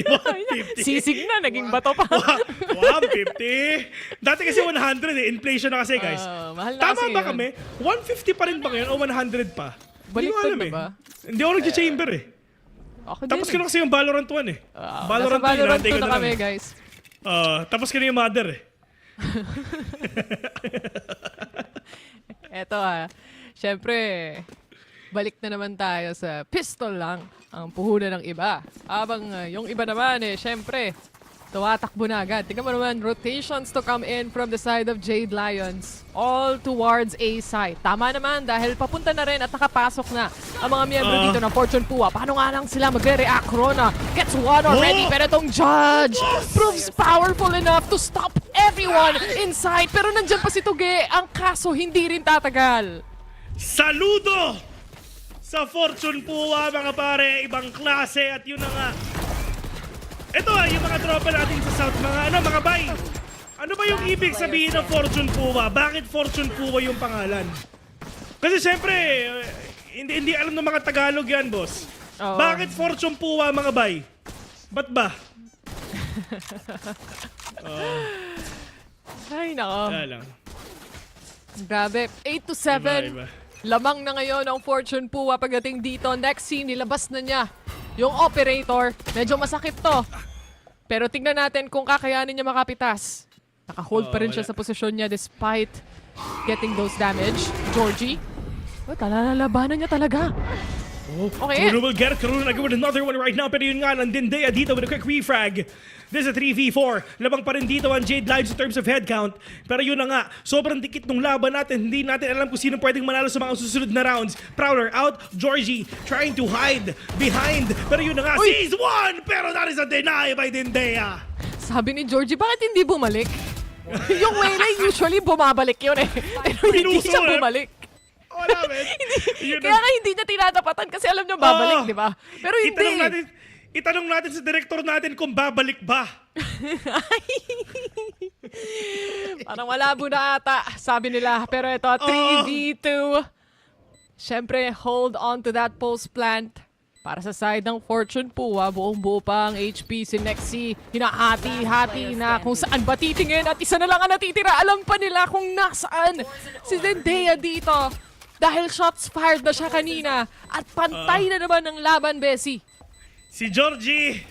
150. Sisig na, naging bato pa. 150. Dati kasi 100 eh. Inflation na kasi, guys. Mahal na Tama kasi ba yun. kami? 150 pa rin ba ngayon o 100 pa? Hindi ko Baliktad alam na eh. ba? Hindi ako nag-chamber eh. Ako Tapos din ko na kasi yung Valorant 1 eh. Valorant 2 hinahantay ko na kami, lang eh. guys. Tapos ko na yung mother eh. Eto syempre, balik na naman tayo sa pistol lang ang puhunan ng iba. Habang yung iba naman syempre, tumatakbo na agad. Tingnan mo naman, rotations to come in from the side of Jade Lions. All towards A side. Tama naman dahil papunta na rin at nakapasok na ang mga miyembro dito ng Fortune Puwa. Paano nga lang sila magre-react? Corona gets one already. Pero itong Judge proves powerful enough to stop everyone inside. Pero nandyan pa si Tuge. Ang kaso, hindi rin tatagal. Saludo sa Fortune Puwa, mga pare. Ibang klase at yun na nga. Ito yung mga tropa natin sa South, mga bay. Ano ba yung ibig sabihin ng Fortune Puwa? Bakit Fortune Puwa yung pangalan? Kasi syempre, hindi alam ng mga Tagalog yan, boss. Oo. Bakit Fortune Puwa, mga bay? Ba't ba? Ay, nako. Wala lang. Grabe. 8-7. Iba. Lamang na ngayon ang Fortune Puwa pagdating dito. Next scene, nilabas na niya yung operator. Medyo masakit to. Pero tingnan natin kung kakayanin niya makapitas. Naka-hold pa rin siya sa posisyon niya despite getting those damage. Georgie. Talalabanan niya talaga. Okay. Corona will get it. Corona with another one right now. Pero yun nga, Nandindea dito with a quick refrag. This is a 3v4. Labang pa rin dito ang Jade Lives in terms of head count. Pero yun na nga, sobrang dikit ng laban natin. Hindi natin alam kung sino pwedeng manalo sa mga susunod na rounds. Prowler out. Georgie trying to hide behind. Pero yun na nga, sees one! Pero that is a deny by Dindea. Sabi ni Georgie, bakit hindi bumalik? Yung Waylay usually bumabalik yun eh. Pero hindi Pinuso siya eh. bumalik. Wala, man. Kaya nga hindi niya tinatapatan kasi alam niya babalik, di ba? Pero hindi. Itanong natin sa director natin kung babalik ba. Parang malabo na ata, sabi nila. Pero ito, 3v2. Siyempre, hold on to that post plant. Para sa side ng Fortune Pua, buong-buo pa ang HP si Nexi. Hinahati-hati na kung saan ba titingin at isa na lang ang natitira. Alam pa nila kung nasaan si Zendaya dito. Dahil shots fired na siya kanina at pantay na naman ang laban, Bessie. Si Georgie,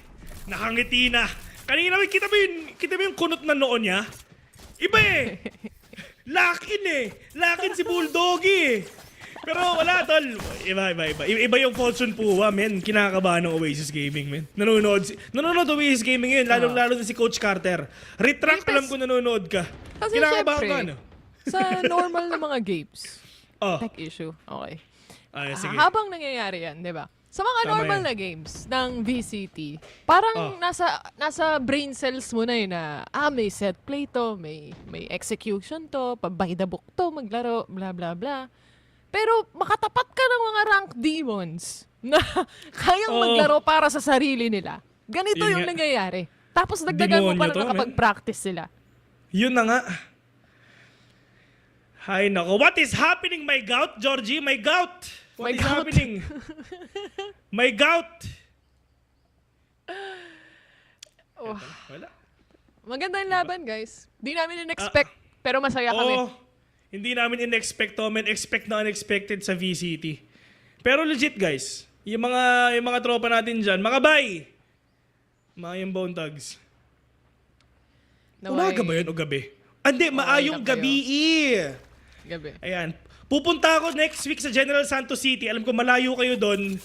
nakangiti na. Kanina, kita mo yung kunot na noon niya? Iba eh. Lakin si Bulldoggy eh. Pero wala, tol. Iba yung Fortune Pua, men. Kinakabahan ng Oasis Gaming, men. Nanonood Oasis Gaming yun. Lalo na si Coach Carter. Retract, alam ko nanonood ka. Kasi Kinakabahan ka, syempre, ano? sa normal na mga games, Oh. tech issue, okay. Ay, sige. Habang nangyayari yan, di ba? Sa mga Tama normal yan. na games ng VCT, parang nasa brain cells mo na yun na, may set play to, may execution to, by the book to, maglaro, bla bla bla. Pero makatapat ka ng mga ranked demons na kayang maglaro para sa sarili nila. Ganito Yun yung nga. nangyayari. Tapos dagdagan mo pa Demonyo na to, nakapag-practice sila. Yun na nga. Hay nako. What is happening, my gout, Georgie? My gout! What My is gout. happening? My gout! Wala. Maganda yung laban, guys. Di namin in-expect, pero masaya kami. Oo. Hindi namin in-expect to, men. Expect na unexpected sa VCT. Pero legit, guys. Yung mga tropa natin dyan, makabay! Mga yung bone tags. Umaga ba yun o gabi? Hindi, maayong na kayo. gabi Gabi. Ayan. Pupunta ako next week sa General Santos City. Alam ko malayo kayo doon.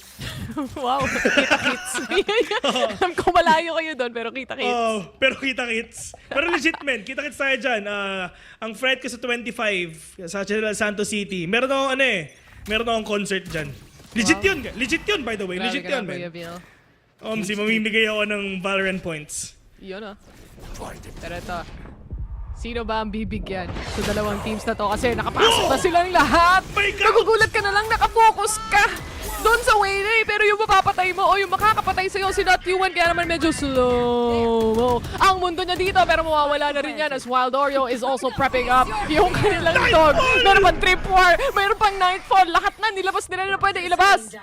Wow, kita-kits. Alam ko malayo kayo doon, pero kita-kits. Oh, pero kita-kits. Pero legit, men. Kita-kits tayo dyan. Ang friend ko sa 25 sa General Santos City. Meron akong meron akong concert dyan. Legit yun. Legit yun, by the way. Grabe Legit ka yun, na, Kuya men. Bill. Mamimigay ako ng Valorant points. Yun Pero ito, sino ba ang bibigyan sa dalawang teams na to? Kasi nakapasok na silang lahat. My God! Nagugulat ka na lang, nakafocus ka doon sa Waylay, pero yung mapapatay mo o yung makakapatay sa'yo si Not Yuan, kaya naman medyo slow ang mundo niya dito, pero mawawala na rin yan as Wild Oreo is also prepping up yung kanilang dog. Meron pang Trip War, meron pang Nightfall, lahat na nilabas nila na pwede ilabas.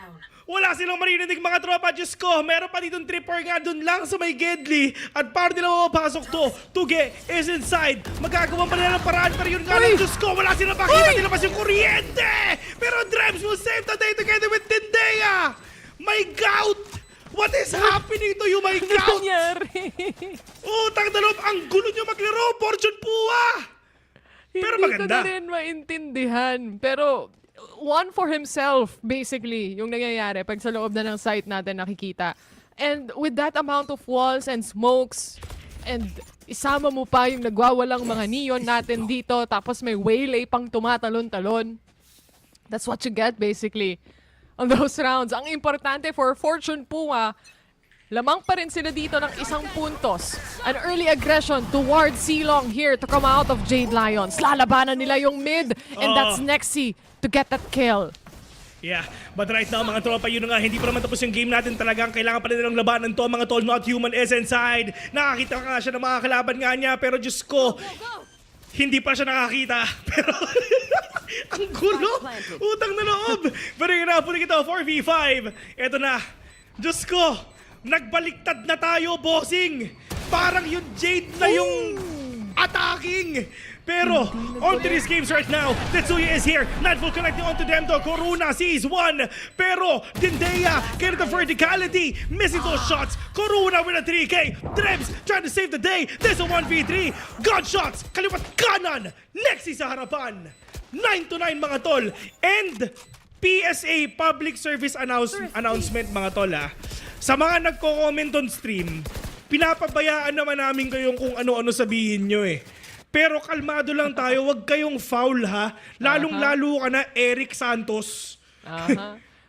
Wala silang marinig mga tropa, Diyos ko. Meron pa ditong tripper nga dun lang sa may Gedli. At para nila mapapasok to, Tuge is inside. Magagawa pa nila ng paraan, pero yun nga lang, Diyos ko. Wala silang makita, nilabas yung kuryente. Pero Drems will save the day together with Tindea. My gout! What is happening to you, my Ano gout? nangyari? Utang na loob, ang gulo nyo maglaro. Fortune Pua! Pero Hindi maganda. ko na rin maintindihan. Pero one for himself, basically, yung nangyayari pag sa loob na ng site natin nakikita. And with that amount of walls and smokes, and isama mo pa yung nagwawalang mga neon natin dito, tapos may waylay pang tumatalon-talon. That's what you get, basically, on those rounds. Ang importante for Fortune Pua, lamang pa rin sila dito ng isang puntos. An early aggression towards Silong here to come out of Jade Lions. Lalabanan nila yung mid, and that's Nexi to get that kill. Yeah, but right now mga tropa, yun nga, hindi pa naman tapos yung game natin talagang. Kailangan pa rin nilang labanan to, mga tol. Not Human is inside. Nakakita ka nga siya ng mga kalaban nga niya, pero Diyos ko, hindi pa siya nakakita. Pero ang gulo, utang na loob. Pero yun na, punin ito, 4v5. Eto na, Diyos ko, nagbaliktad na tayo, bossing. Parang yung Jade na yung attacking. Pero, on to these games right now, Tetsuya is here. Nightfall connecting onto them though. Corona sees one. Pero, Dindea getting the verticality. Missing those shots. Corona with a 3K. Drebs trying to save the day. There's a 1v3. Gunshots. Kaliwat kanan. Nexi sa harapan. 9-9 mga tol. And, PSA, public service announcement mga tol ha. Sa mga nagko-comment on stream, pinapabayaan naman namin kayong kung ano-ano sabihin nyo eh. Pero kalmado lang tayo, wag kayong foul ha. Lalong-lalo ka na Eric Santos.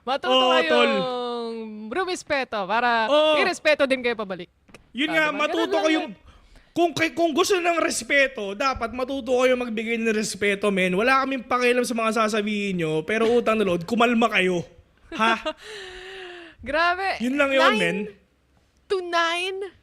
Matuto Oo, tol. kayong rumispeto para Oo. irespeto din kayo pabalik. Yun nga, Diba? matuto Ganun lang kayong... Kung gusto ng respeto, dapat matuto kayo magbigay ng respeto, men. Wala kaming pakialam sa mga sasabihin nyo, pero utang na loob, kumalma kayo. Ha? Grabe. Yun lang yun, men. 9-9.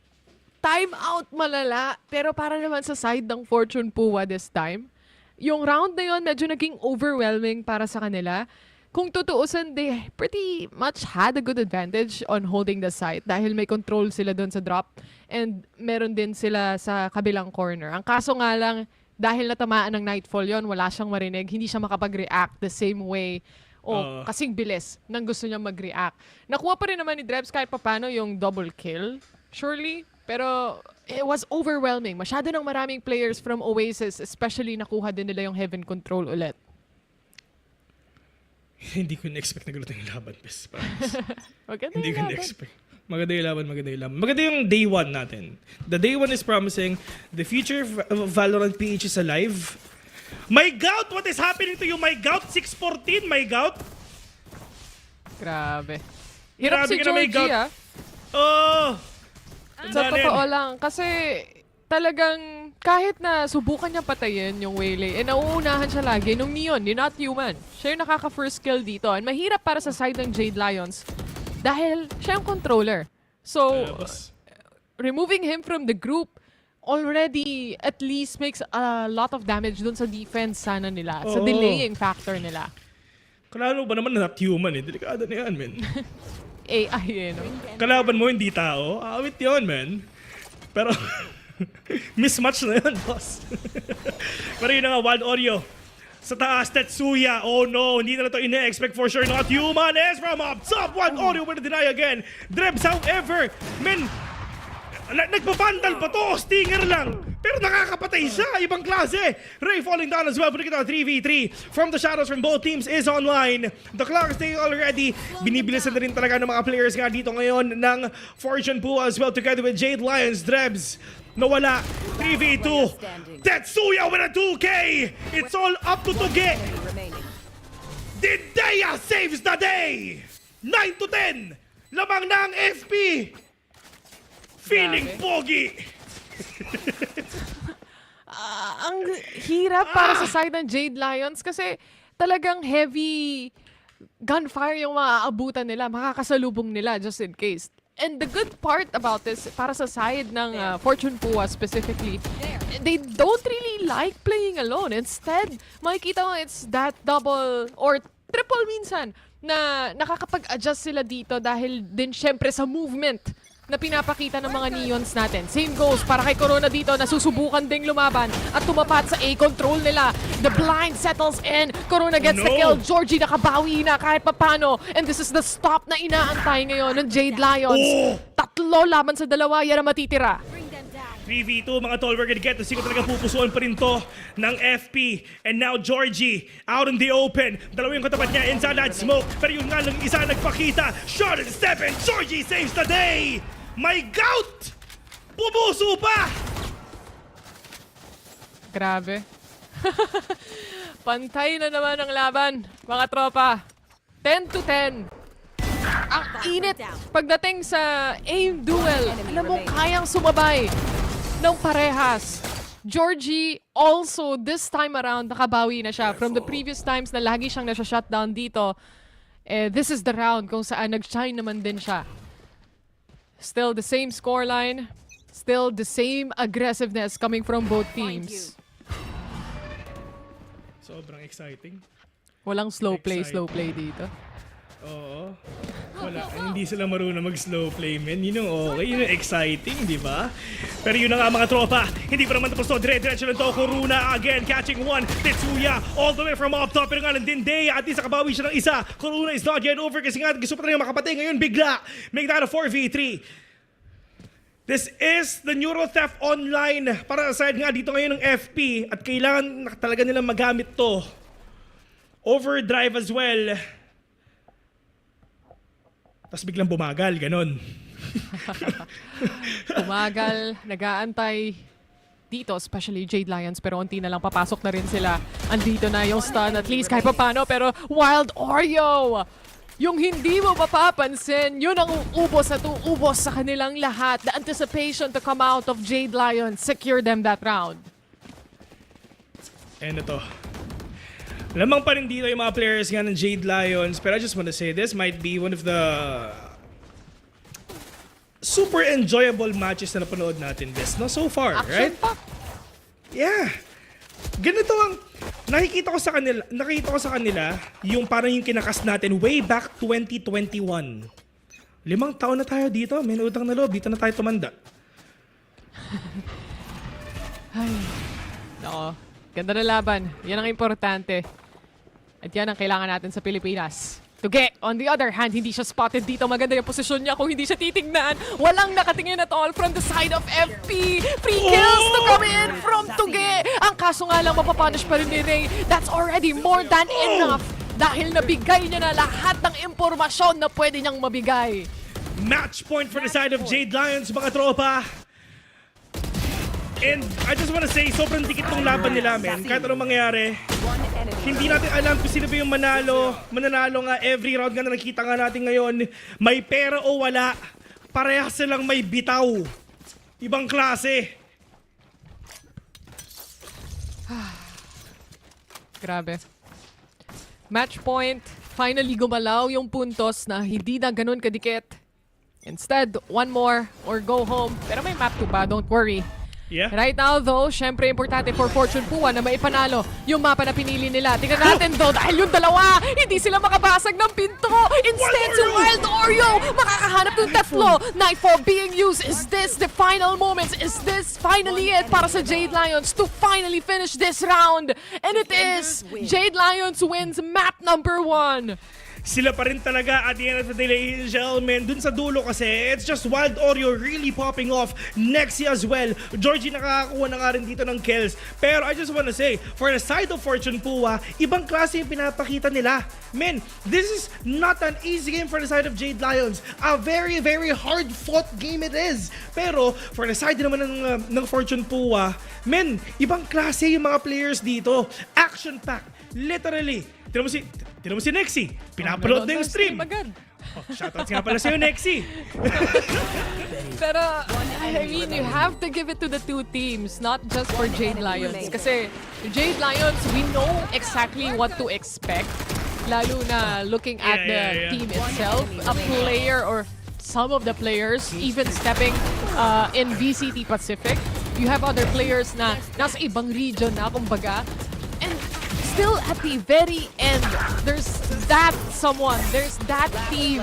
Time out malala. Pero para naman sa side ng Fortune Pua this time, yung round na yun medyo naging overwhelming para sa kanila. kung tutuusan, they pretty much had a good advantage on holding the site dahil may control sila doon sa drop and meron din sila sa kabilang corner. Ang kaso nga lang, dahil natamaan ng Nightfall yon, wala siyang marinig, hindi siya makapag-react the same way o kasing bilis nang gusto niya mag-react. Nakuha pa rin naman ni Drebs kahit papano yung double kill, surely, pero it was overwhelming. Masyado ng maraming players from Oasis, especially nakuha din nila yung Heaven Control ulit. Hindi ko na-expect na ganito yung laban, bes. Maganda Hindi yung ko laban. na-expect. Maganda yung laban. Maganda yung day 1 natin. The day 1 is promising. The future of Valorant PH is alive. My gout! What is happening to you? My gout? 614? My gout? Grabe. Hirap Grabe si ka na, may Georgie, gout. ah. Oh! Sa totoo lang. Kasi talagang kahit na subukan niya patayin yung Waylay, nauunahan siya lagi nung Neon, you're not human. Siya yung nakaka-first kill dito. And mahirap para sa side ng Jade Lions dahil siya yung controller. So, removing him from the group already at least makes a lot of damage dun sa defense sana nila, sa delaying factor nila. Kalalo ba naman not human eh? Delikado na yan, man. AI eh, no? Kalaban mo hindi tao? Awit yun, man. Pero, mismatch na yun, boss. Pero yun na nga, Wild Oreo. Sa taas, Tetsuya. Oh no, hindi na ito ina-expect for sure. Not human is from up top. Wild Oreo will deny again. Drebs, however, men, nagpapandal pa to. Stinger lang. Pero nakakapatay siya. Ibang klase. Ray falling down as well. Putting it on 3v3. From the shadows from both teams is online. The clock is staying already. Binibilisan na rin talaga ng mga players nga dito ngayon ng Fortune Pool as well together with Jade Lions. Drebs. Nawala. 3v2. Tetsuya with a 2K. It's all up to Tuge. Didea saves the day. 9 to 10. Lamang ng FP. Feeling pogi. Ang hirap para sa side ng Jade Lions kasi talagang heavy gunfire yung maaabutan nila, makakasalubong nila just in case. And the good part about this, para sa side ng Fortune Pua specifically, they don't really like playing alone. Instead, makikita mo it's that double or triple minsan na nakakapag-adjust sila dito dahil din syempre sa movement na pinapakita ng mga Neons natin. Same goes para kay Corona dito, nasusubukan ding lumaban at tumapat sa A-control nila. The blind settles in. Corona gets the kill. Georgie nakabawi na kahit papano. And this is the stop na inaantay ngayon ng Jade Lions. Tatlo laban sa dalawa, yan ang matitira. 3v2 mga tol, we're gonna get to see kung talagang pupusuan pa rin to ng FP. And now Georgie out in the open. Dalawang katapat niya inside that smoke. Pero yung nga lang isa nagpakita. Shot and step and Georgie saves the day. My gout! Pupuso pa! Grabe. Pantay na naman ang laban, mga tropa. 10 to 10. Ang init pagdating sa aim duel. Alam mo, kayang sumabay ng parehas. Georgie also, this time around, nakabawi na siya. From the previous times na lagi siyang nasa-shutdown dito, this is the round kung saan nag-shine naman din siya. Still the same scoreline, still the same aggressiveness coming from both teams. Sobrang exciting. Walang slow play dito. Oo. Wala. Hindi sila marunong mag-slow play, men. Yun yung okay. Yun yung exciting, di ba? Pero yun na nga mga tropa. Hindi pa naman tapos to. Dire-diretso lang to. Corona again. Catching one. Tetsuya all the way from up top. Pero nga lang din day. At least nakabawi siya ng isa. Corona is not yet over kasi nga gusto pa talaga makapatay. Ngayon bigla. Make that a 4v3. This is the Neuro Theft Online. Para sa side nga dito ngayon ng FP. At kailangan talaga nilang magamit to. Overdrive as well. Tapos biglang bumagal, ganon. Bumagal, nag-aantay dito, especially Jade Lions, pero unti na lang papasok na rin sila. Andito na yung stun, at least kahit papano, pero Wild Oreo! Yung hindi mo mapapansin, yun ang uubos at uubos sa kanilang lahat. The anticipation to come out of Jade Lions, secure them that round. And ito. Lamang pa rin dito yung mga players nga ng Jade Lions. Pero I just want to say, this might be one of the super enjoyable matches na napanood natin, Bes, no? So far, Action right? pack. Yeah. ganito ang nakita ko sa kanila yung parang yung kinakas natin way back 2021. 5 taon na tayo dito, may utang na loob, dito na tayo tumanda. Ay, nako. Ganda na laban. Yan ang importante. At yan ang kailangan natin sa Pilipinas. Tuge, on the other hand, hindi siya spotted dito. Maganda yung posisyon niya kung hindi siya titignan. Walang nakatingin at all from the side of FP. Free kills to come in from Tuge. Ang kaso nga lang, mapapunish pa rin ni Ray. That's already more than enough. Dahil nabigay niya na lahat ng impormasyon na pwede niyang mabigay. Match point for the side of Jade Lions, mga tropa. And I just wanna say, sobrang dikit tong laban nila, men. Kahit anong mangyari, hindi natin alam kung sino ba yung mananalo nga every round nga na nakita nga natin ngayon. May pera o wala, parehas silang may bitaw. Ibang klase. Grabe. Match point. Finally gumalaw yung puntos na hindi na ganun kadikit. Instead, one more or go home. Pero may map 2 pa, don't worry. Yeah. Right now though, syempre importante for Fortune Pua na maipanalo yung mapa na pinili nila. Tingnan natin though, dahil yung dalawa, hindi sila makabasag ng pinto. Instead, si Wild Oreo makakahanap ng tatlo. Nightfall being used. Is this the final moments? Is this finally it para sa Jade Lions to finally finish this round? And it is! Jade Lions wins map number 1. Sila pa rin talaga at the end of the day, ladies and gentlemen. Dun sa dulo kasi, it's just Wild Oreo really popping off. Nexi as well. Georgie nakakakuha na nga rin dito ng kills. Pero I just wanna say, for the side of Fortune Pua, ibang klase yung pinapakita nila. Men, this is not an easy game for the side of Jade Lions. A very, very hard-fought game it is. Pero, for the side naman ng Fortune Pua, men, ibang klase yung mga players dito. Action-packed. Literally. Tinan mo si Nexi. Pinapaload na yung stream. Oh, shoutouts nga pala sa'yo, Nexi. Pero, I mean, you have to give it to the two teams, not just for Jade Lions. Kasi Jade Lions, we know exactly what to expect. Lalo na looking at the team itself. A player or some of the players even stepping in VCT Pacific. You have other players na nasa ibang region na, kumbaga. And still at the very end, there's that someone, there's that team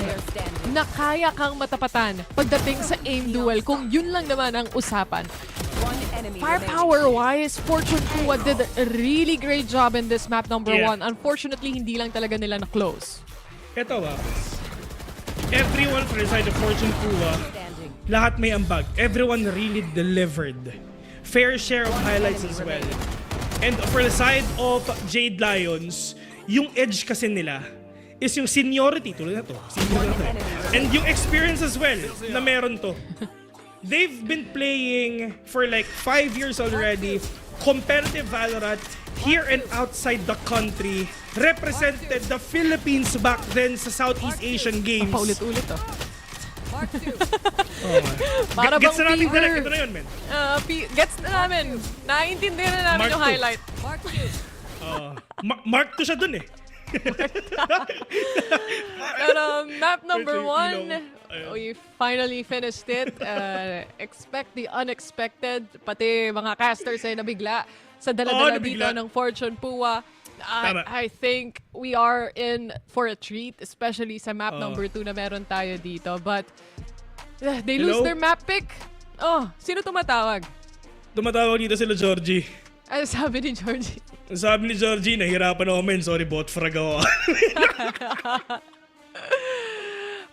na kaya kang matapatan pagdating sa aim duel kung yun lang naman ang usapan. Firepower-wise, Fortune Pua did a really great job in this map number 1. Unfortunately, hindi lang talaga nila na-close. Ito ba? Everyone for the side of Fortune Pua, lahat may ambag. Everyone really delivered. Fair share of highlights as well. And for the side of Jade Lions, yung edge kasi nila is yung seniority. Tulad na to. And yung experience as well na meron to. They've been playing for like 5 years already. Competitive Valorant here and outside the country. Represented the Philippines back then sa Southeast Asian Games. Paulit-ulit to. Para bang gets na natin fever. direct. Ito na yun, men. Gets na namin. Naiintindihan na namin Mark yung 2. highlight. Mark 2 siya dun eh. Pero map number Ito yung 1, we finally finished it. Expect the unexpected. Pati mga casters ay nabigla sa dala-dala dito ng Fortune Pua. I think we are in for a treat, especially sa map number 2 na meron tayo dito. But they lose their map pick. Oh, sino tumatawag? Tumatawag dito sila Georgie. Ano sabi ni Georgie? Sabi ni Georgie, nahirapan ako, men. Sorry, bot frag ako.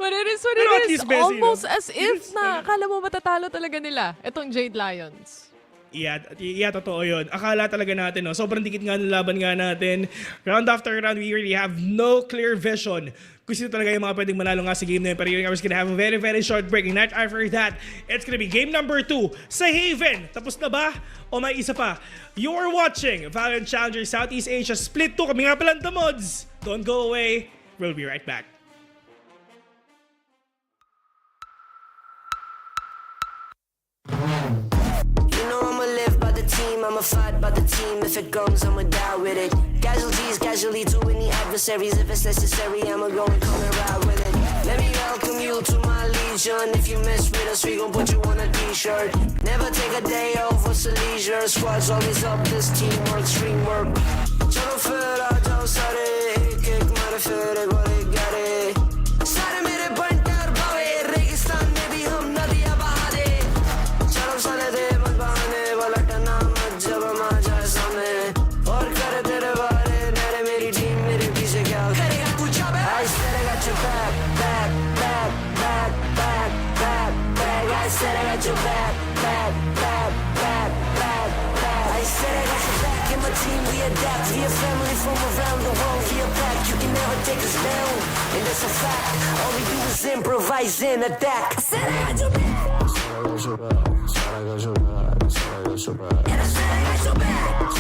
But it is what Pero at it is. least, Bessie, Almost no? as if na akala mo matatalo talaga nila. Itong Jade Lions. Yeah, totoo yun. Akala talaga natin, no? Sobrang dikit nga ng laban nga natin. Round after round, we really have no clear vision kung sino talaga yung mga pwedeng manalo nga sa game na yun. Pero yun, I was gonna have a very, very short break. And right after that, it's gonna be game number 2 sa Haven. Tapos na ba? O may isa pa? You're watching VALORANT Challengers Southeast Asia Split 2. Kami nga pala the mods. Don't go away. We'll be right back. I'ma fight by the team. If it comes, I'ma die with it. Casualties, casually to any adversaries. If it's necessary, I'ma go and come and ride with it. Let me welcome you to my legion. celebration. If you mess with us, we gon' put you on a t-shirt. Never take a day off, what's a leisure? Squad's always up, this teamwork, stream work. चलो फिर आ जाओ सारे, एक एक मारे फिर एक और एक गारे. सारे मेरे बंटर भावे, रेगिस्तान में भी हम नदियां बहा दे. चलो साले दे मत बहाने, वाला टना मत जब हम आ जाए सामने. और करे तेरे बारे, मेरे मेरी टीम मेरे पीछे क्या करेगा तू जब है. I said I got your back, back, back, back, back, back, back. I said I got your back, back, back, back, back, back. I said I got your back in my team, we adapt. We a family from around the world, we are back. You can never take us down, and that's a fact. All we do is improvise and adapt. I said I got your back. And I said I got your back. And I said I got your back. And I said I got your back.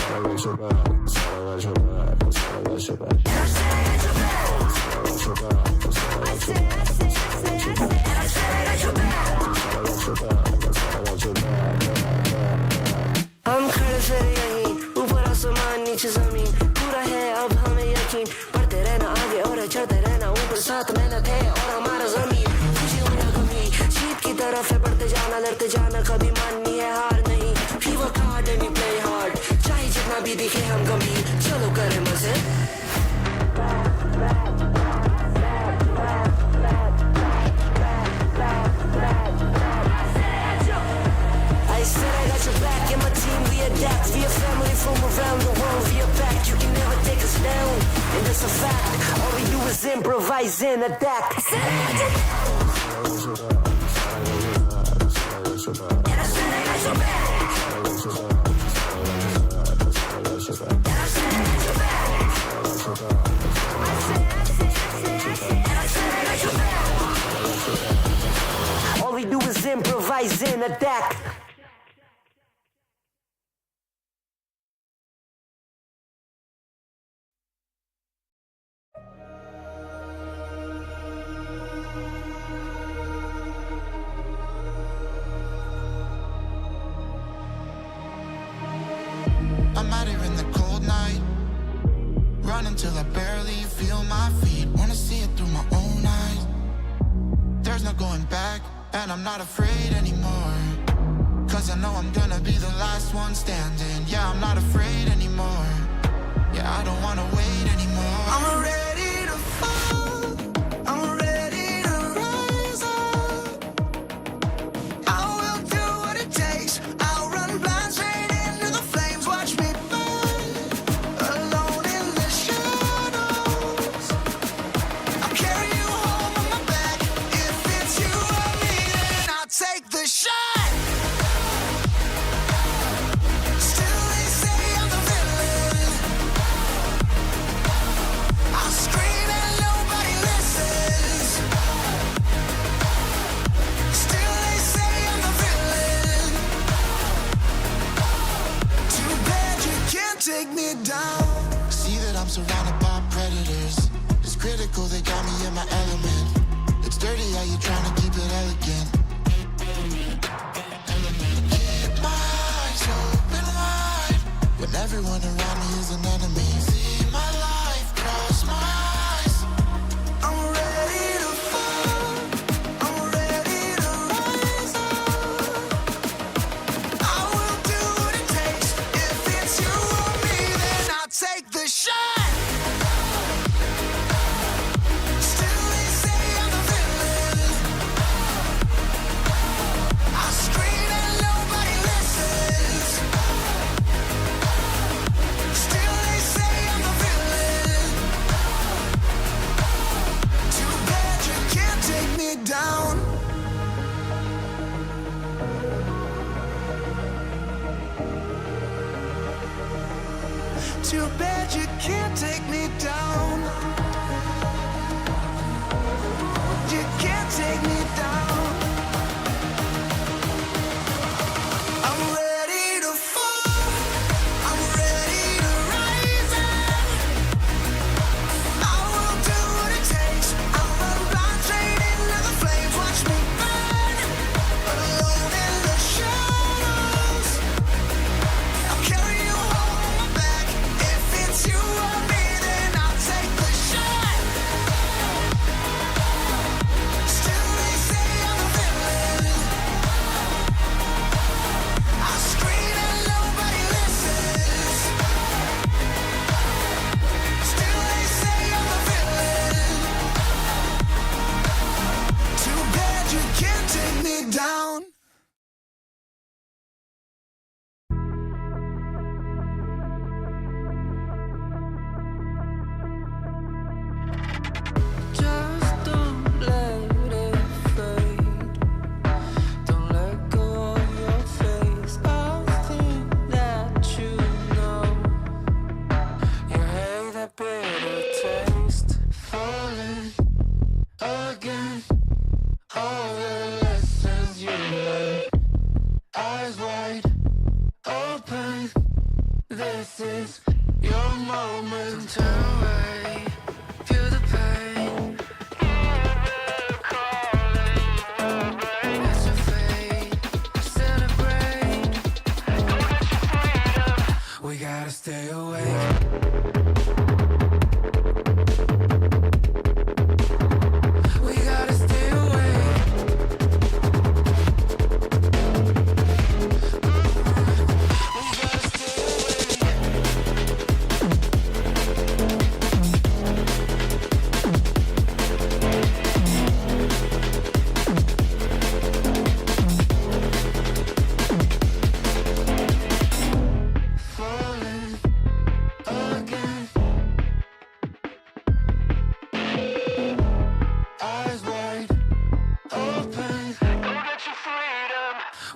हम खड़े फिर यहीं, ऊपर आसमान नीचे जमीन. पूरा है अब हमें यकीन. बढ़ते रहना आगे और चढ़ते रहना ऊपर. साथ मेहनत है और हमारा जमीन. खुशी हो या गमी, जीत की तरफ है बढ़ते जाना, लड़ते जाना. कभी माननी है हार नहीं. We work hard and we play hard. चाहे जितना भी दिखे हम गंभीर, चलो करें मजे. I said I got your back and my team, we adapt. We a family from around the world, we are back. You can never take us down, and that's a fact. All we do is improvise and adapt. I said I got your back. And I said I got your back. And I said I got your back. All we do is improvise and adapt. I'm out here in the cold night, running till I barely feel my feet. Wanna see it through my own eyes. There's no going back, and I'm not afraid anymore. Cause I know I'm gonna be the last one standing. Yeah, I'm not afraid anymore. Yeah, I don't wanna wait anymore. I'm ready to fall, I'm ready to rise up. I will do what it takes, I'll run blind straight into the flames. Watch me burn, alone in the shadows. I'll carry you home on my back. If it's you or me, then I'll take the shot. Still they say I'm the villain. I'll scream and nobody listens. Still they say I'm the villain. Too bad you can't take me down. See that I'm surrounded by predators. It's critical, they got me in my element. It's dirty how you trying to keep it elegant. Keep my eyes open wide when everyone around me is an enemy. See my life cross my eyes. I'm ready to fall, I'm ready to rise up. I will do what it takes. If it's you or me, then I'll take the shot. Still they say I'm the villain. I'll scream and nobody listens. Still they say I'm the villain. Too bad you can't take me down. Too bad you can't take me down. You can't take me down. I'm ready to fall, I'm ready to rise up. I will do what it takes, I'll run blind straight into the flames. Watch me burn, alone in the shadows. I'll carry you home on my back. If it's you or me, then I'll take the shot.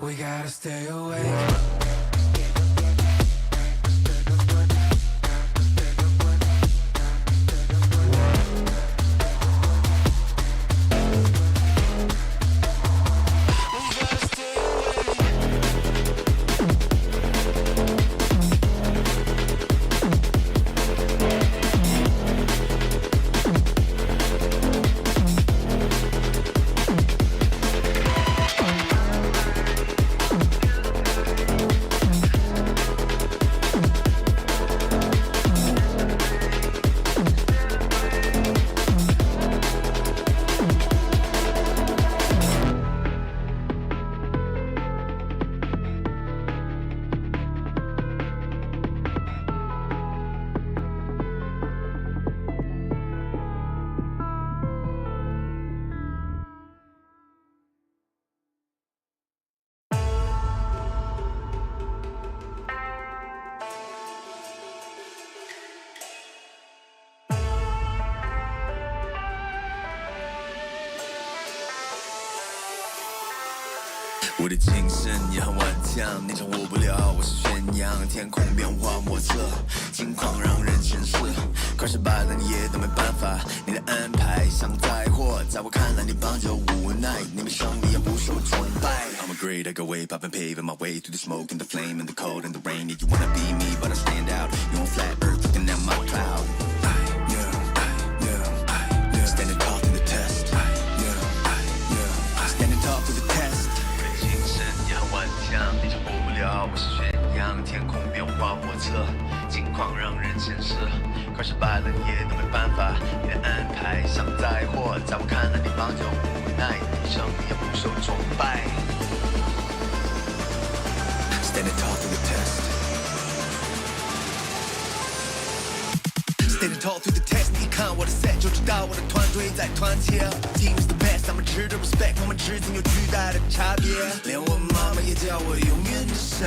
We gotta stay awake.我的精神也很顽强，你掌握不了，我是宣扬天空变化莫测，境况让人sen视，快失败了你也都没办法，你的安排像灾祸，在我看来你帮着无奈，你们胜利也不受崇拜。I'm a great, I go way pop and paving my way through the smoke and the flame and the cold and the rain. You wanna be me, but I stand out. You on flat earth looking at my cloud. Standing tall through the test. Standing tall through the test. 精神也很顽强，你掌握不了，我是宣扬天空变化莫测，境况让人sen视，快失败了你也都没办法，你的安排像灾祸，在我看来你帮着无奈，你胜利也不受崇拜。Standing tall through the test. Standing tall through the test. 你看我的 set 就知道我的团队在团结。Team is the best， 他们值得 respect， 我们之间有巨大的差别。连我妈妈也叫我永远的神。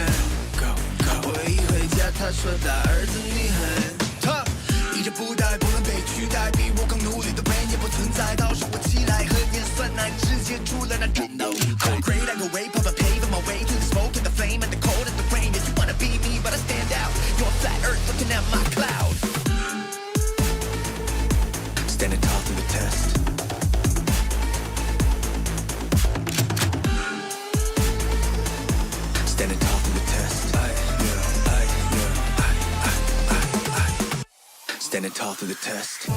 Go go。我一回家，她说大儿子你很 tough， 一直不带不能被取代，比我更努力的人也不存在。到时我起来和演算难直接出了那种都。I'm great, I go way pop and paving my way through the smoke and the flame and the cold and the rain. Yes, you wanna be me, but I stand out. You're on flat earth looking at my cloud. Standing tall through the test. Standing tall through the test. Standing tall through the test.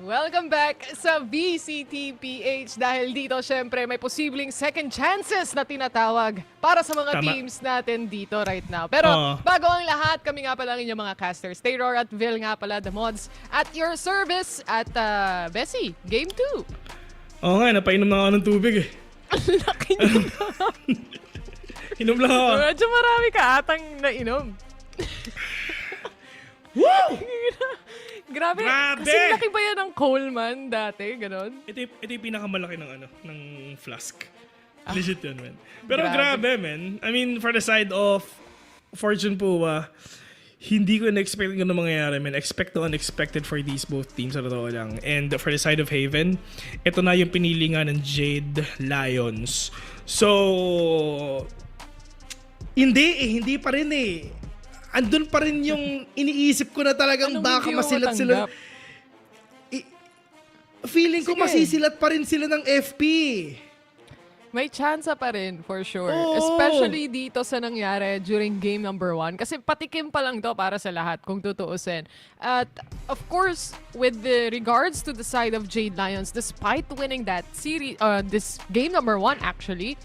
Welcome back sa VCTPH dahil dito syempre may posibleng second chances na tinatawag para sa mga Tama. teams natin dito right now. Pero bago ang lahat, kami nga pala ang inyong mga casters. Taylor at Vil nga pala, the mods at your service at Bessie, Game 2. Oo nga, napainom na ako ng tubig eh. Laki nyo. Inom lang ako. Medyo marami ka atang nainom. Woo! Grabe. Grabe! Kasi laki ba yan ng Coleman dati? Ganon? Ito yung pinakamalaki ng flask. Legit yun, man. Pero Grabe. grabe, man. I mean, for the side of Fortune po, hindi ko na-expect yung mangyayari, man. Expect the unexpected for these both teams, sa totoo lang. And for the side of Haven, ito na yung pinili nga ng Jade Lions. So, hindi pa rin eh. Andun pa rin yung iniisip ko na talagang baka masilat sila. Feeling ko masisilat pa rin sila ng FP. May chance pa rin, for sure. Oo. Especially dito sa nangyari during game number 1. Kasi patikim pa lang to para sa lahat, kung tutuusin. At of course, with the regards to the side of Jade Lions, despite winning that series, this game number 1 actually,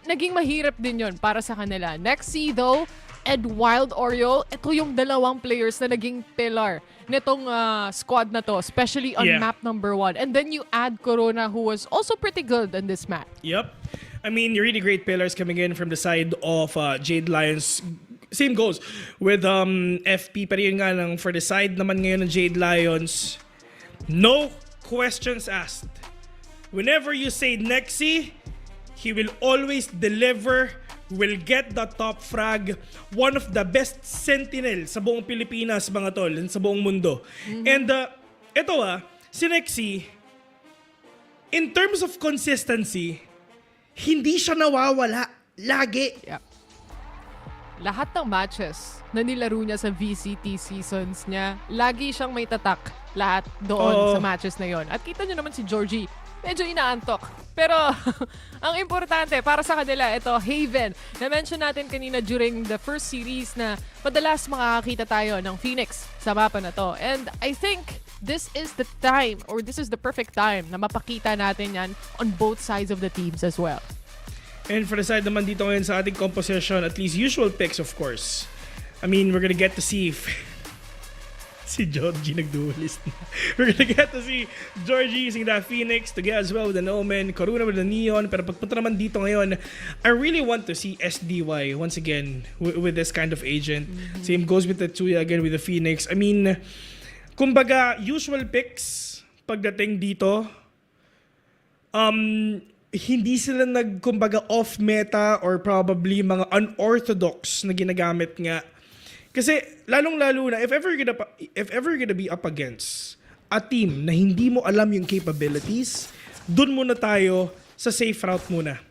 naging mahirap din yon para sa kanila. Nexi though, and Wild Oriole, ito yung dalawang players na naging pillar nitong squad na to, especially on map number 1. And then you add Corona, who was also pretty good on this map. Yep. I mean, really great pillars coming in from the side of Jade Lions. Same goes with FP. Pero yun nga lang, for the side naman ngayon ng Jade Lions, no questions asked. Whenever you say Nexi, he will always deliver, will get the top frag, one of the best sentinel sa buong Pilipinas, mga tol, sa buong mundo. And ito si Nexie, in terms of consistency, hindi siya nawawala. Lagi. Yeah. Lahat ng matches na nilaro niya sa VCT seasons niya, lagi siyang may tatak lahat doon sa matches na yon. At kita niyo naman si Georgie, medyo inaantok. Pero ang importante para sa kanila, ito, Haven. Na-mention natin kanina during the first series na madalas makakakita tayo ng Phoenix sa mapa na to. And I think this is the time, or this is the perfect time na mapakita natin yan on both sides of the teams as well. And for the side naman dito ngayon sa ating composition, at least usual picks of course. I mean, we're gonna get to see if si Georgie nag-duelist na. We're gonna get to see Georgie using that Phoenix to get as well with an Omen, Karuna with the Neon. Pero pagpunta naman dito ngayon, I really want to see SDY once again with this kind of agent. Same goes with the Tuya again with the Phoenix. I mean, kumbaga, usual picks pagdating dito, hindi sila kumbaga off-meta or probably mga unorthodox na ginagamit nga. Kasi lalong-lalo na, if ever gonna be up against a team na hindi mo alam yung capabilities, dun muna tayo sa safe route muna.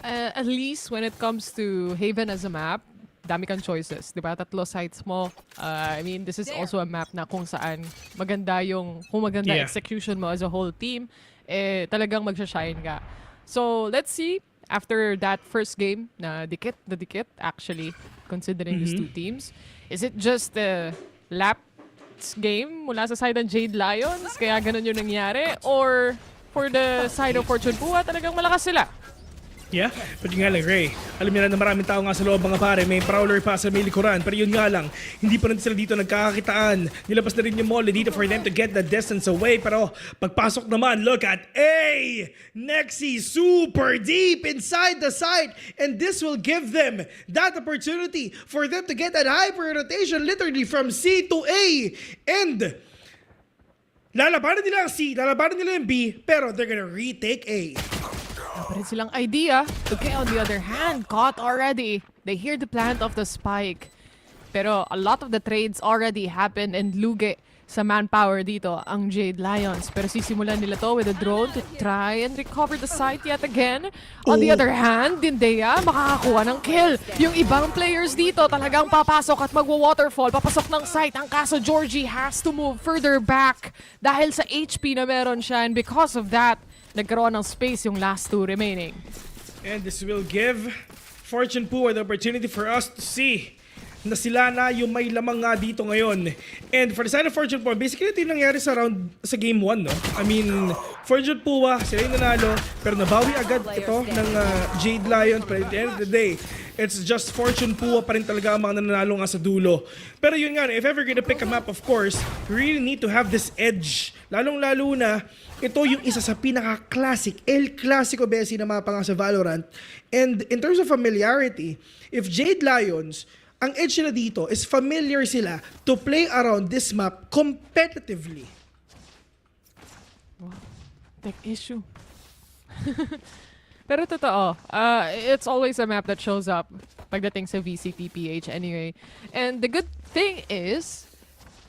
At least when it comes to Haven as a map, dami kang choices, di ba? 3 sites mo. I mean, this is also a map na kung saan maganda execution mo as a whole team, talagang magsha-shine ka. So, let's see, after that first game, na dikit actually, considering these two teams, is it just a lapse game mula sa side ng Jade Lions? Kaya ganun yung nangyari? Or for the side of Fortune Buha, talagang malakas sila? Yeah, but yun nga lang, Ray. Alam niyo na maraming tao nga sa loob mga pare, may prowler pa sa may likuran. Pero yun nga lang, hindi pa rin sila dito nagkakakitaan. Nilabas na rin yung molly dito for them to get the distance away. Pero pagpasok naman, look at Nexie super deep inside the site. And this will give them that opportunity for them to get that hyper rotation literally from C to A. And lalabanan nila ang C, lalabanan nila yung B, pero they're gonna retake A. Wala pa rin silang idea. Okay, on the other hand, caught already. They hear the plant of the spike. Pero a lot of the trades already happened and lugi sa manpower dito ang Jade Lions. Pero sisimulan nila to with a drone to try and recover the site yet again. On the other hand, Dindea makakakuha ng kill. Yung ibang players dito talagang papasok at magwa-waterfall. Papasok ng site. Ang kaso Georgie has to move further back dahil sa HP na meron siya. And because of that, nagkaroon ng space yung last two remaining. And this will give Fortune Poor the opportunity for us to see na sila na yung may lamang nga dito ngayon. And for the side of Fortune Poor, basically ito yung nangyari sa game 1, no? I mean, Fortune Poor, sila yung nanalo, pero nabawi agad ito ng Jade Lions. But at the end of the day, it's just Fortune Poor pa rin talaga ang mga nanalo nga sa dulo. Pero yun nga, if ever gonna pick a map, of course, we really need to have this edge. Lalong-lalo na, ito yung isa sa pinaka-classic, El Clasico Besi na mapa nga sa Valorant. And in terms of familiarity, if Jade Lions, ang edge nila dito is familiar sila to play around this map competitively. Wow. Tech issue. Pero totoo, it's always a map that shows up pagdating sa VCT-PH anyway. And the good thing is,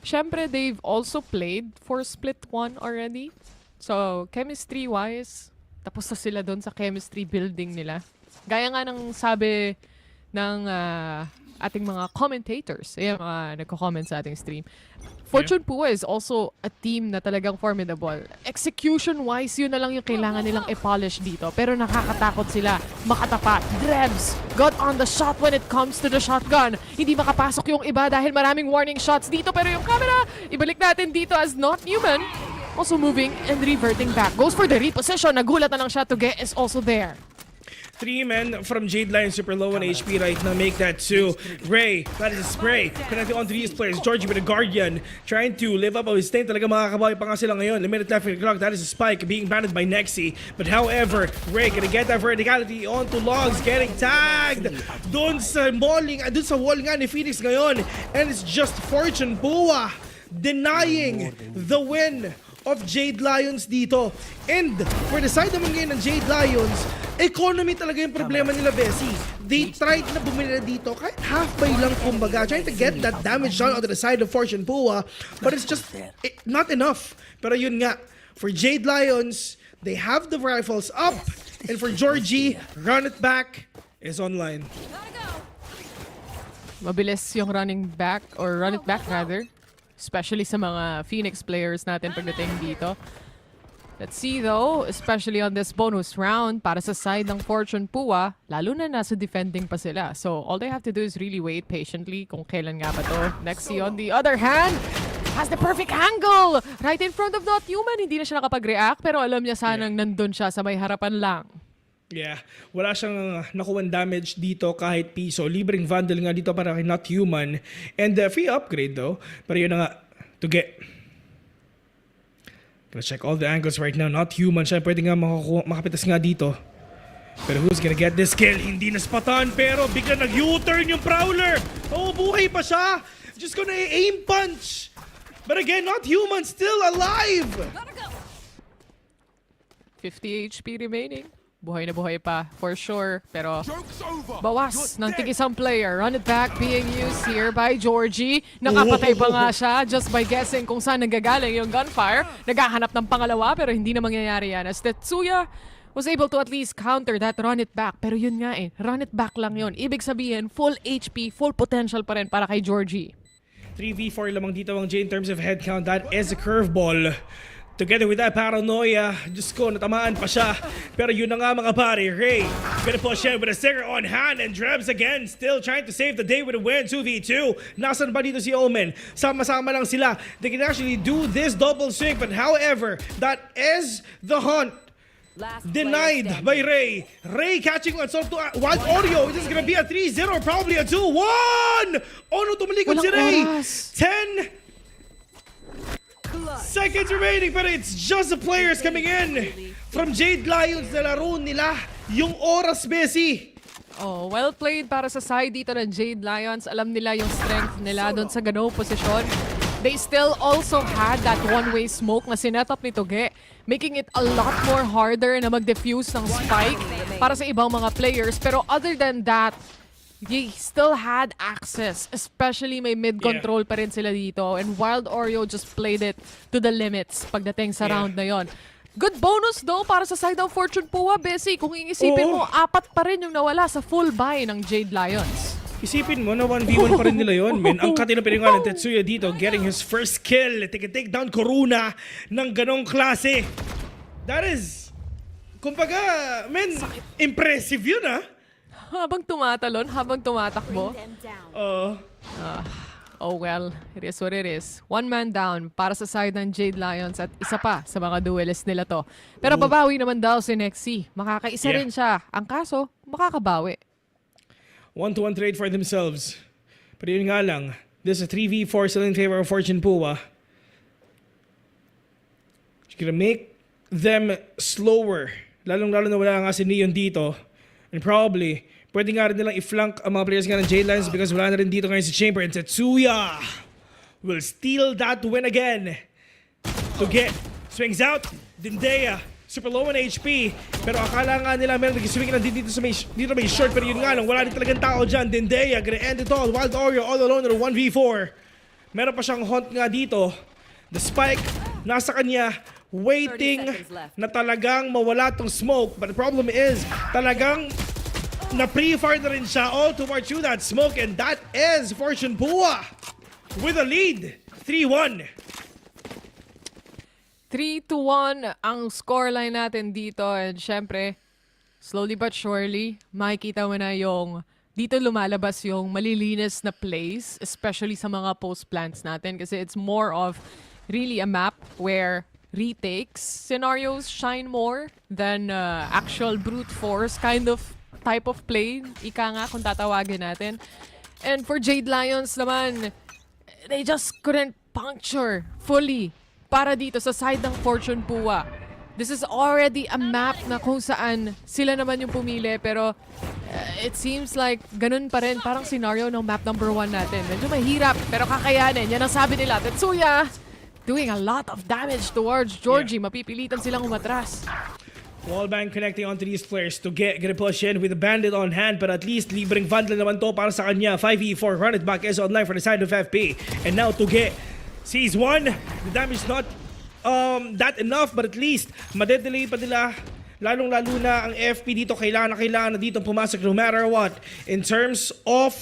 syempre they've also played for Split 1 already. So, chemistry-wise, tapos na sila doon sa chemistry building nila. Gaya nga ng sabi ng ating mga commentators, ayan mga nagko-comment sa ating stream, Fortune Pua is also a team na talagang formidable. Execution-wise, yun na lang yung kailangan nilang i-polish dito. Pero nakakatakot sila, makatapat. Drebs got on the shot when it comes to the shotgun. Hindi makapasok yung iba dahil maraming warning shots dito. Pero yung camera, ibalik natin dito as Not Human. Also moving and reverting back. Goes for the reposition. Nagulat na lang siya. Tuge is also there. 3 men from Jade Lion, super low on HP right now, make that 2. Ray, that is a spray. Connecting onto these players. Georgie with a Guardian, trying to live up on his thing. Talaga makakabawi pa nga sila ngayon. A minute left in the clock. That is a spike being banned by Nexie. But however, Ray gonna get that verticality onto Logs, getting tagged. Doon sa wall nga ni Phoenix ngayon. And it's just Fortune Bua denying the win of Jade Lions dito. And for the side naman ngayon ng Jade Lions, economy talaga yung problema nila, Bessie. they tried na bumili na dito kahit halfway lang kumbaga, trying to get that damage done onto the side of Fortune Pua, but it's just not enough. Pero yun nga, for Jade Lions, they have the rifles up, and for Georgie, run it back is online. Mabilis yung running back, or run it back rather. Especially sa mga Phoenix players natin pagdating dito. Let's see though, especially on this bonus round, para sa side ng Fortune Pua, lalo na nasa defending pa sila. So all they have to do is really wait patiently kung kailan nga ba to. Nexi on the other hand, has the perfect angle! Right in front of Not Human, hindi na siya nakapag-react, pero alam niya sanang nandun siya sa may harapan lang. Yeah, wala siyang nakuwang damage dito kahit piso. Libreng vandal nga dito para kay Not Human. And free upgrade though. Pero yun na nga, to get. Gonna check all the angles right now. Not Human siya. Pwede nga makapitas nga dito. Pero who's gonna get this kill? Hindi naspatan pero bigla nag-U-turn yung Prowler. Oh, buhay pa siya. Just gonna aim punch. But again, Not Human still alive. 50 HP remaining. Buhay na buhay pa, for sure. Pero bawas ng tig-isang player. Run it back being used here by Georgie. Nakapatay pa nga siya just by guessing kung saan nanggagaling yung gunfire. Naghahanap ng pangalawa pero hindi na mangyayari yan. As Tetsuya was able to at least counter that run it back. Pero yun nga run it back lang yun. Ibig sabihin, full HP, full potential pa rin para kay Georgie. 3v4 lamang dito ang J in terms of head count. That is a curveball. Together with that paranoia, Diyos ko, natamaan pa siya. Pero yun na nga mga pare, Ray gonna push in with a sticker on hand, and Drebs again still trying to save the day with a win 2v2. Nasaan ba dito si Omen? Sama-sama lang sila. They can actually do this double swing, but however, that is the hunt. Denied by Ray. Ray catching one sort to Wild Oreo. This is gonna be a 3-0 or probably a 2-1. Oh no, tumalikod si Ray. 10 seconds remaining, but it's just the players coming in from Jade Lions na laro nila yung oras, Bessie. Oh, well played para sa side dito ng Jade Lions. Alam nila yung strength nila doon sa ganong posisyon. They still also had that one-way smoke na sinetup ni Toge, making it a lot more harder na mag-defuse ng spike para sa ibang mga players. Pero other than that, they still had access, especially may mid-control pa rin sila dito, and Wild Oreo just played it to the limits pagdating sa round na yon. Good bonus though para sa side ng Fortune Pua, Bessie. Kung iisipin mo, 4 pa rin yung nawala sa full buy ng Jade Lions. Isipin mo na 1v1 pa rin nila yun, men. Ang kati na piningan ng Tetsuya dito, getting his first kill. Take down Corona ng ganong klase. That is, kumbaga, men, impressive yun Habang tumatalon, habang tumatakbo. Oh well, it is what it is. 1 man down para sa side ng Jade Lions at isa pa sa mga duelist nila to. Pero babawi naman daw si Nexi. Makakaisa rin siya. Ang kaso, makakabawi. 1-to-1 trade for themselves. Pero yun nga lang, this is a 3v4 still in favor of Fortune Pua. It's gonna make them slower. Lalong-lalo na wala nga si Neon dito. And probably, pwede nga rin nilang i-flank ang mga players nga ng Jade Lions because wala na rin dito ngayon si Chamber, and Tetsuya will steal that win again. To get, swings out, Dindea, super low on HP, pero akala nga nila meron nag-swing na dito may short, pero yun nga lang, wala din talagang tao dyan. Dindea, gonna end it all. Wild Oreo all alone in a 1v4. Meron pa siyang hunt nga dito. The spike, nasa kanya, waiting na talagang mawala tong smoke. But the problem is, talagang na-pre-fire na rin siya all towards you that smoke, and that is Fortune Pua with a lead, 3-1. 3-1 ang scoreline natin dito, and syempre, slowly but surely, makikita mo na yung dito lumalabas yung malilinis na plays, especially sa mga post-plants natin, kasi it's more of really a map where retakes scenarios shine more than actual brute force kind of type of play, ika nga kung tatawagin natin. And for Jade Lions naman, they just couldn't puncture fully para dito sa side ng Fortune Pua. This is already a map na kung saan sila naman yung pumili, pero it seems like ganun pa rin parang scenario ng map number 1 natin. Medyo mahirap pero kakayanin. Yan ang sabi nila. Tetsuya doing a lot of damage towards Georgie. Mapipilitan silang umatras. Wallbang connecting onto these players to gonna push in with a bandit on hand, but at least libreng vandal naman to para sa kanya. 5v4, run it back is online for the side of FP. And now Tuge sees one. The damage not that enough, but at least madedelay pa nila. Lalong-lalo na ang FP dito, kailangan na dito pumasok no matter what. In terms of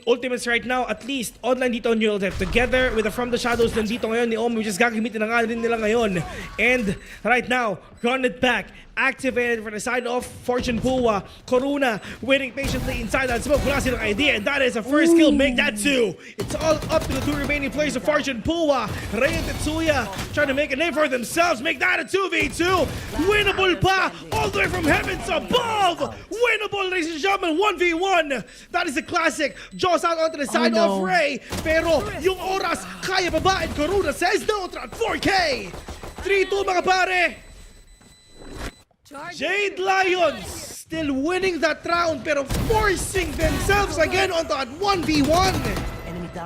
ultimates right now, at least online dito on Neural Depth together with the From the Shadows nandito ngayon ni Omi, which is gagamitin na nga rin nila ngayon. And right now, run it back, activated for the side of Fortune Pua. Corona waiting patiently inside that smoke. Wala silang idea, and that is a first kill. Make that 2. It's all up to the 2 remaining players of Fortune Pua. Rey and Tetsuya trying to make a name for themselves. Make that a 2v2. Winnable pa, all the way from heavens above. Winnable, ladies and gentlemen, 1v1. That is a classic. Jaws out onto the side of Rey. Pero yung oras, kaya ba ba? And Corona says no, at 4K. 3-2 mga pare. Jade Lions still winning that round pero forcing themselves again onto that 1v1.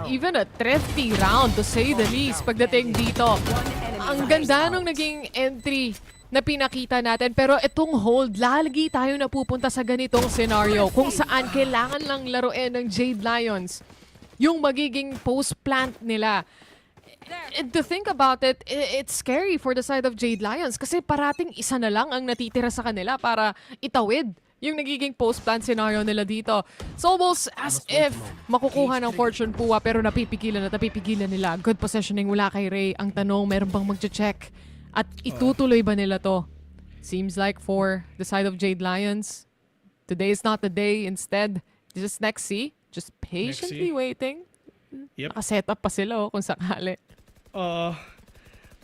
Even a thrifty round to say the least pagdating dito. Ang ganda nung naging entry na pinakita natin, pero itong hold, lagi tayo napupunta sa ganitong scenario kung saan kailangan lang laruin ng Jade Lions yung magiging post-plant nila. And to think about it, it's scary for the side of Jade Lions kasi parating isa na lang ang natitira sa kanila para itawid yung nagiging post-plant scenario nila dito. It's almost as if makukuha ng Fortune Pua pero napipigilan nila. Good positioning mula kay Rey. Ang tanong, meron bang mag-check? At itutuloy ba nila to? Seems like for the side of Jade Lions, today is not the day. Instead, just Nexi, just patiently waiting. Yep. Naka-setup pa sila kung sakali.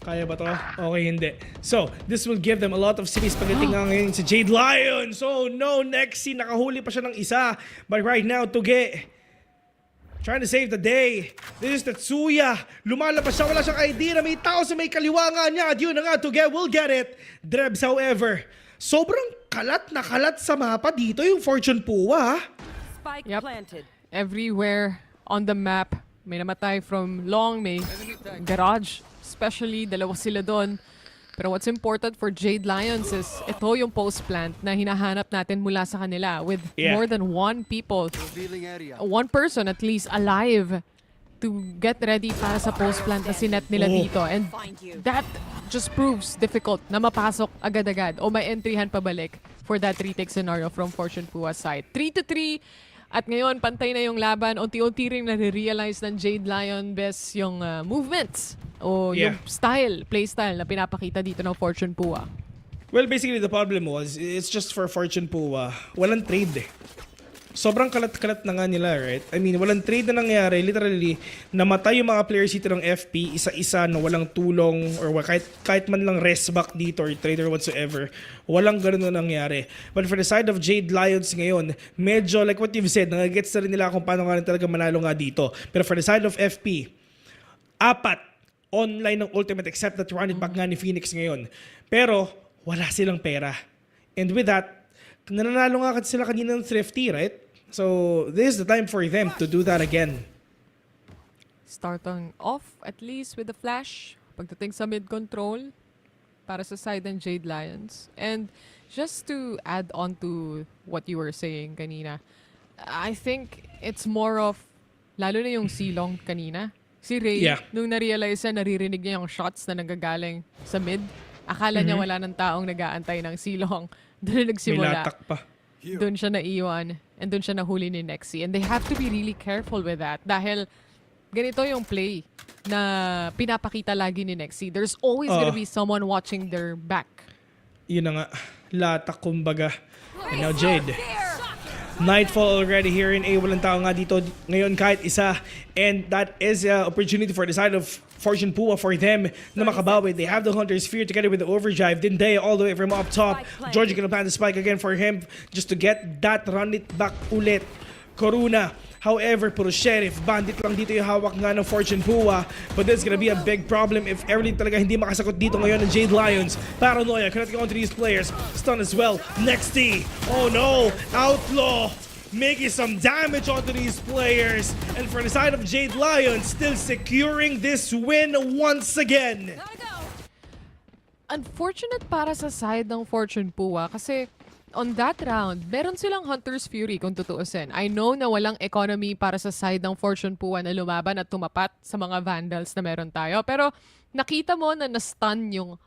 Kaya ba to? Okay, hindi. So, this will give them a lot of space pagdating nga ngayon sa Jade Lions. Oh no, Nexi, nakahuli pa siya ng isa. But right now, Tuge, trying to save the day. This is Tetsuya. Lumalabas siya, wala siyang idea na may tao sa may kaliwa nga niya. At yun na nga, Tuge will get it. Drebs, however, sobrang kalat na kalat sa mapa dito yung Fortune Pua. Spike Yep. planted. Everywhere on the map, may namatay from long, may garage. Especially, dalawa sila doon. Pero what's important for Jade Lions is ito yung post-plant na hinahanap natin mula sa kanila with more than one person at least alive to get ready para sa post-plant na sinet nila dito. And that just proves difficult na mapasok agad-agad o may entryhan pabalik for that retake scenario from Fortune Pua's side. 3-3. At ngayon, pantay na yung laban. Unti-unti rin nare-realize ng Jade Lion best yung movements o yung play style na pinapakita dito ng Fortune Pua. Well, basically, the problem was, it's just for Fortune Pua, walang trade eh. Sobrang kalat-kalat na nga nila, right? I mean, walang trade na nangyari. Literally, namatay yung mga players dito ng FP, isa-isa na walang tulong or kahit man lang rest back dito or trade or whatsoever. Walang ganun na nangyari. But for the side of Jade Lions ngayon, medyo like what you've said, nagagets na rin nila kung paano nga rin talaga manalo nga dito. Pero for the side of FP, 4 online ng ultimate except that run it back nga ni Phoenix ngayon. Pero wala silang pera. And with that, nananalo nga sila kanina ng thrifty, right? So, this is the time for them to do that again. Starting off at least with the flash pagdating sa mid-control para sa side ng Jade Lions. And just to add on to what you were saying kanina, I think it's more of, lalo na yung silong kanina. Si Rey, nung na-realize na naririnig niya yung shots na nanggagaling sa mid, akala niya wala ng taong nag-aantay ng silong. Doon na nagsimula. May latak pa. Doon siya naiwan and doon siya nahuli ni Nexi. And they have to be really careful with that dahil ganito yung play na pinapakita lagi ni Nexi. There's always gonna be someone watching their back. Yun na nga. Latak kumbaga. And now Jade. Nightfall already here in A. Walang tao nga dito ngayon kahit isa. And that is an opportunity for the side of Fortune Pua for them na makabawi. They have the Hunter's Fear together with the Overdrive. Dindaya all the way from up top. Georgie gonna plant the spike again for him just to get that run it back ulit. Corona. However, puro Sheriff, Bandit lang dito yung hawak nga ng Fortune Pua. But this is gonna be a big problem if everything talaga hindi makasagot dito ngayon ng Jade Lions. Paranoia, connecting onto these players. Stun as well. Next T. Oh no! Outlaw! Making some damage onto these players. And for the side of Jade Lions, still securing this win once again. unfortunate para sa side ng Fortune Pua kasi on that round, meron silang Hunter's Fury kung tutuusin. I know na walang economy para sa side ng Fortune Pua na lumaban at tumapat sa mga Vandals na meron tayo. Pero nakita mo na na-stun yung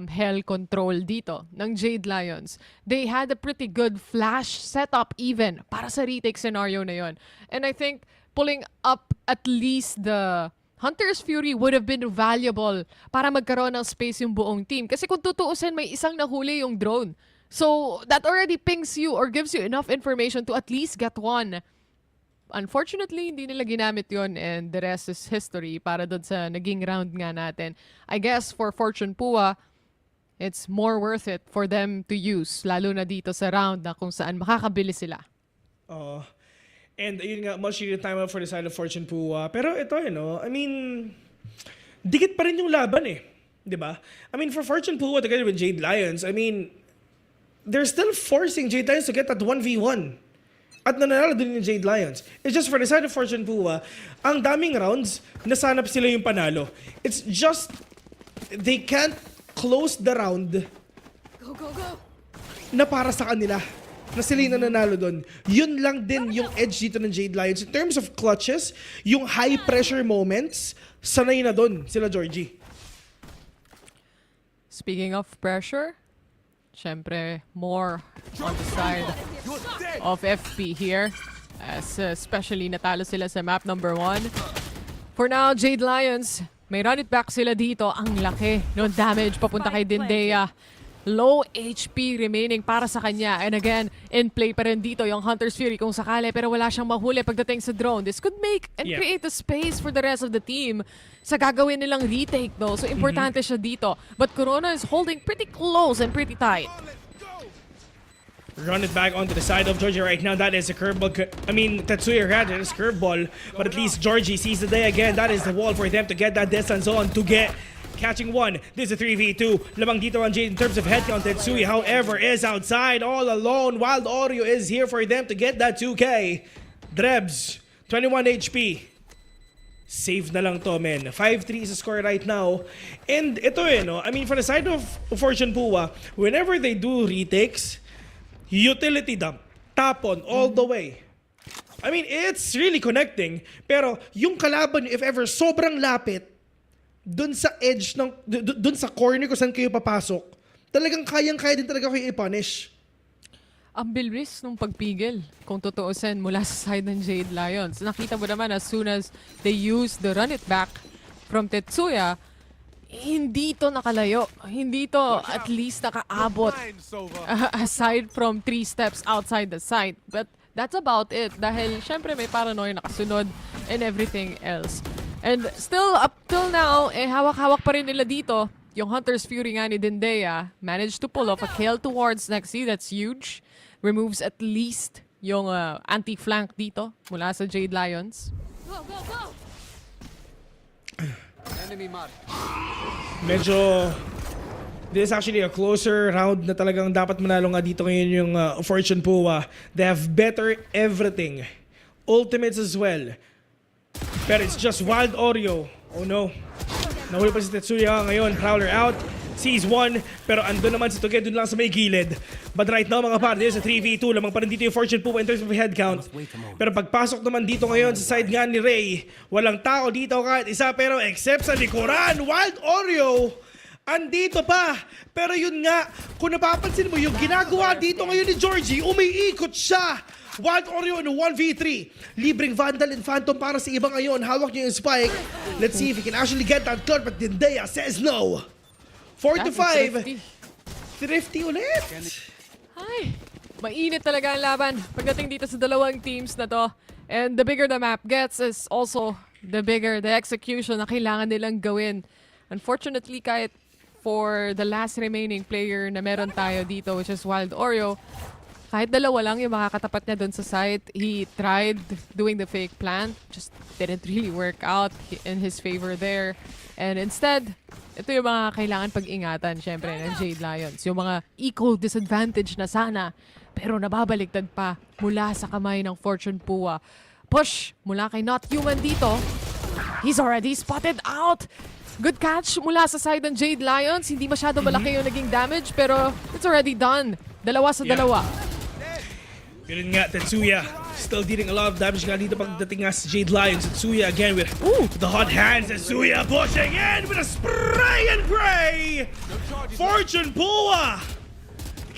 Hell Control dito ng Jade Lions. They had a pretty good flash setup even para sa retake scenario na yon. And I think pulling up at least the Hunter's Fury would have been valuable para magkaroon ng space yung buong team. Kasi kung tutuusin, may isang nahuli yung drone. So, that already pings you or gives you enough information to at least get one. Unfortunately, hindi nila ginamit yon and the rest is history para doon sa naging round nga natin. I guess for Fortune Pua, it's more worth it for them to use, lalo na dito sa round na kung saan makakabili sila. And yun nga, much needed time out for the side of Fortune Pua. Pero ito, I mean, dikit pa rin yung laban eh. Diba? I mean, for Fortune Pua together with Jade Lions, I mean, they're still forcing Jade Lions to get that 1v1. At nananalo din yung Jade Lions. It's just for the side of Fortune Pua, ang daming rounds, nasanap sila yung panalo. It's just, they can't close the round na para sa kanila. Na sila yung nananalo doon. Yun lang din yung edge dito ng Jade Lions. In terms of clutches, yung high pressure moments, sanay na doon sila Georgie. Speaking of pressure, syempre more on the side of FP here. As especially natalo sila sa map number 1. For now, Jade Lions, may run it back sila dito. Ang laki no damage papunta kay Dindea. Low HP remaining para sa kanya. And again, in play pa rin dito yung Hunter's Fury kung sakali pero wala siyang mahuli pagdating sa drone. This could make and create a space for the rest of the team sa gagawin nilang retake though. So importante siya dito. But Corona is holding pretty close and pretty tight. Run it back onto the side of Georgie right now. That is a curveball. I mean, Tetsuya had it as curveball. But at least Georgie sees the day again. That is the wall for them to get that distance on to get catching one. This is a 3v2. Lamang dito ang Jade in terms of head count. Tetsui, however, is outside all alone. Wild Oreo is here for them to get that 2K. Drebs, 21 HP. Save na lang to, men. 5-3 is the score right now. And ito I mean, for the side of Fortune Pua, whenever they do retakes, utility dump, tapon all the way. I mean, it's really connecting. Pero yung kalaban, if ever, sobrang lapit, dun sa edge ng dun sa corner kung saan kayo papasok, talagang kayang-kaya din talaga kayo i-punish. Ang bilis nung pagpigil kung tutuusin mula sa side ng Jade Lions. Nakita mo naman as soon as they use the run it back from Tetsuya, hindi to nakalayo. Hindi to at least nakaabot aside from 3 steps outside the site. But that's about it dahil syempre may paranoia nakasunod and everything else. And still, up till now, hawak-hawak pa rin nila dito. Yung Hunter's Fury nga ni Dindea managed to pull off a kill towards Nexi. That's huge. Removes at least yung anti-flank dito mula sa Jade Lions. Medyo, this is actually a closer round na talagang dapat manalo nga dito ngayon yung Fortune Pua. They have better everything. Ultimates as well. Pero it's just Wild Oreo. Oh no. Nahuli pa si Tetsuya ngayon. Prowler out. Sees one. Pero andun naman si Toge. Dun lang sa may gilid. But right now mga par, this is a 3v2. Lamang pa rin dito yung Fortune Pua in terms of head count. Pero pagpasok naman dito ngayon sa side nga ni Ray, walang tao dito kahit isa. Pero except sa likuran, Wild Oreo andito pa. Pero yun nga, kung napapansin mo, yung ginagawa dito ngayon ni Georgie, umiikot siya. Wild Oreo in 1v3. Libreng Vandal and Phantom para sa iba ngayon. Hawak niyo yung spike. Let's see if he can actually get that card. But Dindea says no. 4-5. Thrifty ulit. Ay, mainit talaga ang laban pagdating dito sa dalawang teams na to. And the bigger the map gets is also the bigger the execution na kailangan nilang gawin. Unfortunately, kahit for the last remaining player na meron tayo dito, which is Wild Oreo, kahit dalawa lang yung makakatapat niya doon sa site, he tried doing the fake plant, just didn't really work out in his favor there. And instead, ito yung mga kailangan pag-ingatan, syempre, ng Jade Lions. Yung mga equal disadvantage na sana, pero nababaligtad pa mula sa kamay ng Fortune Pua. Push mula kay Not Human dito. He's already spotted out. Good catch mula sa side ng Jade Lions. Hindi masyado malaki yung naging damage, pero it's already done. 2 sa 2. Yun nga, Tetsuya still dealing a lot of damage nga dito pagdating nga sa Jade Lions. Tetsuya again with the hot hands. Tetsuya pushing in with a spray and pray. Fortune Pua.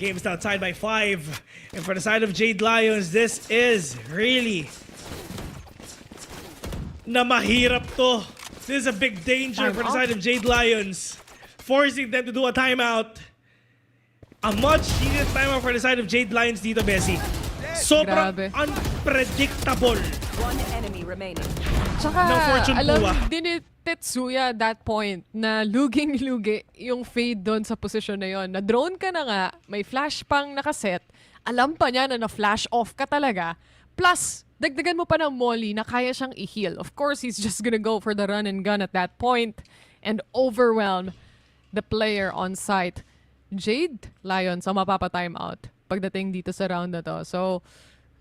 Game is now tied by 5. And for the side of Jade Lions, this is really na mahirap to. This is a big danger for the side of Jade Lions. Forcing them to do a timeout. A much needed timeout for the side of Jade Lions dito, Bessie. Sobrang Grabe. unpredictable. One enemy remaining. Tsaka, No Fortune alam Pua. din ni Tetsuya at that point na luging-lugi yung fade doon sa position na yon. Na-drone ka na nga, may flash pang nakaset, alam pa niya na na-flash off ka talaga, plus, dagdagan mo pa ng molly na kaya siyang i-heal. Of course, he's just gonna go for the run and gun at that point and overwhelm the player on site. Jade Lions ang mapapa-timeout pagdating dito sa round na to. So,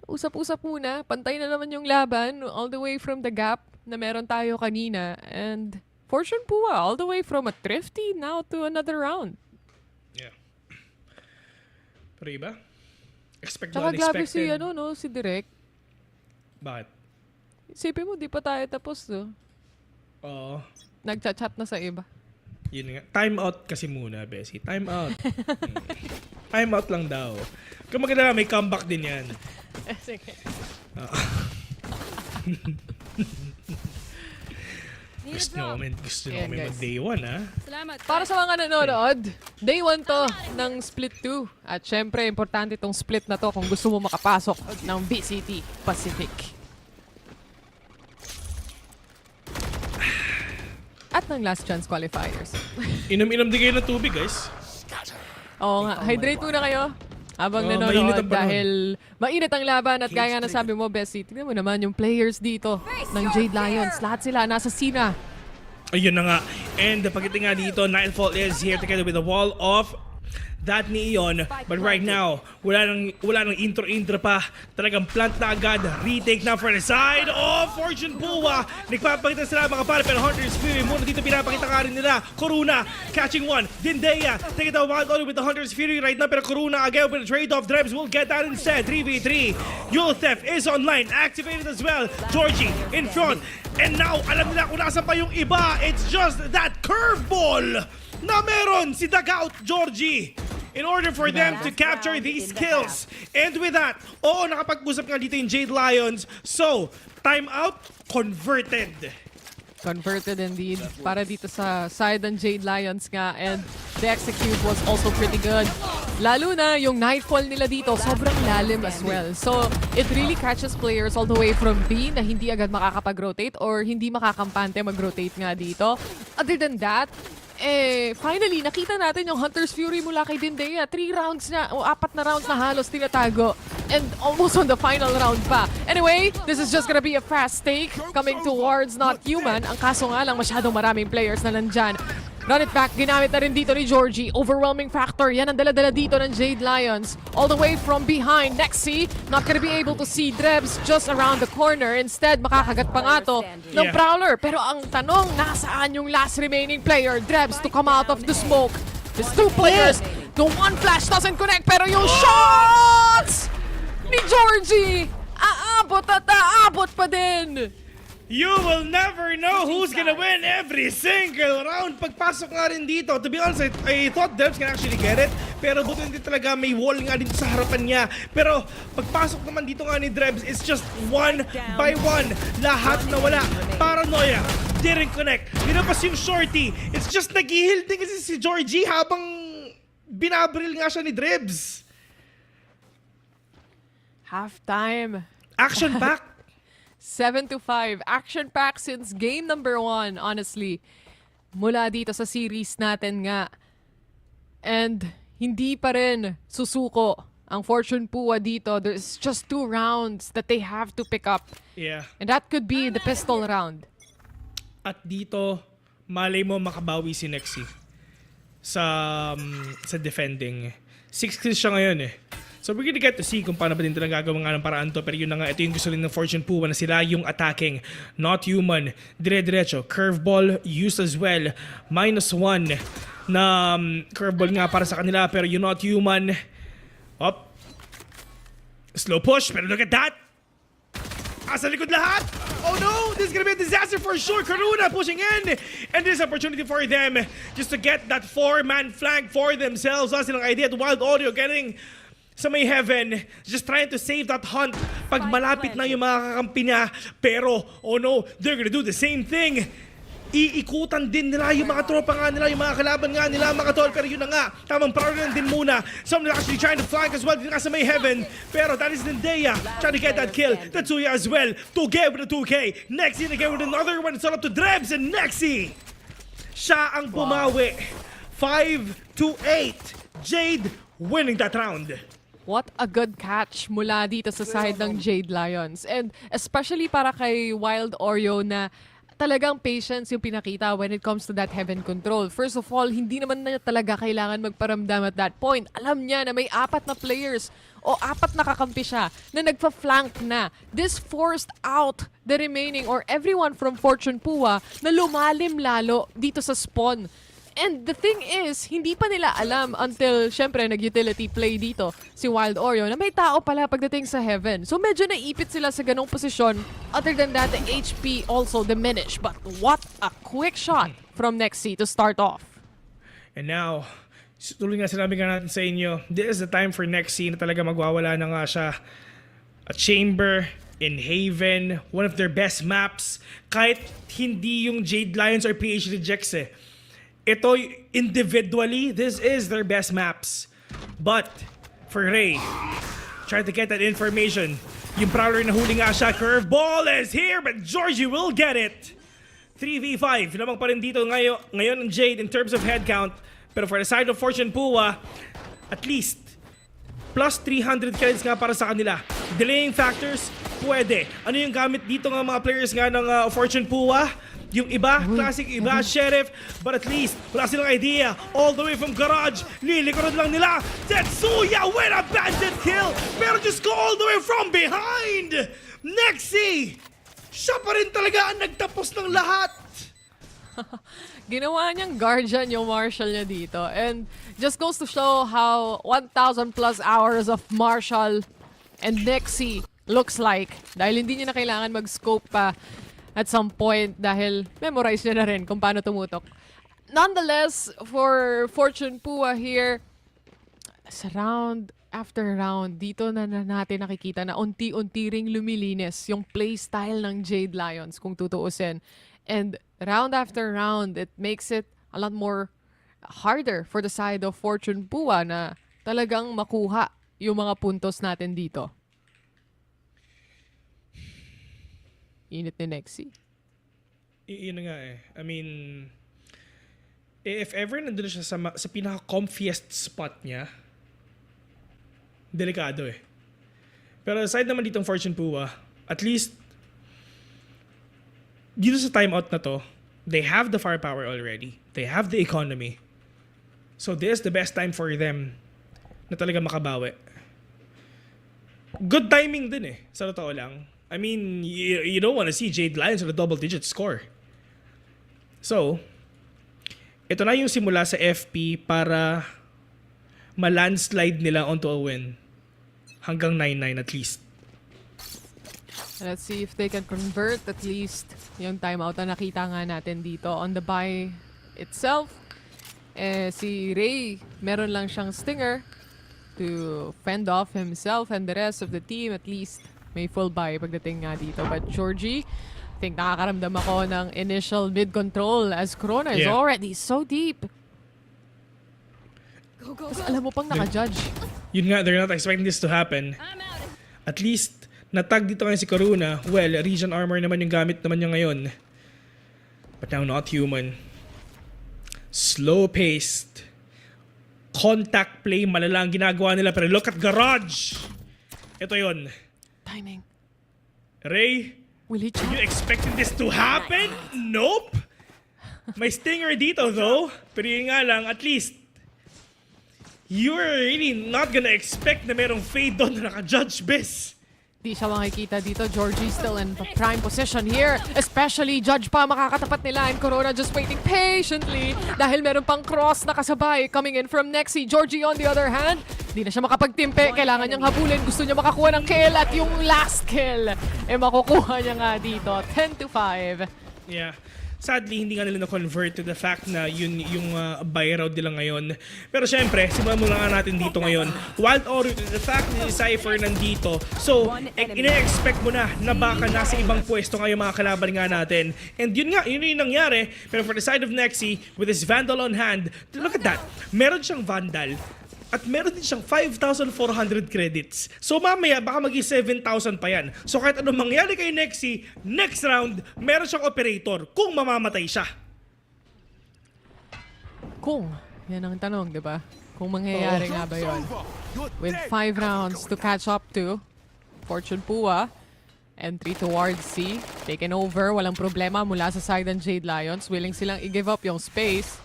usap-usap muna. Pantay na naman yung laban all the way from the gap na meron tayo kanina. And Fortune Pua all the way from a thrifty now to another round. Yeah. Pero iba? Expect Tsaka the grabe unexpected. si Direk. Bakit? Isipin mo, di pa tayo tapos, no? Oo. Nagchat-chat na sa iba. Yun nga. Time out kasi muna, Bessie. Time out. Time out lang daw. Kung maganda, may comeback din yan. Sige. Gusto nyo kami Ayan, guys. mag-day 1, ha? Para sa mga nanonood, day 1 to ng split 2. At syempre, importante itong split na to kung gusto mo makapasok ng BCT Pacific. At ng last chance qualifiers. Inom-inom din kayo ng tubig, guys. Oo nga, hydrate muna kayo habang mainit nanonood ang panahon. dahil mainit ang laban at gaya na sabi mo, Bessie, tignan mo naman yung players dito ng Jade Lions. Lahat sila nasa scene. Ayun na nga. And pagdating nga dito, Nightfall is here together with the wall of that Neon. But right now, wala nang intro pa. Talagang plant na agad. Retake na for the side of Fortune Pua. Nagpapakita sila mga pare, pero Hunter's Fury muna dito pinapakita ka rin nila. Corona catching one. Dindea take it out wild on with the Hunter's Fury right now, pero Corona again with the trade-off. Drebs will get that instead. 3v3. Yule Theft is online. Activated as well. Georgie in front. And now, alam nila kung nasan pa yung iba. It's just that curveball na meron si Dugout Georgie in order for them to capture these kills. And with that, nakapag-usap nga dito yung Jade Lions. So, timeout converted. Converted indeed. Para dito sa side ng Jade Lions nga. And the execute was also pretty good. Lalo na yung nightfall nila dito, sobrang lalim as well. So, it really catches players all the way from B na hindi agad makakapag-rotate or hindi makakampante mag-rotate nga dito. Other than that, finally, nakita natin yung Hunter's Fury mula kay Dindea. 3 rounds na, o 4 na rounds na halos tinatago. And almost on the final round pa. Anyway, this is just gonna be a fast take coming towards Not Human. Ang kaso nga lang, masyadong maraming players na nandyan. Run it back, ginamit na rin dito ni Georgie. Overwhelming factor, yan ang dala-dala dito ng Jade Lions. All the way from behind, Nexi, not gonna be able to see Drebs just around the corner. Instead, makakagat pa nga to ng Prowler. Pero ang tanong, nasaan yung last remaining player? Drebs to come out of the smoke. There's 2 players. The one flash doesn't connect, pero yung shots ni Georgie, aabot at aabot pa din. You will never know who's gonna win every single round. Pagpasok nga rin dito, to be honest, I thought Debs can actually get it. Pero buto hindi talaga, may wall nga dito sa harapan niya. Pero pagpasok naman dito nga ni Drebs, it's just one by one. Lahat na wala. Paranoia didn't connect. Pinapas yung shorty. It's just nag-heal din kasi si Georgie habang binabril nga siya ni Drebs. Halftime. Action pack. 7-5. Action pack since game number 1, honestly. Mula dito sa series natin nga. And hindi pa rin susuko ang Fortune Pua dito. There's just 2 rounds that they have to pick up. Yeah. And that could be the pistol round. At dito, malay mo makabawi si Nexi sa defending. 6 kills siya ngayon eh. So we're gonna get to see kung paano ba din ito nagagawa nga ng paraan to. Pero yun na nga, ito yung gusto rin ng Fortune Pua na sila yung attacking. Not human. Dire-diretso. Curveball used as well. -1 na curveball nga para sa kanila. Pero yung not human. Up. Slow push. Pero look at that. Asa likod lahat. Oh no, this is gonna be a disaster for sure. Karuna pushing in. And this opportunity for them just to get that 4-man flank for themselves. Wala silang idea at Wild Audio getting sa may heaven, just trying to save that hunt pag malapit na yung mga kakampi niya. Pero, oh no, they're gonna do the same thing. Iikutan din nila yung mga tropa nga nila, yung mga kalaban nga nila, mga tol. Pero yun na nga, tamang priority din muna. Someone actually trying to flank as well, din nga sa may heaven. Pero that is Nindea trying to get that kill. Tatsuya as well, 2K with a 2K. Nexi again with another one. It's all up to Drebs and Nexi. Siya ang bumawi. 5-8. Jade winning that round. What a good catch mula dito sa side ng Jade Lions. And especially para kay Wild Oreo na talagang patience yung pinakita when it comes to that heaven control. First of all, hindi naman na talaga kailangan magparamdam at that point. Alam niya na may 4 na players o 4 na kakampi siya na nagpa-flank na. This forced out the remaining or everyone from Fortune Pua na lumalim lalo dito sa spawn. And the thing is, hindi pa nila alam until, syempre, nag-utility play dito si Wild Oreo na may tao pala pagdating sa heaven. So medyo naipit sila sa ganong posisyon. Other than that, the HP also diminished. But what a quick shot from Nexi to start off. And now, tuloy nga sinabi nga natin sa inyo, this is the time for Nexi na talaga magwawala na nga siya. A chamber in Haven, one of their best maps. Kahit hindi yung Jade Lions or PH Rejects eh. Ito, individually, this is their best maps. But, for Ray, try to get that information. Yung Prowler na huli nga siya, curveball is here, but Georgie will get it. 3v5, lamang pa rin dito ngayon ng Jade in terms of head count. Pero for the side of Fortune Pua, at least, plus 300 kills nga para sa kanila. Delaying factors, pwede. Ano yung gamit dito ng mga players nga ng Fortune Pua? Yung iba, classic iba, Sheriff, but at least, wala silang idea. All the way from garage, lilikoran lang nila. Tetsuya with a bandit kill, pero just go all the way from behind. Nexi, siya pa rin talaga ang nagtapos ng lahat. Ginawa niyang guardian yung Marshall niya dito. And just goes to show how 1,000 plus hours of Marshall and Nexi looks like. Dahil hindi niya na kailangan mag-scope pa at some point dahil memorize niya na rin kung paano tumutok. Nonetheless, for Fortune Pua here, sa round after round, dito na natin nakikita na unti-unti ring lumilinis yung playstyle ng Jade Lions kung tutuusin. And round after round, it makes it a lot more harder for the side of Fortune Pua na talagang makuha yung mga puntos natin dito. Init ni Nexi. Yun nga eh. I mean, if ever nandun siya sa pinaka-comfiest spot niya, delikado eh. Pero aside naman ditong Fortune Pua, at least, dito sa timeout na to, they have the firepower already. They have the economy. So this is the best time for them na talaga makabawi. Good timing din eh, sa totoo lang. I mean, you don't want to see Jade Lions with a double-digit score. So, ito na yung simula sa FP para ma-landslide nila onto a win. Hanggang 9-9 at least. Let's see if they can convert at least yung timeout na nakita nga natin dito on the buy itself. Si Ray, meron lang siyang stinger to fend off himself and the rest of the team at least. May full buy pagdating nga dito. But Georgie, I think nakakaramdam ako ng initial mid-control as Corona is already so deep. Tapos alam mo pang naka-judge. Yun nga, they're not expecting this to happen. At least, natag dito ngayon si Corona. Well, Region Armor naman yung gamit naman niya ngayon. But now not human. Slow-paced. Contact play, malalang ginagawa nila. Pero look at Garage! Ito yun. Timing. Ray, will he you expecting this to happen? Nope. May stinger dito though. Pero yun nga lang, at least, you're really not gonna expect na merong fade doon na naka-judge bes. Di siya makikita dito. Georgie still in prime position here. Especially, Judge pa makakatapat nila. And Corona just waiting patiently dahil meron pang cross na kasabay coming in from Nexi. Georgie on the other hand, di na siya makapagtimpe. Kailangan niyang habulin. Gusto niya makakuha ng kill at yung last kill makukuha niya nga dito. 10-5. Yeah. Sadly, hindi nga nila na-convert to the fact na yun yung buy route nila ngayon. Pero syempre, simulan muna nga natin dito ngayon. Wild Oro, the fact na si Cypher nandito, so, ina-expect mo na baka nasa ibang pwesto ngayon mga kalaban nga natin. And yun nga, yun yung nangyari. Pero for the side of Nexi, with his Vandal on hand, look at that. Meron siyang Vandal. At meron din siyang 5,400 credits. So mamaya, baka maging 7,000 pa yan. So kahit anong mangyari kay Nexi, next round, meron siyang operator kung mamamatay siya. Kung, yan ang tanong, di ba? Kung mangyayari nga ba yun? With 5 rounds to catch up to, Fortune Pua, entry towards C, taken over, walang problema mula sa side ng Jade Lions. Willing silang i-give up yung space.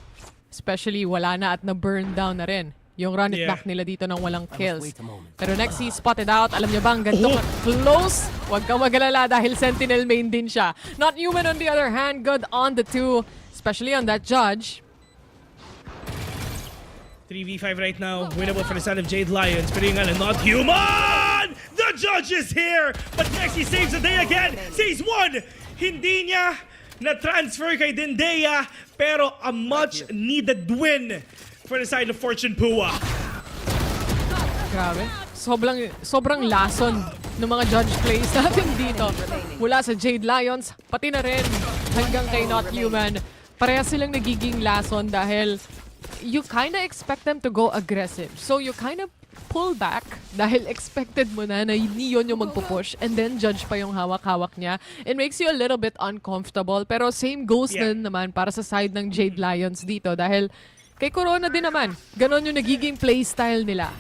Especially, wala na at na-burn down na rin yung run it back nila dito ng walang kills. Pero Nexi spotted out. Alam niyo bang ganito close? Huwag kang magalala dahil Sentinel main din siya. Not Human on the other hand, good on the 2. Especially on that Judge. 3v5 right now, winnable for the side of Jade Lions. Pero yung Not Human! The Judge is here! But Nexi saves the day again! Sees one! Hindi niya na-transfer kay Dendea, pero a much needed win for the side of Fortune Pua. Grabe. Sobrang lason ng mga judge plays natin dito. Mula sa Jade Lions, pati na rin hanggang kay Not Human. Parehas silang nagiging lason dahil you kinda expect them to go aggressive. So you kinda pull back dahil expected mo na hindi yun yung magpupush and then Judge pa yung hawak-hawak niya. It makes you a little bit uncomfortable pero same goes din naman para sa side ng Jade Lions dito dahil kay Corona din naman, ganon yung nagiging playstyle nila.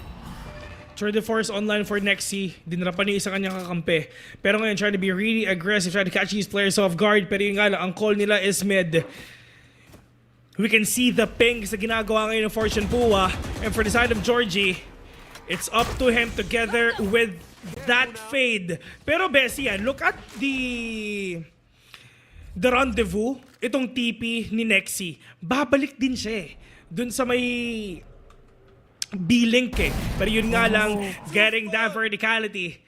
Tour de force online for Nexi. Dinarapan niya isa kanyang kakampi. Pero ngayon, trying to be really aggressive, trying to catch these players off guard. Pero yung nga lang, ang call nila is mid. We can see the pings na ginagawa ngayon ng Fortune Pua. And for the side of Georgie, it's up to him together with that fade. Pero Bessie, look at the rendezvous. Itong TP ni Nexi. Babalik din siya dun sa may B-link Pero yun nga lang, getting that verticality.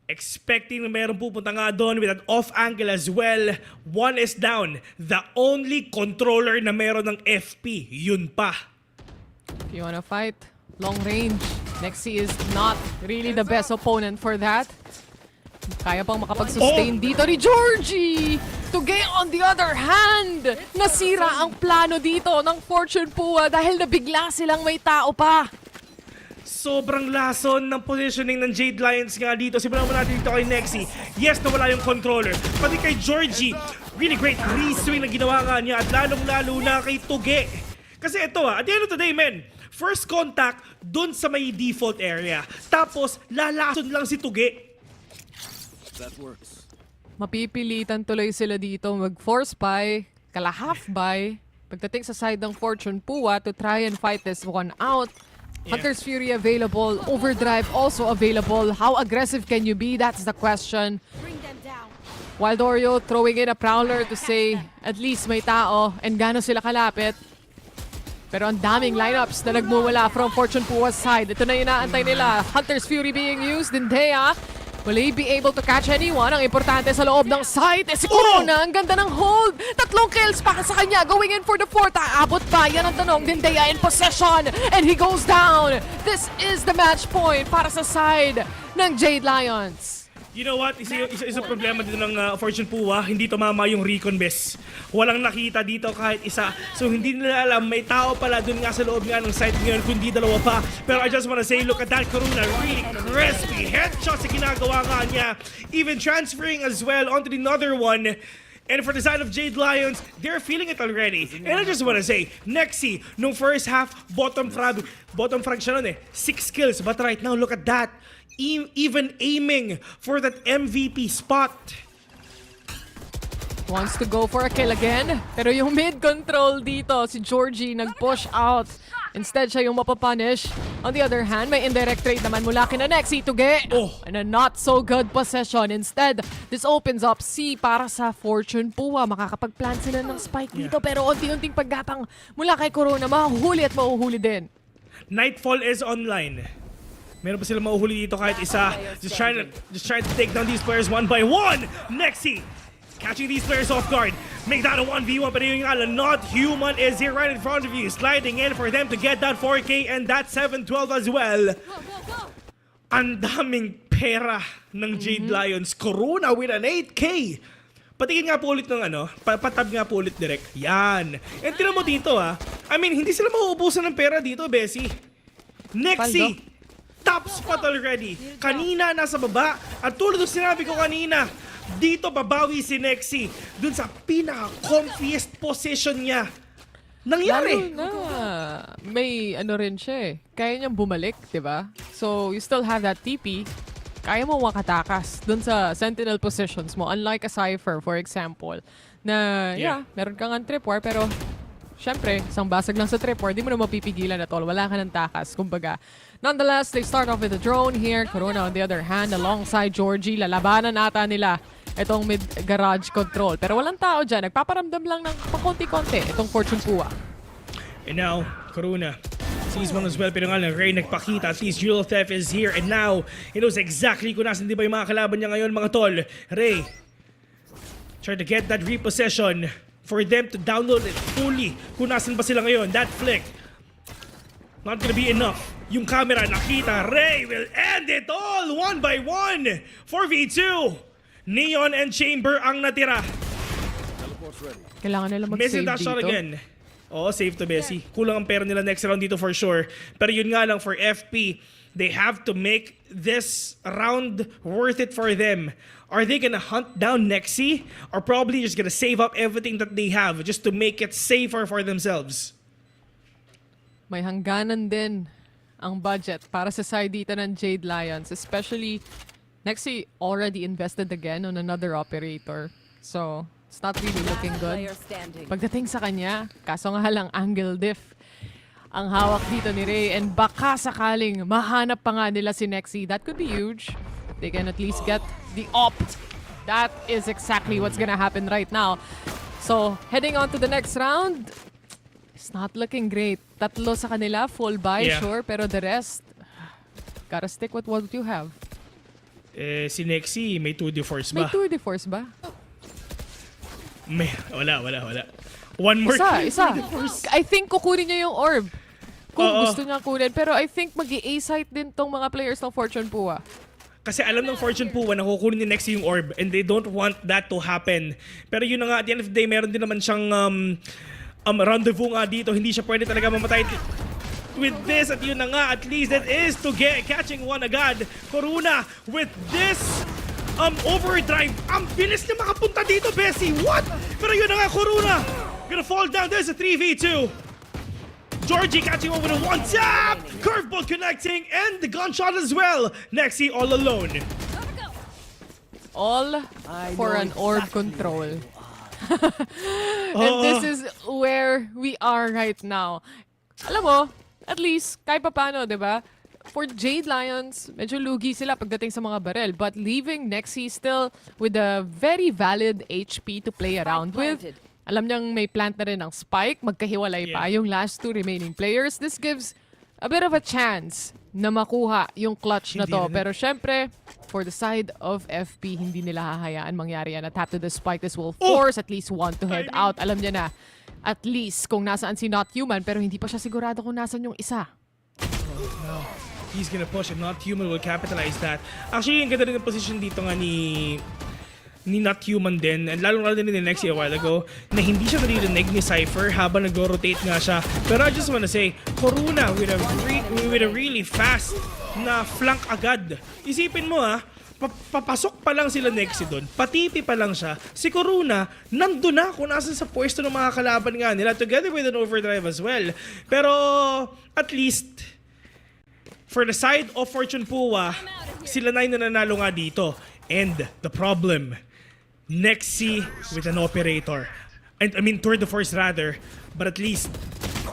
Expecting na meron pupunta nga doon with an off angle as well. One is down. The only controller na meron ng FP, yun pa. If you wanna fight, long range, Nexi is not really the best opponent for that. Kaya pang makapag-sustain dito ni Georgie! Tuge on the other hand! Nasira ang plano dito ng Fortune Pua dahil nabigla silang may tao pa. Sobrang lason ng positioning ng Jade Lions nga dito. Simulan mo natin dito kay Nexi. Yes, nawala yung controller. Pati kay Georgie, really great re-swing na ginawa nga niya at lalong-lalo na kay Tuge. Kasi ito at the end of the day, men, first contact dun sa may default area. Tapos, lalason lang si Tuge. That works. Mapipilitan tuloy sila dito mag-force buy, kala-half buy, pagdating sa side ng Fortune Pua to try and fight this one out. Hunter's Fury available, Overdrive also available. How aggressive can you be? That's the question. Wild Oreo throwing in a Prowler to say at least may tao and gano'n sila kalapit. Pero ang daming lineups na nagmumula from Fortune Pua's side. Ito na yung inaantay nila. Hunter's Fury being used. Dendea, will he be able to catch anyone? Ang importante sa loob ng site si Corona. Ang ganda ng hold. 3 kills para sa kanya. Going in for the 4th. Aabot ba? Yan ang tanong. Dendea in possession. And he goes down. This is the match point para sa side ng Jade Lions. You know what? Isa problema dito ng Fortune Pua, hindi tumama yung recon bes. Walang nakita dito kahit isa. So hindi nila alam, may tao pala dun nga sa loob nga ng site ngayon, kundi dalawa pa. Pero I just wanna say, look at that Corona, really crispy headshot sa ginagawa nga niya. Even transferring as well onto the other one. And for the side of Jade Lions, they're feeling it already. And I just wanna say, Nexi, nung first half, bottom frag siya nun 6 kills. But right now, look at that. Even aiming for that MVP spot. Wants to go for a kill again. Pero yung mid control dito, si Georgie nag-push out. Instead, siya yung mapapunish. On the other hand, may indirect trade naman mula kina Nexi to get and a not so good possession. Instead, this opens up C para sa Fortune Pua. Makakapag-plant sila ng spike dito pero unti-unting paggapang mula kay Corona, mahuhuli at mahuhuli din. Nightfall is online. Meron pa sila mahuhuli dito kahit isa. Just trying to take down these players one by one. Nexi catching these players off guard. Make that a 1v1, but yung nga, Not Human is here right in front of you. Sliding in for them to get that 4K and that 712 as well. Ang daming pera ng Jade Lions. Corona with an 8K. Patingin nga po ulit ng patab nga po ulit direct. Yan. And tinan mo dito I mean, hindi sila mauubusan ng pera dito, Bessie. Nexi, top spot already. Kanina nasa baba. At tulad ng sinabi ko kanina, dito babawi si Nexi dun sa pinaka-comfiest position niya. Nangyari. Lalo na, may rin siya kaya niyang bumalik, diba? So, you still have that TP. Kaya mo makatakas dun sa sentinel positions mo. Unlike a Cypher, for example, na, meron kang tripwire, pero syempre, isang basag lang sa tripwire, di mo na mapipigilan at all. Wala ka ng takas, kumbaga. Nonetheless, they start off with a drone here. Corona, on the other hand, alongside Georgie, lalabanan ata nila itong mid-garage control. Pero walang tao dyan. Nagpaparamdam lang ng pakonti-konti itong Fortune Pua. And now, Corona sees one as well. Pero nga lang, Ray nagpakita. At least Jewel Theft is here. And now, he knows exactly kung nasan di ba yung mga kalaban niya ngayon, mga tol. Ray, try to get that repossession for them to download it fully. Kung nasan ba sila ngayon. That flick, not gonna be enough. Yung camera nakita. Ray will end it all 1 by 1. 4v2. Neon and Chamber ang natira. Kailangan nila mag-save Missing that shot dito. again. Oo, save to Bessie. Kulang ang pera nila next round dito for sure. Pero yun nga lang for FP, they have to make this round worth it for them. Are they gonna hunt down Nexi? Or probably just gonna save up everything that they have just to make it safer for themselves? May hangganan din ang budget para sa side dito ng Jade Lions. Especially, Nexi already invested again on another operator. So, it's not really looking good. Pagdating sa kanya, kaso nga lang angle diff ang hawak dito ni Ray. And baka sakaling mahanap pa nga nila si Nexi. That could be huge. They can at least get the op. That is exactly what's gonna happen right now. So, heading on to the next round, it's not looking great. Tatlo sa kanila, full buy, sure. Pero the rest, gotta stick with what you have. Si Nexi, may 2D force ba? May tour de force ba? Wala. One more Isa. I think kukunin niya yung orb. Kung gusto niya kunin. Pero I think mag-i-A-site din tong mga players ng Fortune Pua. Kasi alam ng Fortune Pua na kukunin ni Nexi yung orb and they don't want that to happen. Pero yun na nga, at the end of the day, meron din naman siyang rendezvous nga dito. Hindi siya pwede talaga mamatay with this. At yun na nga, at least that is to get catching one agad. Corona with this overdrive. Ang bilis niya makapunta dito, Bessie. What? Pero yun na nga, Corona gonna fall down. There's a 3v2. Georgie catching one with a one tap. Curveball connecting and the gunshot as well. Nexi all alone. All for an orb control. And this is where we are right now. Alam mo, at least, kahit pa paano, diba? For Jade Lions, medyo lugi sila pagdating sa mga barel. But leaving Nexi still with a very valid HP to play around with. Alam niyang may plant na rin ng spike. Magkahiwalay pa yung last two remaining players. This gives a bit of a chance na makuha yung clutch na to. Pero syempre, for the side of FP, hindi nila hahayaan mangyari yan. At tap to the spike, this will force at least one to head out. Alam niya na, at least kung nasaan si Not Human, pero hindi pa siya sigurado kung nasaan yung isa. No. He's gonna push and Not Human will capitalize that. Actually, yung ganda rin ng position dito nga ni Not Human din, and lalo din ni Nexi a while ago, na hindi siya naririnig ni Cypher habang nag-rotate nga siya. Pero I just wanna say, Corona with a really fast na flank agad. Isipin mo papasok pa lang sila Nexi doon, patipi pa lang siya, si Corona nandun na kung nasan sa pwesto ng mga kalaban nga nila, together with an overdrive as well. Pero at least for the side of Fortune Pua, sila na yung nananalo nga dito. And the problem, Nexi with an operator. And I mean, tour de force rather. But at least,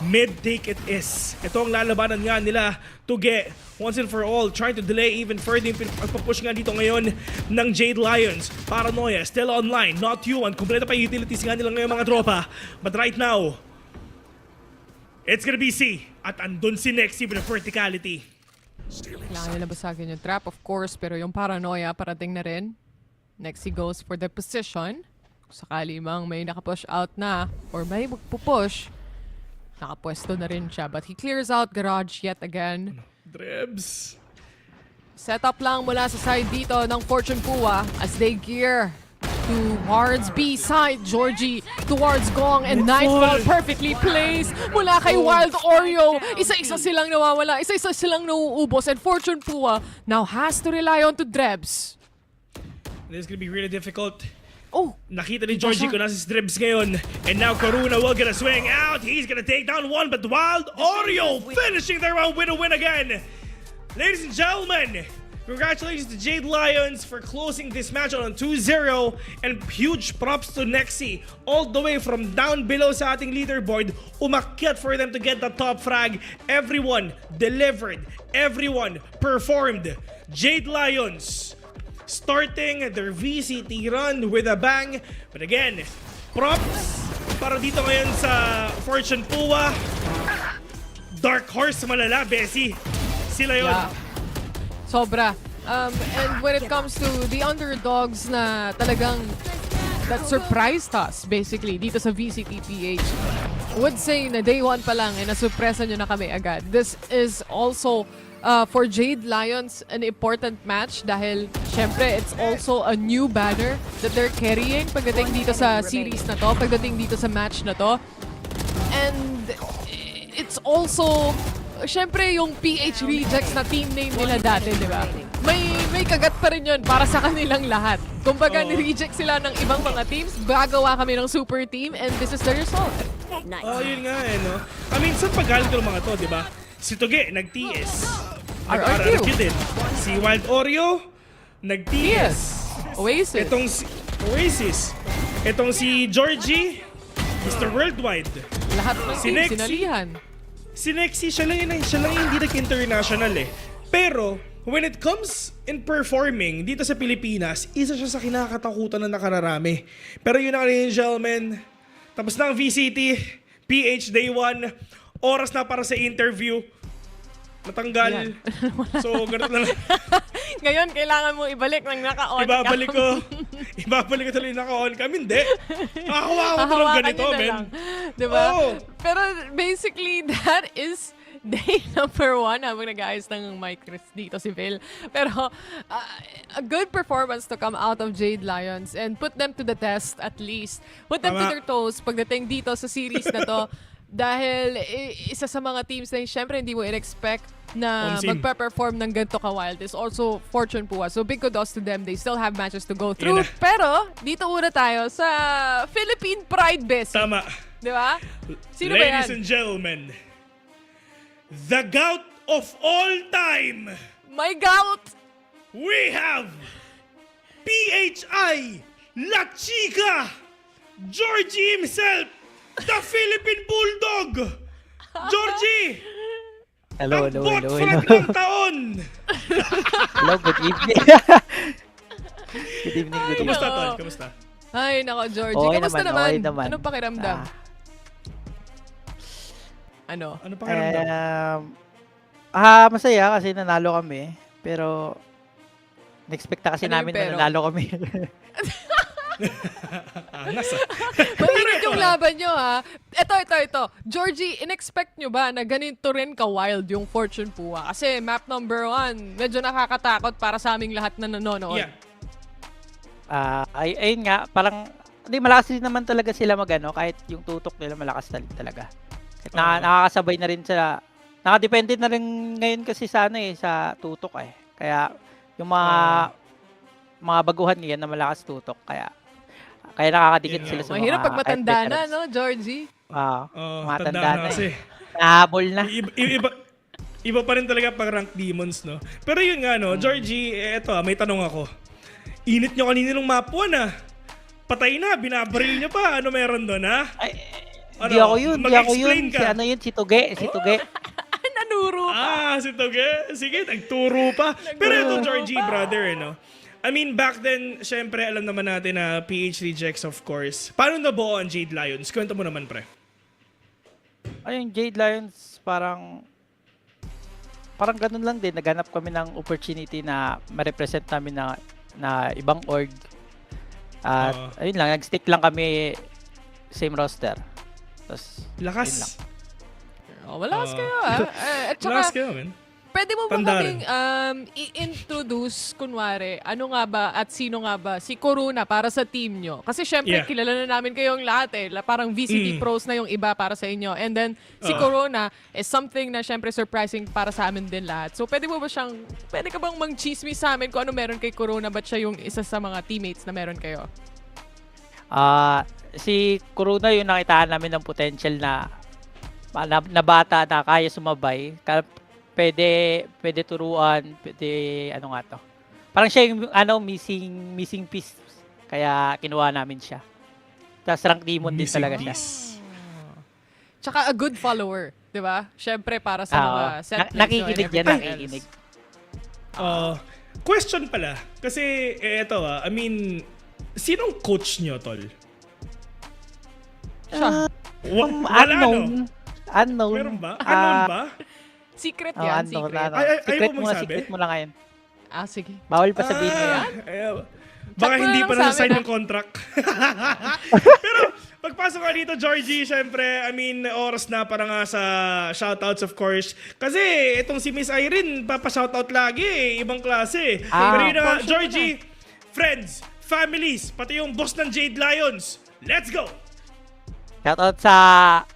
Mid-take it is. Ito ang lalabanan nga nila to get once and for all, trying to delay even further yung pagpapush nga dito ngayon ng Jade Lions. Paranoia, still online, not human. Kompleto pa yung utilities nga nila ngayon mga tropa. But right now, it's gonna be C. At andun si Nexi with the verticality. Kailangan nila basagin yung trap, of course, pero yung paranoia parating na rin. Next, he goes for the position. Kung sakali mang may nakapush out na or may magpupush, nakapwesto na rin siya. But he clears out garage yet again. Drebs. Setup lang mula sa side dito ng Fortune Pua as they gear towards B side. Georgie towards Gong and Nightfall perfectly placed mula kay Wild Oreo. Isa-isa silang nawawala, isa-isa silang nauubos, and Fortune Pua now has to rely on to Drebs. This is gonna be really difficult. Oh, Nakita ni Georgie kung nasa Drebs ngayon. And now Karuna will gonna swing out. He's gonna take down one, but Wild Oreo finishing their round with a win again. Ladies and gentlemen, congratulations to Jade Lions for closing this match on 2-0. And huge props to Nexi. All the way from down below sa ating leaderboard, umakyat for them to get the top frag. Everyone delivered. Everyone performed. Jade Lions starting their VCT run with a bang. But again, props para dito ngayon sa Fortune Pua. Dark Horse malala, Bessie. Sila yun. yeah. Sobra. And when it comes to the underdogs na talagang that surprised us basically dito sa VCTPH, would say na day 1 pa lang eh, nasupresa nyo na kami agad. This is also for Jade Lions an important match dahil syempre it's also a new banner that they're carrying pagdating dito sa series na to, pagdating dito sa match na to. And it's also syempre yung PH Rejects na team name nila dati, di ba? May kagat pa rin yun para sa kanilang lahat. Kumbaga, ni-reject sila ng ibang mga teams, gagawa kami ng super team, and this is the result. Oh, yun nga eh, no? I mean, saan pagaling ko ng mga to, di ba? Si Toge, nag-TS. RRQ din. Si Wild Oreo, nag-TS. Oasis. Itong si Oasis. Itong si Georgie, Mr. Worldwide. Lahat ng Si team, Nexi. sinalihan. Si Nexi, siya lang yung hindi nag-international eh. Pero, when it comes in performing dito sa Pilipinas, isa siya sa kinakatakutan na nakararami. Pero yun na rin, gentlemen. Tapos na ang VCT, PH Day 1, oras na para sa interview. Natanggal. So, ganun na lang. Ngayon, kailangan mo ibalik ng naka-on Ibabalik cam. ko tuloy naka-on cam. Hindi. Makakuha ko tulong Hahawakan ganito, nyo na men. lang. Diba? Oo. Pero basically, that is day number 1 habang nag-ayos ng mic dito si Phil. Pero a good performance to come out of Jade Lions and put them to the test at least. Put them to Tama. their toes pagdating dito sa series na to. Dahil isa sa mga teams na syempre hindi mo in-expect na Onsim. magpa-perform ng ganito ka-wild is also Fortune Pua. So big kudos to them. They still have matches to go through. Yun na. Pero dito una tayo sa Philippine Pride Bessie. Tama. Di ba? Sino ba Ladies yan? and gentlemen, the gout of all time, My gout! we have PHI La Chica, Georgie himself, the Philippine Bulldog. Georgie, Hello, ang hello, bot hello, frag hello. ng taon. Hello, good evening. Good evening, good evening. Kamusta, Tol? Kamusta? Ay, nako, Georgie. Okay Kamusta naman, naman? okay naman. Anong pakiramdam? Ano? Ano pakiramdam? Masaya kasi nanalo kami. Pero, na-expecta kasi Ano yung namin pero? na nanalo kami. Nasa. Mainit yung laban nyo, ha? Ito. Georgie, in-expect nyo ba na ganito rin ka-wild yung Fortune Pua? Kasi map number 1, medyo nakakatakot para sa aming lahat na nanonood. Yeah. Ayun nga, parang, hindi, malakas din naman talaga sila magano kahit yung tutok nila malakas talaga. Kahit nakakasabay na rin sila. Nakadepende na rin ngayon kasi sa sa tutok eh. Kaya, yung mga baguhan ngayon na malakas tutok, kaya nakakadikit Yun sila nga. sa mga Mahirap pag matanda kahit na, veterans. no, Georgie? Matanda tanda na kasi. Nahabol na. Iba pa rin talaga pag rank demons, no? Pero yun nga, no, Georgie, eto, may tanong ako. Init nyo kanina nung map 1, ah. Patay na, binabaril nyo pa. Ano meron doon, ha? Hindi ako yun. Mag-explain Si ka. ano yun? Si Tuge. Nanuro pa. Si Toge. Sige, nagturo pa. Pero ito, Georgie, brother, I mean, back then, syempre, alam naman natin na PH3JX, of course. Paano nabuo ang Jade Lions? Kwento mo naman, pre. Ayun, Jade Lions, parang ganun lang din. Naghanap kami ng opportunity na ma-represent namin na ibang org. At ayun lang, nag-stick lang kami same roster. Tapos, yun lang. Lakas. Malakas kayo at saka, Lakas kayo, man. pwede mo ba Tandaran. kaming i-introduce, kunwari, ano nga ba at sino nga ba si Corona para sa team nyo? Kasi syempre, Yeah. kilala na namin kayong lahat Parang VCT pros na yung iba para sa inyo. And then, si Corona is something na syempre surprising para sa amin din lahat. So, pwede ka bang mang-chismis sa amin kung ano meron kay Corona? Ba't siya yung isa sa mga teammates na meron kayo? Si Corona yung nakitaan namin ng potential na bata na kaya sumabay. Pwede turuan, pwede ano nga to. Parang siya yung missing piece. Kaya kinuha namin siya. Tapos rank demon din Missing talaga siya. piece. Tsaka a good follower, di ba? Syempre para sa mga set plays Nakikinig and yan, everything nakikinig. else. Question pala. Kasi, ito I mean, sinong coach nyo, tol? Siya. Wala, no? Unknown. Meron ba? Unknown ba? Secret yan, Unknown. secret. Ayaw mo magsabi? Secret mo lang ngayon. Sige. Bawal pa sabihin mo yan. Baka Chat mo hindi na pa lang sa nasa-sign amin, yung contract. Pero, pagpasok ka dito, Georgie, syempre, I mean, oras na para nga sa shoutouts, of course. Kasi, itong si Miss Irene, papashoutout lagi Ibang klase. Pero yun na, Georgie, friends, families, pati yung boss ng Jade Lions. Let's go! Shoutout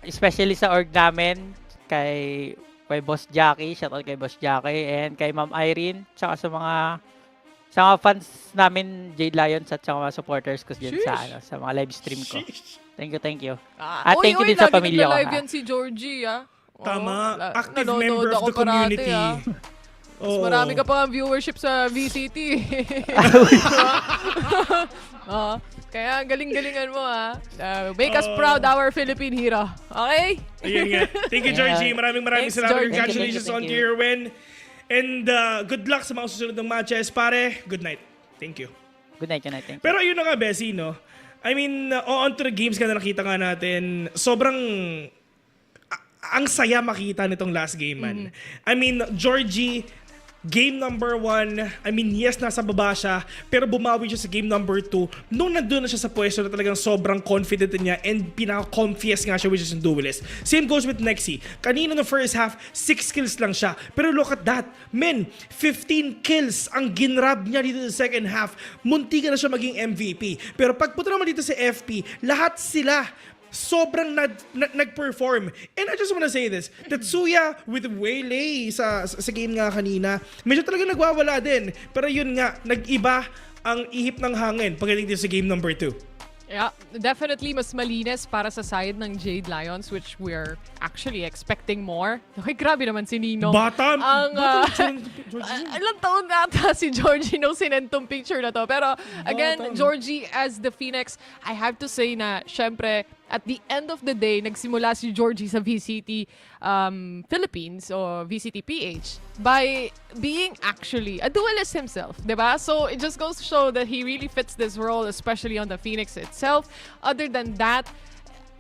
especially sa org namin, kay Boss Jackie, shoutout kay Boss Jackie, and kay Ma'am Irene, tsaka sa mga fans namin, Jade Lions, at sa mga supporters ko dyan sa mga live stream ko. Thank you. At thank you din sa pamilya ko. Live yan si Georgie, Tama, active nanonood member of ako the community. Mas marami ka pa ang viewership sa VCT. Kaya galing-galingan mo make us proud, our Philippine hero. Okay? Ayun nga. Thank you, Georgie. Maraming Thanks, salamat. Georgie. Congratulations on Thank you. your win. And good luck sa mga susunod ng matches. Pare, good night. Thank you. Good night. Thank you. Pero ayun na nga, Bessie, no? I mean, on to the games ka na nakita nga natin. Sobrang ang saya makita nitong last game, man. I mean, Georgie, game number 1, I mean, yes, nasa baba siya, pero bumawi siya sa game number 2 nung nandun na siya sa pwesto na talagang sobrang confident niya and pinaka-confiest nga siya, which is in duelist. Same goes with Nexi. Kanina no first half, 6 kills lang siya. Pero look at that. Men, 15 kills ang ginrab niya dito sa second half. Munti ka na siya maging MVP. Pero pagpunta naman dito sa FP, lahat sila sobrang nag-perform. And I just wanna say this, Tetsuya with Waylay sa game nga kanina, medyo talaga nagwawala din. Pero yun nga, nag-iba ang ihip ng hangin pagdating dito sa game number 2. Yeah, definitely mas malinis para sa side ng Jade Lions, which we're actually expecting more. Okay, grabe naman si Nino. Bata, ilang taon na ata si Georgie nung sinentong picture na to. Pero again, Georgie as the Phoenix, I have to say na syempre, at the end of the day, nagsimula si Georgie sa VCT Philippines o VCT PH by being actually a duelist himself, diba? So it just goes to show that he really fits this role, especially on the Phoenix itself. Other than that,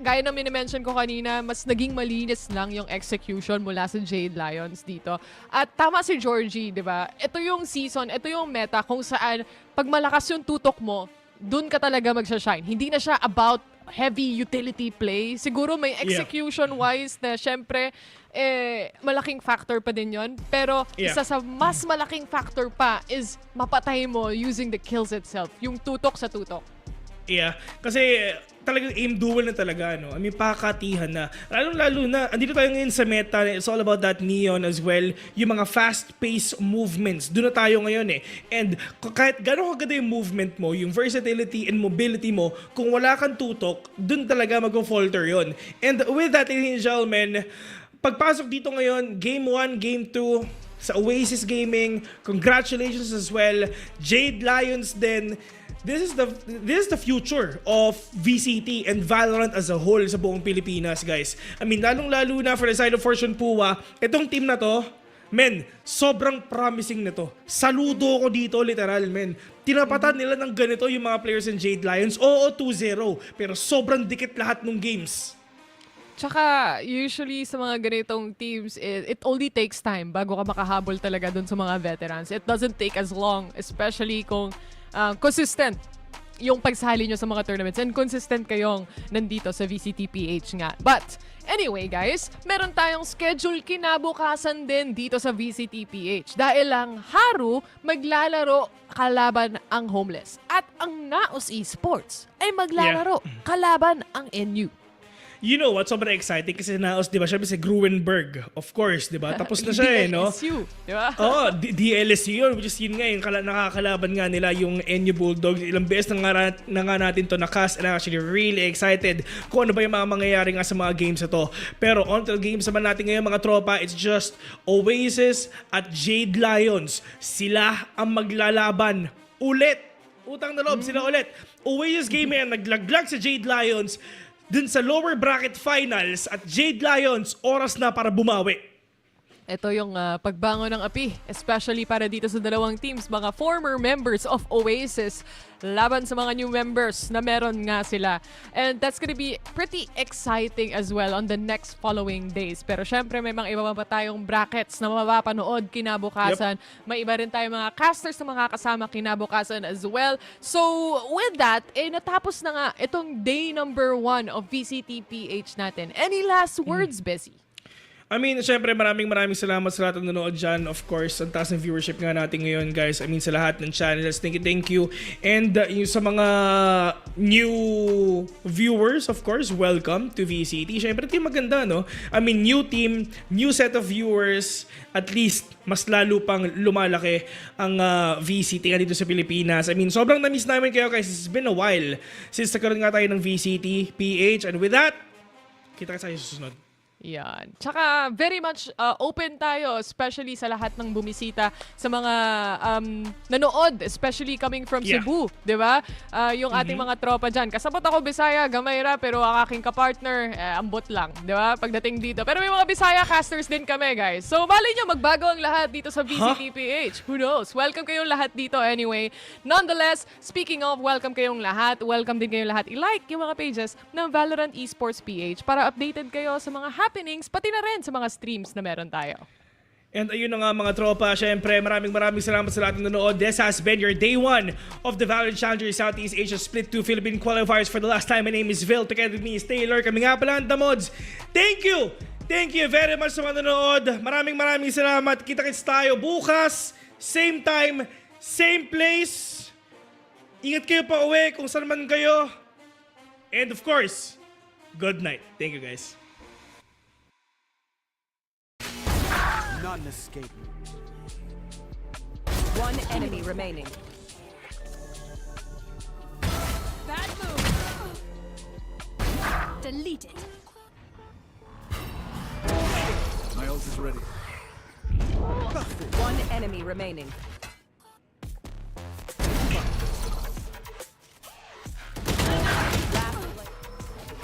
gaya ng minimension ko kanina, mas naging malinis lang yung execution mula sa Jade Lions dito. At tama si Georgie, diba? Ito yung season, ito yung meta kung saan pag malakas yung tutok mo, dun ka talaga magsashine. Hindi na siya about heavy utility play. Siguro may execution-wise na syempre, malaking factor pa din yon. Pero isa sa mas malaking factor pa is mapatay mo using the kills itself. Yung tutok sa tutok. Yeah, kasi talagang aim duel na talaga, no? I mean, pakakatihan na. Lalo na, andito tayo ngayon sa meta, it's all about that neon as well. Yung mga fast-paced movements, doon na tayo ngayon And kahit gano'ng kaganda yung movement mo, yung versatility and mobility mo, kung wala kang tutok, doon talaga mag-falter yon. And with that, ladies and gentlemen, pagpasok dito ngayon, Game 1, Game 2, sa Oasis Gaming, congratulations as well. Jade Lions din, this is the future of VCT and Valorant as a whole sa buong Pilipinas, guys. I mean, lalong-lalo na for the side of Fortune Pua, itong team na to, men, sobrang promising na to. Saludo ko dito, literal, men. Tinapatan nila ng ganito yung mga players in Jade Lions. Oo, 2-0, pero sobrang dikit lahat ng games. Tsaka, usually sa mga ganitong teams, it only takes time bago ka makahabol talaga dun sa mga veterans. It doesn't take as long, especially kung consistent yung pagsali nyo sa mga tournaments and consistent kayong nandito sa VCT-PH nga. But, anyway guys, meron tayong schedule kinabukasan din dito sa VCT-PH dahil lang Haru maglalaro kalaban ang Homeless at ang Naos Esports ay maglalaro kalaban ang NU. You know what? Sobrang exciting kasi Naos, di ba? Siya si Gruenberg, of course, di ba? Tapos na siya no? DLSU, di ba? Oo, DLSU yun, which is yun nga, yung nakakalaban nga nila, yung NU Bulldogs. Ilang beses na nga natin to na-cast and I'm actually really excited kung ano ba yung mga mangyayari nga sa mga games na to. Pero until games naman natin ngayon mga tropa, it's just Oasis at Jade Lions. Sila ang maglalaban ulit. Utang na loob, sila ulit. Oasis game yan, naglaglag sa Jade Lions dun sa lower bracket finals at Jade Lions, oras na para bumawi. Ito yung pagbangon ng api, especially para dito sa dalawang teams, mga former members of Oasis laban sa mga new members na meron nga sila. And that's gonna be pretty exciting as well on the next following days. Pero syempre may mga iba pa tayong brackets na mapapanood kinabukasan. Yep. May iba rin tayong mga casters na makakasama kinabukasan as well. So with that, natapos na nga itong day number 1 of VCT-PH natin. Any last words, Bessie? I mean, syempre maraming salamat sa lahat ng nanonood dyan. Of course, ang taas ng viewership nga natin ngayon, guys. I mean, sa lahat ng channels. Thank you. And yung sa mga new viewers, of course, welcome to VCT. Syempre, team maganda, no? I mean, new team, new set of viewers. At least, mas lalo pang lumalaki ang VCT nga dito sa Pilipinas. I mean, sobrang na-miss namin kayo, guys. It's been a while since nagkaroon nga tayo ng VCT, PH. And with that, kita ka sa susunod. Yan. Tsaka very much open tayo, especially sa lahat ng bumisita, sa mga nanood, especially coming from Cebu, di ba? Yung ating mga tropa dyan. Kasabot ako Bisaya, Gamayra, pero ang aking kapartner, ambot lang, di ba? Pagdating dito. Pero may mga Bisaya casters din kami, guys. So, mali nyo, magbago ang lahat dito sa VCT-PH. Who knows? Welcome kayong lahat dito anyway. Nonetheless, speaking of, welcome kayong lahat. Welcome din kayong lahat. I-like yung mga pages ng Valorant Esports PH para updated kayo sa mga happenings, pati na rin sa mga streams na meron tayo. And ayun na nga mga tropa, syempre maraming salamat sa lahat ng nanood. This has been your day 1 of the VALORANT Challengers Southeast Asia Split 2 Philippine Qualifiers for the last time. My name is Vil, together with me is Taylor. Kami nga pala ang Damods. Thank you! Thank you very much sa mga nanood. Maraming salamat. Kita-kits tayo bukas, same time, same place. Ingat kayo pa uwi kung saan man kayo. And of course, good night. Thank you guys. None escape. One enemy remaining. Bad move. Delete it. My ult is ready. One enemy remaining.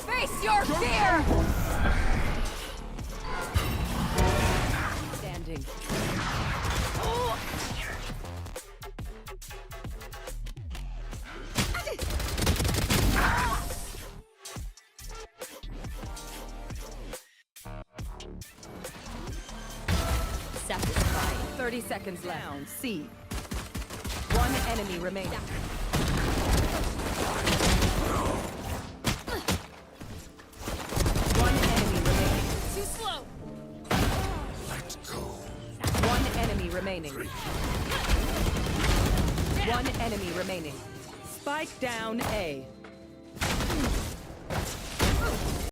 Face your fear. Standing. 30 seconds left. C. One enemy remaining. One enemy remaining. Too slow. Let's go. One enemy remaining. One enemy remaining. Spike down A.